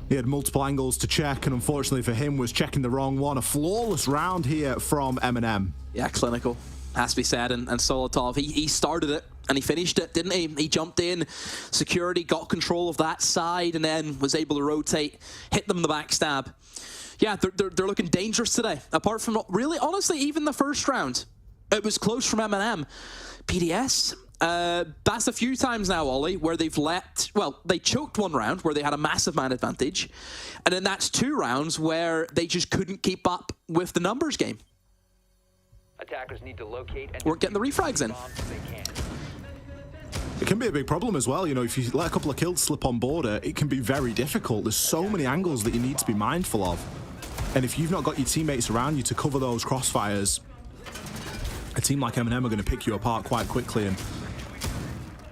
He had multiple angles to check, and unfortunately for him was checking the wrong one. A flawless round here from M&M. Yeah, clinical. Has to be said, and Solotov, he started it and he finished it, didn't he? He jumped in, security got control of that side, and then was able to rotate, hit them in the backstab. Yeah, they're looking dangerous today. Apart from, really, honestly, even the first round, it was close from M&M. PDS, that's a few times now, Ollie, where they've they choked 1 round where they had a massive man advantage, and then that's 2 rounds where they just couldn't keep up with the numbers game. Attackers need to locate and weren't getting the refrags in. It can be a big problem as well. You know, if you let a couple of kills slip on border, it can be very difficult. There's so many angles that you need to be mindful of. And if you've not got your teammates around you to cover those crossfires, a team like M&M are going to pick you apart quite quickly. And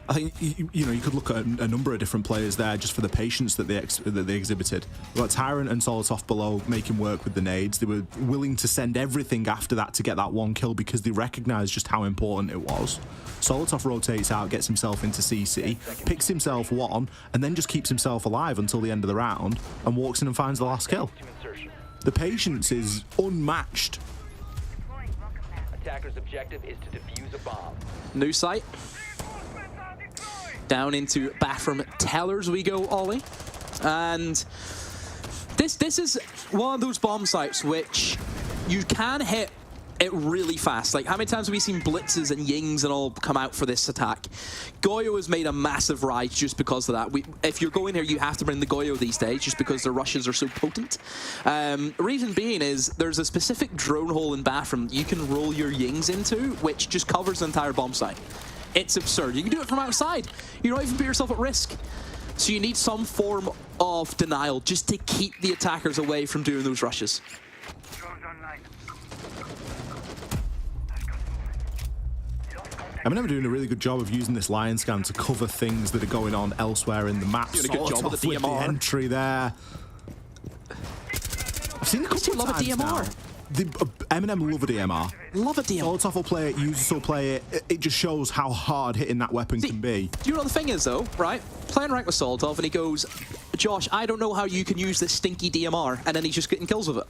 I think, you know, you could look at a number of different players there just for the patience that they exhibited. We've got Tyrant and Solotov below making work with the nades. They were willing to send everything after that to get that one kill because they recognized just how important it was. Solotov rotates out, gets himself into CC, picks himself one, and then just keeps himself alive until the end of the round and walks in and finds the last kill. The patience is unmatched. Attacker's objective is to defuse a bomb. New site. Down into bathroom tellers we go, Ollie. And this is one of those bomb sites which you can hit it really fast. Like, how many times have we seen blitzes and yings and all come out for this attack? Goyo has made a massive rise just because of that. If you're going here, you have to bring the Goyo these days just because the rushes are so potent. Reason being is there's a specific drone hole in bathroom you can roll your yings into, which just covers the entire bomb site. It's absurd. You can do it from outside. You don't even put yourself at risk. So you need some form of denial just to keep the attackers away from doing those rushes. M&M are doing a really good job of using this lion scan to cover things that are going on elsewhere in the map. Doing a good job with the DMR. The entry there. I've seen a couple of times now. M&M love a DMR. Love a DMR. Solotov will play it, users will play it. It just shows how hard hitting that weapon can be. Do you know what the thing is, though, right? Playing rank with Solotov, and he goes, Josh, I don't know how you can use this stinky DMR, and then he's just getting kills with it.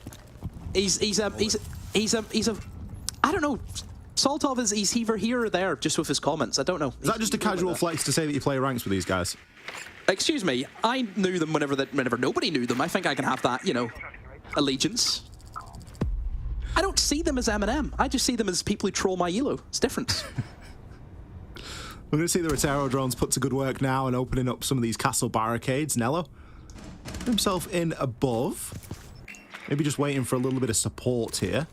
He's a I don't know. Solotov he's either here or there, just with his comments. I don't know. Is that just a casual flex to say that you play ranks with these guys? Excuse me, I knew them whenever nobody knew them. I think I can have that, you know, allegiance. I don't see them as M&M. I just see them as people who troll my elo. It's different. We're going to see the Rotero drones put to good work now and opening up some of these castle barricades. Nello put himself in above. Maybe just waiting for a little bit of support here.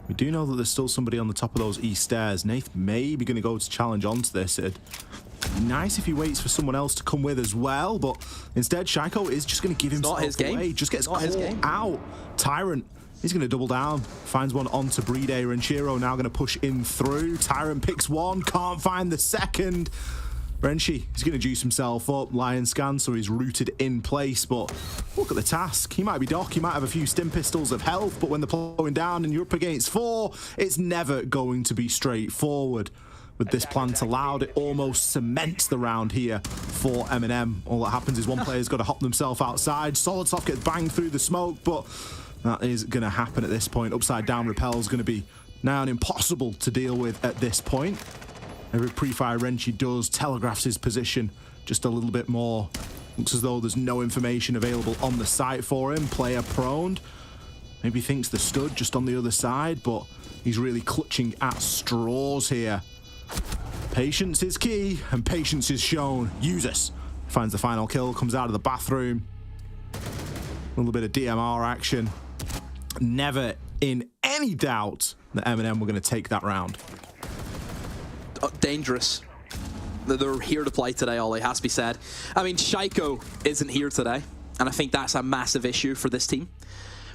We do know that there's still somebody on the top of those east stairs. Nath may be going to go to challenge onto this. It'd be nice if he waits for someone else to come with as well, but instead Shaiko is just going to give himself away. Just gets caught out. Tyrant, he's going to double down. Finds one onto Bride. Renshiro now going to push in through. Tyrant picks one, can't find the second. Renshi, he's going to juice himself up. Lion scan, so he's rooted in place, but look at the task. He might be Doc, he might have a few stim pistols of health, but when they're blowing down and you're up against 4, it's never going to be straightforward. With this plant allowed, it almost cements the round here for M&M. All that happens is one player's got to hop themselves outside. Solotov gets banged through the smoke, but that is going to happen at this point. Upside down rappel is going to be now impossible to deal with at this point. Every pre-fire Renshi does telegraphs his position just a little bit more. Looks as though there's no information available on the site for him. Player proned. Maybe thinks the stud just on the other side, but he's really clutching at straws here. Patience is key, and patience is shown. Usus finds the final kill, comes out of the bathroom. A little bit of DMR action. Never in any doubt that M&M were going to take that round. Dangerous. They're here to play today, Ollie, has to be said. I mean, Shaiko isn't here today, and I think that's a massive issue for this team.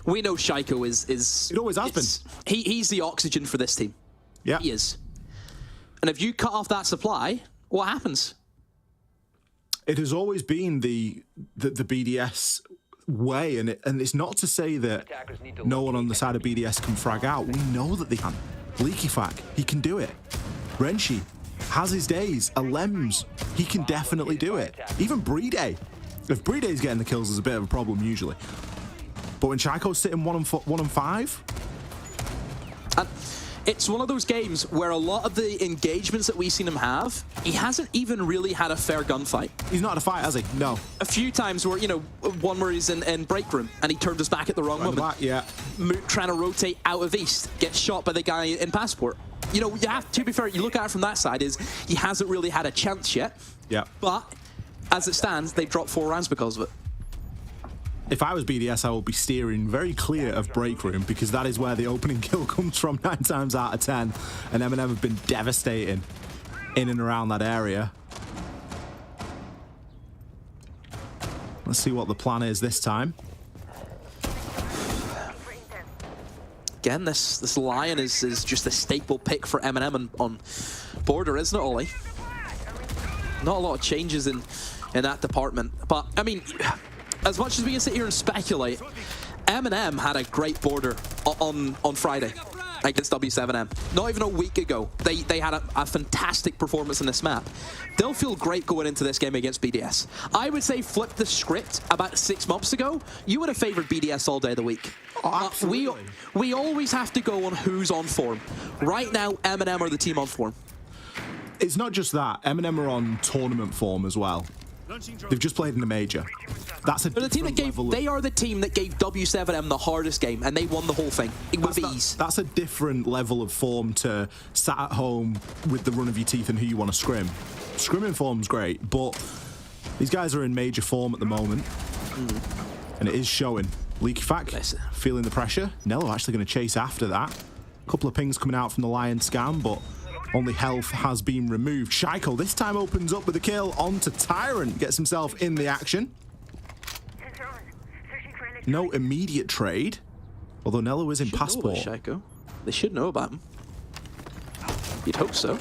We know Shaiko is it always has been. He's the oxygen for this team. Yeah. He is. And if you cut off that supply, what happens? It has always been the BDS way, and it's not to say that no one on the side of BDS can frag out. We know that they can. Leaky Fag, he can do it. Renshi has his days. Alems, he can definitely do it. Even Bride. If Bride's getting the kills, there's a bit of a problem usually. But when Shaiko's sitting 1 and 5, and it's one of those games where a lot of the engagements that we've seen him have, he hasn't even really had a fair gunfight. He's not had a fight, has he? No. A few times where, you know, one where he's in break room and he turned his back at the wrong moment. Back, yeah. Trying to rotate out of east, gets shot by the guy in passport. You know, you have to be fair, you look at it from that side, is he hasn't really had a chance yet. Yeah. But as it stands, they've dropped 4 rounds because of it. If I was BDS, I would be steering very clear of break room because that is where the opening kill comes from 9 times out of 10. And M&M have been devastating in and around that area. Let's see what the plan is this time. Again, this Lion is just a staple pick for M&M on Border, isn't it, Ollie? Not a lot of changes in that department. But, I mean, as much as we can sit here and speculate, M&M had a great Border on Friday against W7M. Not even a week ago, they had a fantastic performance in this map. They'll feel great going into this game against BDS. I would say flip the script about 6 months ago, you would have favored BDS all day of the week. We always have to go on who's on form. Right now, M&M are the team on form. It's not just that. M&M are on tournament form as well. They've just played in the major. That's a They are the team that gave W7M the hardest game, and they won the whole thing with ease. That's a different level of form to sat at home with the run of your teeth and who you want to scrim. Scrimming form's great, but these guys are in major form at the moment, and it is showing. Leaky Fac feeling the pressure. Nello actually going to chase after that. A couple of pings coming out from the Lion scam, but only health has been removed. Shaiko this time opens up with a kill onto Tyrant. Gets himself in the action. No immediate trade, although Nello is in passport. Shaiko. They should know about him. You'd hope so.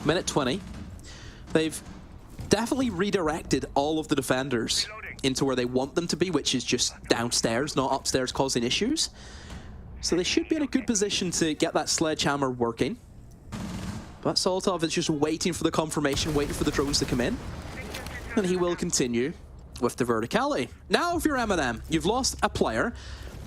Minute 20. They've definitely redirected all of the defenders into where they want them to be, which is just downstairs, not upstairs, causing issues. So they should be in a good position to get that sledgehammer working. But Solotov is just waiting for the confirmation, waiting for the drones to come in. And he will continue with the verticality. Now if you're M&M, you've lost a player,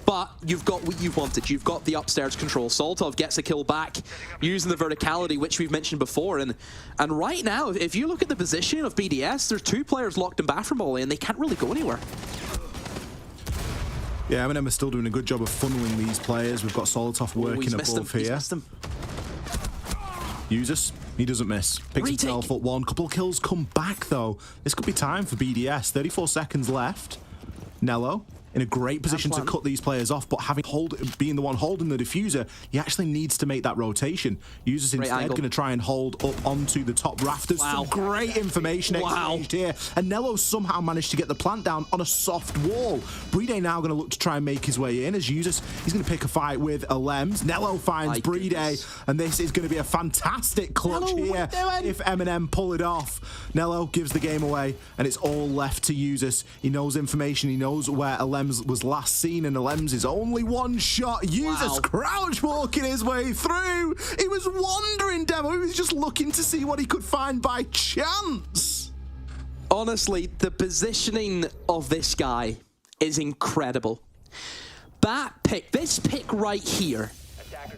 but you've got what you wanted. You've got the upstairs control. Solotov gets a kill back using the verticality, which we've mentioned before. And right now, if you look at the position of BDS, there's 2 players locked in bathroom only, and they can't really go anywhere. Yeah, M&M are still doing a good job of funneling these players. We've got Solotov working above here. Usus, he doesn't miss. Picks himself up one. Couple of kills come back, though. This could be time for BDS. 34 seconds left. Nello in a great position to cut these players off, but being the one holding the diffuser, he actually needs to make that rotation. Usus instead going to try and hold up onto the top rafters. Some great information exchanged here. And Nello somehow managed to get the plant down on a soft wall. Bride now going to look to try and make his way in as Usus. He's going to pick a fight with Alems. Nello finds Bride, and this is going to be a fantastic clutch here if M&M pull it off. Nello gives the game away, and it's all left to Usus. He knows information. He knows where Alems was last seen, and Alems is only one shot. Usus crouch walking his way through. He was wandering, Demo. He was just looking to see what he could find by chance. Honestly, the positioning of this guy is incredible. That pick, this pick right here,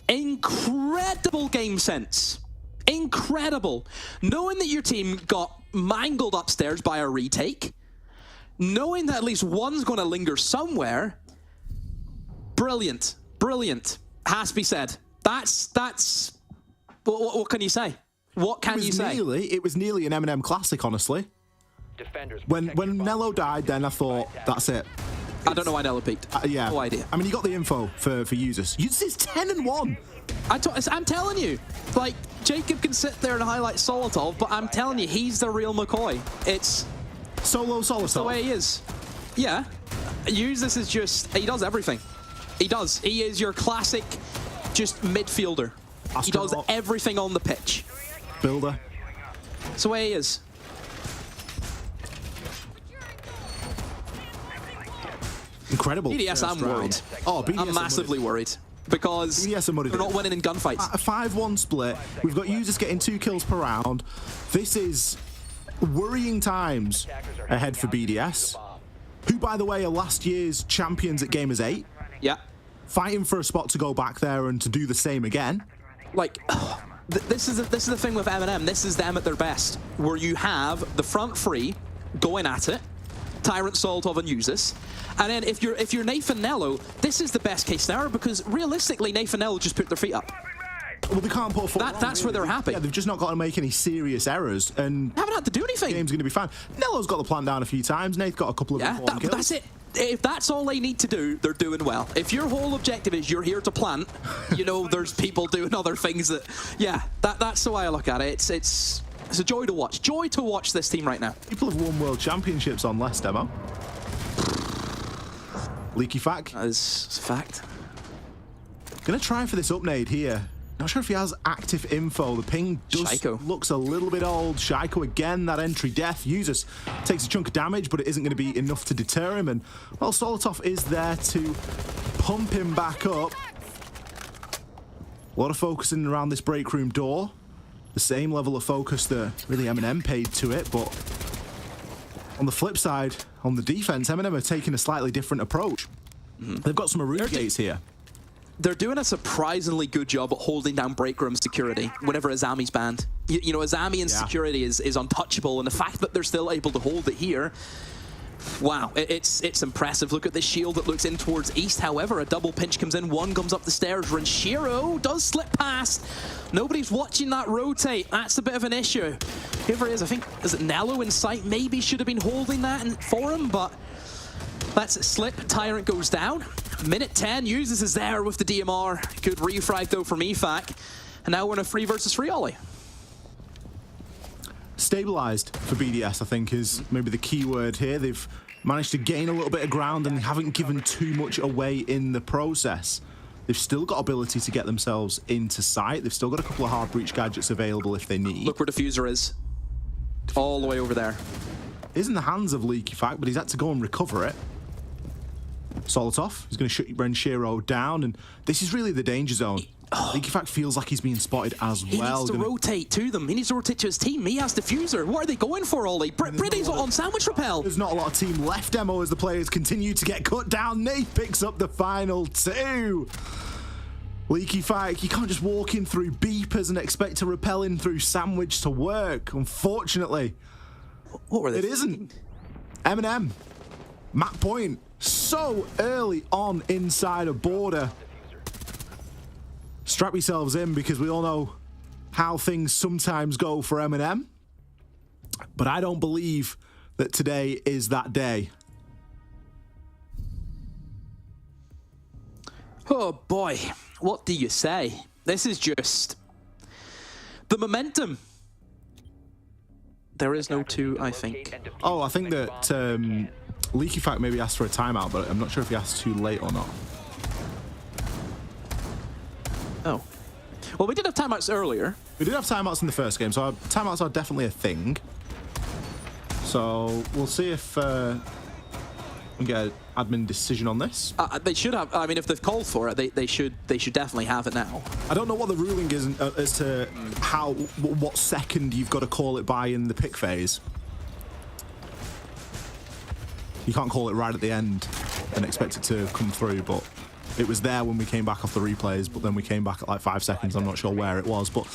incredible game sense. Incredible. Knowing that your team got mangled upstairs by a retake, knowing that at least one's going to linger somewhere, brilliant, brilliant, has to be said. That's what can you say? What can you say? It was nearly an M&M classic, honestly. When Nello died, then I thought, that's it. I don't know why Nello peaked. Yeah. No idea. I mean, you got the info for Usus. Usus is 10-1. I'm telling you, like, Jacob can sit there and highlight Solotov, but I'm telling you, he's the real McCoy. It's Solo Solotov. It's the way he is. Yeah. Usus is just, he does everything. He does. He is your classic, just midfielder. He does everything on the pitch. Builder. It's the way he is. Incredible. BDS, I'm worried. Oh, BDS I'm massively worried. Because they're not winning in gunfights. A 5-1 split. We've got Usus getting 2 kills per round. This is worrying times ahead for BDS, who, by the way, are last year's champions at Gamers 8. Yeah. Fighting for a spot to go back there and to do the same again. Like, this is the thing with M&M. This is them at their best, where you have the front three going at it, Tyrant, Solotov, and Usus. And then if you're Nathan Nello, this is the best case scenario, because realistically, Nathan Nello just put their feet up. Well, they can't put that's where they're happy. Yeah, they've just not got to make any serious errors, and haven't had to do anything. The game's going to be fine. Nello's got the plan down a few times. Nate's got a couple of kills. That's it. If that's all they need to do, they're doing well. If your whole objective is you're here to plant, you know, there's people doing other things that, yeah, that's the way I look at it. It's It's a joy to watch. Joy to watch this team right now. People have won world championships on less demo. Leaky fact. That is a fact. Gonna try for this up nade here. Not sure if he has active info. The ping does looks a little bit old. Shaiko again, that entry death. Users takes a chunk of damage, but it isn't going to be enough to deter him. And, well, Solotov is there to pump him back up. A lot of focusing around this break room door. The same level of focus that really M&M paid to it, but on the flip side, on the defense, M&M are taking a slightly different approach. They've got some Aruna gates here. They're doing a surprisingly good job at holding down break room security whenever Azami's banned. You know, Azami and security is untouchable, and the fact that they're still able to hold it here, wow, it's impressive. Look at this shield that looks in towards east. However, a double pinch comes in, one comes up the stairs. Renshiro does slip past. Nobody's watching that rotate. That's a bit of an issue. Whoever it is, I think, is it Nello in sight? Maybe should have been holding that for him, but that's it. Slip. Tyrant goes down. Minute 10, Uses is there with the DMR. Good refrag though from EFAC. And now we're in a 3 versus 3 ollie. Stabilized for BDS, I think, is maybe the key word here. They've managed to gain a little bit of ground and haven't given too much away in the process. They've still got ability to get themselves into sight. They've still got a couple of hard breach gadgets available if they need. Look where Diffuser is. All the way over there. Is in the hands of Leaky Fact, but he's had to go and recover it. Solotov is going to shut Renshiro down, and this is really the danger zone. Leaky Fact feels like he's being spotted as well. He needs to rotate to them. He needs to rotate to his team. He has Diffuser. What are they going for, Ollie? Pretty's on Sandwich Repel. There's not a lot of team left, Demo, as the players continue to get cut down. Nate picks up the final 2. Leaky Fact, you can't just walk in through beepers and expect to repel in through Sandwich to work, unfortunately. What were they? It isn't. M&M. Map point. So early on inside a border. Strap yourselves in, because we all know how things sometimes go for M&M. But I don't believe that today is that day. Oh boy, what do you say? This is just the momentum. There is no 2, I think. Oh, I think that Leaky Fact maybe asked for a timeout, but I'm not sure if he asked too late or not. Oh. Well, we did have timeouts earlier. We did have timeouts in the first game, so timeouts are definitely a thing. So we'll see if we get an admin decision on this. They should have. I mean, if they've called for it, they should definitely have it now. I don't know what the ruling is as to what second you've got to call it by in the pick phase. You can't call it right at the end and expect it to come through, but it was there when we came back off the replays, but then we came back at like 5 seconds. I'm not sure where it was, but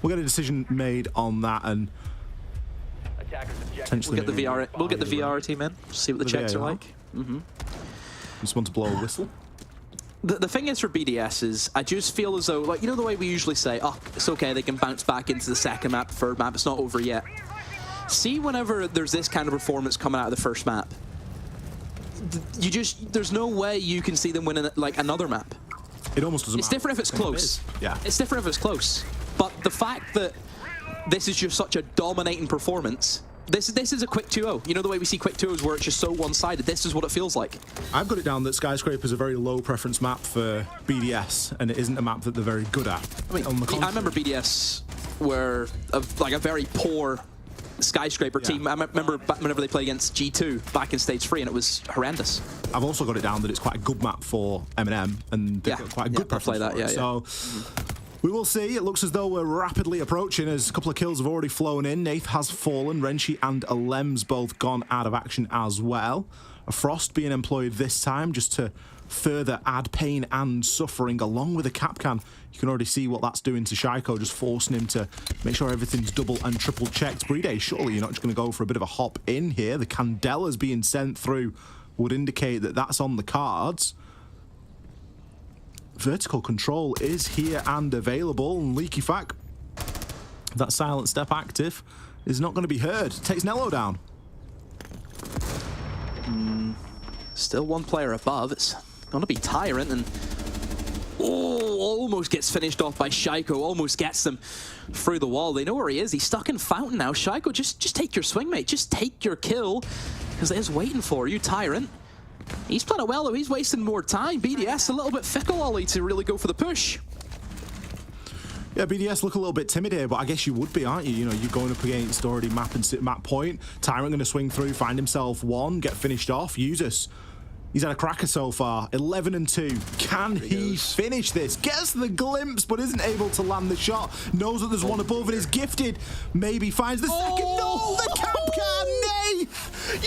we'll get a decision made on that, and potentially we'll get the VR team in, see what the checks are like. Just want to blow a whistle. The thing is for BDS is I just feel as though, like, you know the way we usually say, oh, it's okay, they can bounce back into the second map, third map, it's not over yet. See, whenever there's this kind of performance coming out of the first map, there's no way you can see them winning like another map. It almost doesn't matter. It's different if it's close. Yeah. It's different if it's close. But the fact that this is just such a dominating performance, this is a quick 2-0. You know the way we see quick 2-0s where it's just so one-sided? This is what it feels like. I've got it down that Skyscraper is a very low preference map for BDS, and it isn't a map that they're very good at. I mean, I remember BDS were like a very poor Skyscraper team. I remember whenever they played against G2 back in Stage 3, and it was horrendous. I've also got it down that it's quite a good map for M&M, and they've got quite a good preference for it. So we will see. It looks as though we're rapidly approaching, as a couple of kills have already flown in. Nath has fallen. Renshi and Alem's both gone out of action as well. A Frost being employed this time just to further add pain and suffering, along with a Capcan. You can already see what that's doing to Shaiko, just forcing him to make sure everything's double and triple checked. Brede, surely you're not just going to go for a bit of a hop in here. The Candela's being sent through would indicate that that's on the cards. Vertical control is here and available, and Leaky Fact, that silent step active, is not going to be heard. Takes Nello down. Still one player above. It's going to be Tyrant, and Oh, almost gets finished off by Shaiko. Almost gets them through the wall. They know where he is. He's stuck in Fountain now. Shaiko, just take your swing, mate. Just take your kill, because it is waiting for you, Tyrant. He's playing it well, though. He's wasting more time. BDS a little bit fickle, Ollie, to really go for the push. Yeah, BDS look a little bit timid here, but I guess you would be, aren't you? You know, you're going up against already map point. Tyrant going to swing through, find himself one, get finished off. Usus, he's had a cracker so far, 11-2. Can he finish this? Gets the glimpse, but isn't able to land the shot. Knows that there's one above and is gifted. Maybe finds the second. No, the Capcan, nay!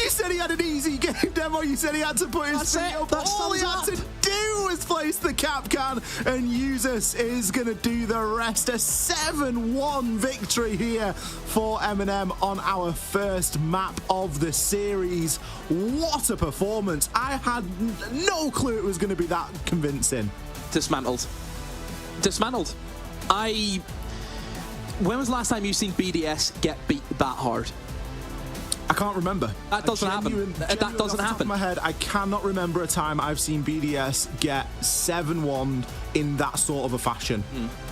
You said he had an easy game demo. You said he had to put his feet up. All he had to do was place the Capcan, and Usus is going to do the rest. A 7-1 victory here for M&M on our first map of the series. What a performance. I had no clue it was going to be that convincing. Dismantled. Dismantled. When was the last time you've seen BDS get beat that hard? I can't remember. That doesn't happen. That doesn't happen. In my head, I cannot remember a time I've seen BDS get 7-1 in that sort of a fashion.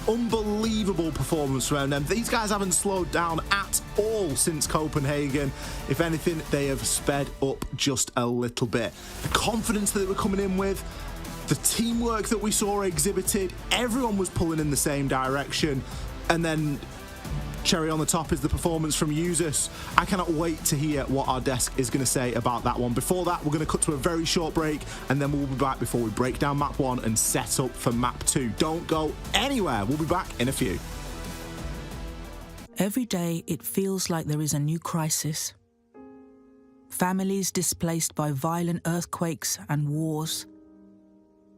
Unbelievable performance from them. These guys haven't slowed down at all since Copenhagen. If anything, they have sped up just a little bit. The confidence that they were coming in with, the teamwork that we saw exhibited, everyone was pulling in the same direction. And then cherry on the top is the performance from Usus. I cannot wait to hear what our desk is going to say about that one. Before that, we're going to cut to a very short break, and then we'll be back before we break down map 1 and set up for map 2. Don't go anywhere. We'll be back in a few. Every day, it feels like there is a new crisis. Families displaced by violent earthquakes and wars.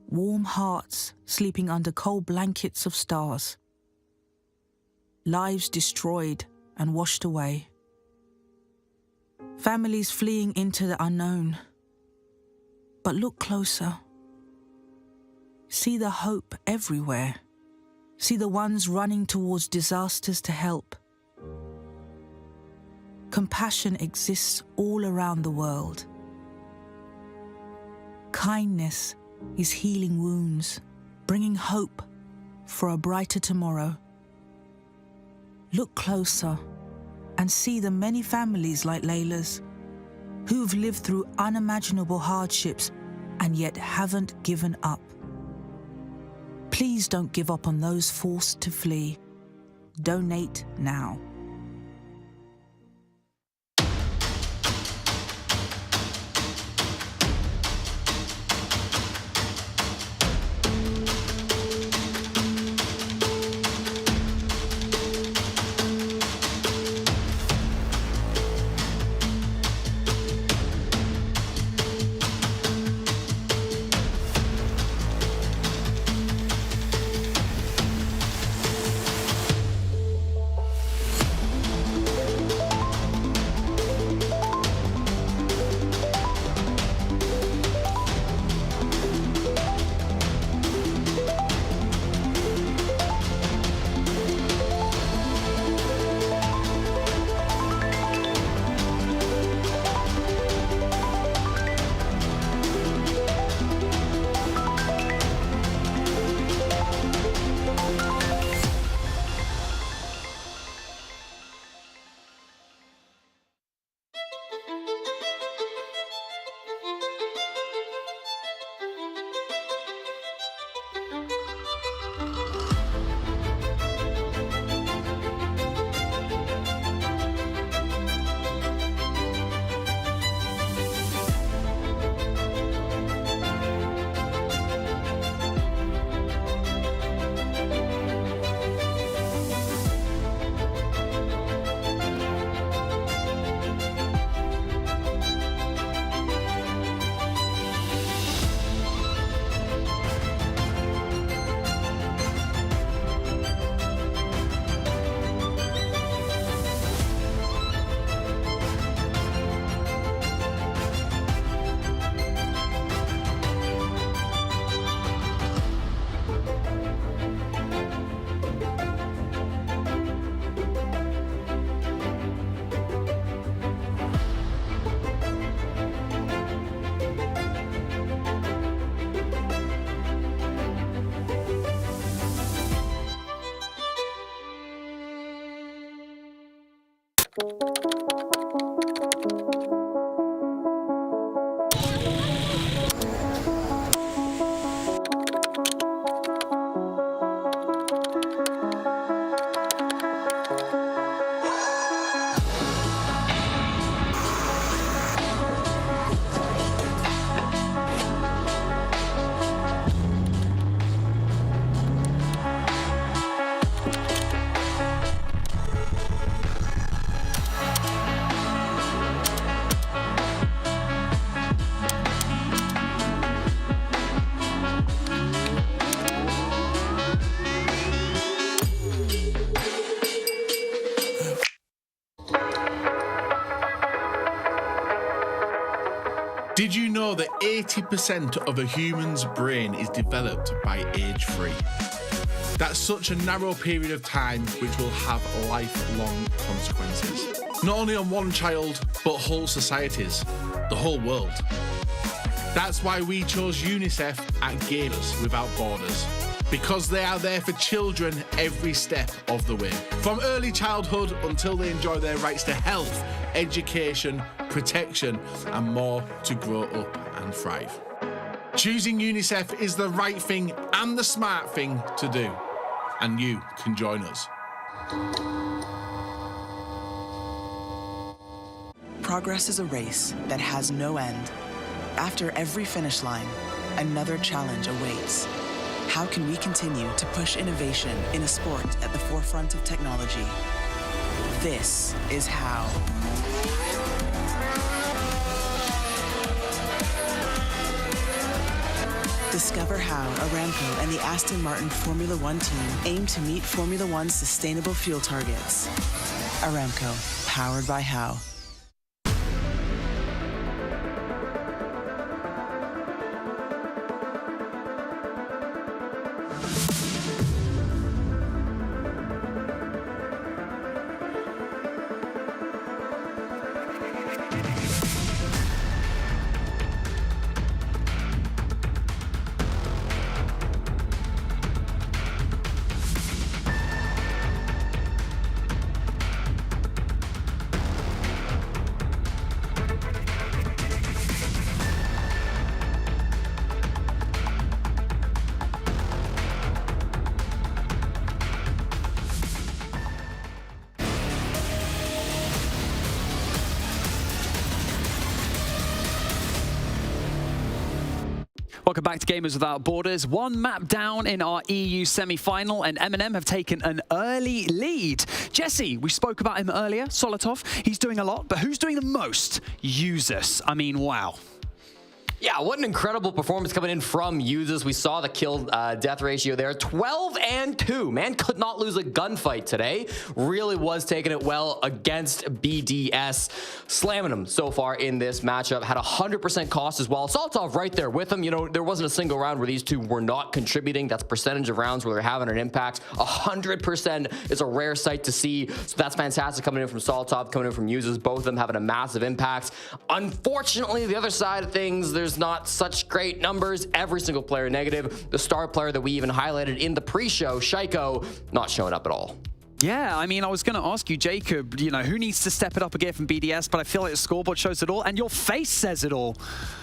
Warm hearts sleeping under cold blankets of stars. Lives destroyed and washed away. Families fleeing into the unknown. But look closer. See the hope everywhere. See the ones running towards disasters to help. Compassion exists all around the world. Kindness is healing wounds, bringing hope for a brighter tomorrow. Look closer and see the many families like Layla's who've lived through unimaginable hardships and yet haven't given up. Please don't give up on those forced to flee. Donate now. Did you know that 80% of a human's brain is developed by age 3? That's such a narrow period of time which will have lifelong consequences. Not only on one child, but whole societies, the whole world. That's why we chose UNICEF at Gamers Without Borders, because they are there for children every step of the way. From early childhood until they enjoy their rights to health, education, protection, and more to grow up and thrive. Choosing UNICEF is the right thing and the smart thing to do, and you can join us. Progress is a race that has no end. After every finish line, another challenge awaits. How can we continue to push innovation in a sport at the forefront of technology? This is how. Discover how Aramco and the Aston Martin Formula One team aim to meet Formula One's sustainable fuel targets. Aramco, powered by How. Welcome back to Gamers Without Borders. One map down in our EU semi-final, and M&M have taken an early lead. Jesse, we spoke about him earlier, Solotov. He's doing a lot, but who's doing the most? Usus. I mean, wow. Yeah, what an incredible performance coming in from Usus. We saw the kill-death ratio there, 12-2. Man could not lose a gunfight today. Really was taking it well against BDS. Slamming him so far in this matchup. Had 100% cost as well. Solotov right there with him. You know, there wasn't a single round where these two were not contributing. That's percentage of rounds where they're having an impact. 100% is a rare sight to see. So that's fantastic coming in from Solotov, coming in from Usus. Both of them having a massive impact. Unfortunately, the other side of things, there's not such great numbers. Every single player negative. The star player that we even highlighted in the pre-show, Shaiko, not showing up at all. Yeah, I mean, I was going to ask you, Jacob, you know, who needs to step it up again from BDS, but I feel like the scoreboard shows it all, and your face says it all.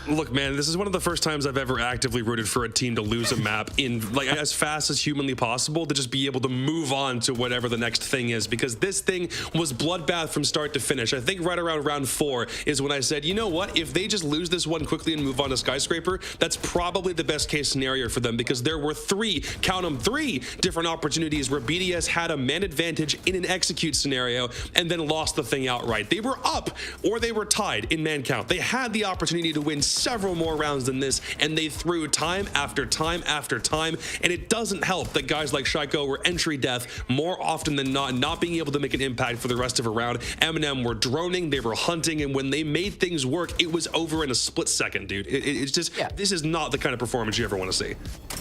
Look, man, this is one of the first times I've ever actively rooted for a team to lose a map in, like, as fast as humanly possible, to just be able to move on to whatever the next thing is, because this thing was bloodbath from start to finish. I think right around round 4 is when I said, you know what, if they just lose this one quickly and move on to Skyscraper, that's probably the best case scenario for them, because there were 3, count them, 3 different opportunities where BDS had a man advantage in an execute scenario and then lost the thing outright. They were up or they were tied in man count. They had the opportunity to win several more rounds than this, and they threw time after time after time, and it doesn't help that guys like Shaiko were entry death more often than not being able to make an impact for the rest of a round. M&M were droning, they were hunting, and when they made things work, it was over in a split second, dude. It's just, this is not the kind of performance you ever want to see.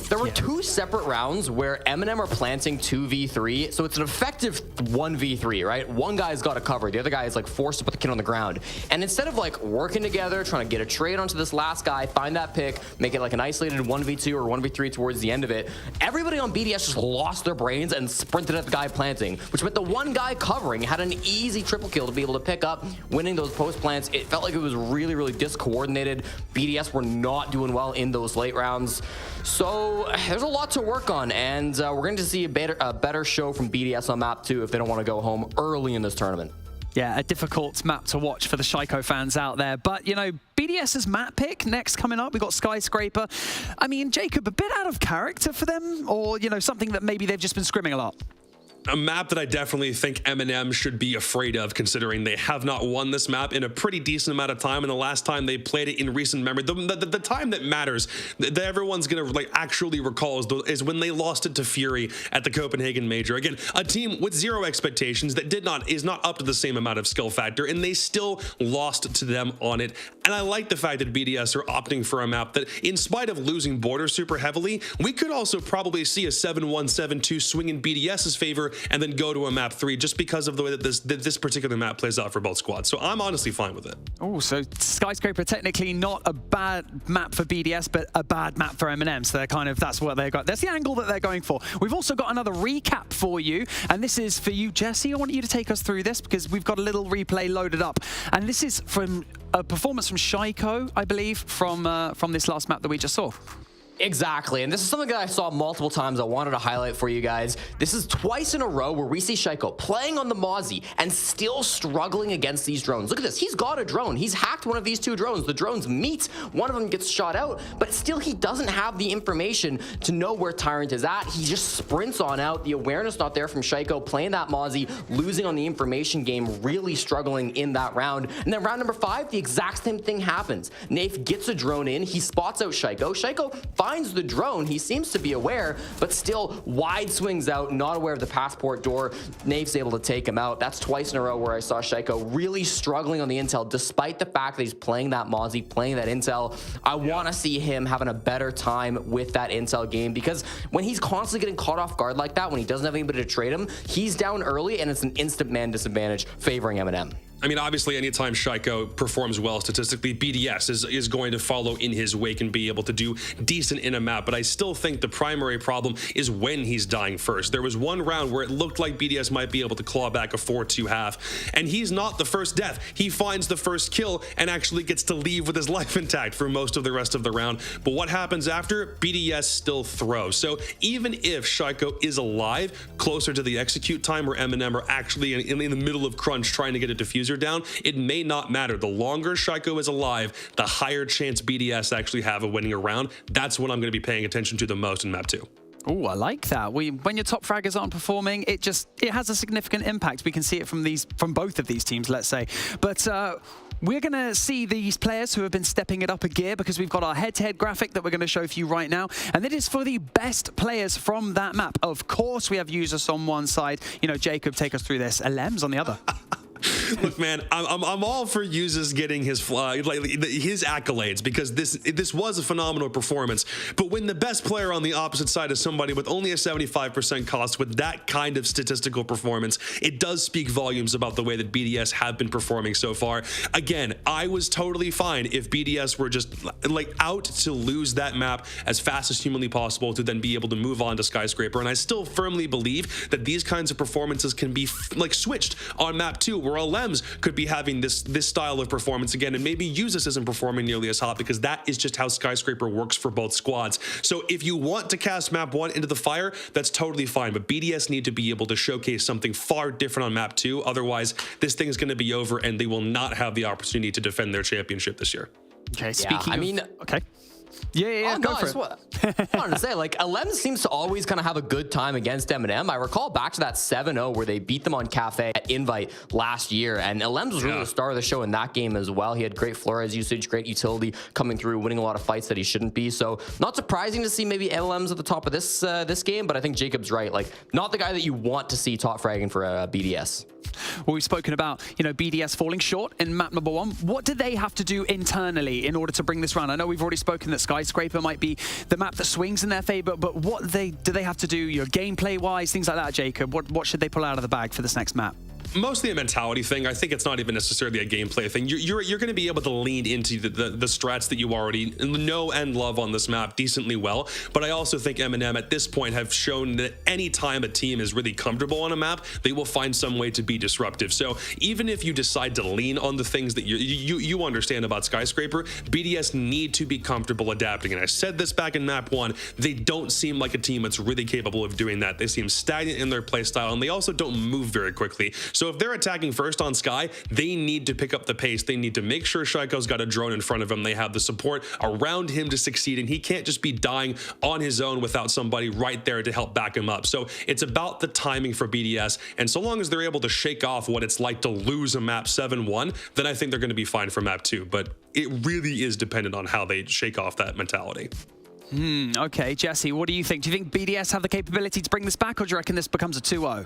There were 2 separate rounds where M&M are planting 2v3, so it's an effective effective 1v3, right? One guy's got to cover, the other guy is like forced to put the kid on the ground. And instead of like working together, trying to get a trade onto this last guy, find that pick, make it like an isolated 1v2 or 1v3 towards the end of it, everybody on BDS just lost their brains and sprinted at the guy planting, which meant the one guy covering had an easy triple kill to be able to pick up, winning those post plants. It felt like it was really, really discoordinated. BDS were not doing well in those late rounds. So there's a lot to work on, and we're going to see a better show from BDS on map 2 if they don't want to go home early in this tournament. Yeah, a difficult map to watch for the Shaiko fans out there. But, you know, BDS's map pick next coming up. We've got Skyscraper. I mean, Jacob, a bit out of character for them, or, you know, something that maybe they've just been scrimming a lot? A map that I definitely think M&M should be afraid of, considering they have not won this map in a pretty decent amount of time, and the last time they played it in recent memory, the time that matters, that everyone's gonna like actually recall is when they lost it to Fury at the Copenhagen Major. Again, a team with zero expectations that is not up to the same amount of skill factor, and they still lost to them on it. And I like the fact that BDS are opting for a map that, in spite of losing Borders super heavily, we could also probably see a 7-1, 7-2 swing in BDS's favor and then go to a map 3 just because of the way that this particular map plays out for both squads. So I'm honestly fine with it. Oh, so Skyscraper technically not a bad map for BDS, but a bad map for M&M. So they're kind of, that's what they've got. That's the angle that they're going for. We've also got another recap for you, and this is for you, Jesse. I want you to take us through this because we've got a little replay loaded up. And this is from a performance from Shaiko, I believe, from this last map that we just saw. Exactly, and this is something that I saw multiple times I wanted to highlight for you guys. This is twice in a row where we see Shaiko playing on the Mozzie and still struggling against these drones. Look at this, he's got a drone. He's hacked one of these two drones. The drones meet, one of them gets shot out, but still he doesn't have the information to know where Tyrant is at. He just sprints on out. The awareness not there from Shaiko, playing that Mozzie, losing on the information game, really struggling in that round. And then round number 5, the exact same thing happens. Nafe gets a drone in, he spots out Shaiko. Shaiko finds the drone, he seems to be aware, but still wide swings out, not aware of the passport door. Nafe's able to take him out. That's twice in a row where I saw Shaiko really struggling on the intel, despite the fact that he's playing that Mozzie, playing that intel. I want to see him having a better time with that intel game, because when he's constantly getting caught off guard like that, when he doesn't have anybody to trade him, he's down early and it's an instant man disadvantage favoring M&M. I mean, obviously, anytime Shaiko performs well statistically, BDS is going to follow in his wake and be able to do decent in a map. But I still think the primary problem is when he's dying first. There was one round where it looked like BDS might be able to claw back a 4-2 half, and he's not the first death. He finds the first kill and actually gets to leave with his life intact for most of the rest of the round. But what happens after? BDS still throws. So even if Shaiko is alive, closer to the execute time where M&M are actually in the middle of crunch trying to get a diffuser down, it may not matter. The longer Shaiko is alive, the higher chance BDS actually have of winning a round. That's what I'm going to be paying attention to the most in map 2. Oh, I like that. When your top fraggers aren't performing, it has a significant impact. We can see it from both of these teams, let's say. But we're going to see these players who have been stepping it up a gear, because we've got our head-to-head graphic that we're going to show for you right now. And that is for the best players from that map. Of course, we have users on one side. You know, Jacob, take us through this. Alems on the other. Look, man, I'm all for Yuzes getting his accolades, because this was a phenomenal performance. But when the best player on the opposite side is somebody with only a 75% cost with that kind of statistical performance, it does speak volumes about the way that BDS have been performing so far. Again, I was totally fine if BDS were just like out to lose that map as fast as humanly possible to then be able to move on to Skyscraper. And I still firmly believe that these kinds of performances can be like switched on map 2, where Alems could be having this style of performance again, and maybe Yuzes isn't performing nearly as hot, because that is just how Skyscraper works for both squads. So if you want to cast map 1 into the fire, that's totally fine, but BDS need to be able to showcase something far different on map 2. Otherwise, this thing is going to be over and they will not have the opportunity to defend their championship this year. Okay, speaking okay. Yeah, go for it. I wanted to say, like, Alems seems to always kind of have a good time against M&M. I recall back to that 7-0 where they beat them on Cafe at Invite last year, and Alems was really the star of the show in that game as well. He had great Flores usage, great utility coming through, winning a lot of fights that he shouldn't be. So not surprising to see maybe Alems at the top of this game, but I think Jacob's right. Like, not the guy that you want to see top fragging for BDS. Well, we've spoken about, you know, BDS falling short in map number 1. What do they have to do internally in order to bring this round? I know we've already spoken that Skyscraper might be the map that swings in their favor, but what do they have to do, you know, gameplay-wise, things like that, Jacob? What should they pull out of the bag for this next map? Mostly a mentality thing. I think it's not even necessarily a gameplay thing. You're going to be able to lean into the strats that you already know and love on this map decently well. But I also think M&M at this point have shown that any time a team is really comfortable on a map, they will find some way to be disruptive. So even if you decide to lean on the things that you understand about Skyscraper, BDS need to be comfortable adapting. And I said this back in map 1, they don't seem like a team that's really capable of doing that. They seem stagnant in their play style, and they also don't move very quickly. So if they're attacking first on Sky, they need to pick up the pace. They need to make sure Shaiko's got a drone in front of him. They have the support around him to succeed, and he can't just be dying on his own without somebody right there to help back him up. So it's about the timing for BDS, and so long as they're able to shake off what it's like to lose a map 7-1, then I think they're going to be fine for map 2. But it really is dependent on how they shake off that mentality. Okay, Jesse, what do you think? Do you think BDS have the capability to bring this back, or do you reckon this becomes a 2-0?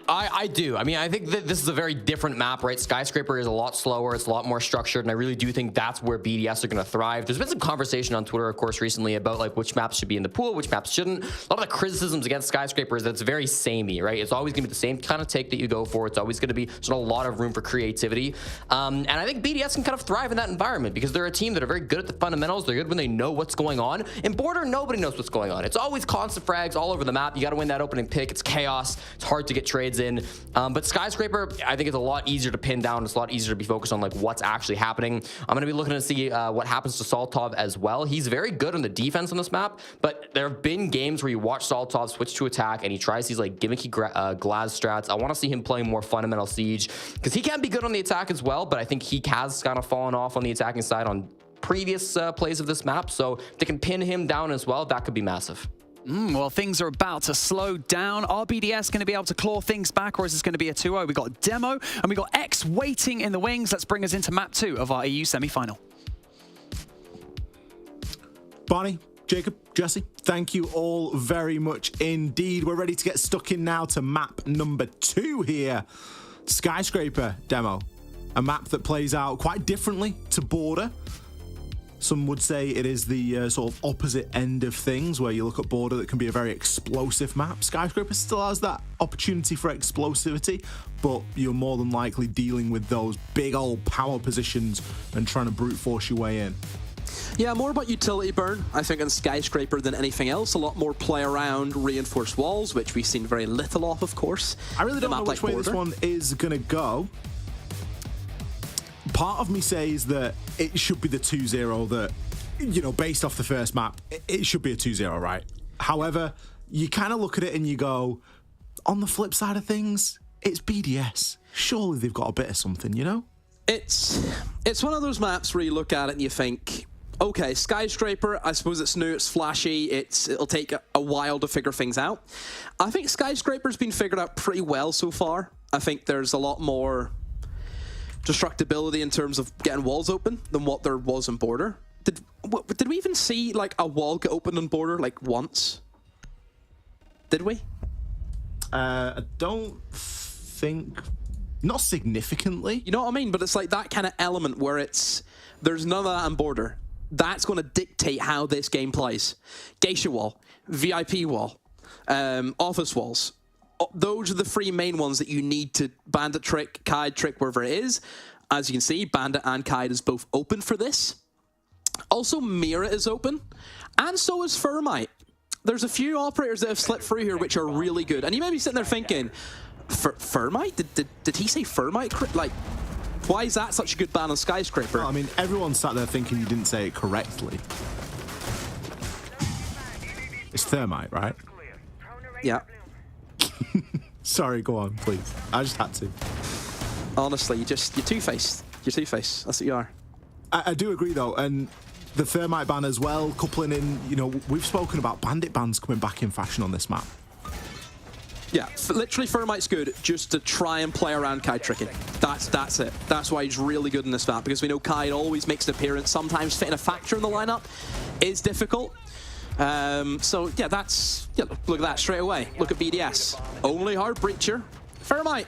I do. I mean, I think that this is a very different map, right? Skyscraper is a lot slower. It's a lot more structured. And I really do think that's where BDS are going to thrive. There's been some conversation on Twitter, of course, recently about like which maps should be in the pool, which maps shouldn't. A lot of the criticisms against Skyscraper is that it's very samey, right? It's always going to be the same kind of take that you go for. It's always going to be just a lot of room for creativity. And I think BDS can kind of thrive in that environment because they're a team that are very good at the fundamentals. They're good when they know what's going on. In Border, nobody knows what's going on. It's always constant frags all over the map. You got to win that opening pick. It's chaos. It's hard to get trades in. But Skyscraper, I think, is a lot easier to pin down. It's a lot easier to be focused on like what's actually happening. I'm going to be looking to see what happens to Saltov as well. He's very good on the defense on this map, but there have been games where you watch Saltov switch to attack and he tries these like gimmicky Glaz strats. I want to see him playing more fundamental Siege because he can be good on the attack as well, but I think he has kind of fallen off on the attacking side on previous plays of this map. So if they can pin him down as well, that could be massive. Well, things are about to slow down. Are BDS going to be able to claw things back, or is this going to be a 2-0? We've got Demo, and we've got X waiting in the wings. Let's bring us into map 2 of our EU semi-final. Barney, Jacob, Jesse, thank you all very much indeed. We're ready to get stuck in now to map number 2 here. Skyscraper Demo, a map that plays out quite differently to Border. Some would say it is the sort of opposite end of things, where you look at Border that can be a very explosive map. Skyscraper still has that opportunity for explosivity, but you're more than likely dealing with those big old power positions and trying to brute force your way in. Yeah, more about utility burn, I think, in Skyscraper than anything else. A lot more play around reinforced walls, which we've seen very little of course. I really don't know which way this one is going to go. Part of me says that it should be the 2-0 that, you know, based off the first map, it should be a 2-0, right? However, you kind of look at it and you go, on the flip side of things, it's BDS. Surely they've got a bit of something, you know? It's one of those maps where you look at it and you think, okay, Skyscraper, I suppose it's new, it's flashy, it'll take a while to figure things out. I think Skyscraper's been figured out pretty well so far. I think there's a lot more destructibility in terms of getting walls open than what there was in Border. Did we even see like a wall get opened in Border like once? Did we? I don't think, not significantly. You know what I mean? But it's like that kind of element where there's none of that in Border. That's going to dictate how this game plays. Geisha wall, VIP wall, office walls. Those are the 3 main ones that you need to Bandit trick, Kaid trick, wherever it is. As you can see, Bandit and Kaid is both open for this. Also, Mira is open, and so is Thermite. There's a few operators that have slipped through here which are really good. And you may be sitting there thinking, Thermite? Did he say Thermite? Like, why is that such a good ban on Skyscraper? Well, I mean, everyone sat there thinking you didn't say it correctly. It's Thermite, right? Yeah. Sorry, go on, please. I just had to. Honestly, you're two-faced. You're two-faced. That's what you are. I do agree, though, and the Thermite ban as well, coupling in, you know, we've spoken about Bandit bans coming back in fashion on this map. Yeah, literally Thermite's good just to try and play around Kaid tricking. That's it. That's why he's really good in this map, because we know Kaid always makes an appearance. Sometimes fitting a factor in the lineup is difficult. So yeah, look at that straight away. Look at BDS. Only hard breacher. Thermite.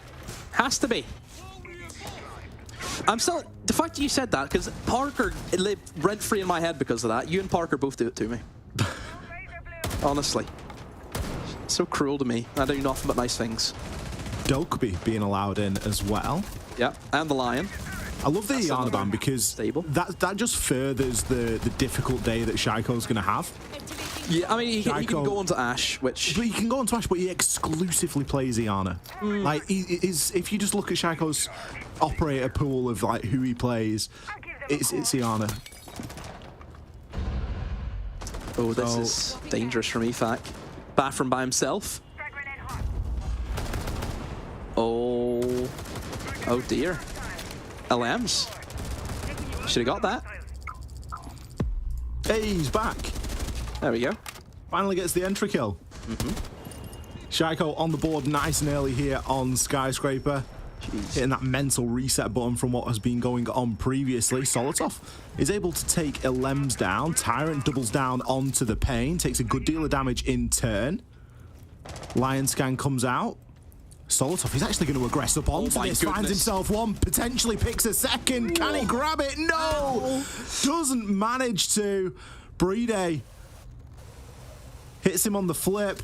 Has to be. I'm still... The fact that you said that, because Parker lived rent-free in my head because of that. You and Parker both do it to me. Honestly. So cruel to me. I do nothing but nice things. Dokeby being allowed in as well. Yeah, and the Lion. I love the Iana ban because that just furthers the difficult day that Shaiko's going to have. Yeah, I mean, he can go on to Ashe, which... But he can go on to Ashe, but he exclusively plays Iana. Like, if you just look at Shaiko's operator pool of like who he plays, it's Iana. Oh, this is dangerous from EFAC. Bathroom by himself. Oh. Oh dear. LMs. Should have got that. Hey, he's back. There we go. Finally gets the entry kill. Shaiko on the board nice and early here on Skyscraper. Hitting that mental reset button from what has been going on previously. Solotov is able to take Elems down. Tyrant doubles down onto the Pain. Takes a good deal of damage in turn. Lion Scan comes out. Solotov is actually going to aggress up onto this. Finds himself one. Potentially picks a second. Can he grab it? No! Doesn't manage to. Brede hits him on the flip.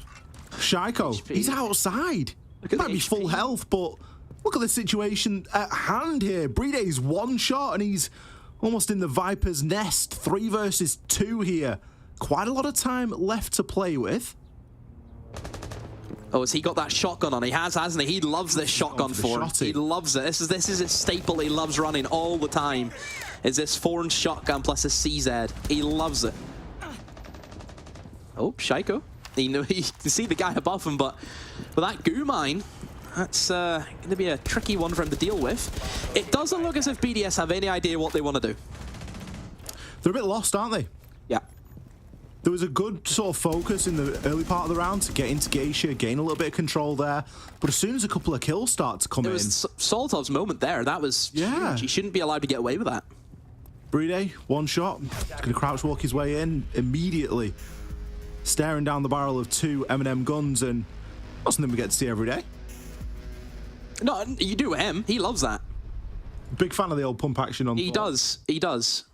Shaiko, he's outside. He might be full health, but look at the situation at hand here. Brede's one shot and he's almost in the Viper's nest. 3 versus 2 here. Quite a lot of time left to play with. Oh, has he got that shotgun on? He has, hasn't he? He loves this shotgun form. He loves it. This is a staple he loves running all the time. Is this foreign shotgun plus a CZ. He loves it. Oh, Shaiko. You can see the guy above him, but with that goo mine, that's going to be a tricky one for him to deal with. It doesn't look as if BDS have any idea what they want to do. They're a bit lost, aren't they? Yeah. There was a good sort of focus in the early part of the round to get into Geisha, gain a little bit of control there. But as soon as a couple of kills start to come in... It was Solotov's moment there. That was huge. He shouldn't be allowed to get away with that. Brede, one shot. He's going to crouch walk his way in immediately. Staring down the barrel of 2 M&M guns, and not something we get to see every day. No, you do him. He loves that. Big fan of the old pump action on. He does. He does.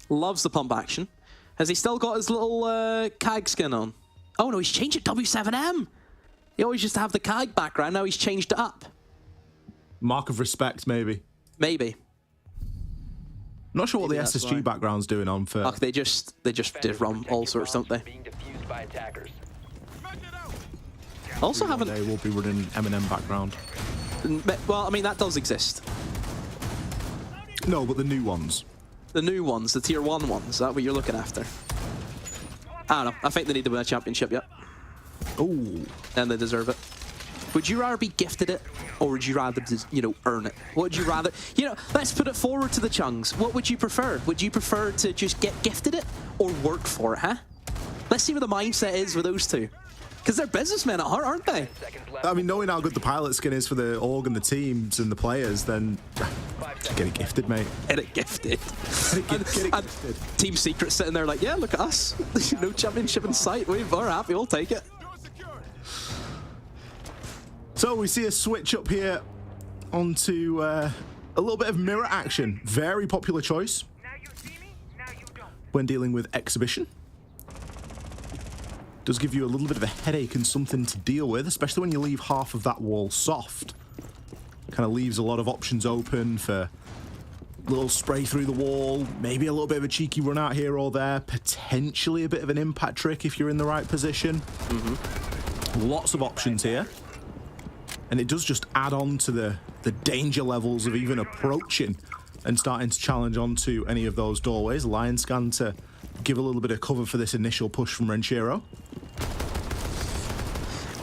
Loves the pump action. Has he still got his little CAG skin on? Oh no, he's changed it W7M. He always used to have the CAG background. Now he's changed it up. Mark of respect, maybe. Maybe. Not sure what the SSG background's doing on for. They just run all sorts, don't they? Also haven't. They will be running M&M background. Well, I mean that does exist. No, but the new ones. The new ones, the tier 1 ones. Is that what you're looking after? I don't know. I think they need to win a championship yet. Ooh. And they deserve it. Would you rather be gifted it, or would you rather, earn it? What would you rather? Let's put it forward to the Chungs. What would you prefer? Would you prefer to just get gifted it, or work for it, huh? Let's see what the mindset is with those two. Because they're businessmen at heart, aren't they? I mean, knowing how good the pilot skin is for the org and the teams and the players, then get it gifted, mate. Get it gifted. Get it gifted. Team Secret sitting there like, yeah, look at us. No championship in sight. We're happy. We'll take it. So we see a switch up here onto a little bit of mirror action. Very popular choice when dealing with Exhibition. Does give you a little bit of a headache and something to deal with, especially when you leave half of that wall soft. Kind of leaves a lot of options open for a little spray through the wall, maybe a little bit of a cheeky run out here or there, potentially a bit of an impact trick if you're in the right position. Lots of options here. And it does just add on to the danger levels of even approaching and starting to challenge onto any of those doorways. Lion Scan to give a little bit of cover for this initial push from Renshiro.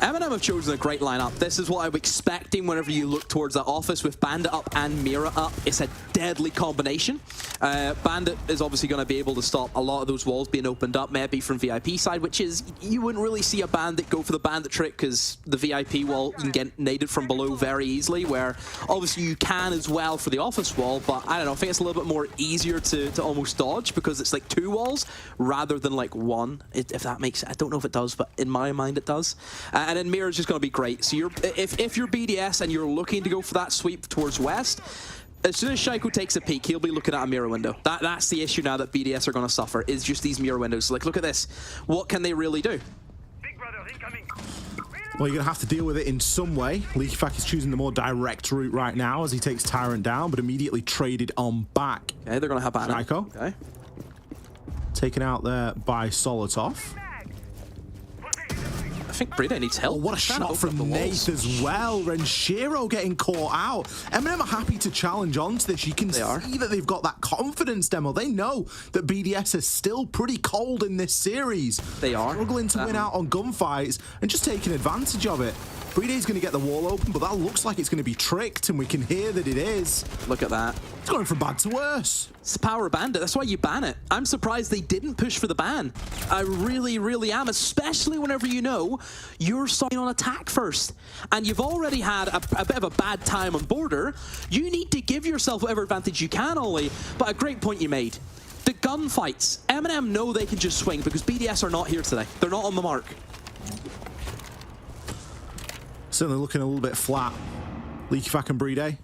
M&M have chosen a great lineup. This is what I'm expecting whenever you look towards that office with Bandit up and Mira up. It's a deadly combination. Bandit is obviously going to be able to stop a lot of those walls being opened up, maybe from VIP side, which is, you wouldn't really see a Bandit go for the Bandit trick because the VIP wall, you can get naded from below very easily, where obviously you can as well for the office wall, but I don't know, I think it's a little bit more easier to almost dodge because it's like 2 walls rather than like 1, if that makes sense. I don't know if it does, but in my mind it does. And then and Mirror's just going to be great. So if you're BDS and you're looking to go for that sweep towards West, as soon as Shaiko takes a peek, he'll be looking at a mirror window. That's the issue now that BDS are going to suffer, is just these mirror windows. So, like, look at this. What can they really do? Well, you're going to have to deal with it in some way. LeakyFac is choosing the more direct route right now as he takes Tyrant down, but immediately traded on back. Okay, they're going to have Banner. Shaiko. Okay. Taken out there by Solotov. I think Brida needs help. Oh, what a shot from Nath as well. Renshiro getting caught out. MNM are happy to challenge onto this. You can see that they've got that confidence, Demo. They know that BDS is still pretty cold in this series. They are. Struggling to win out on gunfights and just taking advantage of it. Bride's going to get the wall open, but that looks like it's going to be tricked, and we can hear that it is. Look at that. It's going from bad to worse. It's the power of Bandit. That's why you ban it. I'm surprised they didn't push for the ban. I really, really am, especially whenever you know you're starting on attack first. And you've already had a bit of a bad time on border. You need to give yourself whatever advantage you can, Ollie. But a great point you made. The gunfights. MNM know they can just swing because BDS are not here today. They're not on the mark. Certainly looking a little bit flat. LeakyFac and Bride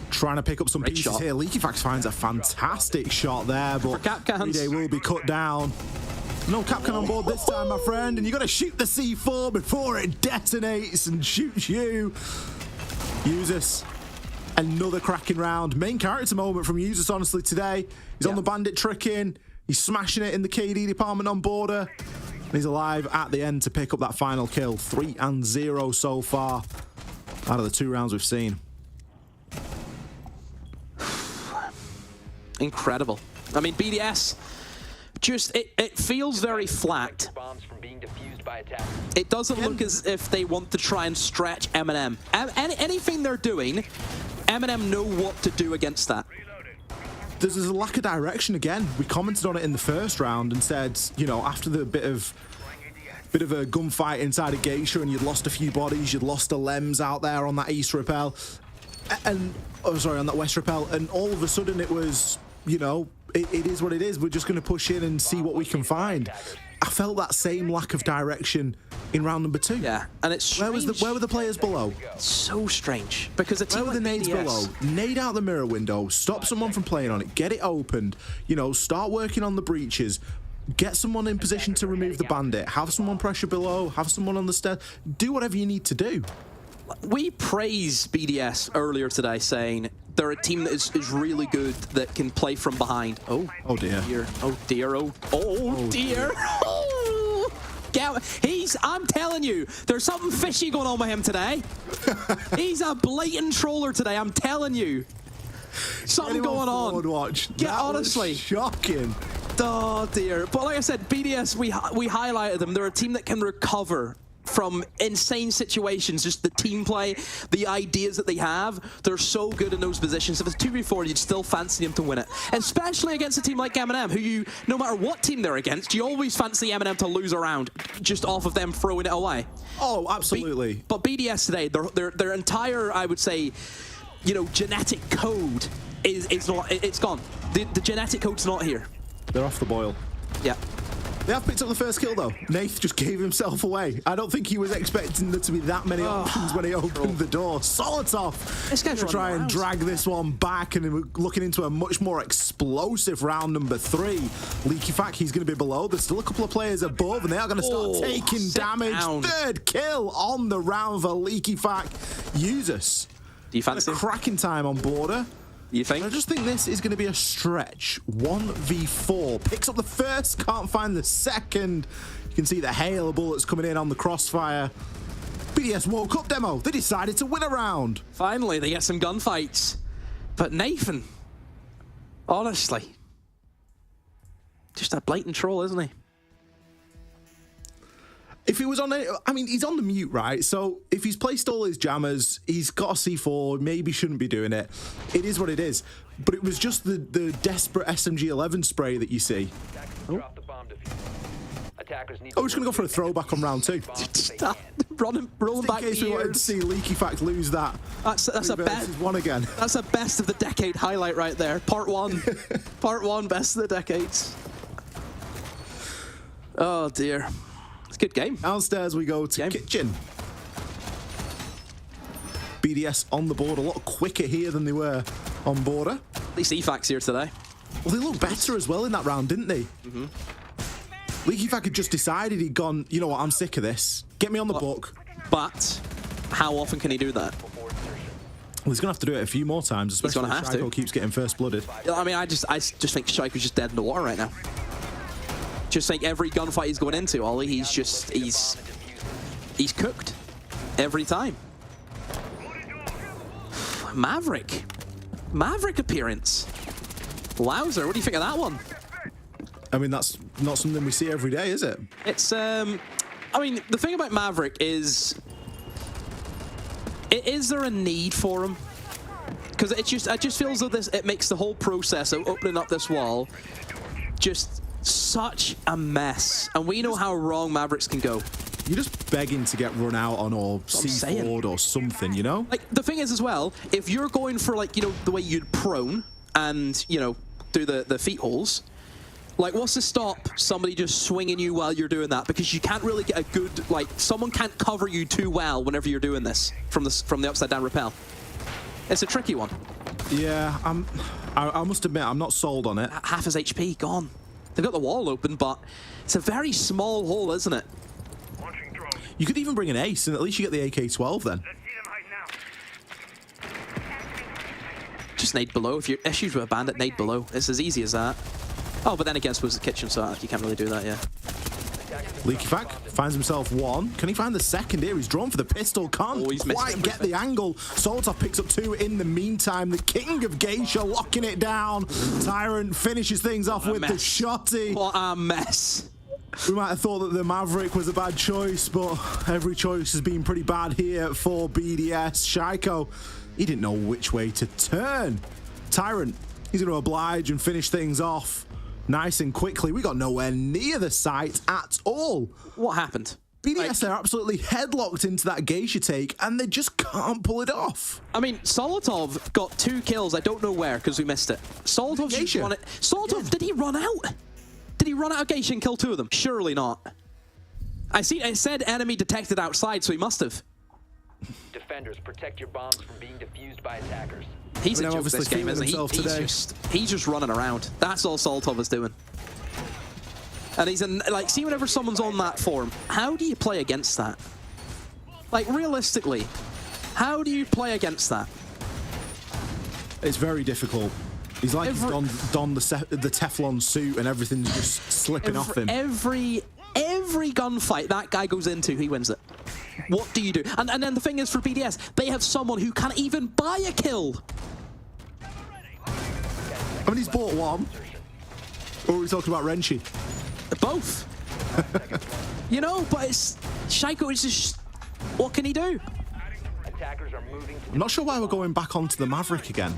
trying to pick up some pieces here. LeakyFac finds a fantastic shot there, but Bride will be cut down. No Capcan on board this time, my friend, and you got to shoot the C4 before it detonates and shoots you. Usus, another cracking round. Main character moment from Usus, honestly, today. He's on the bandit tricking. He's smashing it in the KD department on border. He's alive at the end to pick up that final kill. 3-0 so far out of the 2 rounds we've seen. Incredible. I mean, BDS, just, it feels very flat. It doesn't look as if they want to try and stretch MNM. Anything they're doing, MNM know what to do against that. There's a lack of direction again. We commented on it in the first round and said, you know, after the bit of a gunfight inside of Geisha and you'd lost a few bodies, you'd lost a Lems out there on that East Rappel, and on that West Rappel, and all of a sudden it was, you know, it is what it is. We're just going to push in and see what we can find. I felt that same lack of direction in round number 2. Yeah, and it's strange. Where were the players below? So strange, because a team where were the nades below? Nade out the mirror window, stop someone from playing on it, get it opened, you know, start working on the breaches, get someone in position to remove the bandit, have someone pressure below, have someone on the stairs, do whatever you need to do. We praised BDS earlier today, saying they're a team that is really good, that can play from behind. Oh dear. Oh dear. Oh dear. Oh. I'm telling you, there's something fishy going on with him today. He's a blatant troller today, I'm telling you. Something going on. Watch. Yeah, honestly. Was shocking. Oh dear. But like I said, BDS, we highlighted them. They're a team that can recover from insane situations. Just the team play, the ideas that they have, they're so good in those positions. If it's 2v4, you'd still fancy them to win it. Especially against a team like MNM, who you, no matter what team they're against, you always fancy MNM to lose a round just off of them throwing it away. Oh, absolutely. But BDS today, their entire, I would say, you know, genetic code is not, it's gone. The genetic code's not here. They're off the boil. Yeah. They have picked up the first kill, though. Nath just gave himself away. I don't think he was expecting there to be that many options when he opened the door. Solotov is going to try and drag this one back, and we're looking into a much more explosive round number 3. LeakyFac, he's going to be below. There's still a couple of players above, and they are going to start taking damage. Third kill on the round for LeakyFac. Usus. Do you fancy a cracking time on border? You think? I just think this is going to be a stretch. 1v4. Picks up the first, can't find the second. You can see the hail of bullets coming in on the crossfire. BDS woke up, Demo. They decided to win a round. Finally, they get some gunfights. But Nathan, honestly, just a blatant troll, isn't he? If he was on it, I mean, he's on the mute, right? So if he's placed all his jammers, he's got a C4, maybe shouldn't be doing it. It is what it is. But it was just the desperate SMG-11 spray that you see. Oh, we're just going to go for a throwback on round 2. Rolling back in case we wanted to see LeakyFac lose that. That's a best one again. That's a best of the decade highlight right there. Part 1. Part 1, best of the decades. Oh, dear. It's a good game. Downstairs we go to Kitchen. BDS on the board a lot quicker here than they were on border. At least EFAC's here today. Well, they looked better as well in that round, didn't they? Leaky Fac had just decided he'd gone, you know what, I'm sick of this. Get me on the book. But how often can he do that? Well, he's going to have to do it a few more times, especially if Shaiko keeps getting first blooded. I mean, I just think Shaiko's just dead in the water right now. Just think every gunfight he's going into, Ollie, he's cooked every time. Maverick appearance. Wowzer, what do you think of that one? I mean, that's not something we see every day, is it? It's, I mean, the thing about Maverick is there a need for him? Because it just feels like it makes the whole process of opening up this wall just such a mess. And we know how wrong Mavericks can go. You're just begging to get run out on or C4'd or something, you know? Like, the thing is as well, if you're going for, like, you know, the way you'd prone and, you know, do the feet holes, like, what's to stop somebody just swinging you while you're doing that? Because you can't really get a good, like, someone can't cover you too well whenever you're doing this from the upside down rappel. It's a tricky one. Yeah, I must admit, I'm not sold on it. Half his HP gone. They've got the wall open, but it's a very small hole, isn't it? You could even bring an ace, and at least you get the AK-12 then. Just nade below. If you're issues with a bandit, nade below. It's as easy as that. Oh, but then again, I suppose the kitchen, so you can't really do that, yeah. Leaky Fac finds himself one. Can he find the second here? He's drawn for the pistol. Can't quite get the angle. Solotov picks up two in the meantime. The king of Geisha locking it down. Tyrant finishes things off with the shotty. What a mess. We might have thought that the Maverick was a bad choice, but every choice has been pretty bad here for BDS. Shaiko, he didn't know which way to turn. Tyrant, he's going to oblige and finish things off nice and quickly. We got nowhere near the site at all. What happened? BDS, they're absolutely headlocked into that Geisha take, and they just can't pull it off. I mean, Solotov got 2 kills. I don't know where, because we missed it. Solotov just run it. Solotov, did he run out? Did he run out of Geisha and kill 2 of them? Surely not. It said enemy detected outside, so he must have. Defenders, protect your bombs from being defused by attackers. He's a joke this game, isn't he? He's just running around. That's all Solotov is doing. And he's in, like, see whenever someone's on that form, how do you play against that? Like, realistically, how do you play against that? It's very difficult. He's like he's donned the Teflon suit and everything's just slipping off him. Every gunfight that guy goes into, he wins it. What do you do? And then the thing is, for BDS, they have someone who can't even buy a kill. I mean, he's bought one. Or are we talking about Renchi? Both. You know, but it's Shaiko is just, what can he do? I'm not sure why we're going back onto the Maverick again.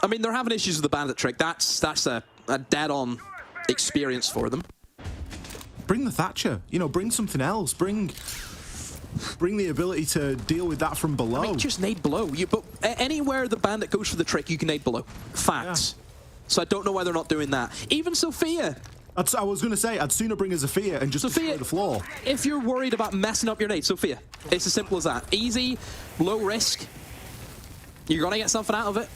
I mean, they're having issues with the bandit trick. That's a dead-on experience for them. Bring the Thatcher. You know, bring something else. Bring the ability to deal with that from below. I mean, just nade below. But anywhere the bandit goes for the trick, you can nade below. Facts. Yeah. So I don't know why they're not doing that. Even Sophia. I was going to say, I'd sooner bring a Sophia and just destroy the floor. If you're worried about messing up your nade, Sophia. It's as simple as that. Easy, low risk. You're going to get something out of it.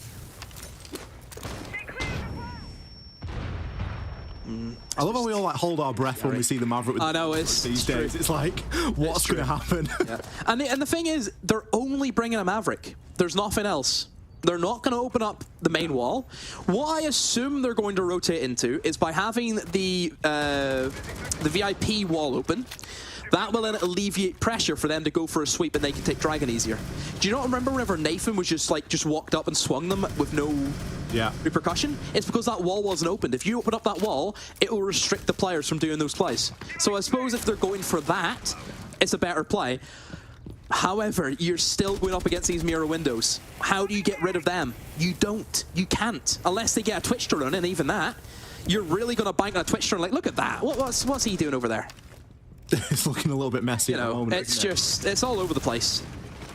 I love how we all like hold our breath when we see the Maverick. I know, it's these days. It's like, what's going to happen? Yeah. And the thing is, they're only bringing a Maverick. There's nothing else. They're not going to open up the main wall. What I assume they're going to rotate into is by having the VIP wall open. That will then alleviate pressure for them to go for a sweep and they can take Dragon easier. Do you not remember whenever Nathan was just walked up and swung them with no repercussion? It's because that wall wasn't opened. If you open up that wall, it will restrict the players from doing those plays. So I suppose if they're going for that, it's a better play. However, you're still going up against these mirror windows. How do you get rid of them? You don't. You can't. Unless they get a Twitch to run, and even that, you're really going to bank on a Twitch to run. Like, look at that. What's he doing over there? It's looking a little bit messy at the moment. It's all over the place.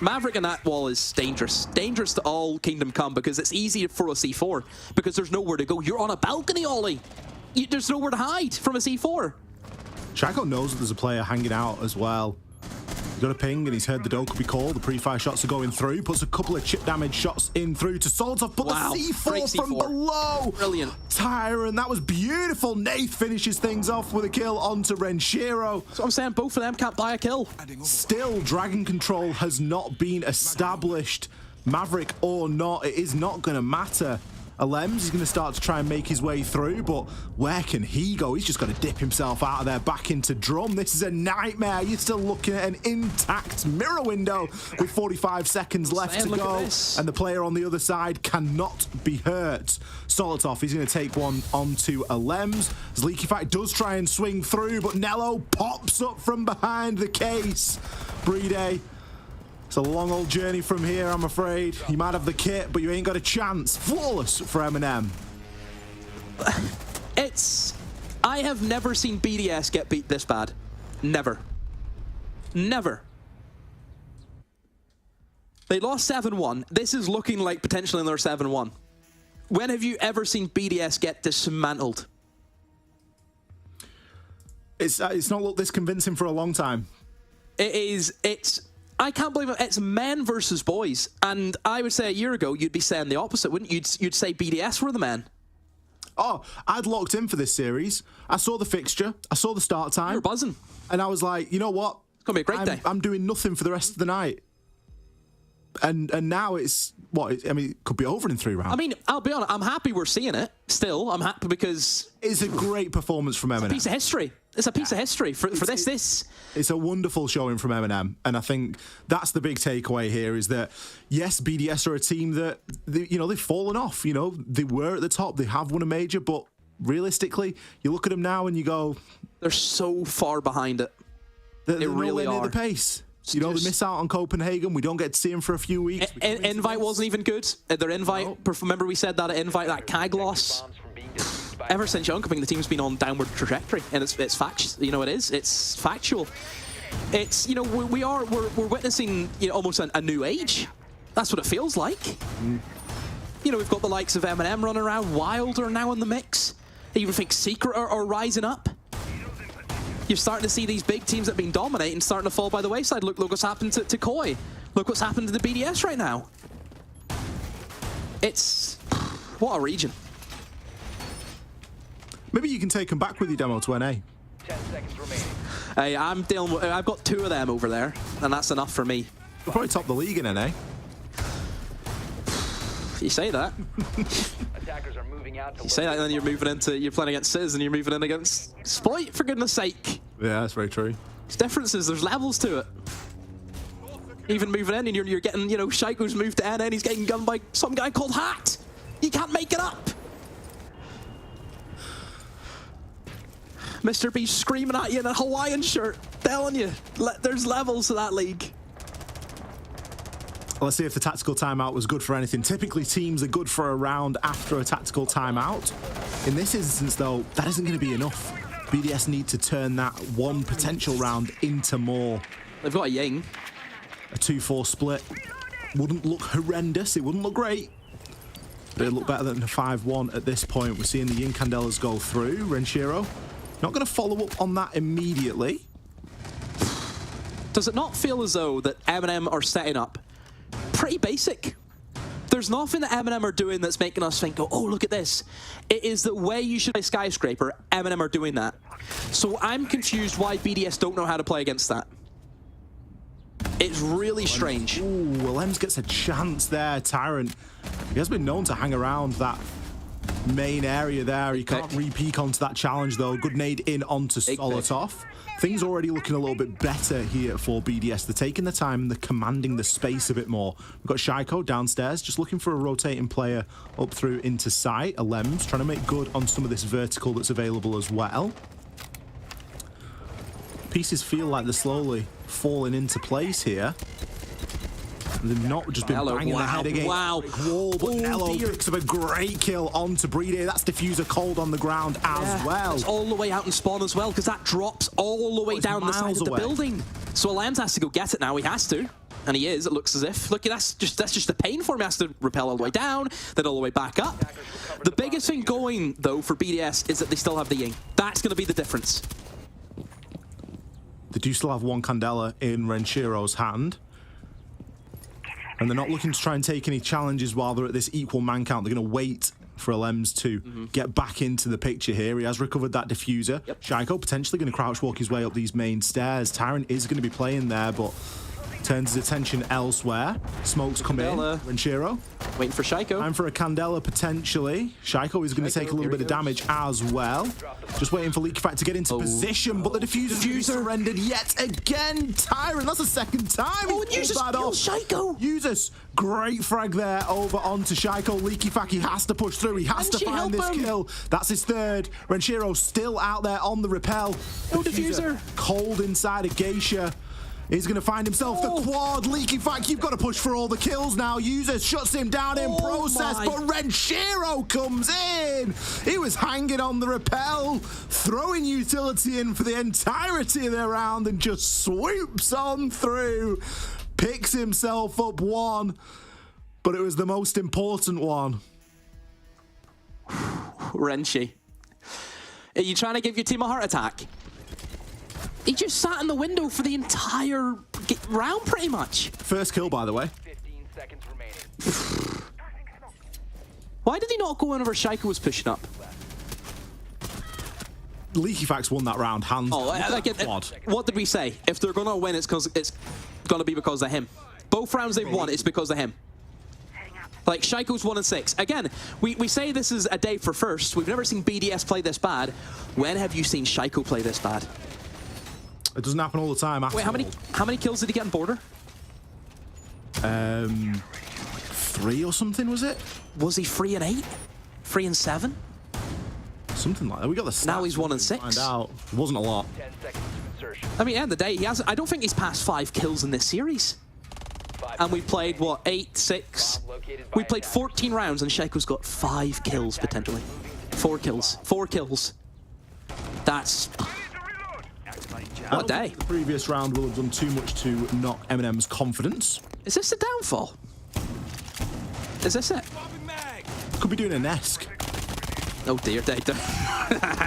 Maverick and that wall is dangerous. Dangerous to all Kingdom Come because it's easy for a C4 because there's nowhere to go. You're on a balcony, Ollie. There's nowhere to hide from a C4. Shaiko knows that there's a player hanging out as well. He's got a ping and he's heard the dough could be called. The pre-fire shots are going through. Puts a couple of chip damage shots in through to Solitov. But wow. the C4 from below. Brilliant. Tyrant, that was beautiful. Nath finishes things off with a kill onto Renshiro. That's what I'm saying. Both of them can't buy a kill. Still, Dragon Control has not been established. Maverick or not, it is not going to matter. Alems is going to start to try and make his way through, but where can he go? He's just got to dip himself out of there back into drum. This is a nightmare. You're still looking at an intact mirror window with 45 seconds left to go, and the player on the other side cannot be hurt. Solitov, he's going to take one onto Alems. As Leaky Fight does try and swing through, but Nello pops up from behind the case. Brede, it's a long old journey from here, I'm afraid. You might have the kit, but you ain't got a chance. Flawless for M&M. I have never seen BDS get beat this bad. Never. Never. They lost 7-1. This is looking like potentially another 7-1. When have you ever seen BDS get dismantled? It's not looked this convincing for a long time. I can't believe it. It's men versus boys. And I would say a year ago, you'd be saying the opposite, wouldn't you? You'd say BDS were the men. Oh, I'd locked in for this series. I saw the fixture. I saw the start time. You're buzzing. And I was like, you know what? It's going to be a great day. I'm doing nothing for the rest of the night. And now it's, what? I mean, it could be over in 3 rounds. I mean, I'll be honest. I'm happy we're seeing it. Still, I'm happy because... It's a great performance from M&M. It's a piece of history. It's a piece of history for this. It's a wonderful showing from M&M, and I think that's the big takeaway here is that, yes, BDS are a team that, they've fallen off. They were at the top. They have won a major, but realistically, you look at them now and you go... They're so far behind it. They really are. Near the pace. They miss out on Copenhagen. We don't get to see them for a few weeks. Invite wasn't even good. Their invite, remember we said that at invite, that CAG loss. Ever since Youngcoming, the team's been on downward trajectory, and it's fact. It is. It's factual. It's we're witnessing almost a new age. That's what it feels like. We've got the likes of M&M running around. Wild are now in the mix. I even think Secret are rising up. You're starting to see these big teams that have been dominating starting to fall by the wayside. Look what's happened to Koi. Look what's happened to the BDS right now. What a region. Maybe you can take them back with your demo to NA. 10 seconds remaining. Hey, I've got 2 of them over there, and that's enough for me. We'll probably top the league in NA. You say that. Attackers are moving out to You say that, and then you're playing against Ciz, and you're moving in against Sploit, for goodness sake. Yeah, that's very true. There's differences, there's levels to it. Even moving in, and you're getting, Shaiko's moved to NA, and he's getting gunned by some guy called Hat. You can't make it up. Mr. B screaming at you in a Hawaiian shirt, telling you, there's levels to that league. Let's see if the tactical timeout was good for anything. Typically, teams are good for a round after a tactical timeout. In this instance, though, that isn't going to be enough. BDS need to turn that one potential round into more. They've got a Ying. A 2-4 split. Wouldn't look horrendous. It wouldn't look great. But it'd look better than a 5-1 at this point. We're seeing the Ying Candelas go through. Renshiro not going to follow up on that immediately. Does it not feel as though that M&M are setting up pretty basic? There's nothing that M&M are doing that's making us think, oh, look at this. It is the way you should play Skyscraper. M&M are doing that. So I'm confused why BDS don't know how to play against that. It's really strange. Ooh, well, Ems gets a chance there. Tyrant, he has been known to hang around that main area there. He can't re-peek onto that challenge, though. Good nade in onto Solitov. Things already looking a little bit better here for BDS. They're taking the time, they're commanding the space a bit more. We've got Shaiko downstairs, just looking for a rotating player up through into sight. Alems trying to make good on some of this vertical that's available as well. Pieces feel like they're slowly falling into place here. They've not just been banging their head against the wall, but Nello picks up a great kill onto Brede. That's Diffuser cold on the ground as well. It's all the way out in spawn as well, because that drops all the way down the side of the building. So Alems has to go get it now. He has to. And he is, it looks as if. Look, that's just the pain for him. He has to rappel all the way down, then all the way back up. The biggest thing going, though, for BDS is that they still have the Ying. That's going to be the difference. They do still have one Candela in Renshiro's hand. And they're not looking to try and take any challenges while they're at this equal man count. They're going to wait for Alems to get back into the picture here. He has recovered that diffuser. Shaiko potentially going to crouch walk his way up these main stairs. Tyrant is going to be playing there, but turns his attention elsewhere. Smokes come in. Renshiro waiting for Shaiko. Time for a Candela potentially. Shaiko is going to take a little bit of damage as well. Just waiting for Leaky Fact to get into position, but the diffuser surrendered yet again. Tyrant, that's the second time. Oh, and Usus kills Shaiko. Usus, great frag there over onto Shaiko. Leaky Fact, he has to push through. He has to find this kill. That's his third. Renshiro still out there on the repel. No diffuser. Cold inside of Geisha. He's going to find himself the quad. Leaky Fact, you've got to push for all the kills now. Usus shuts him down in process, but Renshiro comes in. He was hanging on the rappel, throwing utility in for the entirety of the round and just swoops on through. Picks himself up one, but it was the most important one. Renshi, are you trying to give your team a heart attack? He just sat in the window for the entire round, pretty much. First kill, by the way. 15 seconds remaining. Why did he not go whenever Shaiko was pushing up? Leaky Facts won that round, hands. What did we say? If they're gonna win, it's gonna be because of him. Both rounds they've won, it's because of him. Like, Shaiko's 1-6. Again, we say this is a day for first. We've never seen BDS play this bad. When have you seen Shaiko play this bad? It doesn't happen all the time. Wait, how many kills did he get in Border? 3 or something, was it? Was he 3 and 8? 3 and 7? Something like that. We got the stats. Now he's 1 and 6. Find out. It wasn't a lot. 10 seconds to insertion. I mean, at the end of the day, he has. I don't think he's passed 5 kills in this series. And we played, what, 8, 6? We played 14 rounds and Shaiko's got 5 kills, potentially. 4 kills. 4 kills. That's... what a day. The previous round will have done too much to knock Eminem's confidence. Is this the downfall? Is this it? Could be doing an Esk. Oh dear, Data.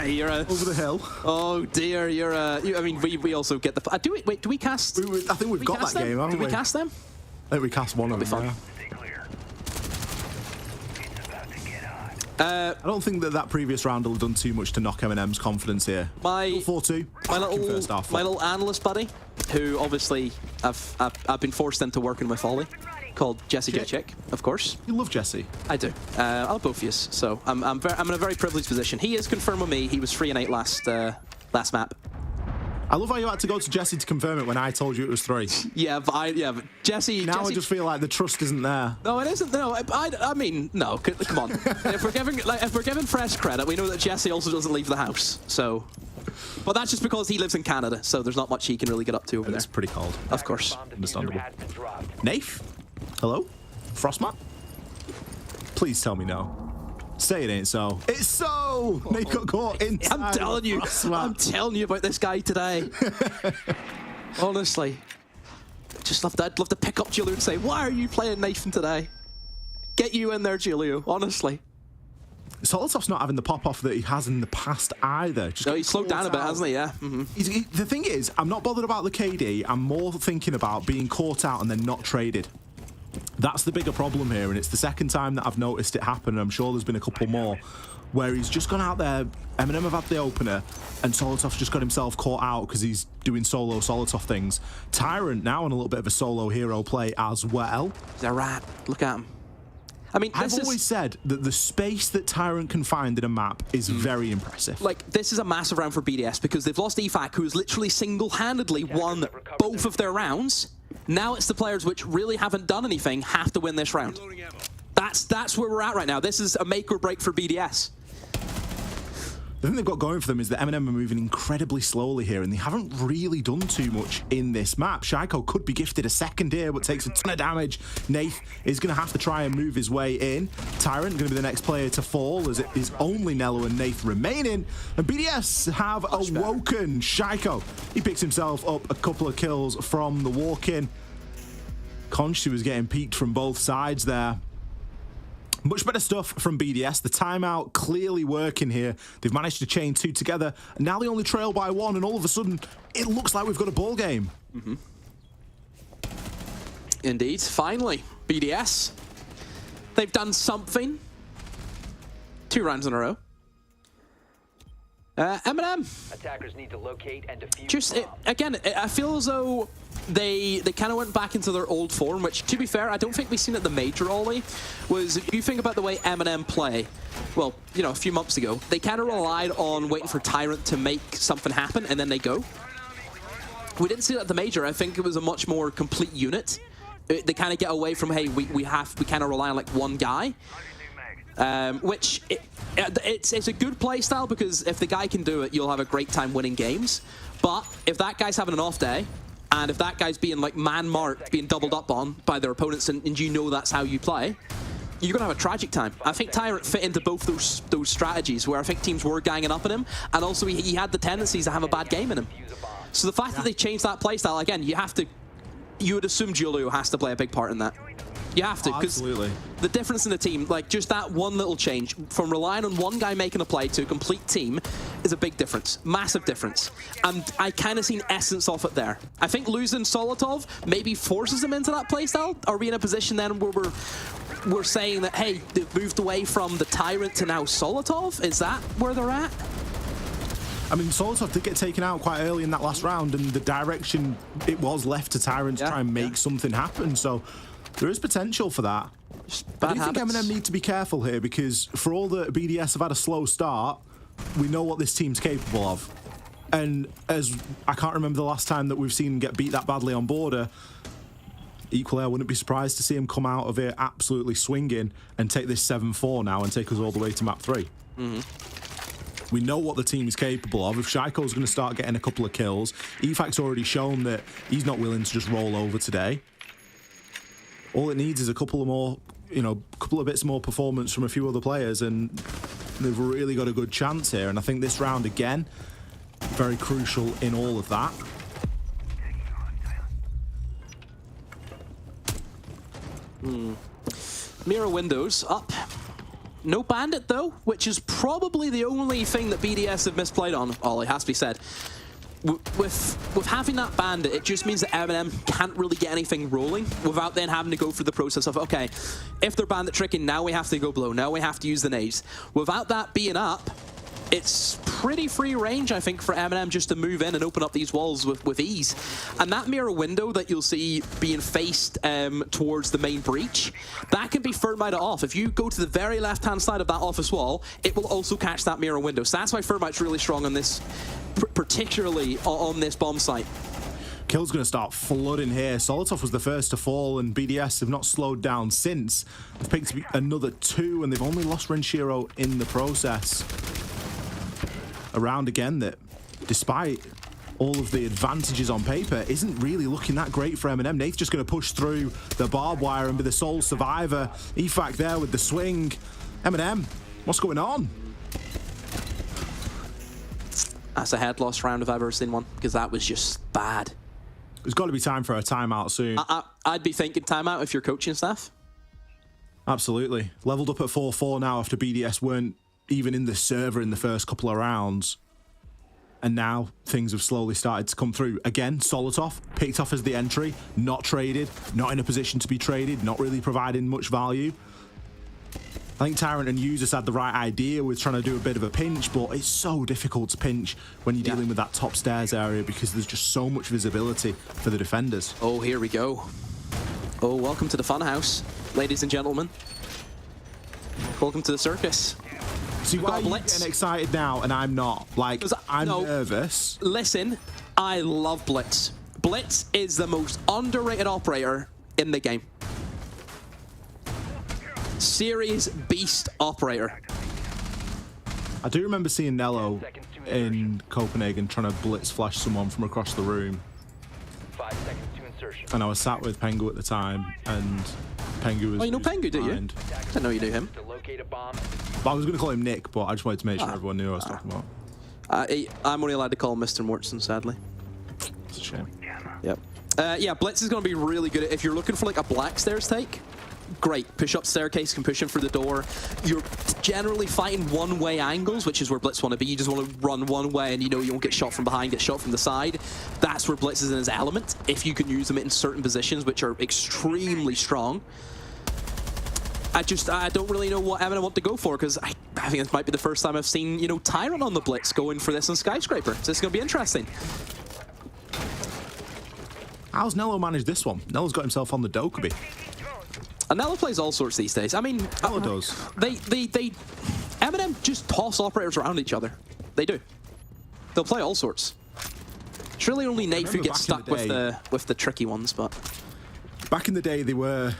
You're a... over the hill. Oh dear, you're a... I mean, we also get the... do we cast... I think we've got that game, haven't we? Do we cast them? I think we cast one of them, yeah. I don't think that previous round will have done too much to knock Eminem's confidence here. My 4-2. My little analyst buddy, who obviously I've been forced into working with Ollie, called Jesse J. Chick, of course. You love Jesse. I do. I love both of you, so I'm in a very privileged position. He is confirmed with me. He was 3 and 8 last map. I love how you had to go to Jesse to confirm it when I told you it was 3. Yeah, but Jesse... Now I just feel like the trust isn't there. No, it isn't. No, I mean, no. Come on. if we're giving Fresh credit, we know that Jesse also doesn't leave the house. So, but that's just because he lives in Canada, so there's not much he can really get up to over there. It's pretty cold. Of course. Understandable. Nath? Hello? Frostmat? Please tell me no. Say it ain't so. It's so! Nate got caught inside. I'm telling you. I'm telling you about this guy today. Honestly. I'd love to pick up Julio and say, why are you playing Nathan today? Get you in there, Julio. Honestly. Solotov's not having the pop-off that he has in the past either. No, he's slowed down a bit, hasn't he? Yeah. The thing is, I'm not bothered about the KD. I'm more thinking about being caught out and then not traded. That's the bigger problem here, and it's the second time that I've noticed it happen, and I'm sure there's been a couple more, where he's just gone out there, Eminem have had the opener, and Solotov's just got himself caught out because he's doing solo Solotov things. Tyrant now on a little bit of a solo hero play as well. He's a rat. Look at him. I mean, I've always said that the space that Tyrant can find in a map is very impressive. Like, this is a massive round for BDS because they've lost EFAC, who has literally single-handedly won both of their rounns. Now it's the players which really haven't done anything have to win this round. That's where we're at right now. This is a make or break for BDS. The thing they've got going for them is that Eminem are moving incredibly slowly here, and they haven't really done too much in this map. Shaiko could be gifted a second here, but takes a ton of damage. Nath is going to have to try and move his way in. Tyrant going to be the next player to fall, as it is only Nello and Nath remaining. And BDS have awoken Shaiko. He picks himself up a couple of kills from the walk-in. Conchu was getting peeked from both sides there. Much better stuff from BDS. The timeout clearly working here. They've managed to chain 2 together. Now they only trail by 1, and all of a sudden, it looks like we've got a ball game. Indeed. Finally, BDS. They've done something. 2 rounds in a row. M&M. Attackers need to locate and defuse. Just again, I feel as though they kind of went back into their old form, which, to be fair, I don't think we've seen at the major. Ollie, was if you think about the way M&M play, well, you know, a few months ago, they kind of relied on waiting for Tyrant to make something happen, and then they go. We didn't see that at the major. I think it was a much more complete unit. They kind of get away from, hey, we kind of rely on like one guy. Which it's a good play style, because if the guy can do it, you'll have a great time winning games. But if that guy's having an off day, and if that guy's being like man-marked, being doubled up on by their opponents, and you know that's how you play, you're gonna have a tragic time. I think Tyrant fit into both those strategies, where I think teams were ganging up on him, and also he had the tendencies to have a bad game in him. So the fact that they changed that play style, again, you would assume Julio has to play a big part in that. You have to, because the difference in the team, like just that one little change from relying on one guy making a play to a complete team is a big difference, massive difference. And I kind of seen essence of it there. I think losing Solotov maybe forces him into that playstyle. Are we in a position then where we're saying that, hey, they've moved away from the Tyrant to now Solotov? Is that where they're at? I mean, Solotov did get taken out quite early in that last round, and the direction it was left to Tyrant to try and make something happen. So there is potential for that. I do think M&M need to be careful here, because for all that BDS have had a slow start, we know what this team's capable of. And as I can't remember the last time that we've seen them get beat that badly on border, equally I wouldn't be surprised to see him come out of it absolutely swinging and take this 7-4 now and take us all the way to map 3. We know what the team is capable of. If Shaiko's going to start getting a couple of kills, EFAC's already shown that he's not willing to just roll over today. All it needs is a couple of more, couple of bits more performance from a few other players, and they've really got a good chance here. And I think this round, again, very crucial in all of that. Mirror windows up. No bandit, though, which is probably the only thing that BDS have misplayed on, Ollie, has to be said. With having that bandit, it just means that M&M can't really get anything rolling without then having to go through the process of, okay, if they're bandit tricking, now we have to go blow, now we have to use the nades. Without that being up, it's pretty free range, I think, for M&M just to move in and open up these walls with ease. And that mirror window that you'll see being faced towards the main breach, that can be Thermite off. If you go to the very left-hand side of that office wall, it will also catch that mirror window. So that's why Thermite's really strong on this, particularly on this bomb site. Kill's going to start flooding here. Solotov was the first to fall, and BDS have not slowed down since. They've picked another 2, and they've only lost Renshiro in the process. A round again that, despite all of the advantages on paper, isn't really looking that great for M&M. Nate's just going to push through the barbed wire and be the sole survivor. EFAC there with the swing. M&M, what's going on? That's a head loss round if I've ever seen one, because that was just bad. There's got to be time for a timeout soon. I'd be thinking timeout if you're coaching staff. Absolutely. Leveled up at 4-4 now after BDS weren't even in the server in the first couple of rounds. And now things have slowly started to come through. Again, Solotov picked off as the entry, not traded, not in a position to be traded, not really providing much value. I think Tyrant and Users had the right idea with trying to do a bit of a pinch, but it's so difficult to pinch when you're dealing with that top stairs area, because there's just so much visibility for the defenders. Oh, here we go. Oh, welcome to the funhouse, ladies and gentlemen. Welcome to the circus. See, why are you getting excited now and I'm not? Like, I'm nervous. Listen, I love Blitz. Blitz is the most underrated operator in the game. Series beast operator. I do remember seeing Nello in Copenhagen trying to blitz flash someone from across the room. 5 seconds to insertion. And I was sat with Pengu at the time, and Pengu was... Oh, you know Pengu, do you? I didn't know you knew him. But I was going to call him Nick, but I just wanted to make sure everyone knew who I was talking about. I'm only allowed to call him Mr. Mortson, sadly. It's a shame. Yep. Yeah, Blitz is going to be really good if you're looking for like a black stairs take. great. Push up staircase, can push him through the door. You're generally fighting one-way angles, which is where Blitz want to be. You just want to run one way and you know you won't get shot from behind, get shot from the side. That's where Blitz is in his element, if you can use him in certain positions, which are extremely strong. I don't really know what M&M want to go for, because I think this might be the first time I've seen, you know, Tyrant on the Blitz going for this on Skyscraper. So this is going to be interesting. How's Nello managed this one? Nello's got himself on the Dokkaebi. And Nello plays all sorts these days. I mean, Nello does. M&M just toss operators around each other. They do. They'll play all sorts. It's really only Nate who gets stuck with the tricky ones, but back in the day, they were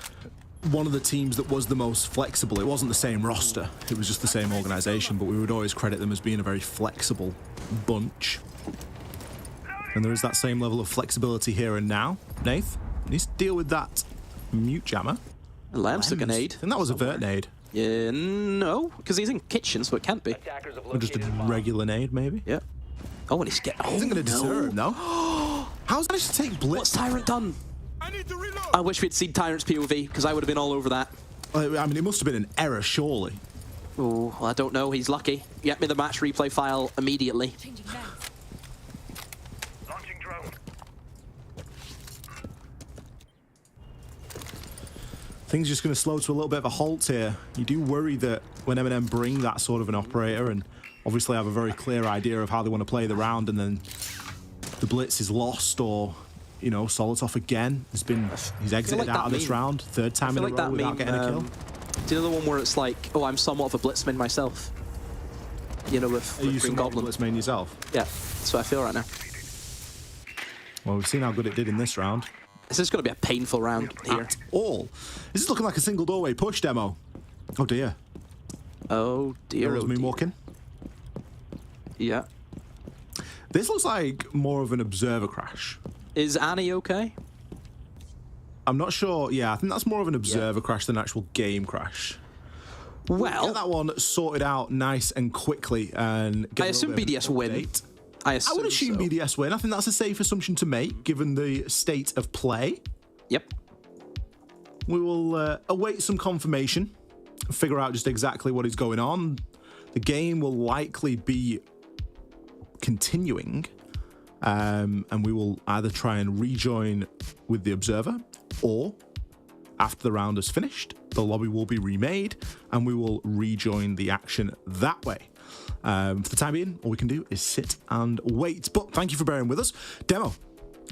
one of the teams that was the most flexible. It wasn't the same roster. It was just the same organization, but we would always credit them as being a very flexible bunch. And there is that same level of flexibility here and now. Nath needs to deal with that mute jammer. Lems took a nade. And that was a vert nade. Yeah, no, because he's in kitchen, so it can't be. Or just a regular nade, maybe? Yeah. Oh, and he's getting... Oh, isn't going to deter him, no? How's that to take Blitz? What's Tyrant done? I wish we'd seen Tyrant's POV, because I would have been all over that. I mean, it must have been an error, surely. Oh, well, I don't know. He's lucky. Get me the match replay file immediately. Things just going to slow to a little bit of a halt here. You do worry that when M&M bring that sort of an operator and obviously have a very clear idea of how they want to play the round, and then the Blitz is lost, or, you know, Solitov again has been, he's exited out of this round, third time in a row without getting a kill. Do you know the one where it's like, oh, I'm somewhat of a Blitzman myself? You know, with Green Goblin. Blitzman yourself? Yeah, that's what I feel right now. Well, we've seen how good it did in this round. This is going to be a painful round here. At all. This is looking like a single doorway push demo. Oh dear. Oh dear. There's moonwalking. Yeah. This looks like more of an observer crash. Is Annie okay? I'm not sure. Yeah, I think that's more of an observer crash than an actual game crash. Well, get that one sorted out nice and quickly, and I assume BDS win. I would assume so. BDS win. I think that's a safe assumption to make, given the state of play. Yep. We will await some confirmation, figure out just exactly what is going on. The game will likely be continuing, and we will either try and rejoin with the Observer, or after the round is finished, the lobby will be remade, and we will rejoin the action that way. For the time being, all we can do is sit and wait. But thank you for bearing with us. Demo,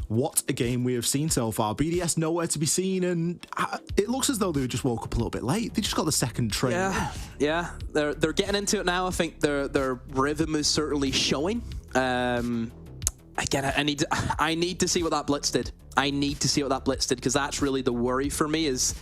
what a game we have seen so far. BDS nowhere to be seen, and it looks as though they just woke up a little bit late. They just got the second train. Yeah. They're getting into it now. I think their rhythm is certainly showing. Again, I need to see what that Blitz did. I need to see what that Blitz did, because that's really the worry for me, is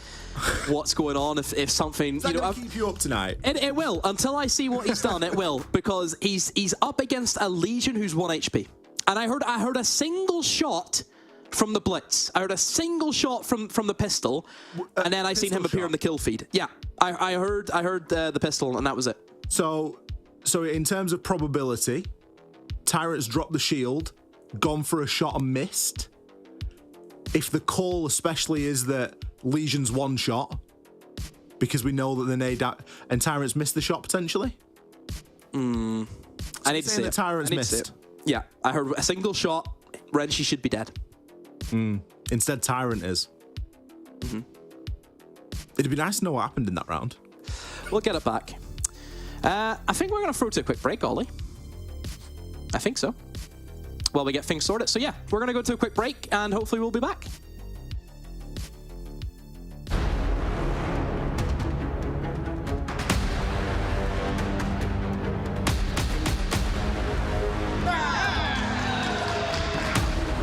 what's going on if something... Is that going to keep you up tonight? It will. Until I see what he's done, it will, because he's up against a Legion who's 1 HP. And I heard a single shot from the Blitz. I heard a single shot from the pistol, and then I seen him appear in the kill feed. Yeah, I heard the pistol, and that was it. So in terms of probability, Tyrant's dropped the shield, gone for a shot and missed. If the call especially is that Legion's one shot, because we know that the nade and Tyrant's missed the shot potentially. I need to see it. Tyrant's missed. Yeah, I heard a single shot. Renshi should be dead. Instead, Tyrant is. It'd be nice to know what happened in that round. We'll get it back. I think we're going to throw to a quick break, Ollie. I think so. While we get things sorted. So yeah, we're going to go to a quick break, and hopefully we'll be back.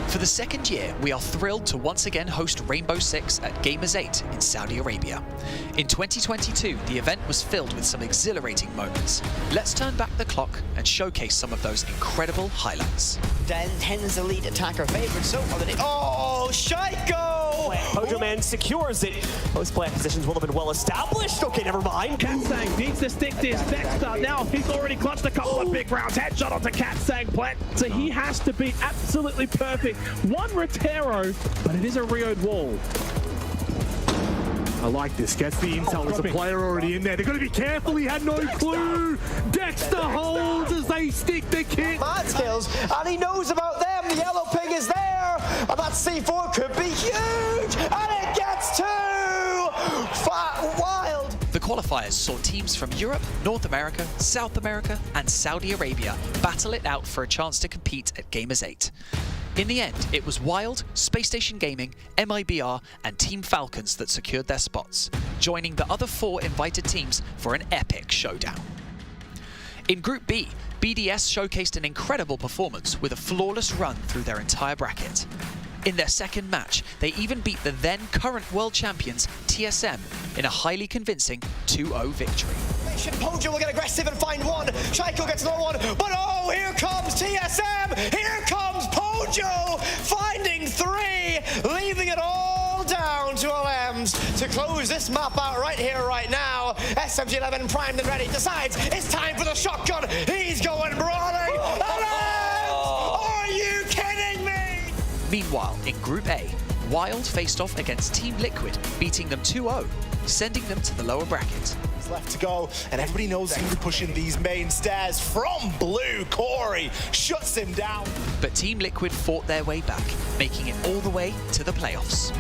For the second year, we are thrilled to once again host Rainbow Six at Gamers 8 in Saudi Arabia. In 2022, the event was filled with some exhilarating moments. Let's turn back the clock and showcase some of those incredible highlights. Then Ten's elite attacker favorite so far today. Oh, Shaiko! Mojo Man secures it. Most plant positions will have been well established. Okay, never mind. Katsang needs to stick to his next start now. He's already clutched a couple of big rounds. Headshot onto Katsang plant. So he has to be absolutely perfect. One Rotero, but it is a Rioed wall. I like this. Gets the intel. There's a player already in there. They're going to be careful. He had no clue. Dexter holds as they stick the kit. Mad skills, and he knows about them. The yellow ping is there, and that C4 could be huge, and it gets two. Wild. The qualifiers saw teams from Europe, North America, South America, and Saudi Arabia battle it out for a chance to compete at Gamers 8. In the end, it was Wild, Space Station Gaming, MIBR, and Team Falcons that secured their spots, joining the other 4 invited teams for an epic showdown. In Group B, BDS showcased an incredible performance with a flawless run through their entire bracket. In their second match, they even beat the then current world champions TSM in a highly convincing 2-0 victory. Pojo will get aggressive and find one. Shaiko gets another one, but oh, here comes TSM! Here comes Pojo! Finding 3, leaving it all down to LMs to close this map out right here, right now. SMG11 primed and ready, decides it's time for the shotgun. He's going brawling. LMs! Are you kidding me? Meanwhile, in Group A, Wild faced off against Team Liquid, beating them 2-0, sending them to the lower bracket. Left to go, and everybody knows he's going to be pushing these main stairs from blue. Corey shuts him down. But Team Liquid fought their way back, making it all the way to the playoffs.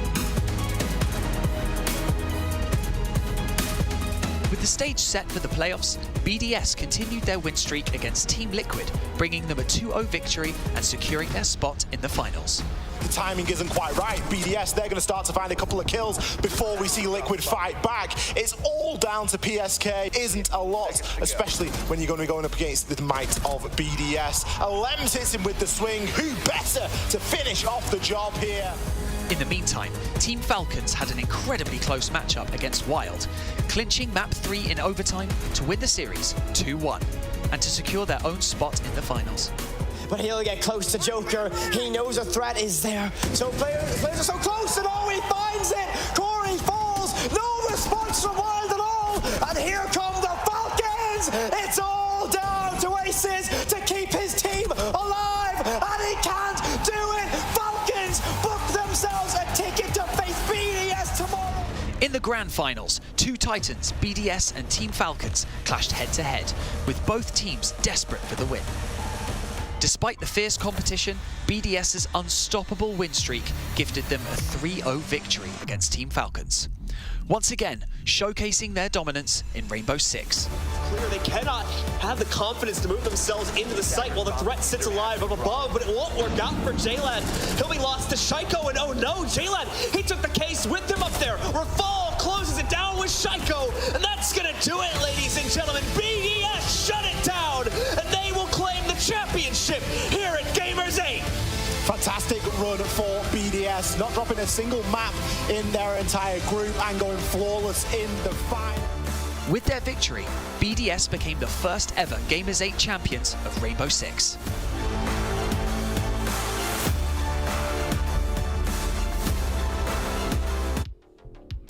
With the stage set for the playoffs, BDS continued their win streak against Team Liquid, bringing them a 2-0 victory and securing their spot in the finals. The timing isn't quite right. BDS, they're going to start to find a couple of kills before we see Liquid fight back. It's all down to PSK. Isn't a lot, especially when you're going to be going up against the might of BDS. Lems hits him with the swing. Who better to finish off the job here? In the meantime, Team Falcons had an incredibly close matchup against Wild, clinching map 3 in overtime to win the series 2-1 and to secure their own spot in the finals. But he'll get close to Joker. He knows a threat is there. So players are so close, and oh, he finds it. Corey falls. No response from Wild at all. And here come the Falcons. It's all down to Aces to keep his team alive, and he can't do it. Falcons book themselves a ticket to face BDS tomorrow. In the grand finals, 2 Titans, BDS and Team Falcons, clashed head-to-head, with both teams desperate for the win. Despite the fierce competition, BDS's unstoppable win streak gifted them a 3-0 victory against Team Falcons. Once again, showcasing their dominance in Rainbow Six. Clear they cannot have the confidence to move themselves into the site while the threat sits alive up above, but it won't work out for Jaylan. He'll be lost to Shaiko, and oh no, Jaylan, he took the case with him up there. Rafal closes it down with Shaiko, and that's gonna do it, ladies and gentlemen. BDS shut it down, and they will claim the championship here at Gamers 8. Fantastic run for BDS, not dropping a single map in their entire group and going flawless in the final. With their victory, BDS became the first ever Gamers 8 champions of Rainbow Six.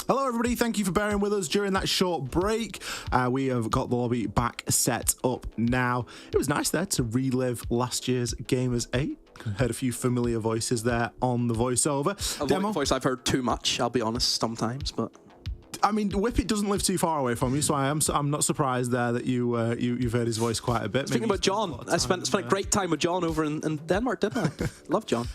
Hello everybody, thank you for bearing with us during that short break. We have got the lobby back set up now. It was nice there to relive last year's Gamers 8. Heard a few familiar voices there on the voiceover. A voice I've heard too much, I'll be honest, sometimes, but... I mean, Whippet doesn't live too far away from you, so I'm not surprised there that you've heard his voice quite a bit. Speaking about John, I spent a great time with John over in Denmark, didn't I? Love John.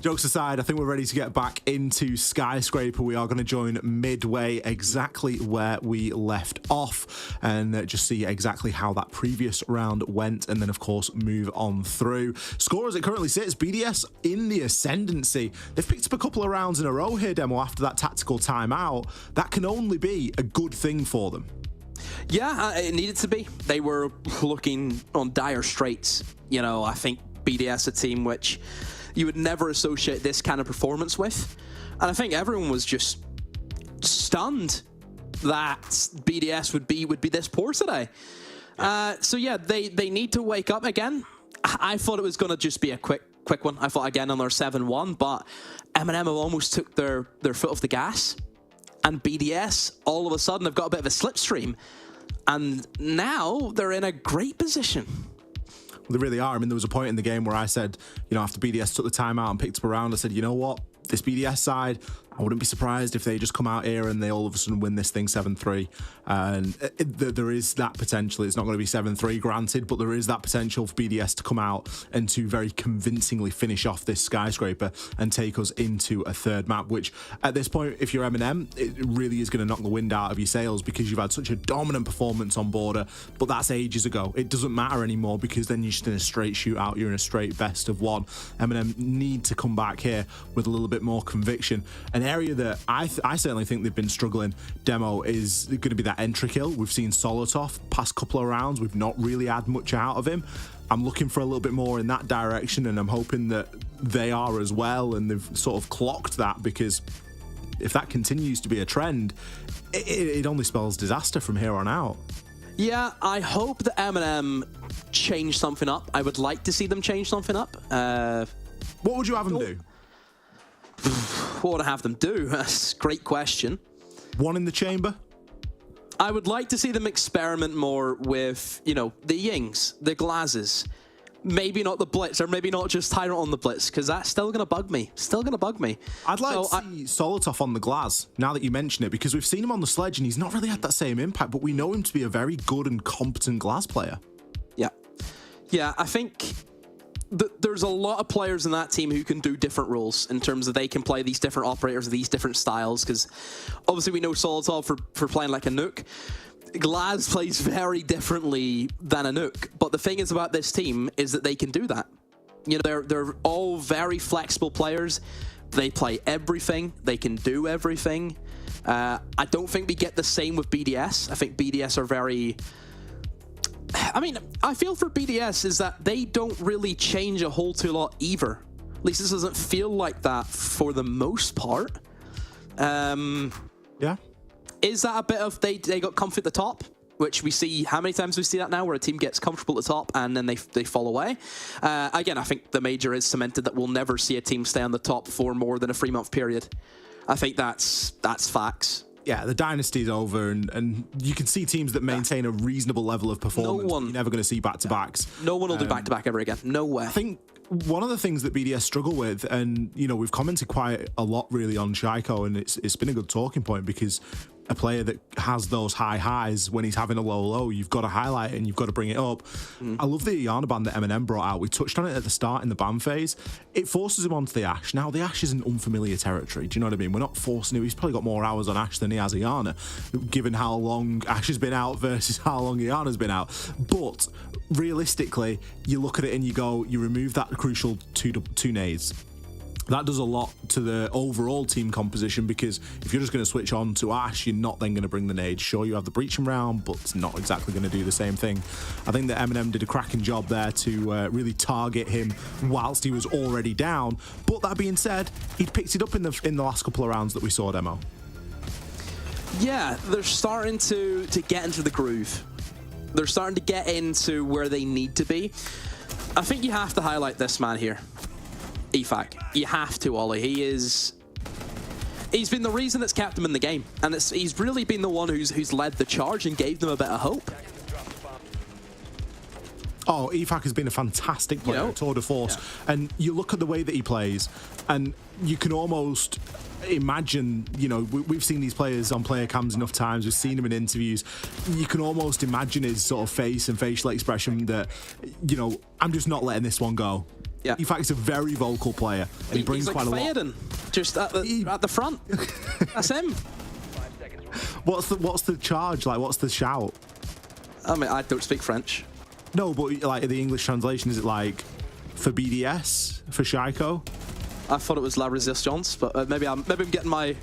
Jokes aside, I think we're ready to get back into Skyscraper. We are going to join midway, exactly where we left off, and just see exactly how that previous round went, and then, of course, move on through. Score as it currently sits, BDS in the ascendancy. They've picked up a couple of rounds in a row here, Demo, after that tactical timeout. That can only be a good thing for them. Yeah, it needed to be. They were looking on dire straits. You know, I think BDS, a team which you would never associate this kind of performance with. And I think everyone was just stunned that BDS would be this poor today. So yeah, they need to wake up again. I thought it was going to just be a quick one. I thought again on their 7-1, but M&M almost took their foot off the gas. And BDS, all of a sudden, have got a bit of a slipstream. And now they're in a great position. They really are. I mean, there was a point in the game where I said, you know, after BDS took the timeout and picked up a round, I said, you know what? This BDS side, I wouldn't be surprised if they just come out here and they all of a sudden win this thing 7-3. And there is that potential. It's not going to be 7-3 granted, but there is that potential for BDS to come out and to very convincingly finish off this Skyscraper and take us into a third map, which at this point, if you're M&M, it really is going to knock the wind out of your sails because you've had such a dominant performance on Border, but that's ages ago. It doesn't matter anymore because then you're just in a straight shootout, you're in a straight best of one. M&M need to come back here with a little bit more conviction. An area that I certainly think they've been struggling, Demo, is going to be that entry kill. We've seen Solotov past couple of rounds. We've not really had much out of him. I'm looking for a little bit more in that direction, and I'm hoping that they are as well, and they've sort of clocked that, because if that continues to be a trend, it only spells disaster from here on out. Yeah, I hope that M&M change something up. I would like to see them change something up. What would you have them do? What would I have them do? That's a great question. One in the chamber? I would like to see them experiment more with, you know, the Yings, the Glazes. Maybe not the Blitz, or maybe not just Tyrant on the Blitz, because that's still going to bug me. Still going to bug me. I'd like to see Solotov on the Glaz, now that you mention it, because we've seen him on the Sledge and he's not really had that same impact, but we know him to be a very good and competent Glaz player. Yeah. Yeah, I think there's a lot of players in that team who can do different roles in terms of they can play these different operators, these different styles, because obviously we know Solotov for playing like a Nuke. Glaz plays very differently than a Nuke, but the thing is about this team is that they can do that. You know, they're all very flexible players. They play everything. They can do everything. I don't think we get the same with BDS. I think BDS are very... I mean, I feel for BDS is that they don't really change a whole too lot either. At least this doesn't feel like that for the most part. Yeah. Is that a bit of they got comfy at the top, which we see, how many times we see that now, where a team gets comfortable at the top and then they fall away? Again, I think the major is cemented that we'll never see a team stay on the top for more than a 3-month period. I think that's facts. Yeah, the dynasty's over, and you can see teams that maintain a reasonable level of performance. You're never going to see back-to-backs. No one will do back-to-back ever again. No way. I think one of the things that BDS struggle with, and you know, we've commented quite a lot really on Shaiko, and it's been a good talking point, because a player that has those high highs when he's having a low low, you've got to highlight it and you've got to bring it up. I love the Iana ban that M&M brought out. We touched on it at the start in the ban phase. It forces him onto the Ashe. Now, the Ashe is an unfamiliar territory. Do you know what I mean? We're not forcing him. He's probably got more hours on Ashe than he has Iana, given how long Ashe has been out versus how long Iana's been out. But realistically, you look at it and you go, you remove that crucial two nades. That does a lot to the overall team composition, because if you're just going to switch on to Ashe, you're not then going to bring the nade. Sure, you have the breaching round, but it's not exactly going to do the same thing. I think that M&M did a cracking job there to really target him whilst he was already down. But that being said, he'd picked it up in the last couple of rounds that we saw, Demo. Yeah, they're starting to get into the groove. They're starting to get into where they need to be. I think you have to highlight this man here. EFAC. You have to, Ollie. He's been the reason that's kept him in the game, and he's really been the one who's led the charge and gave them a bit of hope. Oh, EFAC has been a fantastic player at Tour de Force, and you look at the way that he plays, and you can almost imagine, you know, we've seen these players on player cams enough times, we've seen him in interviews, you can almost imagine his sort of face and facial expression that, you know, I'm just not letting this one go. Yeah. In fact, he's a very vocal player, and he brings like quite a lot. Faden, just at the front. That's him. What's the charge like? What's the shout? I mean, I don't speak French. No, but like the English translation, is it like for BDS, for Shaiko? I thought it was La Resistance, but maybe I'm getting my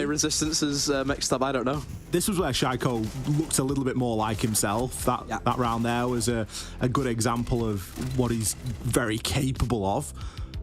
resistances mixed up. I don't know. This was where Shaiko looked a little bit more like himself. That round there was a good example of what he's very capable of.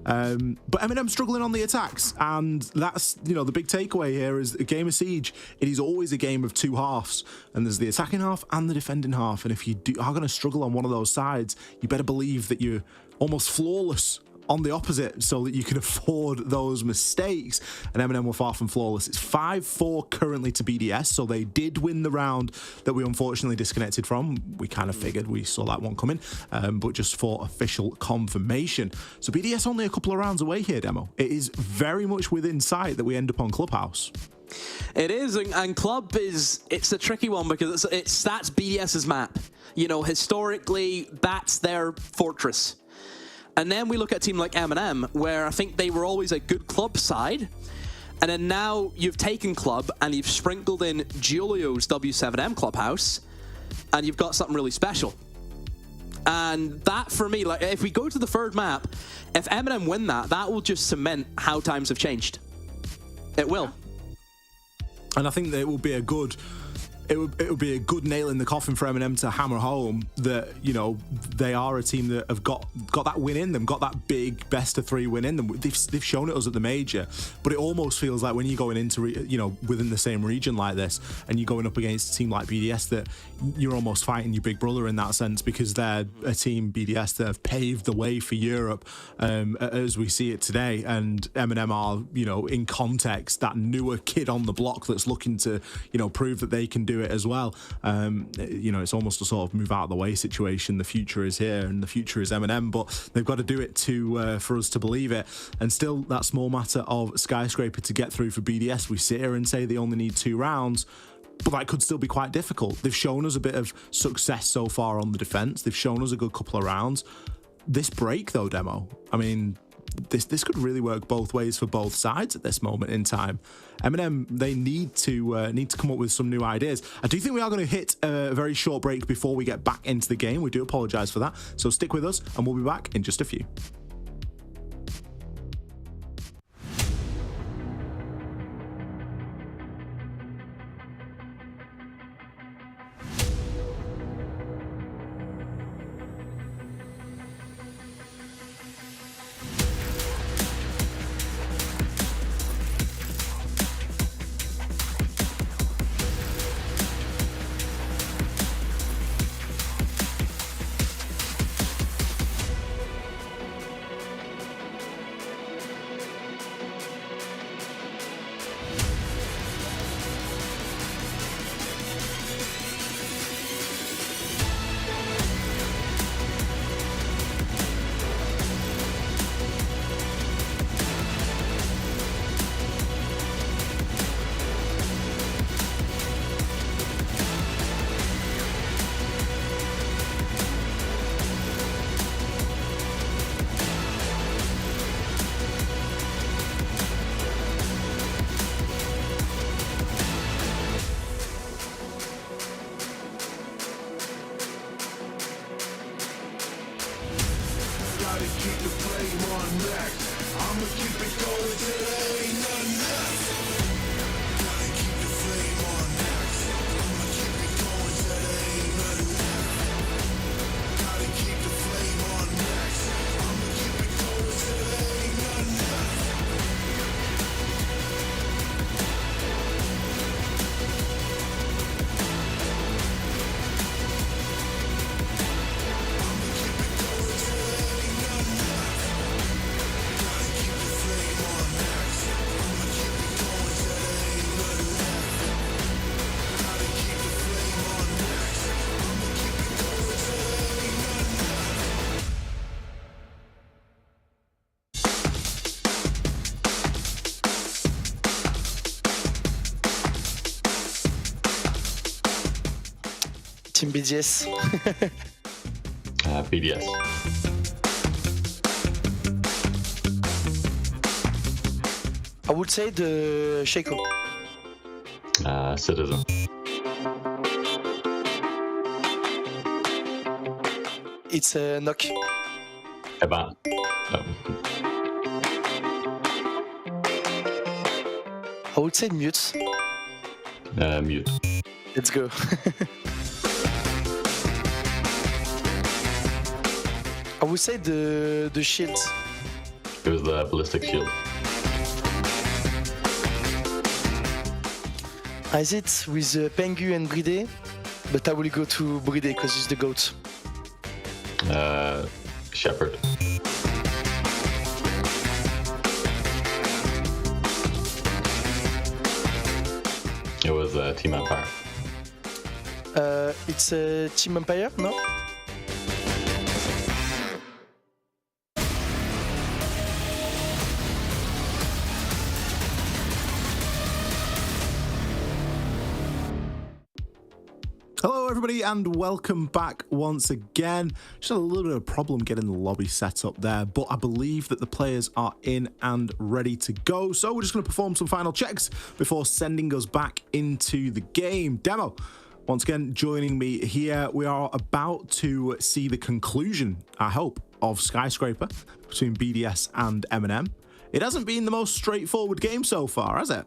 But M&M struggling on the attacks, and that's, you know, the big takeaway here is a game of Siege. It is always a game of two halves, and there's the attacking half and the defending half. And if you are going to struggle on one of those sides, you better believe that you're almost flawless on the opposite so that you can afford those mistakes. And M&M were far from flawless. It's 5-4 currently to BDS, so they did win the round that we unfortunately disconnected from. We kind of figured, we saw that one coming, but just for official confirmation. So BDS only a couple of rounds away here, Demo. It is very much within sight that we end up on Clubhouse. It is, and Club it's a tricky one because that's BDS's map. You know, historically, that's their fortress. And then we look at a team like M&M, where I think they were always a good Club side. And then now you've taken Club and you've sprinkled in Julio's W7M Clubhouse, and you've got something really special. And that, for me, like, if we go to the third map, if M&M win that will just cement how times have changed. It will. And I think that it will be a good... It would be a good nail in the coffin for M&M to hammer home that, you know, they are a team that have got that win in them, got that big best-of-3 win in them. They've shown it us at the major, but it almost feels like when you're going into, you know, within the same region like this, and you're going up against a team like BDS, that you're almost fighting your big brother in that sense, because they're a team, BDS, that have paved the way for Europe as we see it today. And M&M are, you know, in context, that newer kid on the block that's looking to, you know, prove that they can do it as well. You know, it's almost a sort of move out of the way situation. The future is here, and the future is M&M, but they've got to do it to for us to believe it. And still, that small matter of Skyscraper to get through for BDS. We sit here and say they only need 2 rounds, but that could still be quite difficult. They've shown us a bit of success so far on the defense. They've shown us a good couple of rounds. This break, though, Demo, I mean, this could really work both ways for both sides at this moment in time. M&M, they need to come up with some new ideas. I do think we are going to hit a very short break before we get back into the game. We do apologise for that. So stick with us, and we'll be back in just a few. Team BDS. BDS. I would say the Shaco. Citizen. It's a knock. Evan. I would say mute. Mute. Let's go. I would say the shield. It was the ballistic shield. I sit with Pengu and Bride, but I will go to Bride because he's the GOAT. Shepherd. Team Empire. It's a Team Empire, no? Hello everybody and welcome back once again. Just had a little bit of a problem getting the lobby set up there, but I believe that the players are in and ready to go. So we're just going to perform some final checks before sending us back into the game. Demo, once again, joining me here. We are about to see the conclusion, I hope, of Skyscraper between BDS and M&M. It hasn't been the most straightforward game so far, has it?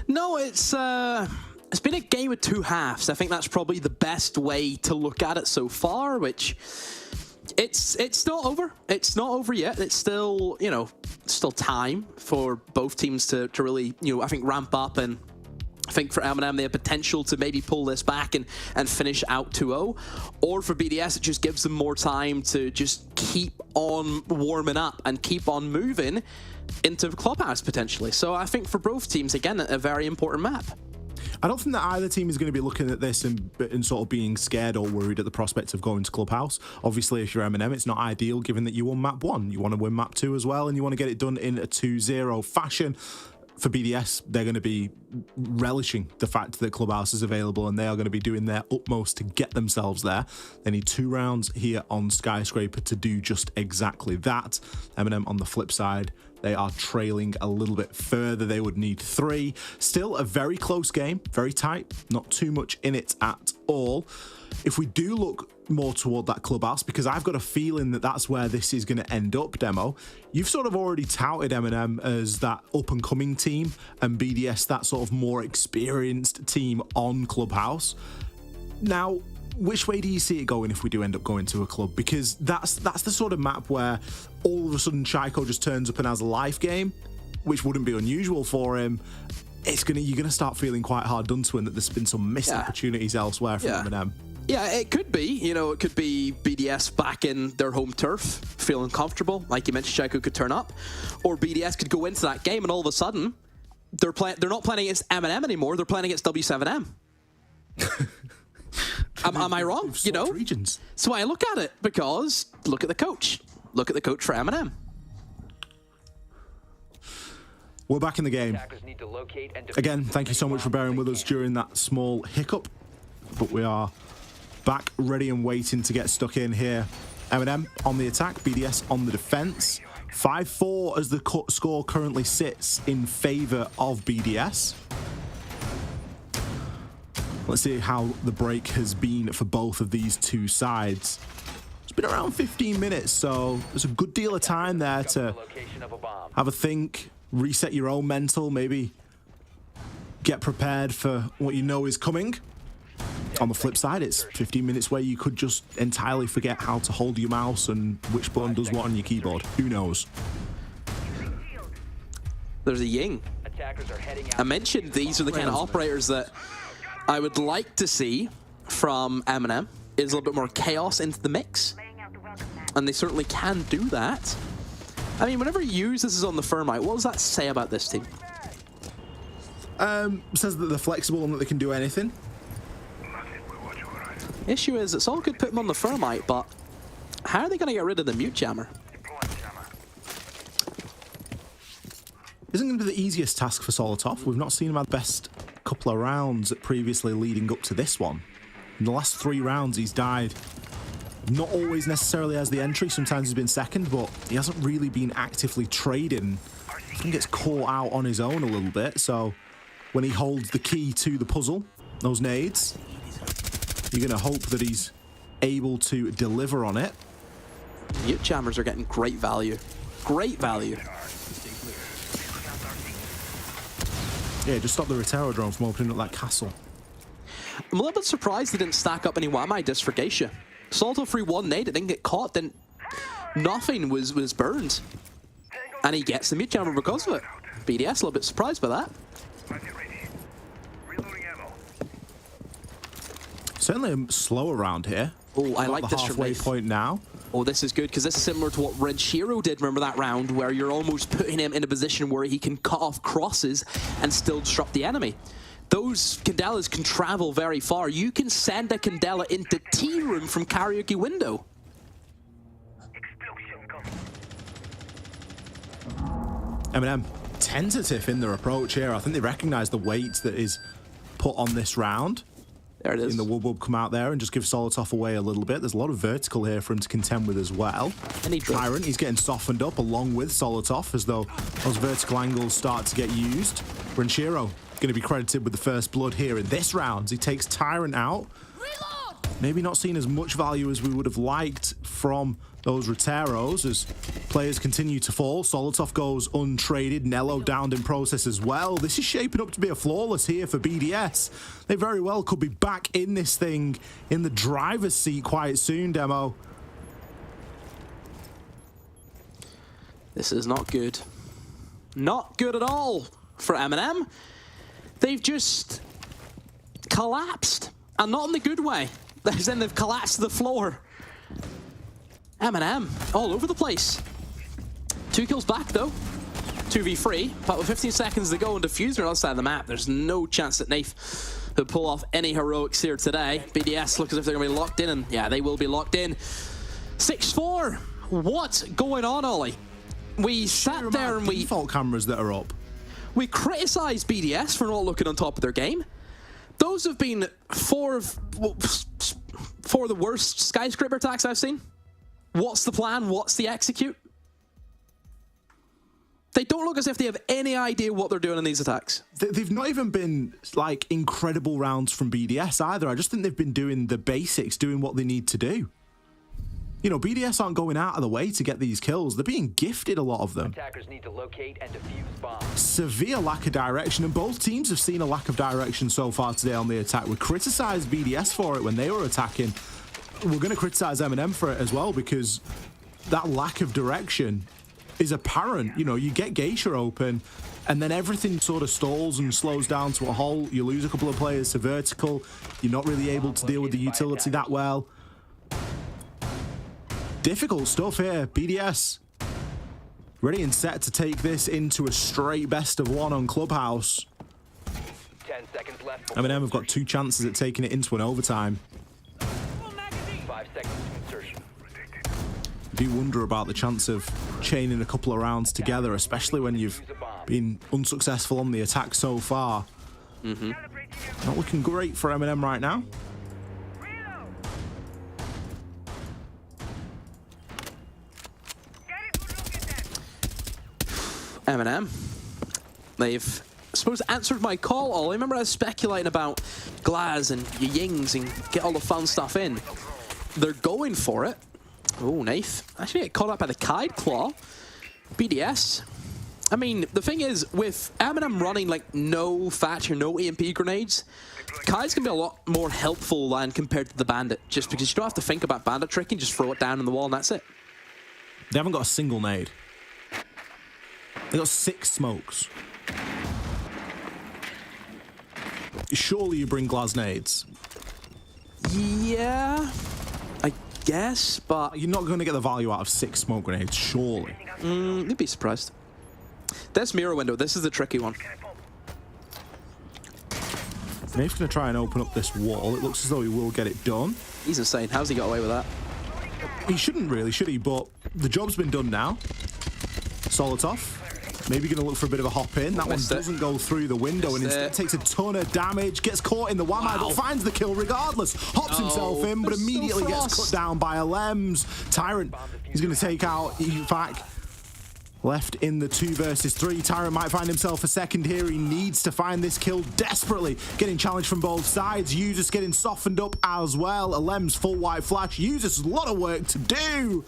No, it's been a game of two halves. I think that's probably the best way to look at it so far, which it's not over. It's not over yet. It's still, you know, still time for both teams to really, you know, I think ramp up, and I think for M&M they have potential to maybe pull this back and finish out 2-0. Or for BDS, it just gives them more time to just keep on warming up and keep on moving into Clubhouse potentially. So I think for both teams, again, a very important map. I don't think that either team is going to be looking at this and sort of being scared or worried at the prospect of going to Clubhouse. Obviously, if you're M&M, it's not ideal given that you won map 1. You want to win map 2 as well, and you want to get it done in a 2-0 fashion. For BDS, they're going to be relishing the fact that Clubhouse is available, and they are going to be doing their utmost to get themselves there. They need 2 rounds here on Skyscraper to do just exactly that. M&M on the flip side, they are trailing a little bit further. They would need 3. Still a very close game, very tight, not too much in it at all. If we do look more toward that Clubhouse, because I've got a feeling that that's where this is going to end up, Demo. You've sort of already touted M&M as that up-and-coming team, and BDS that sort of more experienced team on Clubhouse. Now, which way do you see it going if we do end up going to a club? Because that's the sort of map where all of a sudden Chaiko just turns up and has a life game, which wouldn't be unusual for him. You're gonna start feeling quite hard done to, and that there's been some missed opportunities elsewhere for M&M. Yeah, it could be. You know, it could be BDS back in their home turf, feeling comfortable. Like you mentioned, Chaiko could turn up, or BDS could go into that game and all of a sudden they're not playing against M&M anymore. They're playing against W7M. Am I wrong? You know, regions. So I look at it, because look at the coach. Look at the coach for M&M. We're back in the game. Again, thank you so much for bearing with us during that small hiccup, but we are back ready and waiting to get stuck in here. M&M on the attack, BDS on the defense. 5-4 as the score currently sits in favor of BDS. Let's see how the break has been for both of these two sides. It's been around 15 minutes, so there's a good deal of time there to have a think, reset your own mental, maybe get prepared for what you know is coming. On the flip side, it's 15 minutes where you could just entirely forget how to hold your mouse and which button does what on your keyboard. Who knows? There's a Ying. I mentioned these are the kind of operators that I would like to see from M&M. Is a little bit more chaos into the mix, and they certainly can do that. I mean, whenever you use this is on the Thermite, what does that say about this team? Says that they're flexible and that they can do anything. Issue is, it's all good putting them on the Thermite, but how are they going to get rid of the mute jammer? Isn't going to be the easiest task for Solotov. We've not seen him have the best couple of rounds previously leading up to this one. In the last 3 rounds, he's died. Not always necessarily as the entry. Sometimes he's been second, but he hasn't really been actively trading. I think he gets caught out on his own a little bit. So when he holds the key to the puzzle, those nades, you're going to hope that he's able to deliver on it. Mute jammers are getting great value. Great value. Yeah, just stop the Rotero drone from opening up that castle. I'm a little bit surprised they didn't stack up any Wamai discs for Geisha. Salto free 1 nade, it didn't get caught, then nothing was burned. And he gets the mute jammer because of it. BDS a little bit surprised by that. Certainly a slower round here. Oh, I like this halfway point now. Oh, this is good, because this is similar to what Red Shiro did, remember that round, where you're almost putting him in a position where he can cut off crosses and still disrupt the enemy. those Candelas can travel very far. You can send a Candela into tea room from karaoke window. M&M tentative in their approach here. I think they recognise the weight that is put on this round. There it is. In the Wub come out there and just give Solotov away a little bit. There's a lot of vertical here for him to contend with as well. Tyrant, he's getting softened up along with Solotov as though those vertical angles start to get used. Renshiro going to be credited with the first blood here in this round. He takes Tyrant out. Maybe not seen as much value as we would have liked from those Roteros as players continue to fall. Solotov goes untraded. Nello downed in process as well. This is shaping up to be a flawless here for BDS. They very well could be back in this thing in the driver's seat quite soon, Demo. This is not good. Not good at all for M&M. They've just collapsed, and not in the good way. As in they've collapsed to the floor. M&M all over the place. 2 kills back though. 2v3, but with 15 seconds to go and Diffuser outside the map, there's no chance that Nath will pull off any heroics here today. BDS look as if they're going to be locked in, and yeah, they will be locked in. 6-4. What's going on, Ollie? We sat there and we... default cameras that are up. We criticised BDS for not looking on top of their game. Those have been four of the worst Skyscraper attacks I've seen. What's the plan? What's the execute? They don't look as if they have any idea what they're doing in these attacks. They've not even been, like, incredible rounds from BDS either. I just think they've been doing the basics, doing what they need to do. You know, BDS aren't going out of the way to get these kills. They're being gifted, a lot of them. Attackers need to locate and defuse bombs. Severe lack of direction, and both teams have seen a lack of direction so far today on the attack. We criticised BDS for it when they were attacking. We're going to criticise M&M for it as well, because that lack of direction is apparent. You know, you get Geisha open, and then everything sort of stalls and slows down to a halt. You lose a couple of players to vertical. You're not really able to deal with the utility that well. Difficult stuff here. BDS ready and set to take this into a straight best of 1 on Clubhouse. 10 seconds left. M&M have got 2 chances at taking it into an overtime. 5 seconds to insertion. I do wonder about the chance of chaining a couple of rounds together, especially when you've been unsuccessful on the attack so far. Not looking great for M&M right now. M&M. They've, I suppose, answered my call, Ollie. Remember I was speculating about Glaz and Yings and get all the fun stuff in. They're going for it. Oh, Nath. Actually get caught up by the Kide Claw. BDS. I mean, the thing is, with M&M running like no Thatch or no EMP grenades, Kai's going to be a lot more helpful than compared to the Bandit, just because you don't have to think about Bandit tricking, just throw it down on the wall and that's it. They haven't got a single nade. They got 6 smokes. Surely you bring Glaz nades. Yeah, I guess, but... You're not going to get the value out of 6 smoke grenades, surely. You'd be surprised. This mirror window, this is the tricky one. Nate's going to try and open up this wall. It looks as though he will get it done. He's insane. How's he got away with that? He shouldn't really, should he? But the job's been done now. Solotov. Maybe going to look for a bit of a hop in. That one doesn't go through the window and instead takes a ton of damage. Gets caught in the Wamai, but finds the kill regardless. Hops himself in, but immediately gets cut down by a Lems. Tyrant, he's going to take out Evac. Left in the 2 versus 3. Tyrant might find himself a second here. He needs to find this kill desperately. Getting challenged from both sides. Usus getting softened up as well. A Lems full white flash. Usus a lot of work to do.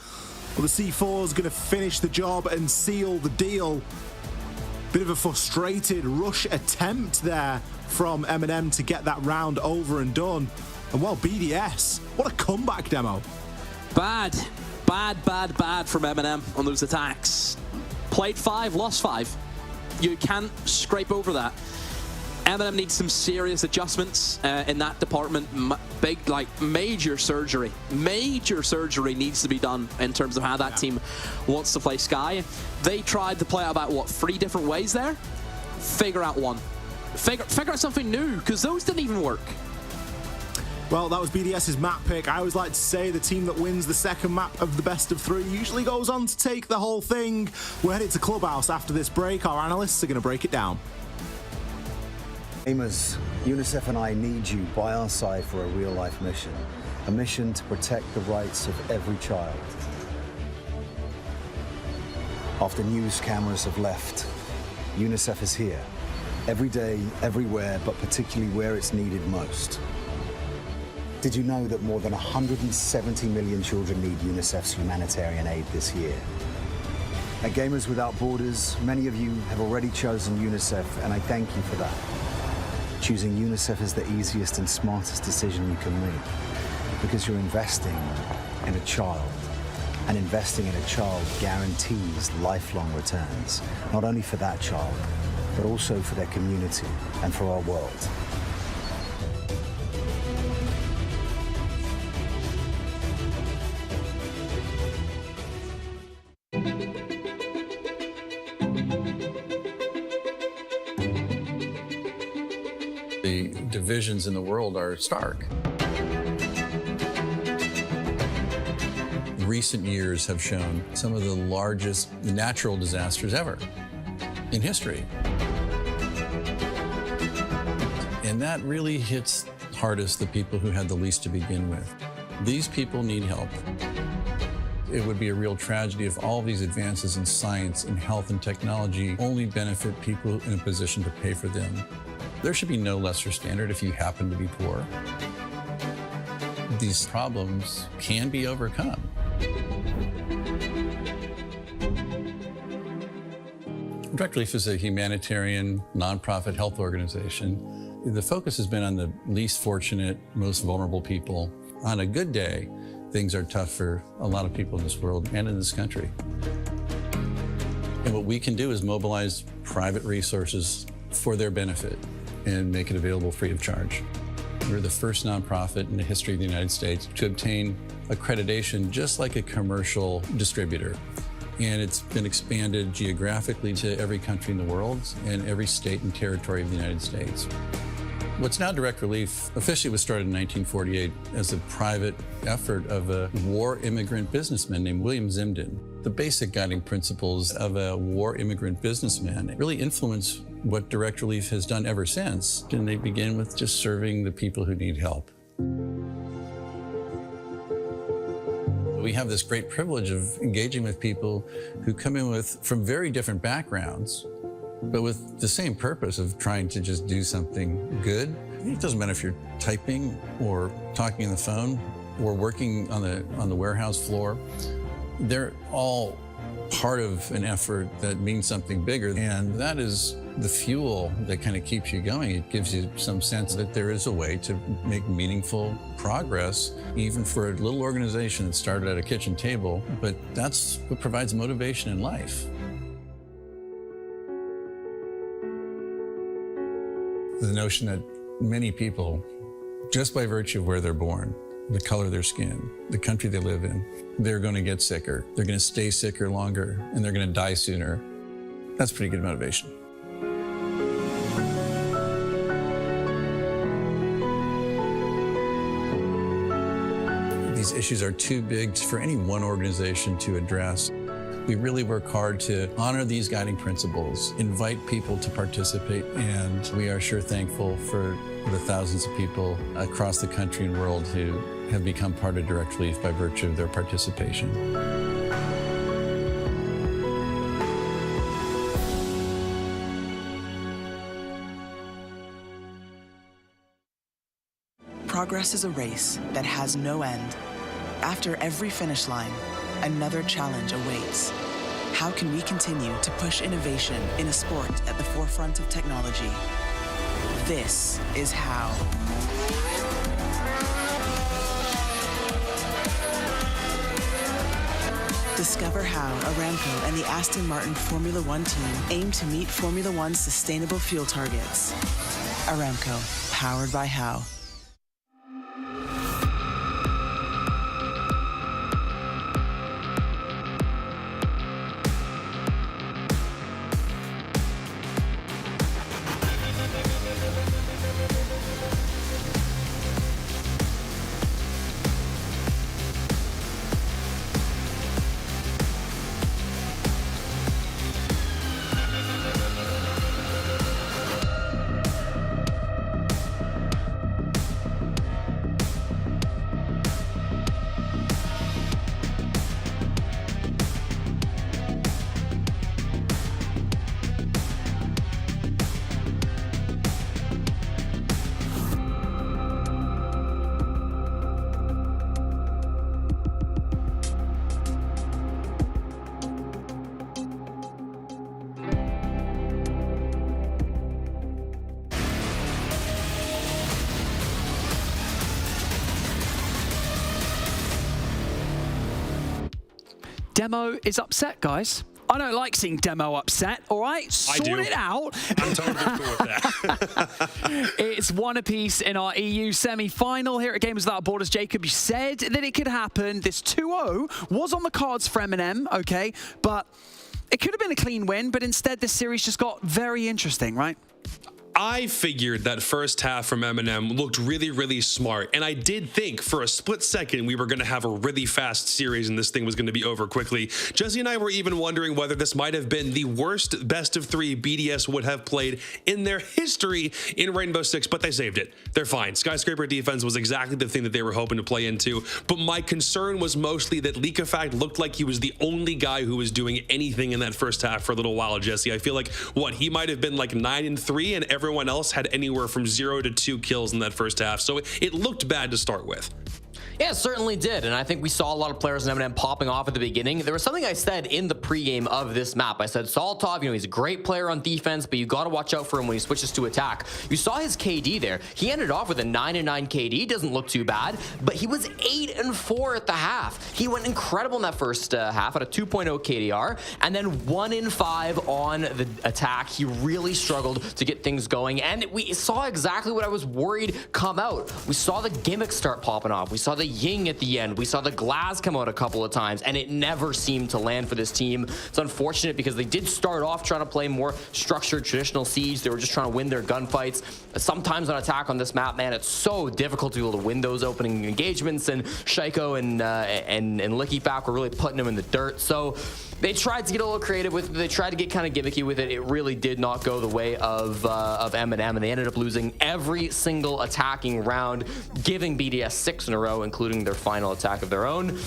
Well, the C4 is going to finish the job and seal the deal. Bit of a frustrated rush attempt there from M&M to get that round over and done. And well, BDS, what a comeback demo. Bad from M&M on those attacks. Played 5, lost 5. You can't scrape over that. M&M needs some serious adjustments in that department. Major surgery needs to be done in terms of how that team wants to play Sky. They tried to play out about, what, 3 different ways there? Figure out one. figure out something new, because those didn't even work. Well, that was BDS's map pick. I always like to say the team that wins the second map of the best of 3 usually goes on to take the whole thing. We're headed to Clubhouse after this break. Our analysts are going to break it down. Gamers, UNICEF and I need you by our side for a real-life mission. A mission to protect the rights of every child. After news cameras have left, UNICEF is here. Every day, everywhere, but particularly where it's needed most. Did you know that more than 170 million children need UNICEF's humanitarian aid this year? At Gamers Without Borders, many of you have already chosen UNICEF, and I thank you for that. Choosing UNICEF is the easiest and smartest decision you can make, because you're investing in a child. And investing in a child guarantees lifelong returns, not only for that child, but also for their community and for our world. The divisions in the world are stark. Recent years have shown some of the largest natural disasters ever in history. And that really hits hardest the people who had the least to begin with. These people need help. It would be a real tragedy if all these advances in science and health and technology only benefit people in a position to pay for them. There should be no lesser standard if you happen to be poor. These problems can be overcome. Direct Relief is a humanitarian, nonprofit health organization. The focus has been on the least fortunate, most vulnerable people. On a good day, things are tough for a lot of people in this world and in this country. And what we can do is mobilize private resources for their benefit and make it available free of charge. We're the first nonprofit in the history of the United States to obtain accreditation just like a commercial distributor. And it's been expanded geographically to every country in the world and every state and territory of the United States. What's now Direct Relief officially was started in 1948 as a private effort of a war immigrant businessman named William Zimden. The basic guiding principles of a war immigrant businessman really influence what Direct Relief has done ever since. And they begin with just serving the people who need help. We have this great privilege of engaging with people who come in from very different backgrounds, but with the same purpose of trying to just do something good. It doesn't matter if you're typing or talking on the phone or working on the warehouse floor. They're all part of an effort that means something bigger, and that is the fuel that kind of keeps you going. It gives you some sense that there is a way to make meaningful progress, even for a little organization that started at a kitchen table, but that's what provides motivation in life. The notion that many people, just by virtue of where they're born, the color of their skin, the country they live in, they're going to get sicker, they're going to stay sicker longer, and they're going to die sooner. That's pretty good motivation. These issues are too big for any one organization to address. We really work hard to honor these guiding principles, invite people to participate, and we are sure thankful for the thousands of people across the country and world who have become part of Direct Relief by virtue of their participation. Progress is a race that has no end. After every finish line, another challenge awaits. How can we continue to push innovation in a sport at the forefront of technology? This is how. Discover how Aramco and the Aston Martin Formula One team aim to meet Formula One's sustainable fuel targets. Aramco, powered by How. Demo is upset, guys. I don't like seeing Demo upset, all right? Sort it out. I'm totally cool with that. It's one apiece in our EU semi-final here at Gamers Without Borders. Jacob, you said that it could happen. This 2-0 was on the cards for M&M, okay? But it could have been a clean win, but instead this series just got very interesting, right? I figured that first half from M&M looked really, really smart. And I did think for a split second we were going to have a really fast series and this thing was going to be over quickly. Jesse and I were even wondering whether this might have been the worst best of 3 BDS would have played in their history in Rainbow Six, but they saved it. They're fine. Skyscraper defense was exactly the thing that they were hoping to play into. But my concern was mostly that Leak-O-Fact looked like he was the only guy who was doing anything in that first half for a little while, Jesse. I feel like, he might have been like 9-3 and everyone else had anywhere from 0 to 2 kills in that first half. So it looked bad to start with. Yeah, it certainly did, and I think we saw a lot of players in M&M popping off at the beginning. There was something I said in the pregame of this map. I said, Soltov, he's a great player on defense, but you got to watch out for him when he switches to attack. You saw his KD there. He ended off with a 9-9 KD. Doesn't look too bad, but he was 8-4 at the half. He went incredible in that first half at a 2.0 KDR, and then 1-5 on the attack. He really struggled to get things going, and we saw exactly what I was worried come out. We saw the gimmicks start popping off. We saw the Ying at the end. We saw the Glass come out a couple of times, and it never seemed to land for this team. It's unfortunate because they did start off trying to play more structured, traditional Siege. They were just trying to win their gunfights. Sometimes on attack on this map, man, it's so difficult to be able to win those opening engagements, and Shaiko and Licky-Fact were really putting them in the dirt. So they tried to get a little creative with it. They tried to get kind of gimmicky with it. It really did not go the way of M&M, and they ended up losing every single attacking round, giving BDS 6 in a row, including their final attack of their own.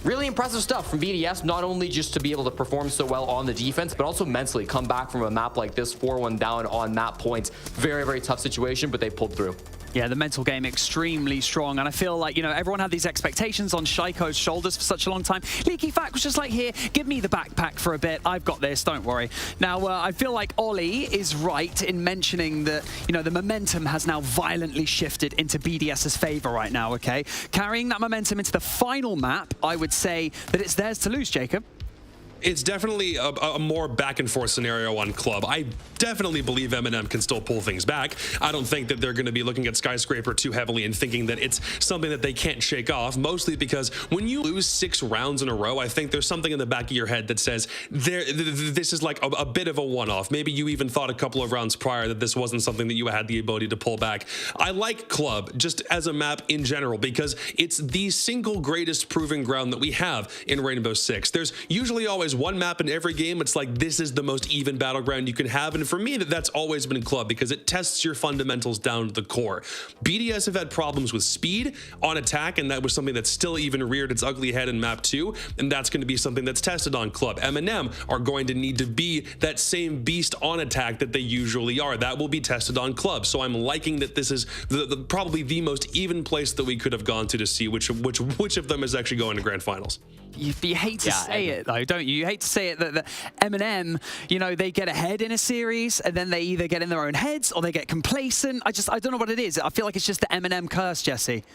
Really impressive stuff from BDS, not only just to be able to perform so well on the defense, but also mentally come back from a map like this, 4-1 down on map points. Very, very tough situation, but they pulled through. Yeah, the mental game extremely strong, and I feel like, everyone had these expectations on Shaiko's shoulders for such a long time. Licky-Fact was just like, here, give me the backpack for a bit. I've got this, don't worry. Now, I feel like Ollie is right in mentioning that, the momentum has now violently shifted into BDS's favor right now, okay? Carrying that momentum into the final map, I would say that it's theirs to lose, Jacob. It's definitely a more back and forth scenario on Club. I definitely believe M&M can still pull things back. I don't think that they're going to be looking at Skyscraper too heavily and thinking that it's something that they can't shake off, mostly because when you lose 6 rounds in a row, I think there's something in the back of your head that says this is like a bit of a one-off. Maybe you even thought a couple of rounds prior that this wasn't something that you had the ability to pull back. I like Club just as a map in general because it's the single greatest proving ground that we have in Rainbow Six. There's usually always one map in every game. It's like this is the most even battleground you can have, and for me that's always been Club because it tests your fundamentals down to the core. BDS have had problems with speed on attack, and that was something that still even reared its ugly head in map 2, and that's going to be something that's tested on Club. M&M are going to need to be that same beast on attack that they usually are. That will be tested on Club, so I'm liking that this is probably the most even place that we could have gone to see which of them is actually going to grand finals. You hate to say it, though, don't you? You hate to say it that M&M, they get ahead in a series, and then they either get in their own heads or they get complacent. I don't know what it is. I feel like it's just the M&M curse, Jesse.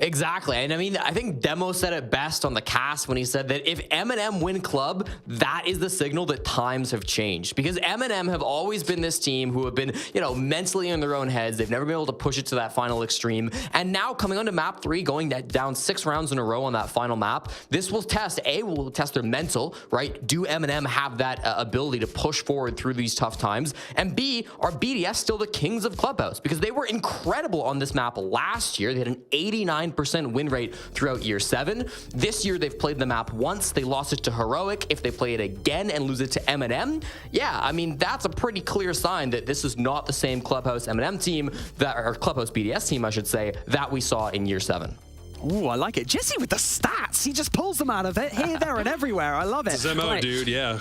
Exactly, and I mean, I think Demo said it best on the cast when he said that if M&M win Club, that is the signal that times have changed. Because M&M have always been this team who have been, mentally in their own heads. They've never been able to push it to that final extreme. And now coming onto map 3, going down 6 rounds in a row on that final map, this will test, will test their mental, right? Do M&M have that ability to push forward through these tough times? And B, are BDS still the kings of Clubhouse? Because they were incredible on this map last year. They had an 89% win rate throughout year 7. This year they've played the map once. They lost it to Heroic. If they play it again and lose it to M&M, yeah, I mean, that's a pretty clear sign that this is not the same Clubhouse M&M team or Clubhouse BDS team, I should say, that we saw in year 7. Ooh, I like it. Jesse with the stats. He just pulls them out of it here, there, and everywhere. I love it. It's his MO, dude, yeah.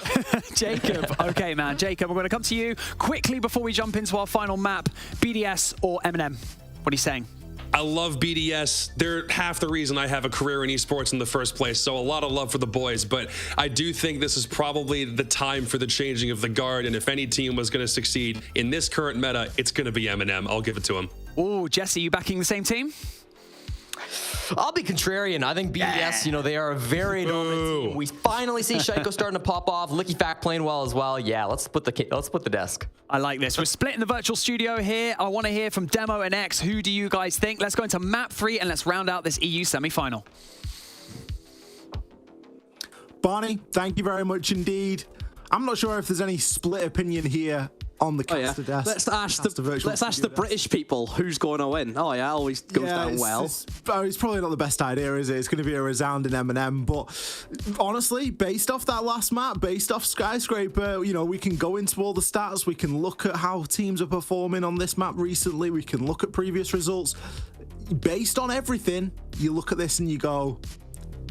Jacob. Okay, man. Jacob, we're going to come to you quickly before we jump into our final map. BDS or M&M? What are you saying? I love BDS. They're half the reason I have a career in esports in the first place, so a lot of love for the boys, but I do think this is probably the time for the changing of the guard, and if any team was going to succeed in this current meta, it's going to be M&M. I'll give it to them. Ooh, Jesse, you backing the same team? I'll be contrarian. I think BDS, you know, they are a very dominant team. We finally see Shaiko starting to pop off. Licky Fact playing well as well. Yeah, let's split the desk. I like this. We're splitting the virtual studio here. I want to hear from Demo and X. Who do you guys think? Let's go into map 3 and let's round out this EU semi-final. Barney, thank you very much indeed. I'm not sure if there's any split opinion here on the caster desk. Let's ask the British people who's going to win. Oh yeah, always goes down well. It's probably not the best idea, is it? It's going to be a resounding M&M. But honestly, based off that last map, based off Skyscraper, you know, we can go into all the stats. We can look at how teams are performing on this map recently. We can look at previous results. Based on everything, you look at this and you go,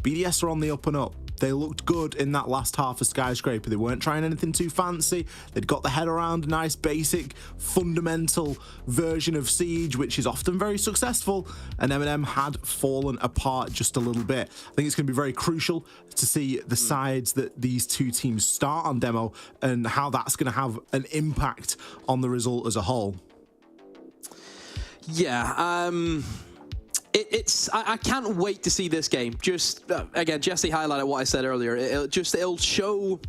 BDS are on the up and up. They looked good in that last half of Skyscraper. They weren't trying anything too fancy. They'd got the head around a nice, basic, fundamental version of Siege, which is often very successful, and M&M had fallen apart just a little bit. I think it's going to be very crucial to see the sides that these two teams start on Demo and how that's going to have an impact on the result as a whole. Yeah, I can't wait to see this game. Just again, Jesse highlighted what I said earlier. It'll show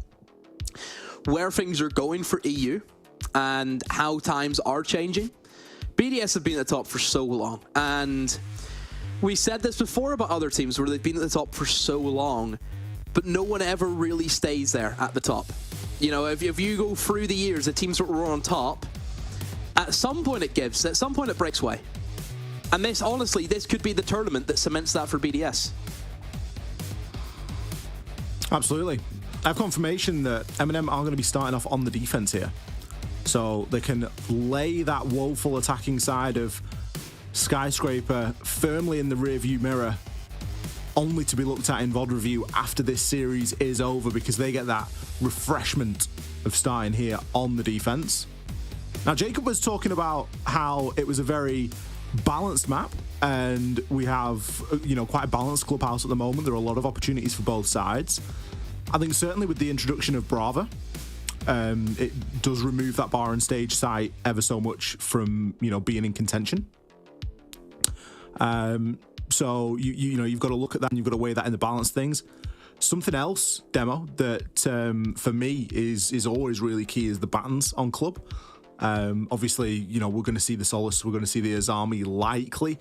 where things are going for EU and how times are changing. BDS have been at the top for so long, and we said this before about other teams where they've been at the top for so long, but no one ever really stays there at the top. You know, if you go through the years, the teams that were on top, at some point it gives, at some point it breaks away. And this, honestly, this could be the tournament that cements that for BDS. Absolutely. I have confirmation that M&M are going to be starting off on the defense here. So they can lay that woeful attacking side of Skyscraper firmly in the rearview mirror, only to be looked at in VOD review after this series is over, because they get that refreshment of starting here on the defense. Now, Jacob was talking about how it was a very balanced map, and we have, you know, quite a balanced Clubhouse at the moment. There are a lot of opportunities for both sides. I think certainly with the introduction of Brava, it does remove that bar and stage site ever so much from, you know, being in contention. So you know, you've got to look at that and you've got to weigh that in the balance things. Something else, Demo, that for me is always really key is the battens on Club. Obviously, you know, we're going to see the Solus, we're going to see the Azami likely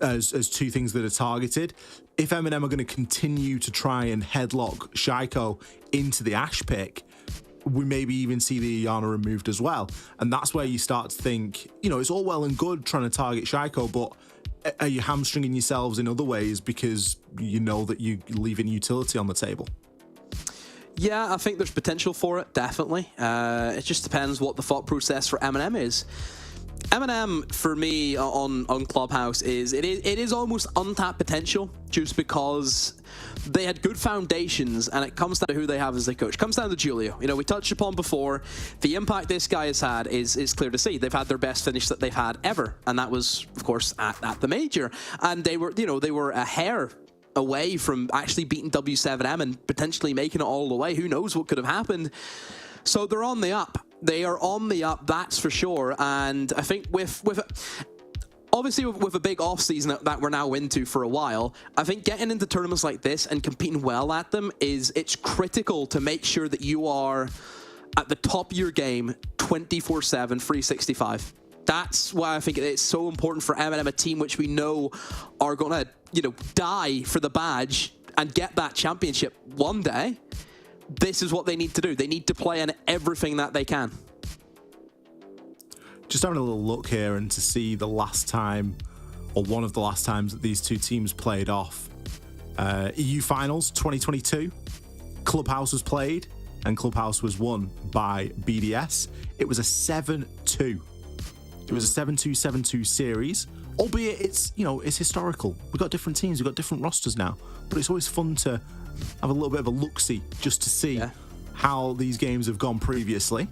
as two things that are targeted. If M&M are going to continue to try and headlock Shaiko into the Ash pick, we maybe even see the Iana removed as well. And that's where you start to think, you know, it's all well and good trying to target Shaiko, but are you hamstringing yourselves in other ways because you know that you're leaving utility on the table? Yeah, I think there's potential for it, definitely. It just depends what the thought process for M&M is. M&M, for me, on Clubhouse, it is almost untapped potential, just because they had good foundations, and it comes down to who they have as their coach. It comes down to Julio. You know, we touched upon before, the impact this guy has had is clear to see. They've had their best finish that they've had ever, and that was, of course, at the Major. And they were, you know, they were a hair away from actually beating W7M and potentially making it all the way. Who knows what could have happened? So they're on the up. They are on the up, that's for sure. And I think obviously with a big off season that we're now into for a while, I think getting into tournaments like this and competing well at them it's critical to make sure that you are at the top of your game 24/7, 365. That's why I think it's so important for M&M, a team which we know are going to, you know, die for the badge and get that championship one day. This is what they need to do. They need to play in everything that they can. Just having a little look here and to see the last time, or one of the last times that these two teams played off. EU Finals 2022, Clubhouse was played, and Clubhouse was won by BDS. It was a 7-2. It was a 7-2, 7-2 series, albeit it's, you know, it's historical. We've got different teams, we've got different rosters now, but it's always fun to have a little bit of a look-see just to see how these games have gone previously.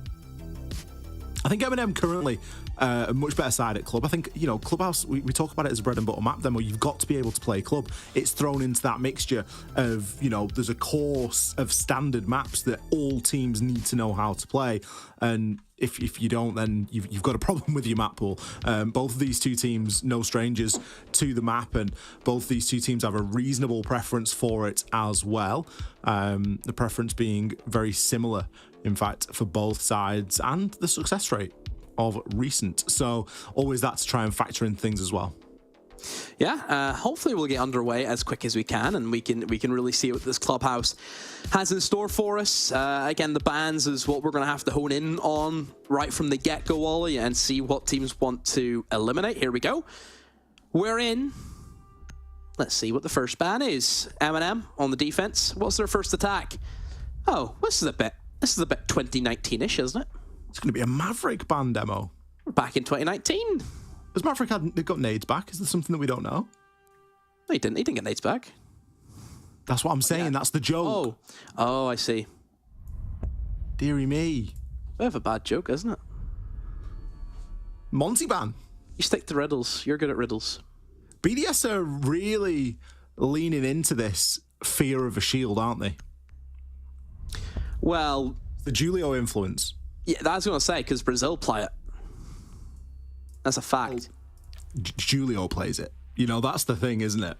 I think M&M currently a much better side at Club. I think, you know, Clubhouse, we talk about it as a bread and butter map demo. You've got to be able to play Club. It's thrown into that mixture of, you know, there's a course of standard maps that all teams need to know how to play. And if you don't, then you've got a problem with your map pool. Both of these two teams, no strangers to the map, and both of these two teams have a reasonable preference for it as well. The preference being very similar, in fact, for both sides, and the success rate of recent. So always that to try and factor in things as well. Yeah, hopefully we'll get underway as quick as we can, and we can really see what this Clubhouse has in store for us. Again, the bans is what we're going to have to hone in on right from the get-go, Ollie, and see what teams want to eliminate. Here we go. We're in. Let's see what the first ban is. M&M on the defense. What's their first attack? Oh, this is a bit 2019-ish, isn't it? It's going to be a Maverick ban demo. We're back in 2019. Has Maverick got nades back? Is there something that we don't know? No, he didn't. He didn't get nades back. That's what I'm saying. Yeah. That's the joke. Oh, I see. Deary me. Bit of a bad joke, isn't it? Monty ban. You stick to riddles. You're good at riddles. BDS are really leaning into this fear of a shield, aren't they? Well, the Julio influence. Yeah, that's what I was going to say, because Brazil play it. That's a fact. Julio plays it. You know, that's the thing, isn't it?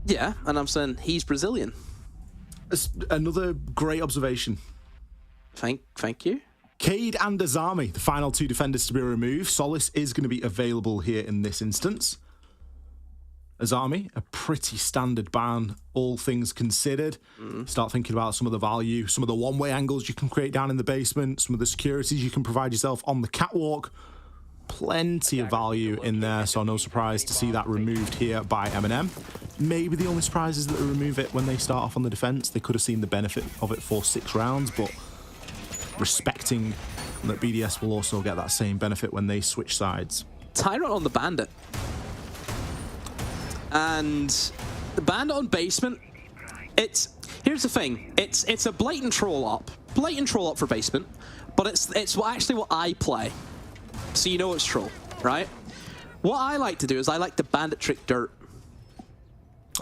Yeah, and I'm saying he's Brazilian. It's another great observation. Thank you. Cade and Azami, the final two defenders to be removed. Solace is going to be available here in this instance. Azami, a pretty standard ban, all things considered. Start thinking about some of the value, some of the one-way angles you can create down in the basement, some of the securities you can provide yourself on the catwalk. Plenty of value in there, so no surprise to see that removed here by M&M. Maybe the only surprise is that they remove it when they start off on the defense. They could have seen the benefit of it for 6 rounds, but respecting that BDS will also get that same benefit when they switch sides. Tyrant on the Bandit. And the Bandit on basement, here's the thing, it's a blatant troll up for basement, but it's actually what I play, so you know it's troll, right? What I like to do is I like to Bandit trick dirt.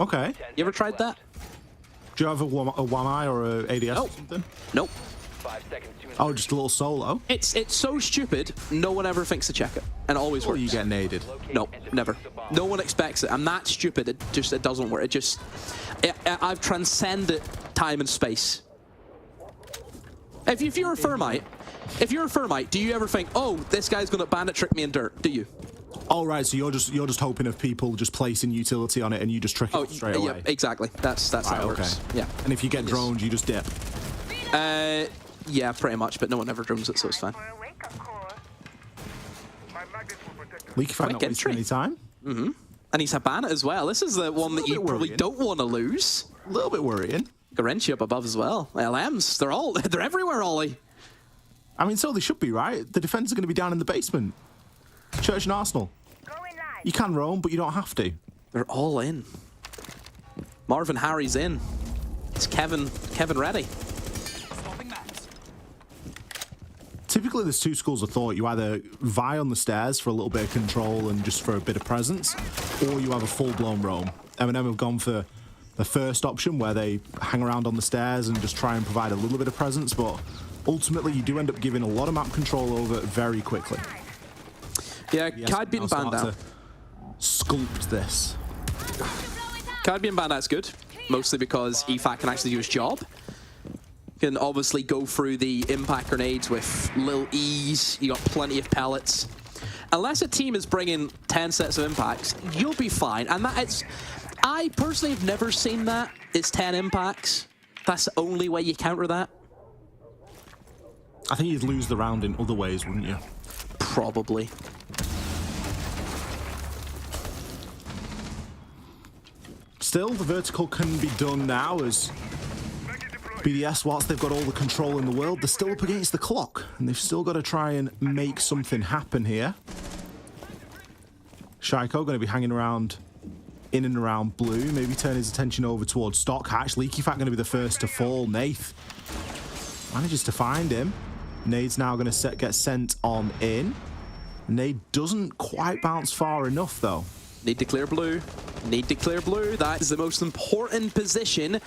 Okay. You ever tried that? Do you have a one eye or a ADS or something? Nope. Oh, just a little solo? It's so stupid, no one ever thinks to check it, and it always works. Or you get naded? No, never. No one expects it. I'm that stupid, it doesn't work. I've transcended time and space. If you're a Thermite, do you ever think, oh, this guy's gonna bandit trick me in dirt? Do you? Oh, right, so you're just hoping of people just placing utility on it and you just trick it straight away? Yeah, exactly. That's how it works. Yeah. And if you get drones, you just dip? Yeah, pretty much, but no one ever drones it, so it's fine. Leaky Fight not wasting any time. And he's a bandit as well. This is the one that you probably don't want to lose. A little bit worrying. Garenchi up above as well. LMs, they're everywhere, Ollie. I mean, so they should be, right? The defenders are going to be down in the basement. Church and Arsenal. You can roam, but you don't have to. They're all in. Marvin Harry's in. It's Kevin ready. Typically, there's 2 schools of thought. You either vie on the stairs for a little bit of control and just for a bit of presence, or you have a full-blown roam. M&M have gone for the first option, where they hang around on the stairs and just try and provide a little bit of presence, but ultimately, you do end up giving a lot of map control over very quickly. Yeah, Kide being banned out. Sculpt this. Kide being banned out's good, mostly because EFAT can actually do his job. Can obviously go through the impact grenades with little ease. You got plenty of pellets. Unless a team is bringing 10 sets of impacts, you'll be fine. And I personally have never seen that. It's 10 impacts. That's the only way you counter that. I think you'd lose the round in other ways, wouldn't you? Probably. Still, the vertical can be done now as BDS, whilst they've got all the control in the world, they're still up against the clock, and they've still got to try and make something happen here. Shaiko going to be hanging around in and around blue, maybe turn his attention over towards Stock Hatch. Leaky Fat going to be the first to fall. Nath manages to find him. Nade's now going to get sent on in. Nade doesn't quite bounce far enough, though. Need to clear blue. Need to clear blue. That is the most important position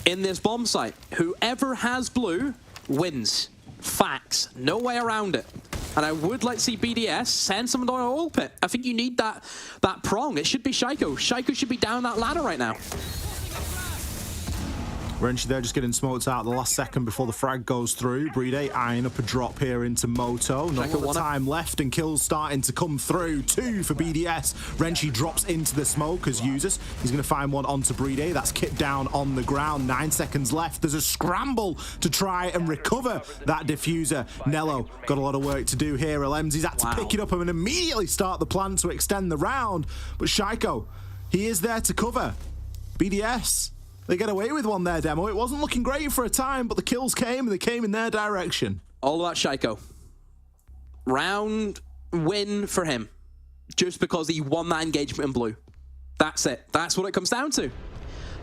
in this bomb site. Whoever has blue wins. Facts. No way around it. And I would like to see BDS send someone down an oil pit. I think you need that prong. It should be Shaiko. Shaiko should be down that ladder right now. Renchi there just getting smoked out the last second before the frag goes through. Bride eyeing up a drop here into Moto. Not a lot of time left and kills starting to come through. 2 for BDS. Renchi drops into the smoke as users. He's going to find one onto Bride. That's kicked down on the ground. 9 seconds left. There's a scramble to try and recover that diffuser. Nello got a lot of work to do here. Alemzi's had to pick it up and immediately start the plan to extend the round. But Shaiko, he is there to cover. BDS, they get away with one there, Demo. It wasn't looking great for a time, but the kills came, and they came in their direction. All about Shaiko. Round win for him. Just because he won that engagement in blue. That's it. That's what it comes down to.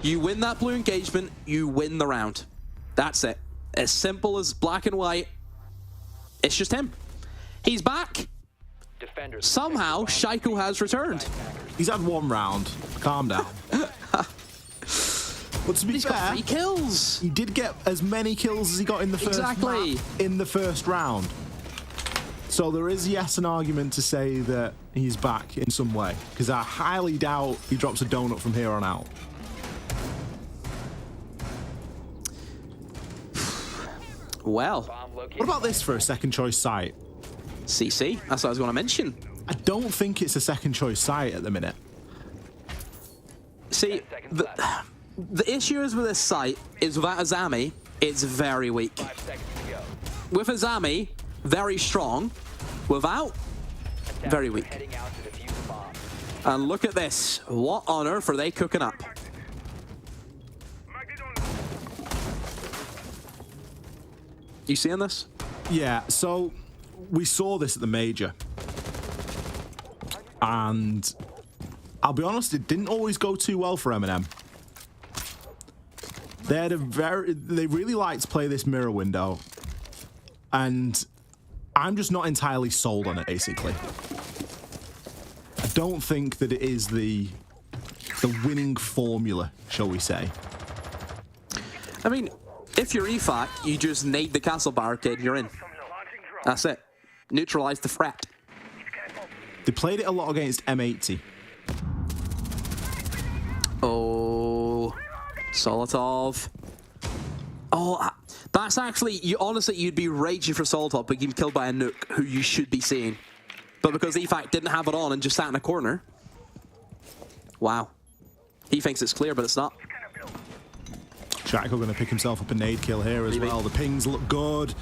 You win that blue engagement, you win the round. That's it. As simple as black and white. It's just him. He's back. Somehow, Shaiko has returned. He's had 1 round. Calm down. But to be fair, got 3 kills. He did get as many kills as he got in the first map in the first round. So there is, yes, an argument to say that he's back in some way, because I highly doubt he drops a donut from here on out. Well, what about this for a second choice site? CC, that's what I was going to mention. I don't think it's a second choice site at the minute. See, the issue is with this site is without Azami, it's very weak. With Azami, very strong. Without, very weak. And look at this. What on earth are they cooking up? You seeing this? Yeah, so we saw this at the major. And I'll be honest, it didn't always go too well for M&M. They really like to play this mirror window, and I'm just not entirely sold on it, basically. I don't think that it is the winning formula, shall we say. I mean, if you're EFAC, you just nade the castle barricade and you're in. That's it. Neutralize the threat. They played it a lot against M80. Oh, Solotov. Oh, that's actually, honestly, you'd be raging for Solotov, but getting killed by a nuke who you should be seeing. But because EFAC didn't have it on and just sat in a corner. Wow. He thinks it's clear, but it's not. Shaiko going to pick himself up a nade kill here as well. The pings look good,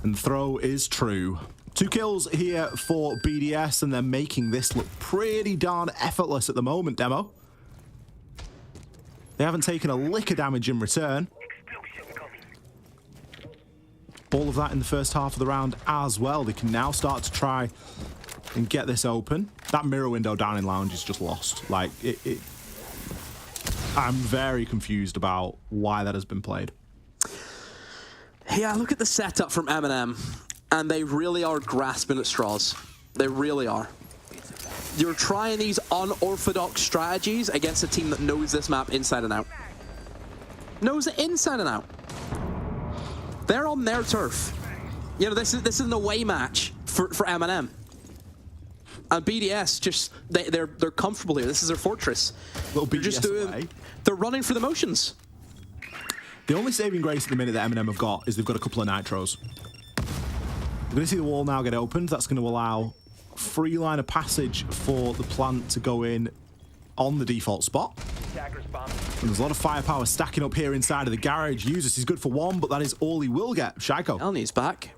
and the throw is true. 2 kills here for BDS, and they're making this look pretty darn effortless at the moment, Demo. They haven't taken a lick of damage in return. All of that in the first half of the round as well. They can now start to try and get this open. That mirror window down in Lounge is just lost. Like, I'm very confused about why that has been played. Yeah, look at the setup from M&M, and they really are grasping at straws. They really are. You're trying these unorthodox strategies against a team that knows this map inside and out. Knows it inside and out. They're on their turf. You know, this is an away match for M&M. And BDS just they're comfortable here. This is their fortress. They're just doing. They're running for the motions. The only saving grace at the minute that M&M have got is they've got a couple of nitros. We're going to see the wall now get opened. That's going to allow free line of passage for the plant to go in on the default spot. And there's a lot of firepower stacking up here inside of the garage. Users, he's good for 1, but that is all he will get. Shaiko. Elney's back.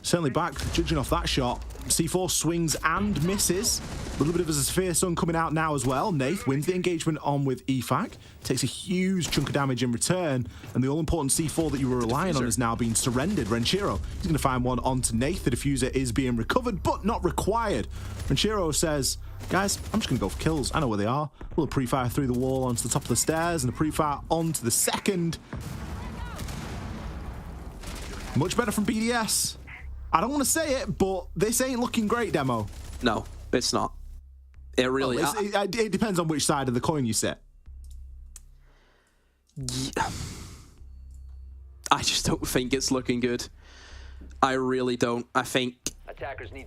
Certainly back, judging off that shot. C4 swings and misses. A little bit of a Sphere Sun coming out now as well. Nath wins the engagement on with EFAC. Takes a huge chunk of damage in return. And the all-important C4 that you were relying on is now being surrendered. Renshiro, he's going to find one onto Nath. The diffuser is being recovered, but not required. Renshiro says, guys, I'm just going to go for kills. I know where they are. A little pre-fire through the wall onto the top of the stairs and a pre-fire onto the second. Much better from BDS. I don't want to say it, but this ain't looking great, Demo. No, it's not. It really... Well, it depends on which side of the coin you sit. Yeah. I just don't think it's looking good. I really don't. I think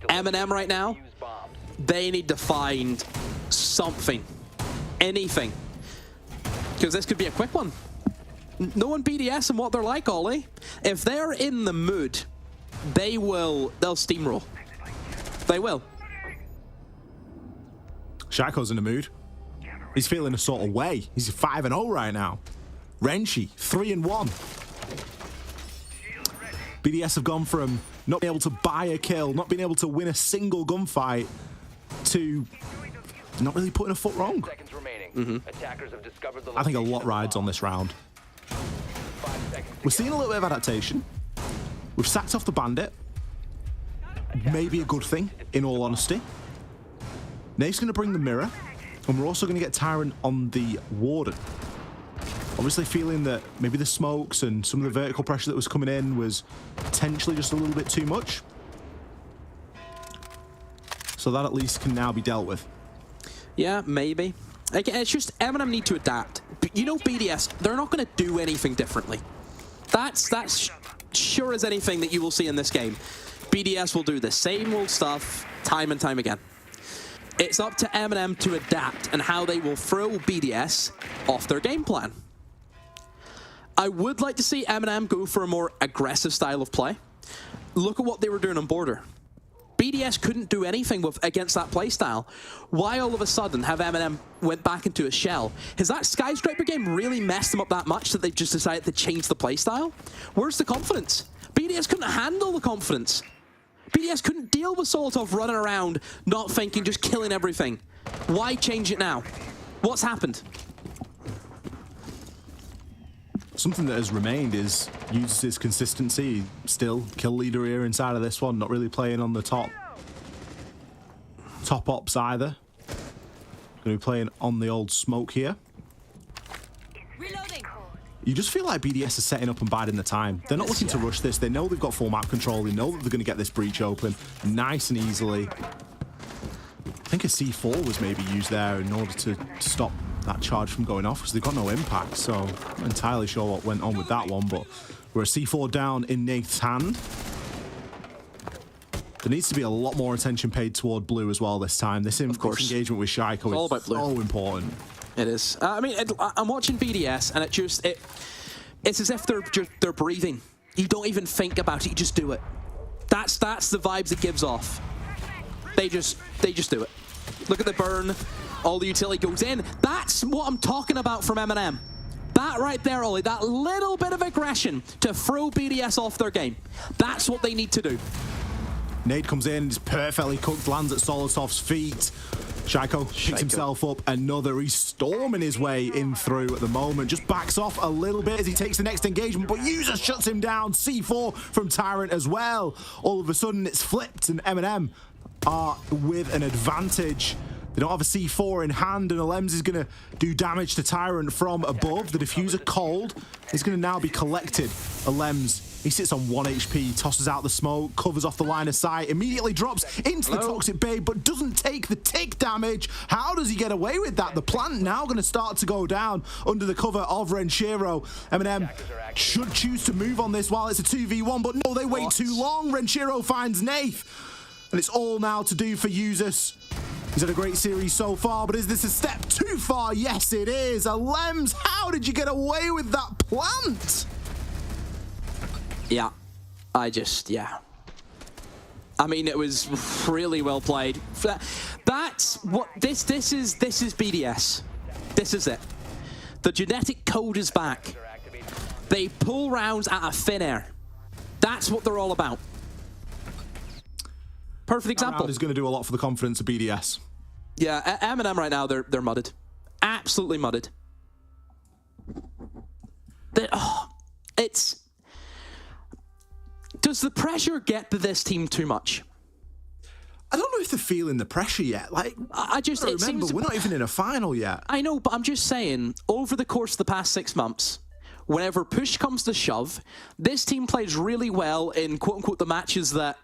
M&M right now, they need to find something, anything, because this could be a quick one. Knowing BDS and what they're like, Ollie, if they're in the mood, they'll steamroll. They will. Shaiko's in the mood. He's feeling a sort of way. He's 5-0 right now. Renshi, 3-1. BDS have gone from not being able to buy a kill, not being able to win a single gunfight, to not really putting a foot wrong. I think a lot rides on this round. We're seeing a little bit of adaptation. We've sacked off the bandit. Maybe a good thing, in all honesty. Nate's going to bring the mirror, and we're also going to get Tyrant on the Warden. Obviously feeling that maybe the smokes and some of the vertical pressure that was coming in was potentially just a little bit too much. So that at least can now be dealt with. Yeah, maybe. Again, it's just M&M need to adapt. You know BDS, they're not going to do anything differently. That's sure as anything that you will see in this game. BDS will do the same old stuff time and time again. It's up to M&M to adapt and how they will throw BDS off their game plan. I would like to see M&M go for a more aggressive style of play. Look at what they were doing on Border. BDS couldn't do anything against that playstyle. Why all of a sudden have M&M went back into a shell? Has that Skyscraper game really messed them up that much that they've just decided to change the playstyle? Where's the confidence? BDS couldn't handle the confidence. BDS couldn't deal with Solotov running around, not thinking, just killing everything. Why change it now? What's happened? Something that has remained is uses consistency. Still kill leader here inside of this one, not really playing on the top ops either. Going to be playing on the old smoke here. Reloading. You just feel like BDS is setting up and biding the time. They're not looking to rush this. They know they've got full map control. They know that they're going to get this breach open nice and easily. I think a C4 was maybe used there in order to stop that charge from going off, because they've got no impact, so I'm not entirely sure what went on with that one, but we're a C4 down in Nate's hand. There needs to be a lot more attention paid toward blue as well this time. This engagement with Shaiko is so important. It is. I mean, I'm watching BDS, and it's as if they're breathing. You don't even think about it, you just do it. That's the vibes it gives off. They just do it. Look at the burn. All the utility goes in. That's what I'm talking about from M&M. That right there, Ollie, that little bit of aggression to throw BDS off their game. That's what they need to do. Nade comes in, is perfectly cooked, lands at Solotov's feet. Shaiko picks himself up another. He's storming his way in through at the moment. Just backs off a little bit as he takes the next engagement, but User shuts him down. C4 from Tyrant as well. All of a sudden, it's flipped, and M&M are with an advantage. They don't have a C4 in hand, and Alems is going to do damage to Tyrant from above. The diffuser cold is going to now be collected. Alems, he sits on 1 HP, tosses out the smoke, covers off the line of sight, immediately drops into the toxic bay, but doesn't take the tick damage. How does he get away with that? The plant now going to start to go down under the cover of Renshiro. M&M should choose to move on this while it's a 2v1, but no, they wait too long. Renshiro finds Nath, and it's all now to do for Usus. He's had a great series so far, but is this a step too far? Yes, it is. Alems, how did you get away with that plant? Yeah, I mean, it was really well played. That's what this is BDS. This is it. The genetic code is back. They pull rounds out of thin air. That's what they're all about. Perfect example. Is going to do a lot for the confidence of BDS. Yeah, M&M right now, they're mudded. Absolutely mudded. Does the pressure get to this team too much? I don't know if they're feeling the pressure yet. Like, I just remember, we're not even in a final yet. I know, but I'm just saying, over the course of the past 6 months, whenever push comes to shove, this team plays really well in quote-unquote the matches that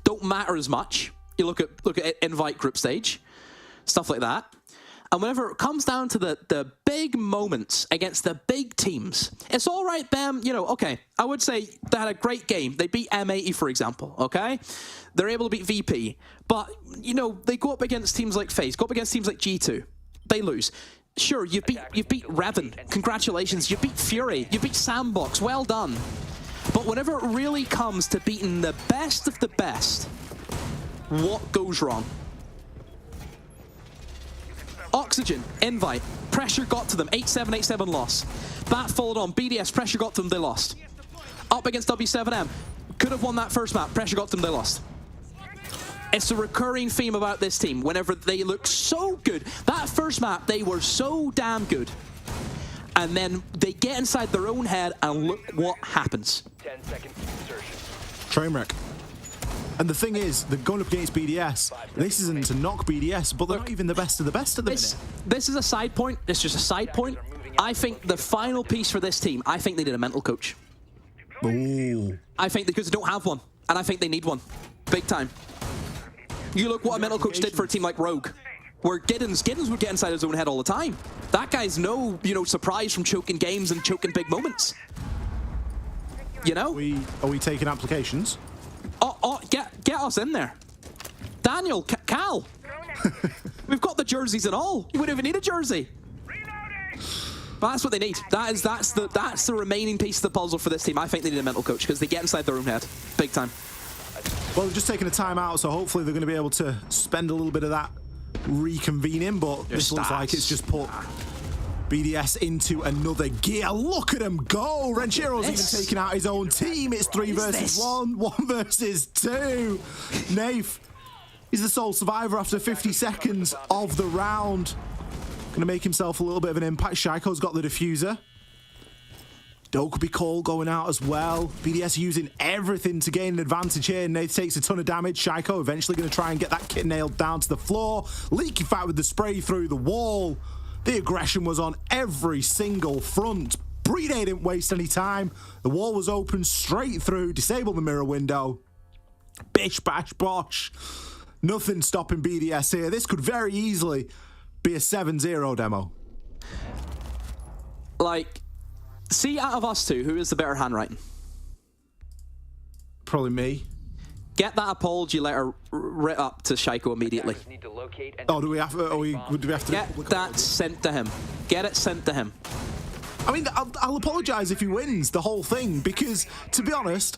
don't matter as much. You look at invite group stage, stuff like that. And whenever it comes down to the big moments against the big teams, it's all right, them, you know, okay, I would say they had a great game. They beat M80, for example, okay? They're able to beat VP. But, you know, they go up against teams like FaZe, go up against teams like G2. They lose. Sure, you beat Revan. Congratulations. You beat Fury. You beat Sandbox. Well done. But whenever it really comes to beating the best of the best, what goes wrong? Oxygen, Invite, pressure got to them, 8-7, 8-7 loss. Bat followed on, BDS, pressure got to them, they lost. Up against W7M, could have won that first map, pressure got to them, they lost. It's a recurring theme about this team, whenever they look so good. That first map, they were so damn good. And then they get inside their own head and look what happens. 10 seconds insertion. Trainwreck. And the thing is, they're going up against BDS. This isn't to knock BDS, but they're not even the best of the best at the minute. This is a side point. It's just a side point. I think the final piece for this team, I think they need a mental coach. Ooh. I think because they don't have one, and I think they need one. Big time. You look what a mental coach did for a team like Rogue, where Giddens would get inside his own head all the time. That guy's no, you know, surprise from choking games and choking big moments. You know? Are we taking applications? Get us in there. Daniel, Cal. We've got the jerseys and all. You wouldn't even need a jersey. But that's what they need. That's the remaining piece of the puzzle for this team. I think they need a mental coach because they get inside their own head. Big time. Well, they've just taken a timeout, so hopefully they're going to be able to spend a little bit of that reconvening, but this looks like it's just put BDS into another gear. Look at him go! Renchiro's even taking out his own team. It's 3 versus 1, 1 versus 2. Nath is the sole survivor after 50 seconds of the round. Gonna make himself a little bit of an impact. Shaiko's got the diffuser. Dokubi Call going out as well. BDS using everything to gain an advantage here. Nath takes a ton of damage. Shaiko eventually going to try and get that kit nailed down to the floor. Leaky fight with the spray through the wall. The aggression was on every single front. Brede didn't waste any time. The wall was open straight through. Disable the mirror window. Bish, bash, bosh. Nothing stopping BDS here. This could very easily be a 7-0 demo. Like, see, out of us two, who is the better handwriting? Probably me. Get that apology letter writ up to Shaiko immediately. Oh, do we have to get that sent to him? Get it sent to him. I mean, I'll apologise if he wins the whole thing, because, to be honest,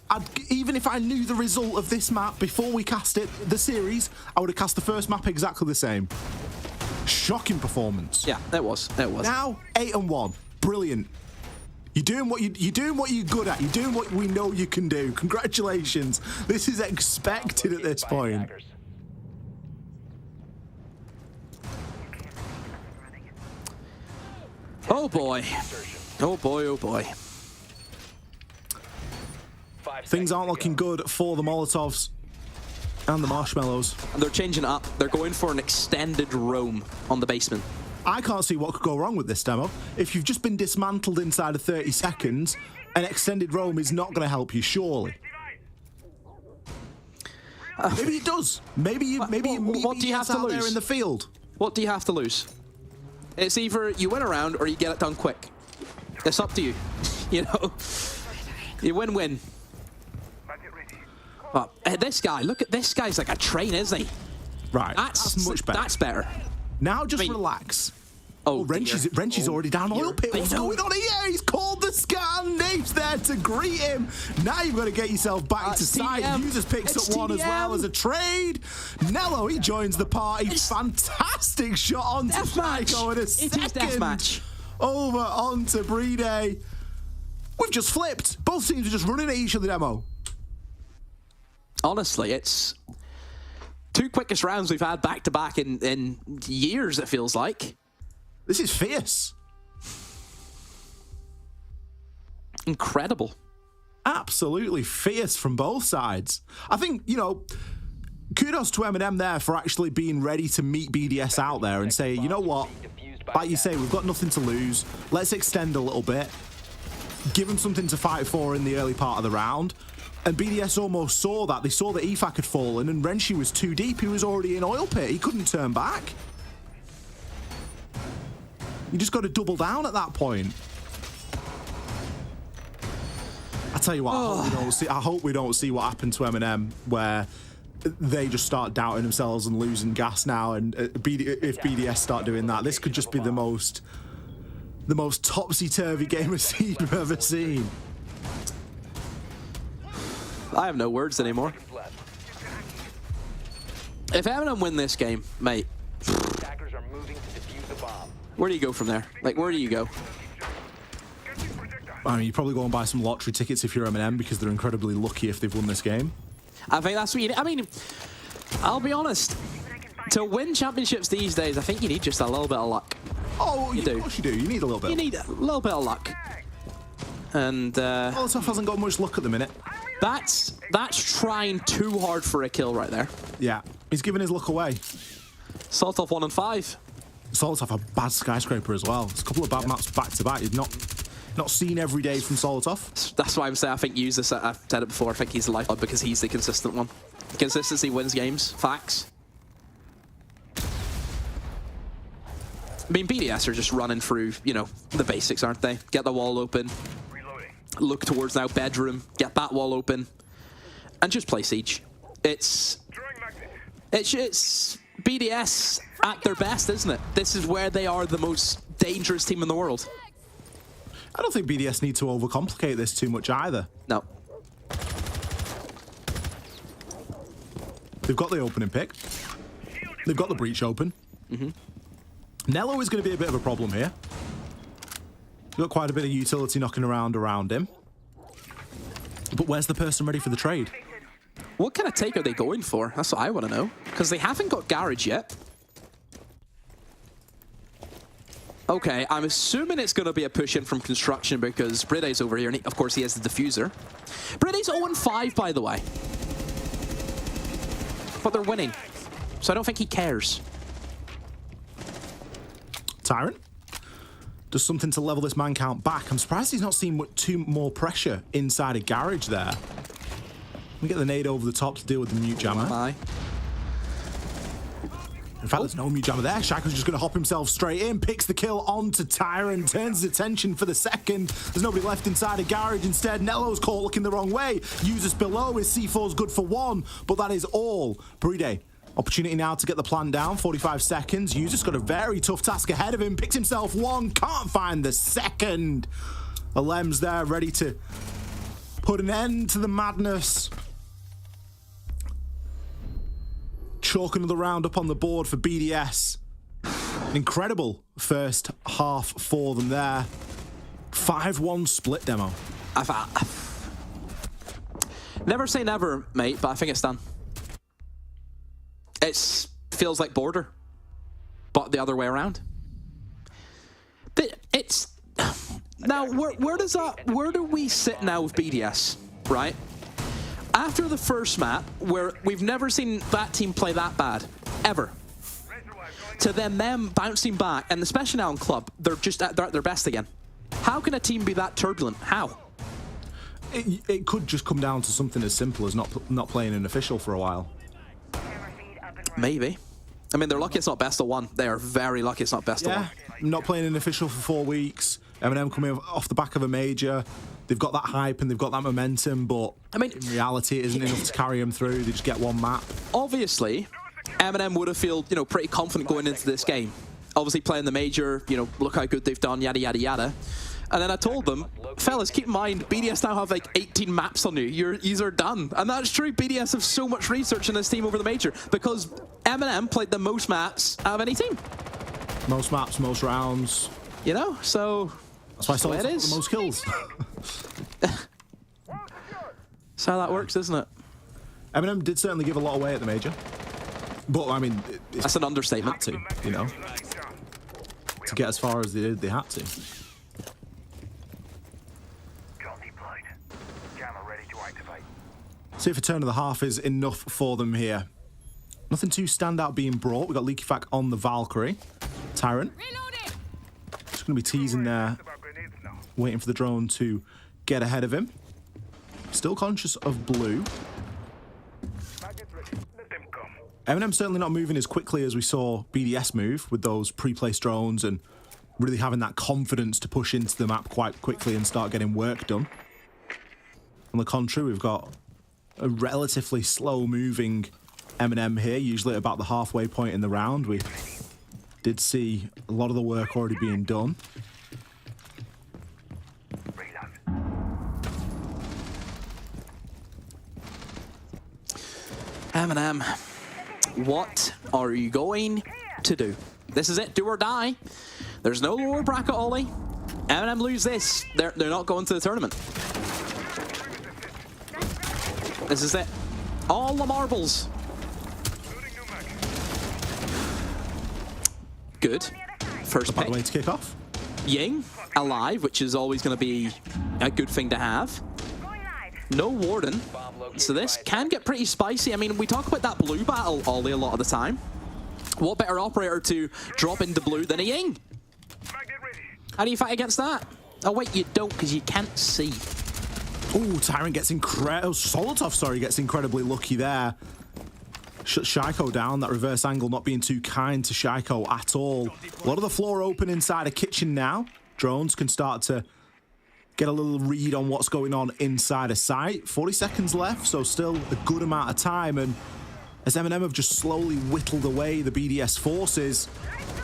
even if I knew the result of this map before we cast the series, I would have cast the first map exactly the same. Shocking performance. Yeah, it was. It was. Now 8-1. Brilliant. You're doing what you're good at. You're doing what we know you can do. Congratulations. This is expected at this point. Oh boy. Oh boy, oh boy. Things aren't looking good for the Molotovs and the Marshmallows. And they're changing it up. They're going for an extended roam on the basement. I can't see what could go wrong with this demo. If you've just been dismantled inside of 30 seconds, an extended roam is not going to help you, surely. Maybe it does. Maybe what do you have to lose there in the field? What do you have to lose? It's either you win a round or you get it done quick. It's up to you. You know, you win-win. But this guy, look at this guy's like a train, isn't he? Right. That's much better. That's better. Now just relax. Oh, Wrench's already down oil pit. What's going on here? He's called the scan. Nate's there to greet him. Now you've got to get yourself back to site. Users picks up one as well as a trade. Nello, he joins the party. Fantastic shot onto Shaiko in a second. Over onto Brede. We've just flipped. Both teams are just running at each other, demo. Honestly, it's two quickest rounds we've had back-to-back in years, it feels like. This is fierce. Incredible. Absolutely fierce from both sides. I think, you know, kudos to M&M there for actually being ready to meet BDS out there and say, you know what, like you say, we've got nothing to lose. Let's extend a little bit. Give them something to fight for in the early part of the round. And BDS almost saw that. They saw that EFAC had fallen and Renshi was too deep. He was already in oil pit. He couldn't turn back. You just got to double down at that point. I tell you what, I hope we don't see what happened to M&M, where they just start doubting themselves and losing gas now. And if BDS start doing that, this could just be the most topsy-turvy game of scene we've ever seen. I have no words anymore. If M&M win this game, mate, where do you go from there? Like, where do you go? I mean, you probably go and buy some lottery tickets if you're M&M, because they're incredibly lucky if they've won this game. I think that's what you need. I mean, I'll be honest. To win championships these days, I think you need just a little bit of luck. Oh, of course you do. You need a little bit. You need a little bit of luck. And Molotov hasn't got much luck at the minute. That's trying too hard for a kill right there. Yeah, he's giving his luck away. Soltov 1 and 5. Soltov a bad Skyscraper as well. It's a couple of bad maps back to back. You've not seen every day from Soltov. That's why I'm saying I think use this. I've said it before. I think he's the lifeblood because he's the consistent one. Consistency wins games. Facts. I mean, BDS are just running through, you know, the basics, aren't they? Get the wall open. Look towards now bedroom. Get that wall open, and just play siege. It's BDS at their best, isn't it? This is where they are the most dangerous team in the world. I don't think BDS need to overcomplicate this too much either. No. They've got the opening pick. They've got the breach open. Nello is going to be a bit of a problem here. Got quite a bit of utility knocking around him. But where's the person ready for the trade? What kind of take are they going for? That's what I want to know. Because they haven't got garage yet. Okay, I'm assuming it's going to be a push in from construction because Bride's over here, and of course he has the diffuser. Bride's 0-5, by the way. But they're winning. So I don't think he cares. Tyrant does something to level this man count back. I'm surprised he's not seen too more pressure inside a garage there. We get the nade over the top to deal with the mute jammer. In fact, there's no mute jammer there. Shackle's just going to hop himself straight in, picks the kill onto Tyrant, turns his attention for the second. There's nobody left inside a garage. Instead, Nello's caught looking the wrong way. Users below, his C4's good for one, but that is all. Bride, opportunity now to get the plan down. 45 seconds. User's got a very tough task ahead of him. Picks himself one, can't find the second. Alem's there, ready to put an end to the madness. Chalk another round up on the board for BDS. An incredible first half for them there. 5-1 split demo. Never say never, mate, but I think it's done. It feels like border, but the other way around. It's now where do we sit now with BDS, right? After the first map, where we've never seen that team play that bad, ever. To then them bouncing back, and especially now in Club, they're at their best again. How can a team be that turbulent? How? It could just come down to something as simple as not playing an official for a while. Maybe. I mean, they're lucky it's not best of one. They are very lucky it's not best of one. Not playing an official for 4 weeks. M&M coming off the back of a major. They've got that hype and they've got that momentum, but I mean, in reality, it isn't enough to carry them through. They just get one map. Obviously, M&M would have felt, pretty confident going into this game. Obviously, playing the major, look how good they've done, yada, yada, yada. And then I told them, fellas, keep in mind, BDS now have like 18 maps on you. Yous are done. And that's true. BDS have so much research in this team over the major because M&M played the most maps out of any team. Most maps, most rounds. So... That's why Sol's got the most kills. That's how that works, isn't it? M&M did certainly give a lot away at the major. But, I mean... That's an understatement. To get as far as they did, they had to. See if a turn of the half is enough for them here. Nothing too standout being brought. We've got Leaky Fac on the Valkyrie. Tyrant. Just going to be teasing there. Waiting for the drone to get ahead of him. Still conscious of blue. M&M certainly not moving as quickly as we saw BDS move with those pre-placed drones and really having that confidence to push into the map quite quickly and start getting work done. On the contrary, we've got a relatively slow-moving M&M here, usually at about the halfway point in the round. We did see a lot of the work already being done. M&M, what are you going to do? This is it, do or die. There's no lower bracket, Ollie. M&M lose this, they're not going to the tournament. This is it. All the marbles. Good. First pick. Way to kick off. Ying, alive, which is always going to be a good thing to have. No Warden. So this can get pretty spicy. I mean, we talk about that blue battle, Ollie, a lot of the time. What better operator to drop into blue than a Ying? How do you fight against that? Oh, wait, you don't, because you can't see. Oh, Tyrant gets Solotov, sorry, gets incredibly lucky there. Shuts Shaiko down. That reverse angle not being too kind to Shaiko at all. A lot of the floor open inside a kitchen now. Drones can start to get a little read on what's going on inside a site. 40 seconds left, so still a good amount of time. And as M&M have just slowly whittled away the BDS forces,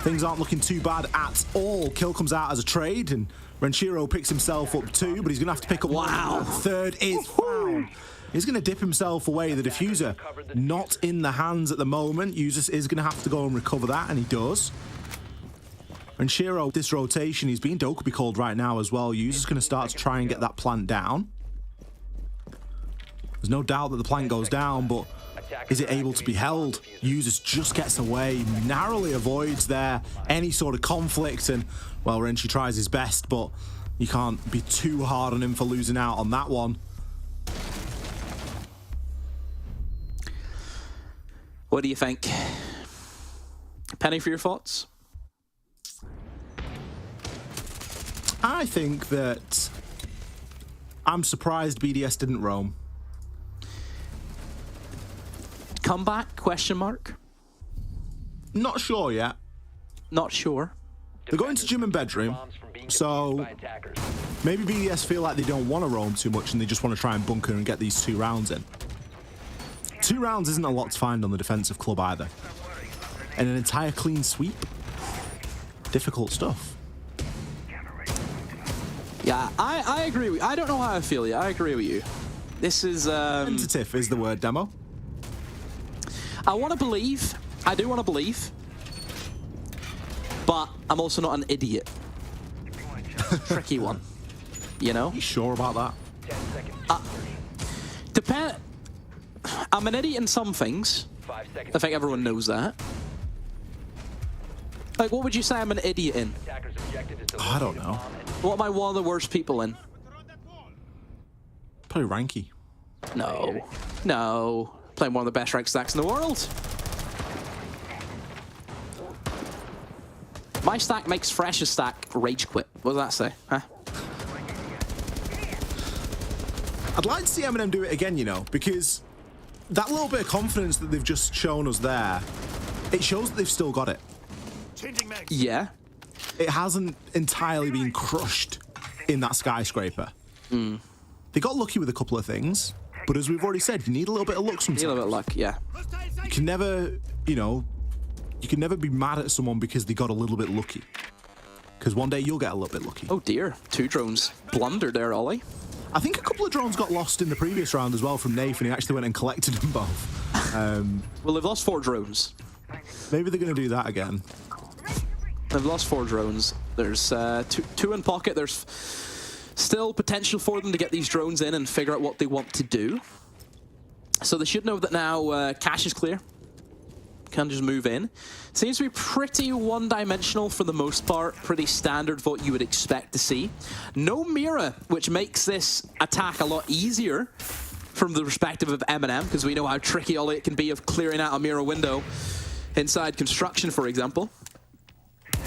things aren't looking too bad at all. Kill comes out as a trade, and Renshiro picks himself up too, but he's going to have to pick up one. Third is found. He's going to dip himself away. The diffuser not in the hands at the moment. Users is going to have to go and recover that, and he does. Renshiro, this rotation, he's being Dokubi called right now as well. User's going to start to try and get that plant down. There's no doubt that the plant goes down, but is it able to be held? Users just gets away, narrowly avoids there any sort of conflict, and well, Renshi tries his best, but you can't be too hard on him for losing out on that one. What do you think? Penny, for your thoughts? I think that I'm surprised BDS didn't roam. Comeback, question mark? Not sure yet. Not sure. They're going to gym and bedroom, so maybe BDS feel like they don't want to roam too much and they just want to try and bunker and get these 2 rounds in. 2 rounds isn't a lot to find on the defensive club either. And an entire clean sweep? Difficult stuff. Yeah, I agree with you. I don't know how I feel yet. I agree with you. This is... Tentative is the word, Demo. I want to believe. I do want to believe. But I'm also not an idiot. Tricky one. You know? You sure about that? I'm an idiot in some things. I think everyone knows that. Like, what would you say I'm an idiot in? I don't know. What am I one of the worst people in? Probably Ranky. No. No. Playing one of the best rank stacks in the world. My stack makes Fresh's stack rage quit. What does that say? Huh? I'd like to see M&M do it again, you know, because that little bit of confidence that they've just shown us there, it shows that they've still got it. Yeah. It hasn't entirely been crushed in that Skyscraper. They got lucky with a couple of things, but as we've already said, you need a little bit of luck sometimes. You need a little bit of luck, yeah. You can never, you know, you can never be mad at someone because they got a little bit lucky. Because one day you'll get a little bit lucky. Oh dear, 2 drones blundered there, Ollie. I think a couple of drones got lost in the previous round as well from Nathan. He actually went and collected them both. Well, they've lost 4 drones. Maybe they're going to do that again. They've lost 4 drones. There's two in pocket. There's still potential for them to get these drones in and figure out what they want to do. So they should know that now cache is clear. Can just move in. Seems to be pretty one-dimensional for the most part. Pretty standard of what you would expect to see. No Mira, which makes this attack a lot easier from the perspective of M&M, because we know how tricky all it can be of clearing out a Mira window inside construction, for example. It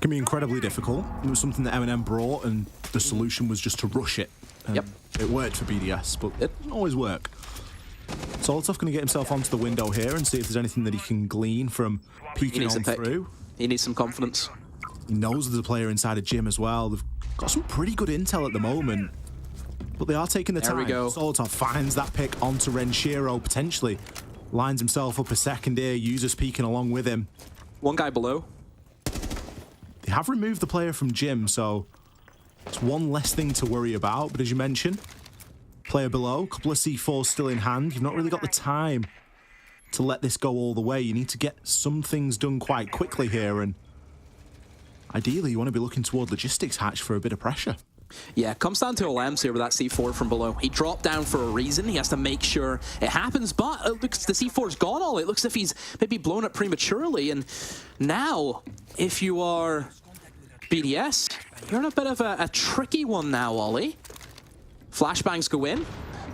can be incredibly difficult. It was something that M&M brought, and the solution was just to rush it. And yep. It worked for BDS, but it doesn't always work. Solotov going to get himself onto the window here and see if there's anything that he can glean from peeking on through. He needs some confidence. He knows there's a player inside of Jim as well. They've got some pretty good intel at the moment, but they are taking the time. There we go. Solotov finds that pick onto Renshiro, potentially lines himself up a second here. Users peeking along with him. One guy below. They have removed the player from Jim, so it's one less thing to worry about. But as you mentioned, player below, couple of C4s still in hand. You've not really got the time to let this go all the way. You need to get some things done quite quickly here, and ideally you want to be looking toward logistics hatch for a bit of pressure. Yeah, it comes down to Olems here with that C4 from below. He dropped down for a reason. He has to make sure it happens, but it looks the C4's gone all. It looks as if he's maybe blown it prematurely, and now, if you are BDS, you're in a bit of a tricky one now, Ollie. Flashbangs go in.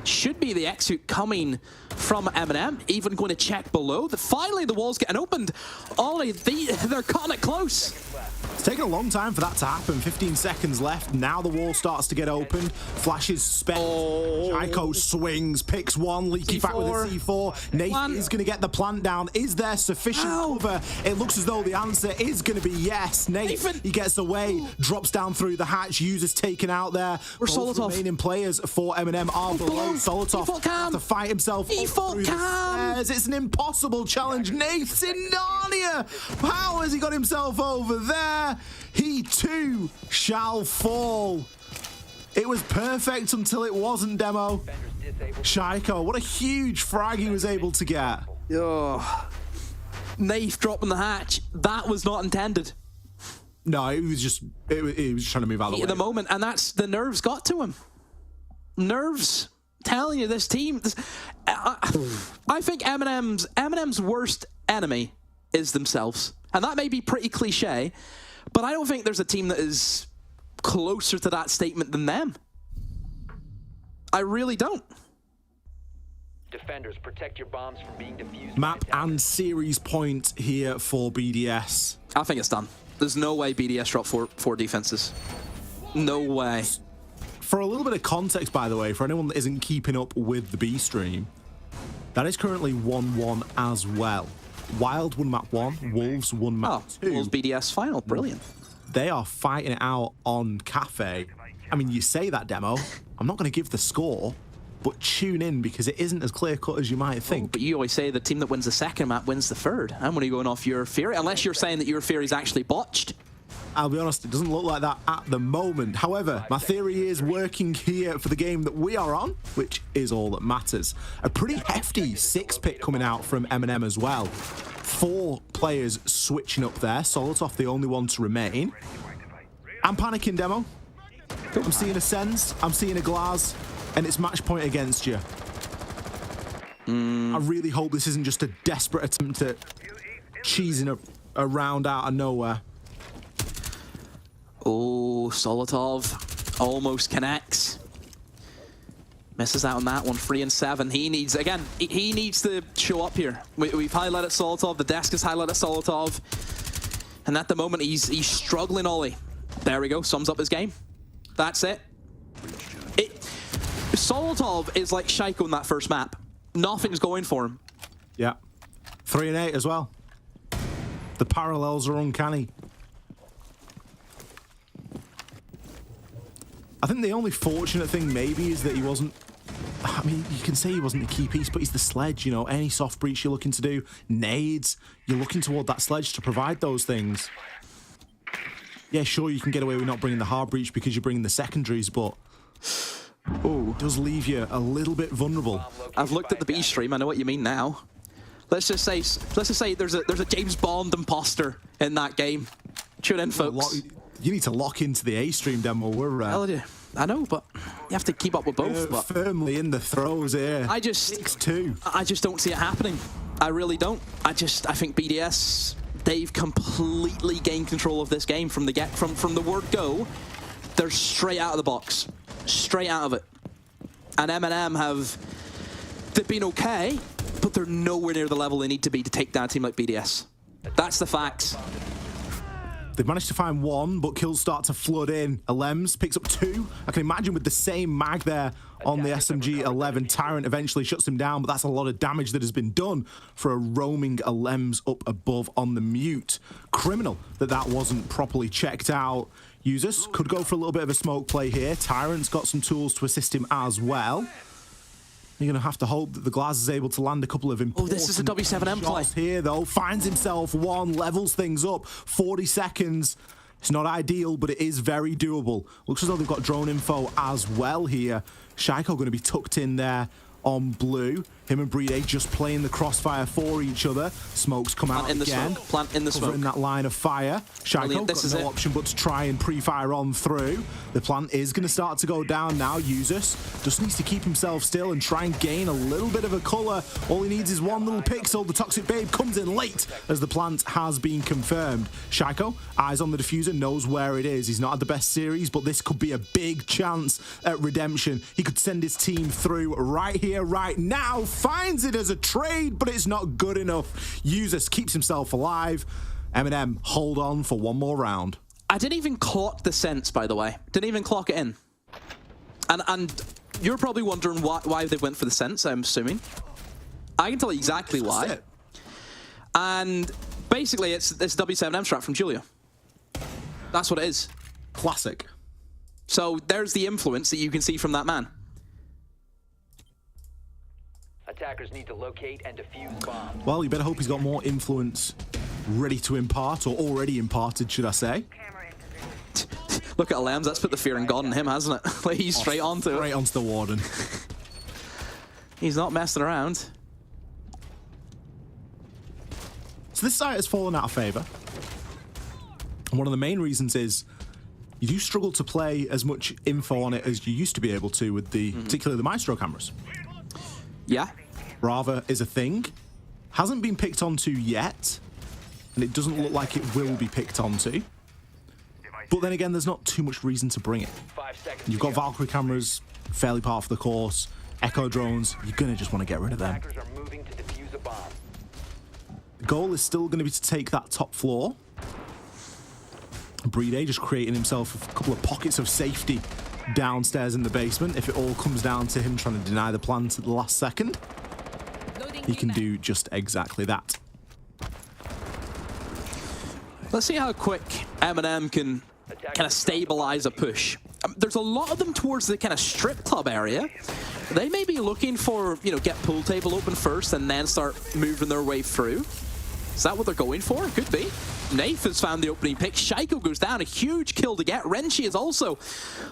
Should be the execute coming from M&M, even going to check below. Finally, the wall's getting opened. Ollie, they're cutting it close. It's taken a long time for that to happen. 15 seconds left. Now the wall starts to get opened. Flashes spent. Shaiko swings, picks one, leaky back with a C4. Nathan is going to get the plant down. Is there sufficient cover? It looks as though the answer is going to be yes. Nathan, he gets away, drops down through the hatch. Users taken out there. Both remaining players for M&M are below. Solotov has to fight himself through the stairs. It's an impossible challenge. Nath's in Narnia. How has he got himself over there? He too shall fall. It was perfect until it wasn't, Demo. Shaiko, what a huge frag he was able to get. Oh. Nath dropping the hatch. That was not intended. No, it was just it was trying to move out of the way. At the moment, and that's the nerves got to him. Nerves. Telling you, this team. I think Eminem's worst enemy is themselves, and that may be pretty cliche, but I don't think there's a team that is closer to that statement than them. I really don't. Defenders, protect your bombs from being defused. Map and series point here for BDS. I think it's done. There's no way BDS drop four defenses. No way. For a little bit of context, by the way, for anyone that isn't keeping up with the B stream, that is currently 1-1 as well. Wild won map 1, Wolves won map 2. Wolves BDS final, brilliant. They are fighting it out on Cafe. I mean, you say that, Demo. I'm not going to give the score, but tune in because it isn't as clear-cut as you might think. But you always say the team that wins the second map wins the third. I'm only going off your theory, unless you're saying that your theory is actually botched. I'll be honest, it doesn't look like that at the moment. However, my theory is working here for the game that we are on, which is all that matters. A pretty hefty 6-pick coming out from M&M as well. 4 players switching up there. Solotov, the only one to remain. I'm panicking, Demo. I'm seeing a Sens, I'm seeing a Glaz, and it's match point against you. I really hope this isn't just a desperate attempt at cheesing a round out of nowhere. Oh, Solotov almost connects. Misses out on that one, 3 and 7. He needs, again, he needs to show up here. We've highlighted Solotov, the desk has highlighted Solotov. And at the moment, he's struggling, Ollie. There we go, sums up his game. That's it. Solotov is like Shaiko in that first map. Nothing's going for him. Yeah. 3 and 8 as well. The parallels are uncanny. I think the only fortunate thing maybe is that he wasn't, I mean, you can say he wasn't the key piece, but he's the sledge, you know, any soft breach you're looking to do, nades, you're looking toward that sledge to provide those things. Yeah, sure, you can get away with not bringing the hard breach because you're bringing the secondaries, but it does leave you a little bit vulnerable. I've looked at the B stream, I know what you mean now. Let's just say there's a James Bond imposter in that game. Tune in, folks. You need to lock into the A stream, Demo. We're I know, but you have to keep up with both. But firmly in the throes here. I just don't see it happening. I really don't. I think BDS, they've completely gained control of this game from the word go. They're straight out of the box, straight out of it. And M&M they've been okay, but they're nowhere near the level they need to be to take down a team like BDS. That's the facts. They've managed to find one, but kills start to flood in. Alems picks up 2. I can imagine with the same mag there on the SMG-11, Tyrant eventually shuts him down, but that's a lot of damage that has been done for a roaming Alems up above on the mute. Criminal that wasn't properly checked out. Users could go for a little bit of a smoke play here. Tyrant's got some tools to assist him as well. You're going to have to hope that the Glass is able to land a couple of important this is a W7M play here, though. Finds himself one, levels things up. 40 seconds. It's not ideal, but it is very doable. Looks as though they've got drone info as well here. Shaiko going to be tucked in there on blue. Him and Brede just playing the crossfire for each other. Smokes come out again. Plant in the smoke. In that line of fire. Shaiko got no option but to try and pre-fire on through. The plant is going to start to go down now. Usus just needs to keep himself still and try and gain a little bit of a colour. All he needs is one little pixel. The Toxic Babe comes in late as the plant has been confirmed. Shaiko, eyes on the diffuser, knows where it is. He's not had the best series, but this could be a big chance at redemption. He could send his team through right here, right now. Finds it as a trade, but it's not good enough. Usus keeps himself alive. M&M hold on for one more round. I didn't even clock the sense, by the way. Didn't even clock it in. And you're probably wondering why they went for the sense, I'm assuming. I can tell you exactly why. And basically, it's this W7M strat from Julio. That's what it is. Classic. So there's the influence that you can see from that man. Attackers need to locate and defuse bombs. Well, you better hope he's got more influence ready to impart, or already imparted, should I say. Look at Alems, that's put the fear in God in him, hasn't it? Like, he's straight onto it. Straight onto the Warden. He's not messing around. So this site has fallen out of favour. And one of the main reasons is you do struggle to play as much info on it as you used to be able to with the, particularly the Maestro cameras. Yeah. Brava is a thing. Hasn't been picked onto yet. And it doesn't look like it will be picked onto. But then again, there's not too much reason to bring it. You've got Valkyrie cameras, fairly part of the course. Echo drones, you're going to just want to get rid of them. The goal is still going to be to take that top floor. Brede just creating himself a couple of pockets of safety downstairs in the basement. If it all comes down to him trying to deny the plant at the last second, he can do just exactly that. Let's see how quick M&M can kind of stabilize a push. There's a lot of them towards the kind of strip club area. They may be looking for, you know, get pool table open first and then start moving their way through. Is that what they're going for? Could be. Nath has found the opening pick. Shaiko goes down, a huge kill to get. Renchi is also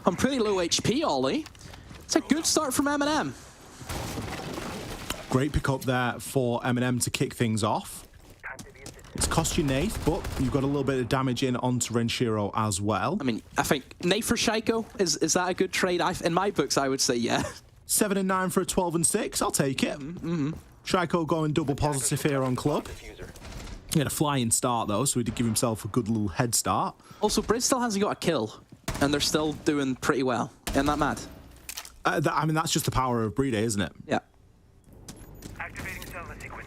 on pretty low HP, Ollie. It's a good start from M&M. Great pick up there for M&M to kick things off. It's cost you Nath, but you've got a little bit of damage in onto Renshiro as well. I mean, I think Nath for Shaiko, is that a good trade? In my books, I would say yeah. 7 and 9 for a 12 and 6, I'll take it. Shaiko going double positive here on club. He had a flying start though, so he did give himself a good little head start. Also, Brid still hasn't got a kill, and they're still doing pretty well. Isn't that mad? I mean, that's just the power of Brede, isn't it? Yeah. Activating server sequence.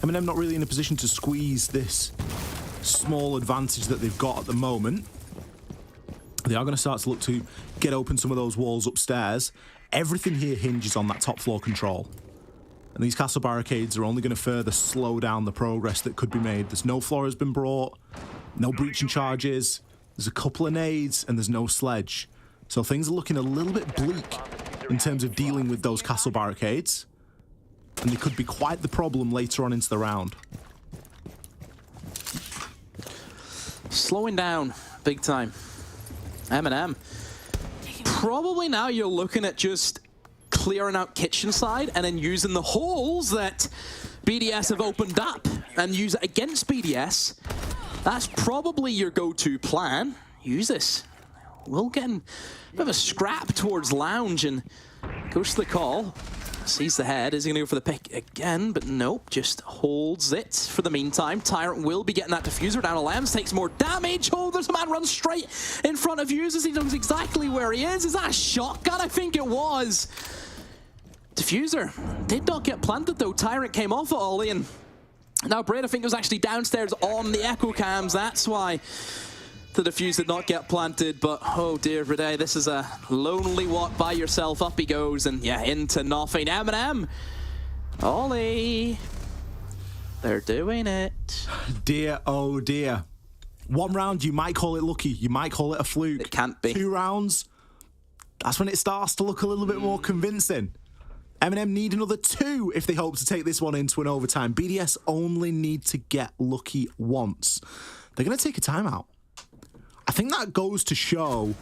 M&M not really in a position to squeeze this small advantage that they've got at the moment. They are going to start to look to get open some of those walls upstairs. Everything here hinges on that top floor control. And these castle barricades are only going to further slow down the progress that could be made. There's no floor has been brought, no breaching charges, there's a couple of nades, and there's no sledge. So things are looking a little bit bleak in terms of dealing with those castle barricades. And they could be quite the problem later on into the round. Slowing down, big time. M&M. Probably now you're looking at just clearing out kitchen side and then using the holes that BDS have opened up and use it against BDS. That's probably your go-to plan. Use this. We'll get a bit of a scrap towards Lounge and goes to the call. Sees the head. Is he going to go for the pick again? But nope, just holds it for the meantime. Tyrant will be getting that diffuser down. Alems takes more damage. Oh, there's a man runs straight in front of Users. He knows exactly where he is. Is that a shotgun? I think it was. Diffuser did not get planted though. Tyrant came off at Ollie and Now, Braid, I think, was actually downstairs on the echo cams. That's why the defuse did not get planted. But, oh dear, Braid, this is a lonely walk by yourself. Up he goes, and yeah, into nothing. M&M. Ollie. They're doing it. Dear, oh dear. 1 round, you might call it lucky. You might call it a fluke. It can't be. 2 rounds, that's when it starts to look a little bit more convincing. M&M need another 2 if they hope to take this one into an overtime. BDS only need to get lucky once. They're going to take a timeout. I think that goes to show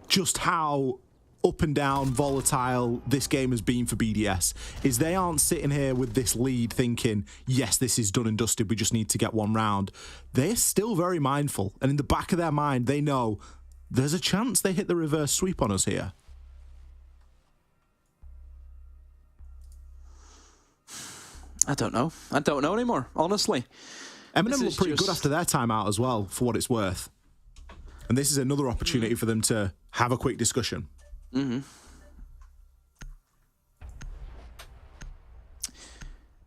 just how up and down volatile this game has been for BDS, is they aren't sitting here with this lead thinking, yes, this is done and dusted, we just need to get 1 round. They're still very mindful, and in the back of their mind, they know there's a chance they hit the reverse sweep on us here. I don't know. I don't know anymore, honestly. M&M look pretty good after their timeout as well, for what it's worth. And this is another opportunity for them to have a quick discussion.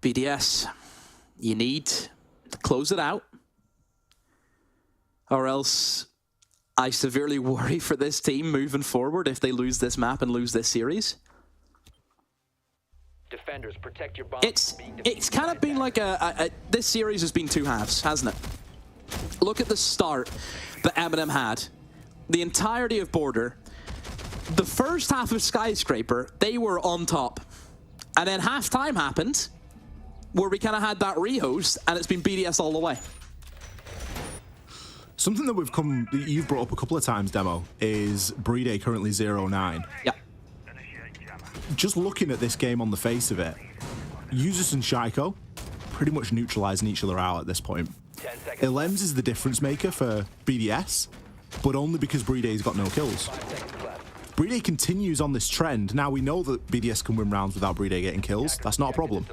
BDS, you need to close it out, or else I severely worry for this team moving forward if they lose this map and lose this series. Defenders, protect your bomb. It's kind of been like this series has been 2 halves, hasn't it? Look at the start that M&M had. The entirety of Border. The first half of Skyscraper, they were on top. And then halftime happened, where we kind of had that rehost, and it's been BDS all the way. Something that you've brought up a couple of times, Demo, is Brede currently 0-9. Yeah. Just looking at this game on the face of it, Usus and Shaiko pretty much neutralizing each other out at this point. Elems is the difference maker for BDS, but only because Brede's got no kills. Brede continues on this trend. Now, we know that BDS can win rounds without Brede getting kills. That's not a problem.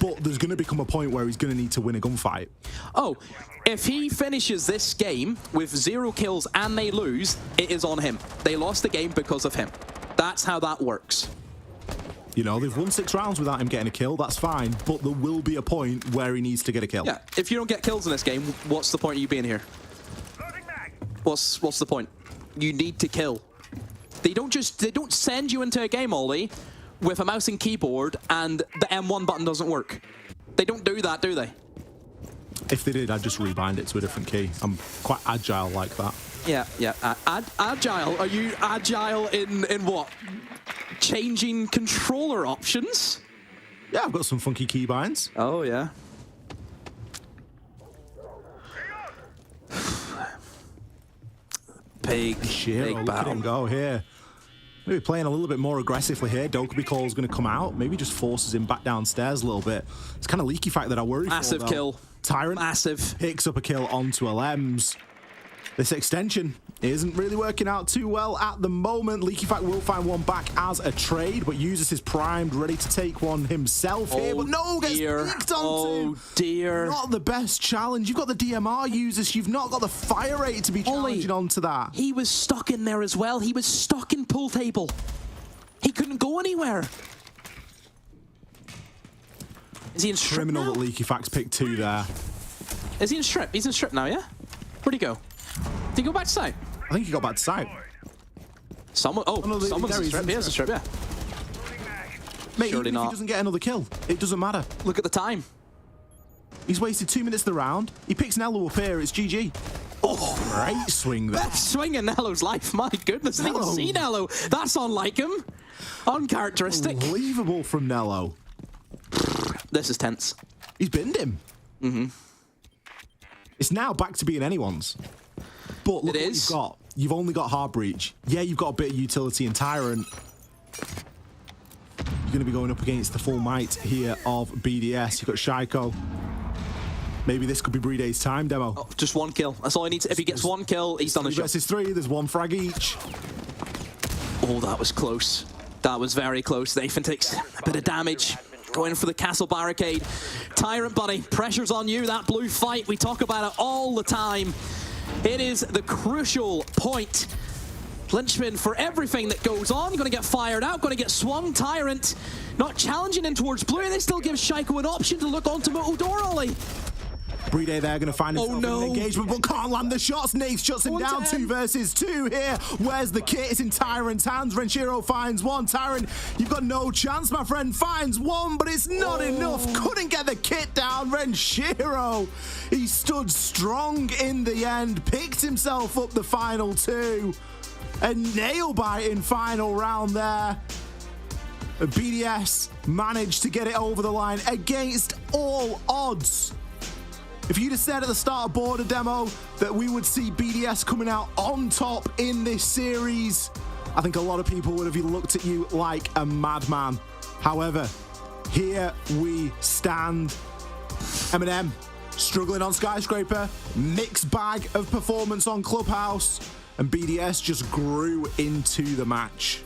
But there's going to become a point where he's going to need to win a gunfight. Oh, if he finishes this game with 0 kills and they lose, it is on him. They lost the game because of him. That's how that works. You know, they've won 6 rounds without him getting a kill. That's fine. But there will be a point where he needs to get a kill. Yeah, if you don't get kills in this game, what's the point of you being here? What's the point? You need to kill. They don't send you into a game, Ollie, with a mouse and keyboard and the M1 button doesn't work. They don't do that, do they? If they did, I'd just rebind it to a different key. I'm quite agile like that. Yeah. Agile? Are you agile in what? Changing controller options? Yeah, I've got some funky keybinds. Oh, yeah. Big look at him go here. Maybe playing a little bit more aggressively here. Dokkaebi Call is going to come out. Maybe just forces him back downstairs a little bit. It's kind of leaky fact that I worry Massive for, kill. Tyrant picks up a kill onto Elems. This extension isn't really working out too well at the moment. Leaky Fact will find one back as a trade, but Usus is primed, ready to take one himself here. But no, gets leaked onto. Oh dear. Not the best challenge. You've got the DMR Usus. You've not got the fire rate to be challenging onto that. He was stuck in there as well. He was stuck in pool table. He couldn't go anywhere. Is he in strip Criminal now? that Leaky Fact's picked 2 there. Is he in strip? He's in strip now, yeah? Where'd he go? Did he go back to site? I think he got back to site. Someone's in strip. He has a strip, yeah. Mate, Surely even if he doesn't get another kill, it doesn't matter. Look at the time. He's wasted 2 minutes of the round. He picks Nello up here. It's GG. Oh, great swing there. Best swing in Nello's life. My goodness. I didn't even see Nello. That's unlike him. Uncharacteristic. Unbelievable from Nello. This is tense. He's binned him. Mm-hmm. It's now back to being anyone's. But look what you've got. You've only got Hard Breach. Yeah, you've got a bit of utility in Tyrant. You're going to be going up against the full might here of BDS. You've got Shaiko. Maybe this could be Brede's time, Demo. Oh, just 1 kill. That's all he needs. If he gets 1 kill, he's done a job. Versus 3, there's 1 frag each. Oh, that was close. That was very close. Nathan takes a bit of damage. Going for the castle barricade. Tyrant, buddy, pressure's on you. That blue fight, we talk about it all the time. It is the crucial point linchpin for everything that goes on. Going to get fired out, going to get swung. Tyrant not challenging in towards blue. They still give Shaiko an option to look onto Motodor, Ollie. Brede there going to find himself in an engagement, but can't land the shots. Nath shuts him down. 2 versus 2 here. Where's the kit? It's in Tyrant's hands. Renshiro finds one. Tyrant, you've got no chance, my friend. Finds one, but it's not enough. Couldn't get the kit down. Renshiro, he stood strong in the end. Picked himself up the final 2. A nail-biting final round there. BDS managed to get it over the line against all odds. If you'd have said at the start of Border Demo that we would see BDS coming out on top in this series, I think a lot of people would have looked at you like a madman. However, here we stand. M&M struggling on Skyscraper, mixed bag of performance on Clubhouse, and BDS just grew into the match.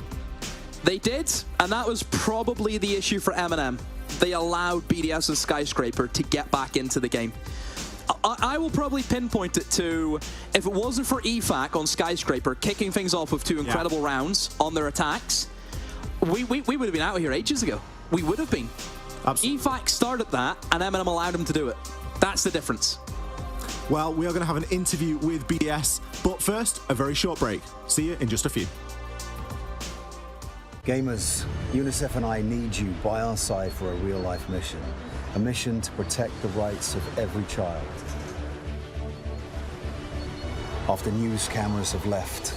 They did, and that was probably the issue for M&M. They allowed BDS and Skyscraper to get back into the game. I will probably pinpoint it to, if it wasn't for EFAC on Skyscraper kicking things off with 2 incredible rounds on their attacks, we would have been out of here ages ago. We would have been. Absolutely. EFAC started that, and M&M allowed him to do it. That's the difference. Well, we are going to have an interview with BDS, but first, a very short break. See you in just a few. Gamers, UNICEF and I need you by our side for a real-life mission. A mission to protect the rights of every child. After news cameras have left,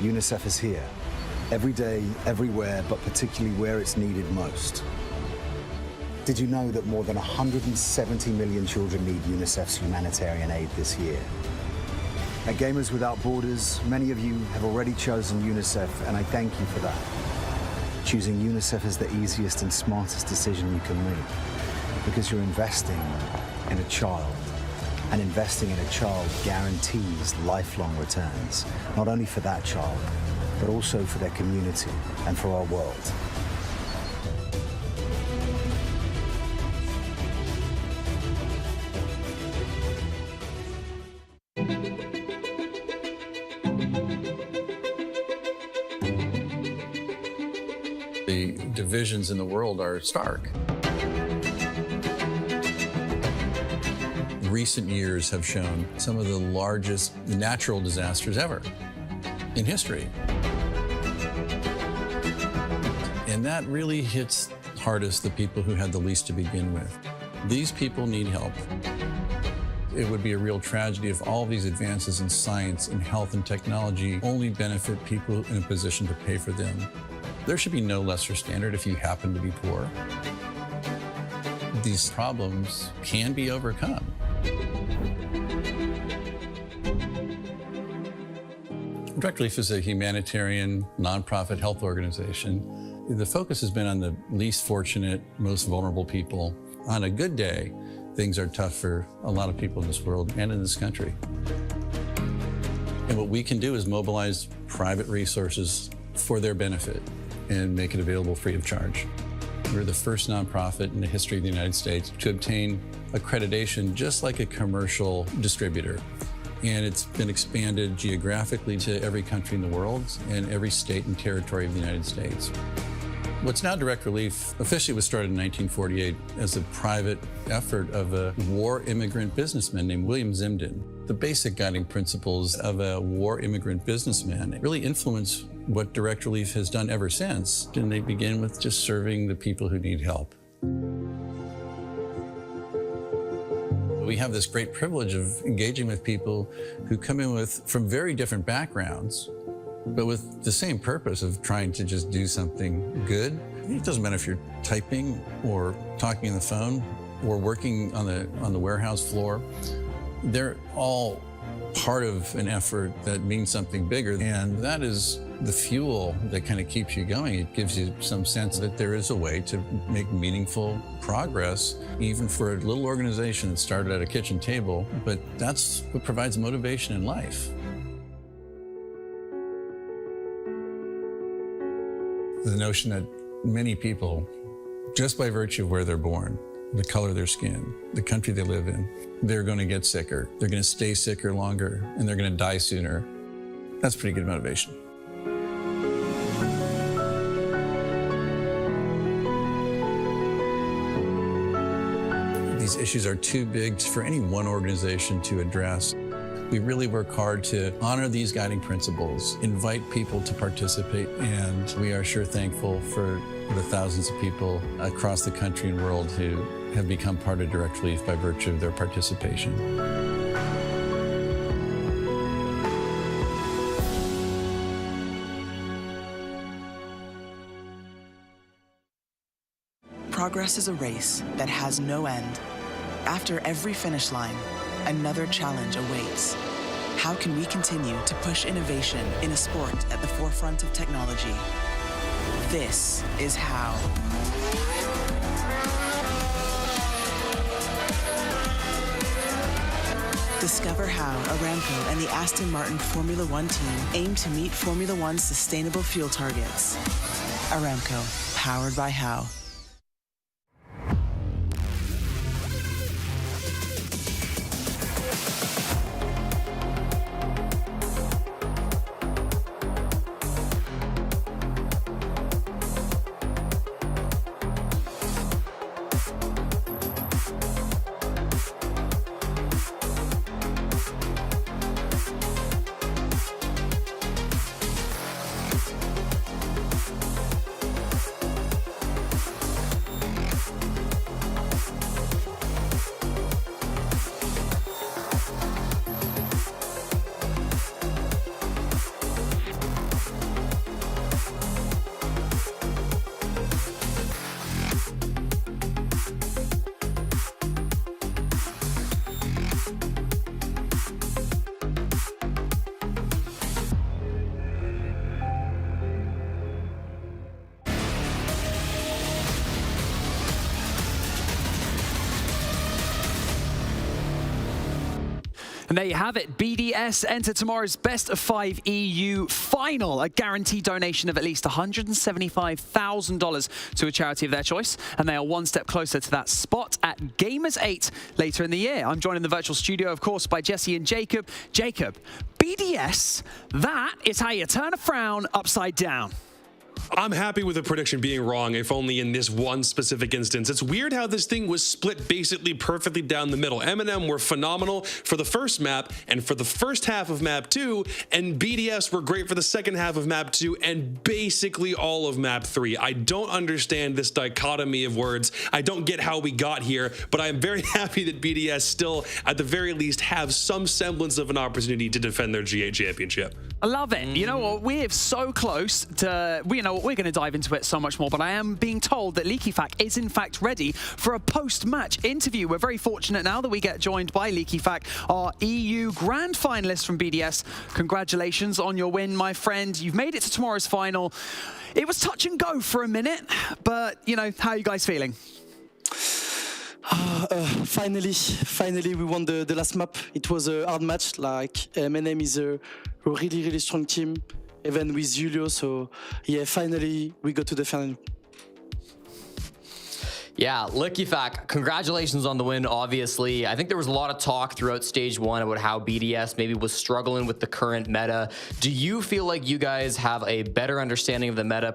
UNICEF is here. Every day, everywhere, but particularly where it's needed most. Did you know that more than 170 million children need UNICEF's humanitarian aid this year? At Gamers Without Borders, many of you have already chosen UNICEF, and I thank you for that. Choosing UNICEF is the easiest and smartest decision you can make, because you're investing in a child. And investing in a child guarantees lifelong returns, not only for that child, but also for their community and for our world. The divisions in the world are stark. Recent years have shown some of the largest natural disasters ever in history. And that really hits hardest the people who had the least to begin with. These people need help. It would be a real tragedy if all these advances in science and health and technology only benefit people in a position to pay for them. There should be no lesser standard if you happen to be poor. These problems can be overcome. Direct Relief is a humanitarian, nonprofit health organization. The focus has been on the least fortunate, most vulnerable people. On a good day, things are tough for a lot of people in this world and in this country. And what we can do is mobilize private resources for their benefit and make it available free of charge. We're the first nonprofit in the history of the United States to obtain accreditation just like a commercial distributor. And it's been expanded geographically to every country in the world and every state and territory of the United States. What's now Direct Relief officially was started in 1948 as a private effort of a war immigrant businessman named William Zimden. The basic guiding principles of a war immigrant businessman really influence what Direct Relief has done ever since. And they begin with just serving the people who need help. We have this great privilege of engaging with people who come in from very different backgrounds, but with the same purpose of trying to just do something good. It doesn't matter if you're typing or talking on the phone or working on the warehouse floor. They're all part of an effort that means something bigger, and that is the fuel that kind of keeps you going. It gives you some sense that there is a way to make meaningful progress, even for a little organization that started at a kitchen table, but that's what provides motivation in life. The notion that many people, just by virtue of where they're born, the color of their skin, the country they live in, they're going to get sicker, they're going to stay sicker longer, and they're going to die sooner. That's pretty good motivation. These issues are too big for any one organization to address. We really work hard to honor these guiding principles, invite people to participate, and we are sure thankful for the thousands of people across the country and world who have become part of Direct Relief by virtue of their participation. Progress is a race that has no end. After every finish line, another challenge awaits. How can we continue to push innovation in a sport at the forefront of technology? This is how. Discover how Aramco and the Aston Martin Formula One team aim to meet Formula One's sustainable fuel targets. Aramco, powered by How. And there you have it. BDS enter tomorrow's Best of 5 EU final. A guaranteed donation of at least $175,000 to a charity of their choice. And they are one step closer to that spot at Gamers8 later in the year. I'm joined in the virtual studio, of course, by Jesse and Jacob. Jacob, BDS, that is how you turn a frown upside down. I'm happy with the prediction being wrong, if only in this one specific instance. It's weird how this thing was split basically perfectly down the middle. M&M were phenomenal for the first map and for the first half of map 2, and BDS were great for the second half of map 2 and basically all of map 3. I don't understand this dichotomy of words. I don't get how we got here, but I am very happy that BDS still, at the very least, have some semblance of an opportunity to defend their GA championship. I love it. You know what? We're so close to, you know what, we're going to dive into it so much more, but I am being told that LeakyFac is in fact ready for a post-match interview. We're very fortunate now that we get joined by LeakyFac, our EU Grand Finalist from BDS. Congratulations on your win, my friend. You've made it to tomorrow's final. It was touch and go for a minute, but, you know, how are you guys feeling? Finally, we won the last map. It was a hard match. Like, M&M is a really strong team, even with Julio. So, yeah, finally, we got to the final. Yeah, LeakyFac, congratulations on the win, obviously. I think there was a lot of talk throughout Stage 1 about how BDS maybe was struggling with the current meta. Do you feel like you guys have a better understanding of the meta,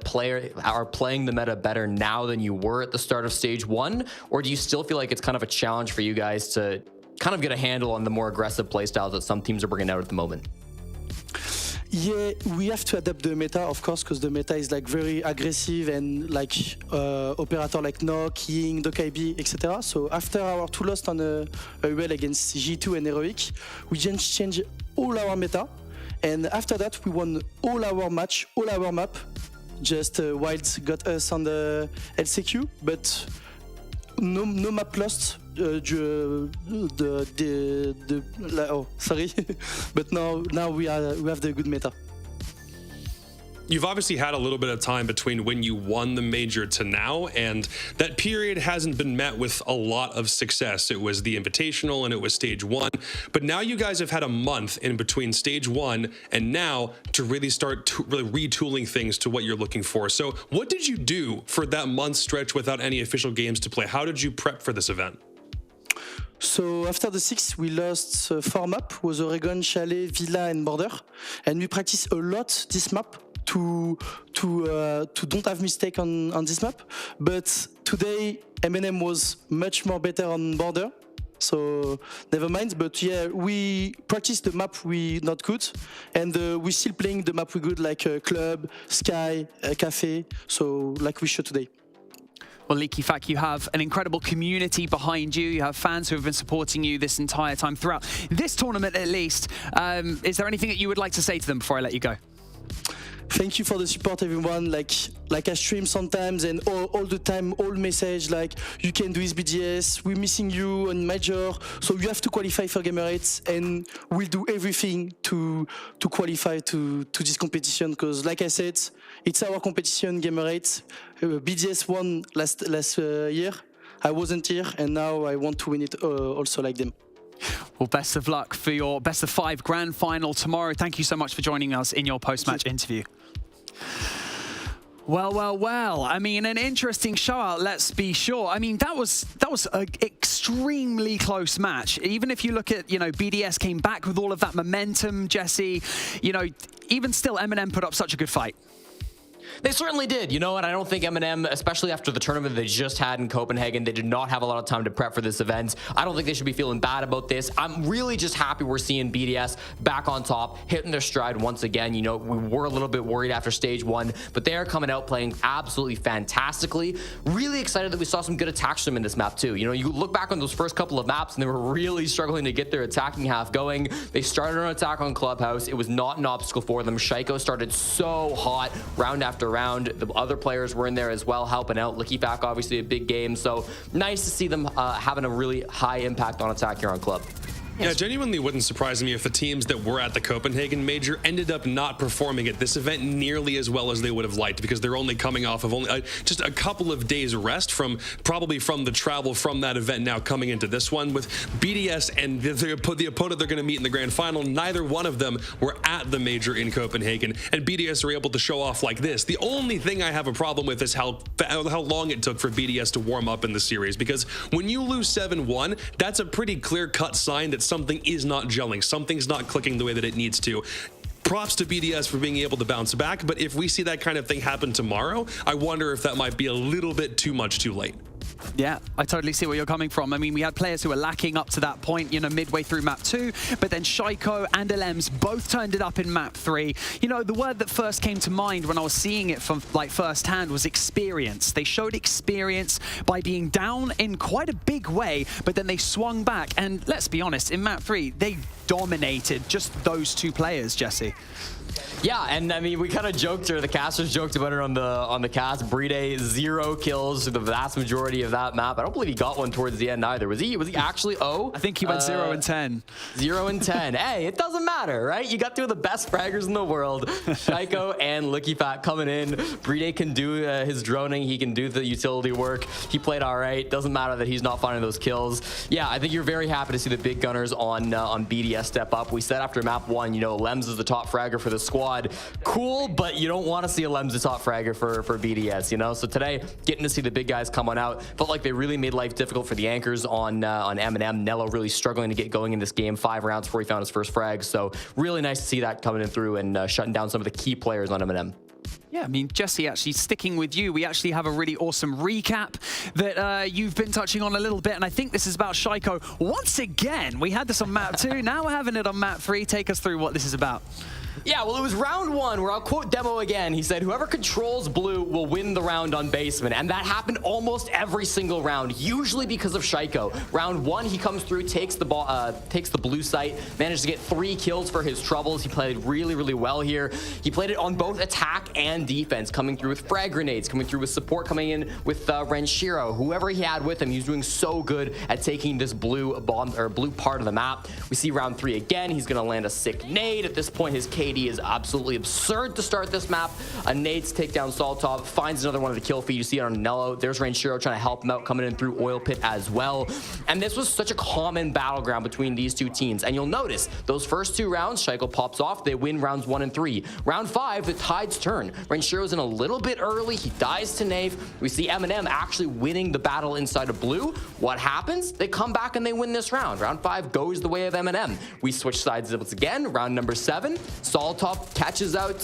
are playing the meta better now than you were at the start of Stage 1? Or do you still feel like it's kind of a challenge for you guys to kind of get a handle on the more aggressive playstyles that some teams are bringing out at the moment? Yeah, we have to adapt the meta, of course, because the meta is like very aggressive and like operator like Nock, Ying, Dokaibi, etc. So after our 2 losses on a duel against G2 and Heroic, we just changed all our meta. And after that, we won all our match, all our map. Just Wilds got us on the LCQ, but no map lost. Sorry, but now we have the good meta. You've obviously had a little bit of time between when you won the major to now, and that period hasn't been met with a lot of success. It was the Invitational and it was Stage 1, but now you guys have had a month in between Stage 1 and now to really start really retooling things to what you're looking for. So what did you do for that month stretch without any official games to play? How did you prep for this event? So after the 6, we lost 4 maps, was Oregon, Chalet, Villa and Border. And we practice a lot this map to don't have mistake on this map. But today M&M was much more better on border. So never mind, but yeah, we practiced the map we not good, and we still playing the map we good, like Club, Sky, Cafe, so like we show today. Well, Leaky Fact, you have an incredible community behind you. You have fans who have been supporting you this entire time throughout this tournament, at least. Is there anything that you would like to say to them before I let you go? Thank you for the support, everyone. Like I stream sometimes, and all the time, all message like you can do this BDS. We're missing you on major, so you have to qualify for Gamer8, and we'll do everything to qualify to this competition. Because, like I said, it's our competition, Gamer8. BDS won last year. I wasn't here, and now I want to win it also like them. Well, best of luck for your best of 5 grand final tomorrow. Thank you so much for joining us in your post-match interview. Well. I mean, an interesting show-out, let's be sure. I mean, that was an extremely close match. Even if you look at, BDS came back with all of that momentum, Jesse, even still, M&M put up such a good fight. They certainly did, and I don't think M&M, especially after the tournament they just had in Copenhagen, they did not have a lot of time to prep for this event. I don't think they should be feeling bad about this. I'm really just happy we're seeing BDS back on top, hitting their stride once again. We were a little bit worried after stage 1, but they are coming out playing absolutely fantastically. Really excited that we saw some good attacks from them in this map too. You look back on those first couple of maps and they were really struggling to get their attacking half going. They started an attack on Clubhouse. It was not an obstacle for them. Shaiko started so hot round after round. The other players were in there as well, helping out. Licky Back, obviously a big game, so nice to see them having a really high impact on attack here on Club. Yeah, genuinely wouldn't surprise me if the teams that were at the Copenhagen Major ended up not performing at this event nearly as well as they would have liked, because they're only coming off of only just a couple of days rest probably from the travel from that event now coming into this one. With BDS and the opponent they're going to meet in the grand final, neither one of them were at the Major in Copenhagen, and BDS are able to show off like this. The only thing I have a problem with is how long it took for BDS to warm up in the series, because when you lose 7-1, that's a pretty clear-cut sign that something is not gelling, something's not clicking the way that it needs to. Props to BDS for being able to bounce back, but if we see that kind of thing happen tomorrow, I wonder if that might be a little bit too much too late. Yeah, I totally see where you're coming from. I mean, we had players who were lacking up to that point, midway through map 2, but then Shaiko and Elems both turned it up in map 3. The word that first came to mind when I was seeing it from firsthand was experience. They showed experience by being down in quite a big way, but then they swung back. And let's be honest, in map 3, they dominated just those 2 players, Jesse. Yeah, and I mean, we kind of joked, or the casters joked about it on the cast. Bride 0 kills for the vast majority of that map. I don't believe he got one towards the end either. Was he actually 0? I think he went 0 and 10. 0 and 10. Hey, it doesn't matter, right? You got 2 of the best fraggers in the world. Shaiko and Licky Fat coming in. Bride can do his droning. He can do the utility work. He played all right. Doesn't matter that he's not finding those kills. Yeah, I think you're very happy to see the big gunners on BDS step up. We said after map 1, Lems is the top fragger for the squad. Cool, but you don't want to see Elems the top fragger for BDS, So today, getting to see the big guys come on out, felt like they really made life difficult for the anchors on M&M. Nello really struggling to get going in this game, 5 rounds before he found his first frag. So really nice to see that coming in through and shutting down some of the key players on M&M. Yeah, I mean, Jesse, actually sticking with you, we actually have a really awesome recap that you've been touching on a little bit, and I think this is about Shaiko. Once again, we had this on map 2, now we're having it on map 3. Take us through what this is about. Yeah, well, it was round 1 where I'll quote Demo again. He said, whoever controls blue will win the round on basement. And that happened almost every single round, usually because of Shaiko. Round 1, he comes through, takes the blue site, managed to get 3 kills for his troubles. He played really, really well here. He played it on both attack and defense, coming through with frag grenades, coming through with support, coming in with Renshiro. Whoever he had with him, he was doing so good at taking this blue bomb or blue part of the map. We see round 3 again. He's going to land a sick nade. At this point, his KD is absolutely absurd to start this map. A nades take down Saltop, finds another one of the kill feed. You see it on Nello. There's Renshiro trying to help him out, coming in through Oil Pit as well. And this was such a common battleground between these 2 teams. And you'll notice those first 2 rounds, Shaiko pops off. They win rounds 1 and 3. Round 5, the tides turn. Renshiro's in a little bit early. He dies to Nave. We see M&M actually winning the battle inside of blue. What happens? They come back and they win this round. Round 5 goes the way of M&M. We switch sides once again. Round number 7. Soltop catches out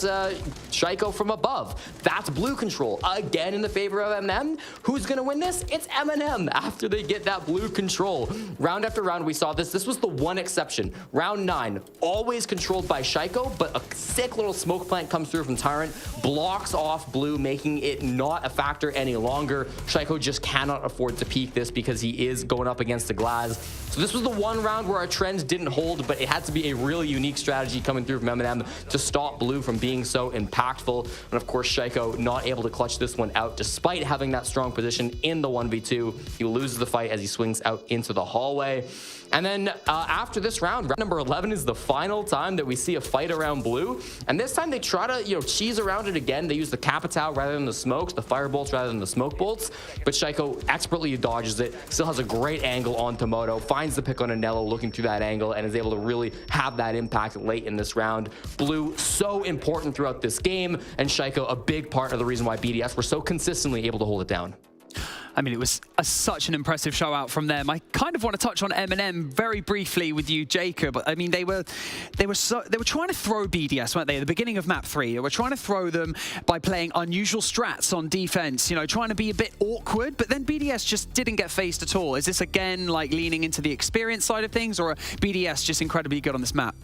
Shaiko from above. That's blue control. Again in the favor of MM. Who's going to win this? It's M&M after they get that blue control. Round after round, we saw this. This was the one exception. Round 9, always controlled by Shaiko, but a sick little smoke plant comes through from Tyrant, blocks off blue, making it not a factor any longer. Shaiko just cannot afford to peek this because he is going up against the Glaz. So this was the one round where our trend didn't hold, but it had to be a really unique strategy coming through from M&M to stop blue from being so impactful. And of course, Shaiko not able to clutch this one out despite having that strong position in the 1v2. He loses the fight as he swings out into the hallway. And then after this round number 11 is the final time that we see a fight around blue. And this time they try to, cheese around it again. They use the Capitao rather than the smokes, the fire bolts rather than the smoke bolts. But Shaiko expertly dodges it, still has a great angle on Tomoto, finds the pick on Anello looking through that angle, and is able to really have that impact late in this round. Blue, so important throughout this game, and Shaiko, a big part of the reason why BDS were so consistently able to hold it down. I mean, it was such an impressive show out from them. I kind of want to touch on M&M very briefly with you, Jacob. I mean, they were trying to throw BDS, weren't they? At the beginning of map 3, they were trying to throw them by playing unusual strats on defense. Trying to be a bit awkward. But then BDS just didn't get faced at all. Is this again like leaning into the experience side of things, or are BDS just incredibly good on this map?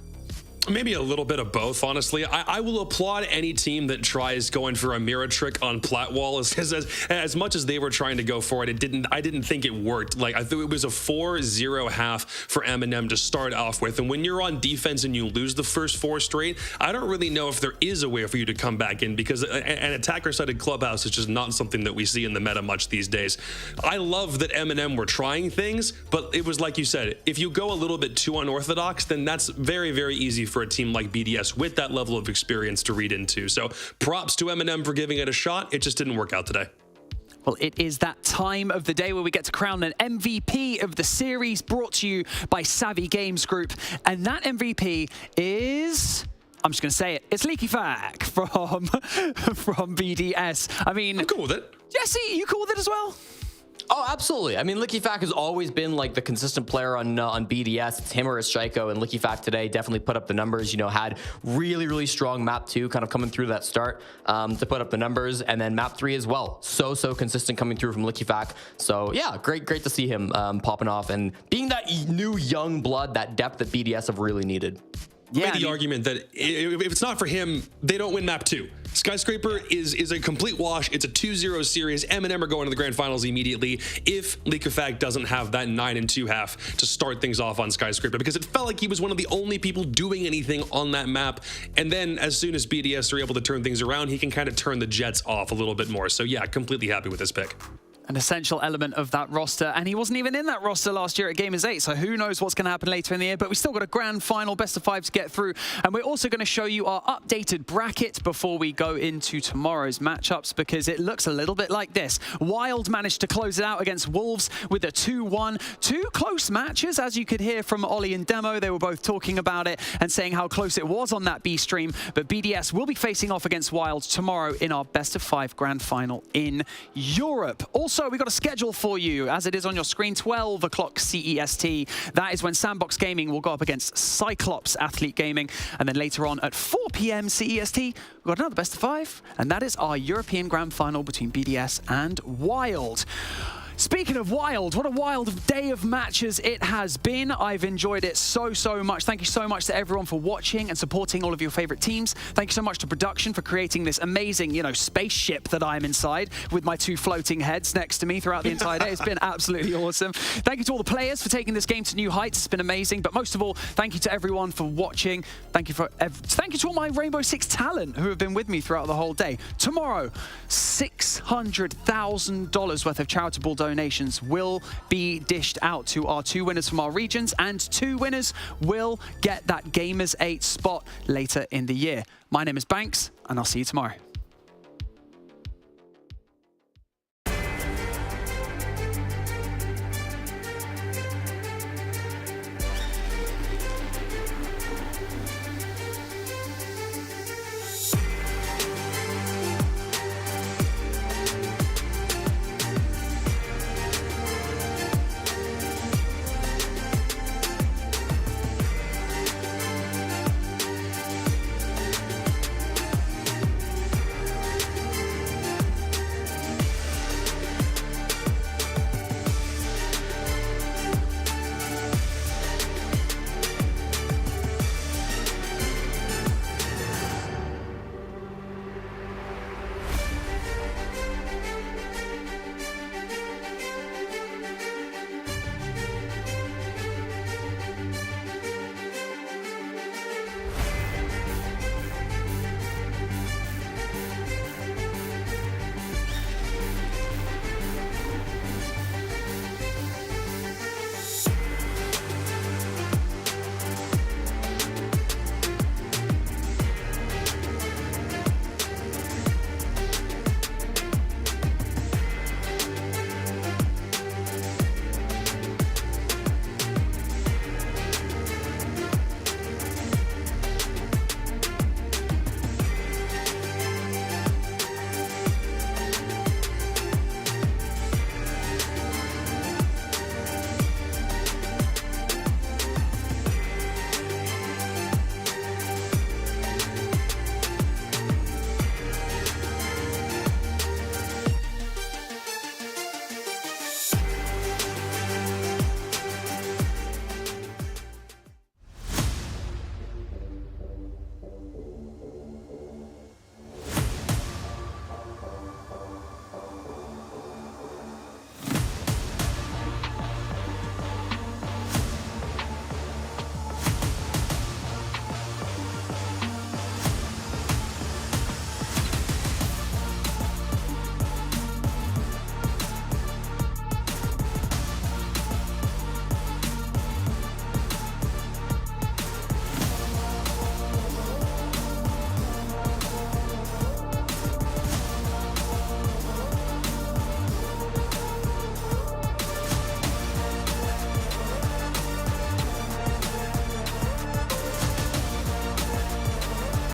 Maybe a little bit of both, honestly. I will applaud any team that tries going for a mirror trick on plat wall. As much as they were trying to go for it, I didn't think it worked. Like, I thought it was a 4-0 half for M&M to start off with. And when you're on defense and you lose the first 4 straight, I don't really know if there is a way for you to come back in, because an attacker-sided Clubhouse is just not something that we see in the meta much these days. I love that M&M were trying things, but it was like you said, if you go a little bit too unorthodox, then that's very, very easy for a team like BDS with that level of experience to read into. So props to M&M for giving it a shot. It just didn't work out today. Well, it is that time of the day where we get to crown an MVP of the series, brought to you by Savvy Games Group. And that MVP is... I'm just going to say it. It's Leaky Fack from BDS. I mean... I'm cool with it. Jesse, you cool with it as well? Oh, absolutely. I mean, Licky Fack has always been like the consistent player on BDS. It's him or it's Shaiko, and Licky Fack today definitely put up the numbers. Had really, really strong map 2 kind of coming through that start to put up the numbers, and then map 3 as well. So consistent coming through from Licky Fack. So yeah, great to see him popping off and being that new young blood, that depth that BDS have really needed. Yeah, the argument that if it's not for him, they don't win map 2. Skyscraper is a complete wash. It's a 2-0 series. M&M are going to the grand finals immediately if Leakafag doesn't have that 9-2 half to start things off on Skyscraper, because it felt like he was one of the only people doing anything on that map. And then as soon as BDS are able to turn things around, he can kind of turn the Jets off a little bit more. So yeah, completely happy with this pick. An essential element of that roster, and he wasn't even in that roster last year at Gamers 8, so who knows what's going to happen later in the year, but we still got a grand final best of 5 to get through, and we're also going to show you our updated bracket before we go into tomorrow's matchups, because it looks a little bit like this. Wild managed to close it out against Wolves with a 2-1. 2 close matches, as you could hear from Ollie and Demo. They were both talking about it and saying how close it was on that B stream, but BDS will be facing off against Wild tomorrow in our best of 5 grand final in Europe. Also, we've got a schedule for you, as it is on your screen, 12 o'clock CEST. That is when Sandbox Gaming will go up against Cyclops Athlete Gaming. And then later on at 4 p.m. CEST, we've got another best of 5. And that is our European Grand Final between BDS and Wild. Speaking of Wild, what a wild day of matches it has been. I've enjoyed it so much. Thank you so much to everyone for watching and supporting all of your favorite teams. Thank you so much to production for creating this amazing, spaceship that I'm inside with my 2 floating heads next to me throughout the entire day. It's been absolutely awesome. Thank you to all the players for taking this game to new heights. It's been amazing. But most of all, thank you to everyone for watching. Thank you to all my Rainbow Six talent who have been with me throughout the whole day. Tomorrow, $600,000 worth of charitable donations will be dished out to our 2 winners from our regions, and 2 winners will get that Gamers 8 spot later in the year. My name is Banks, and I'll see you tomorrow.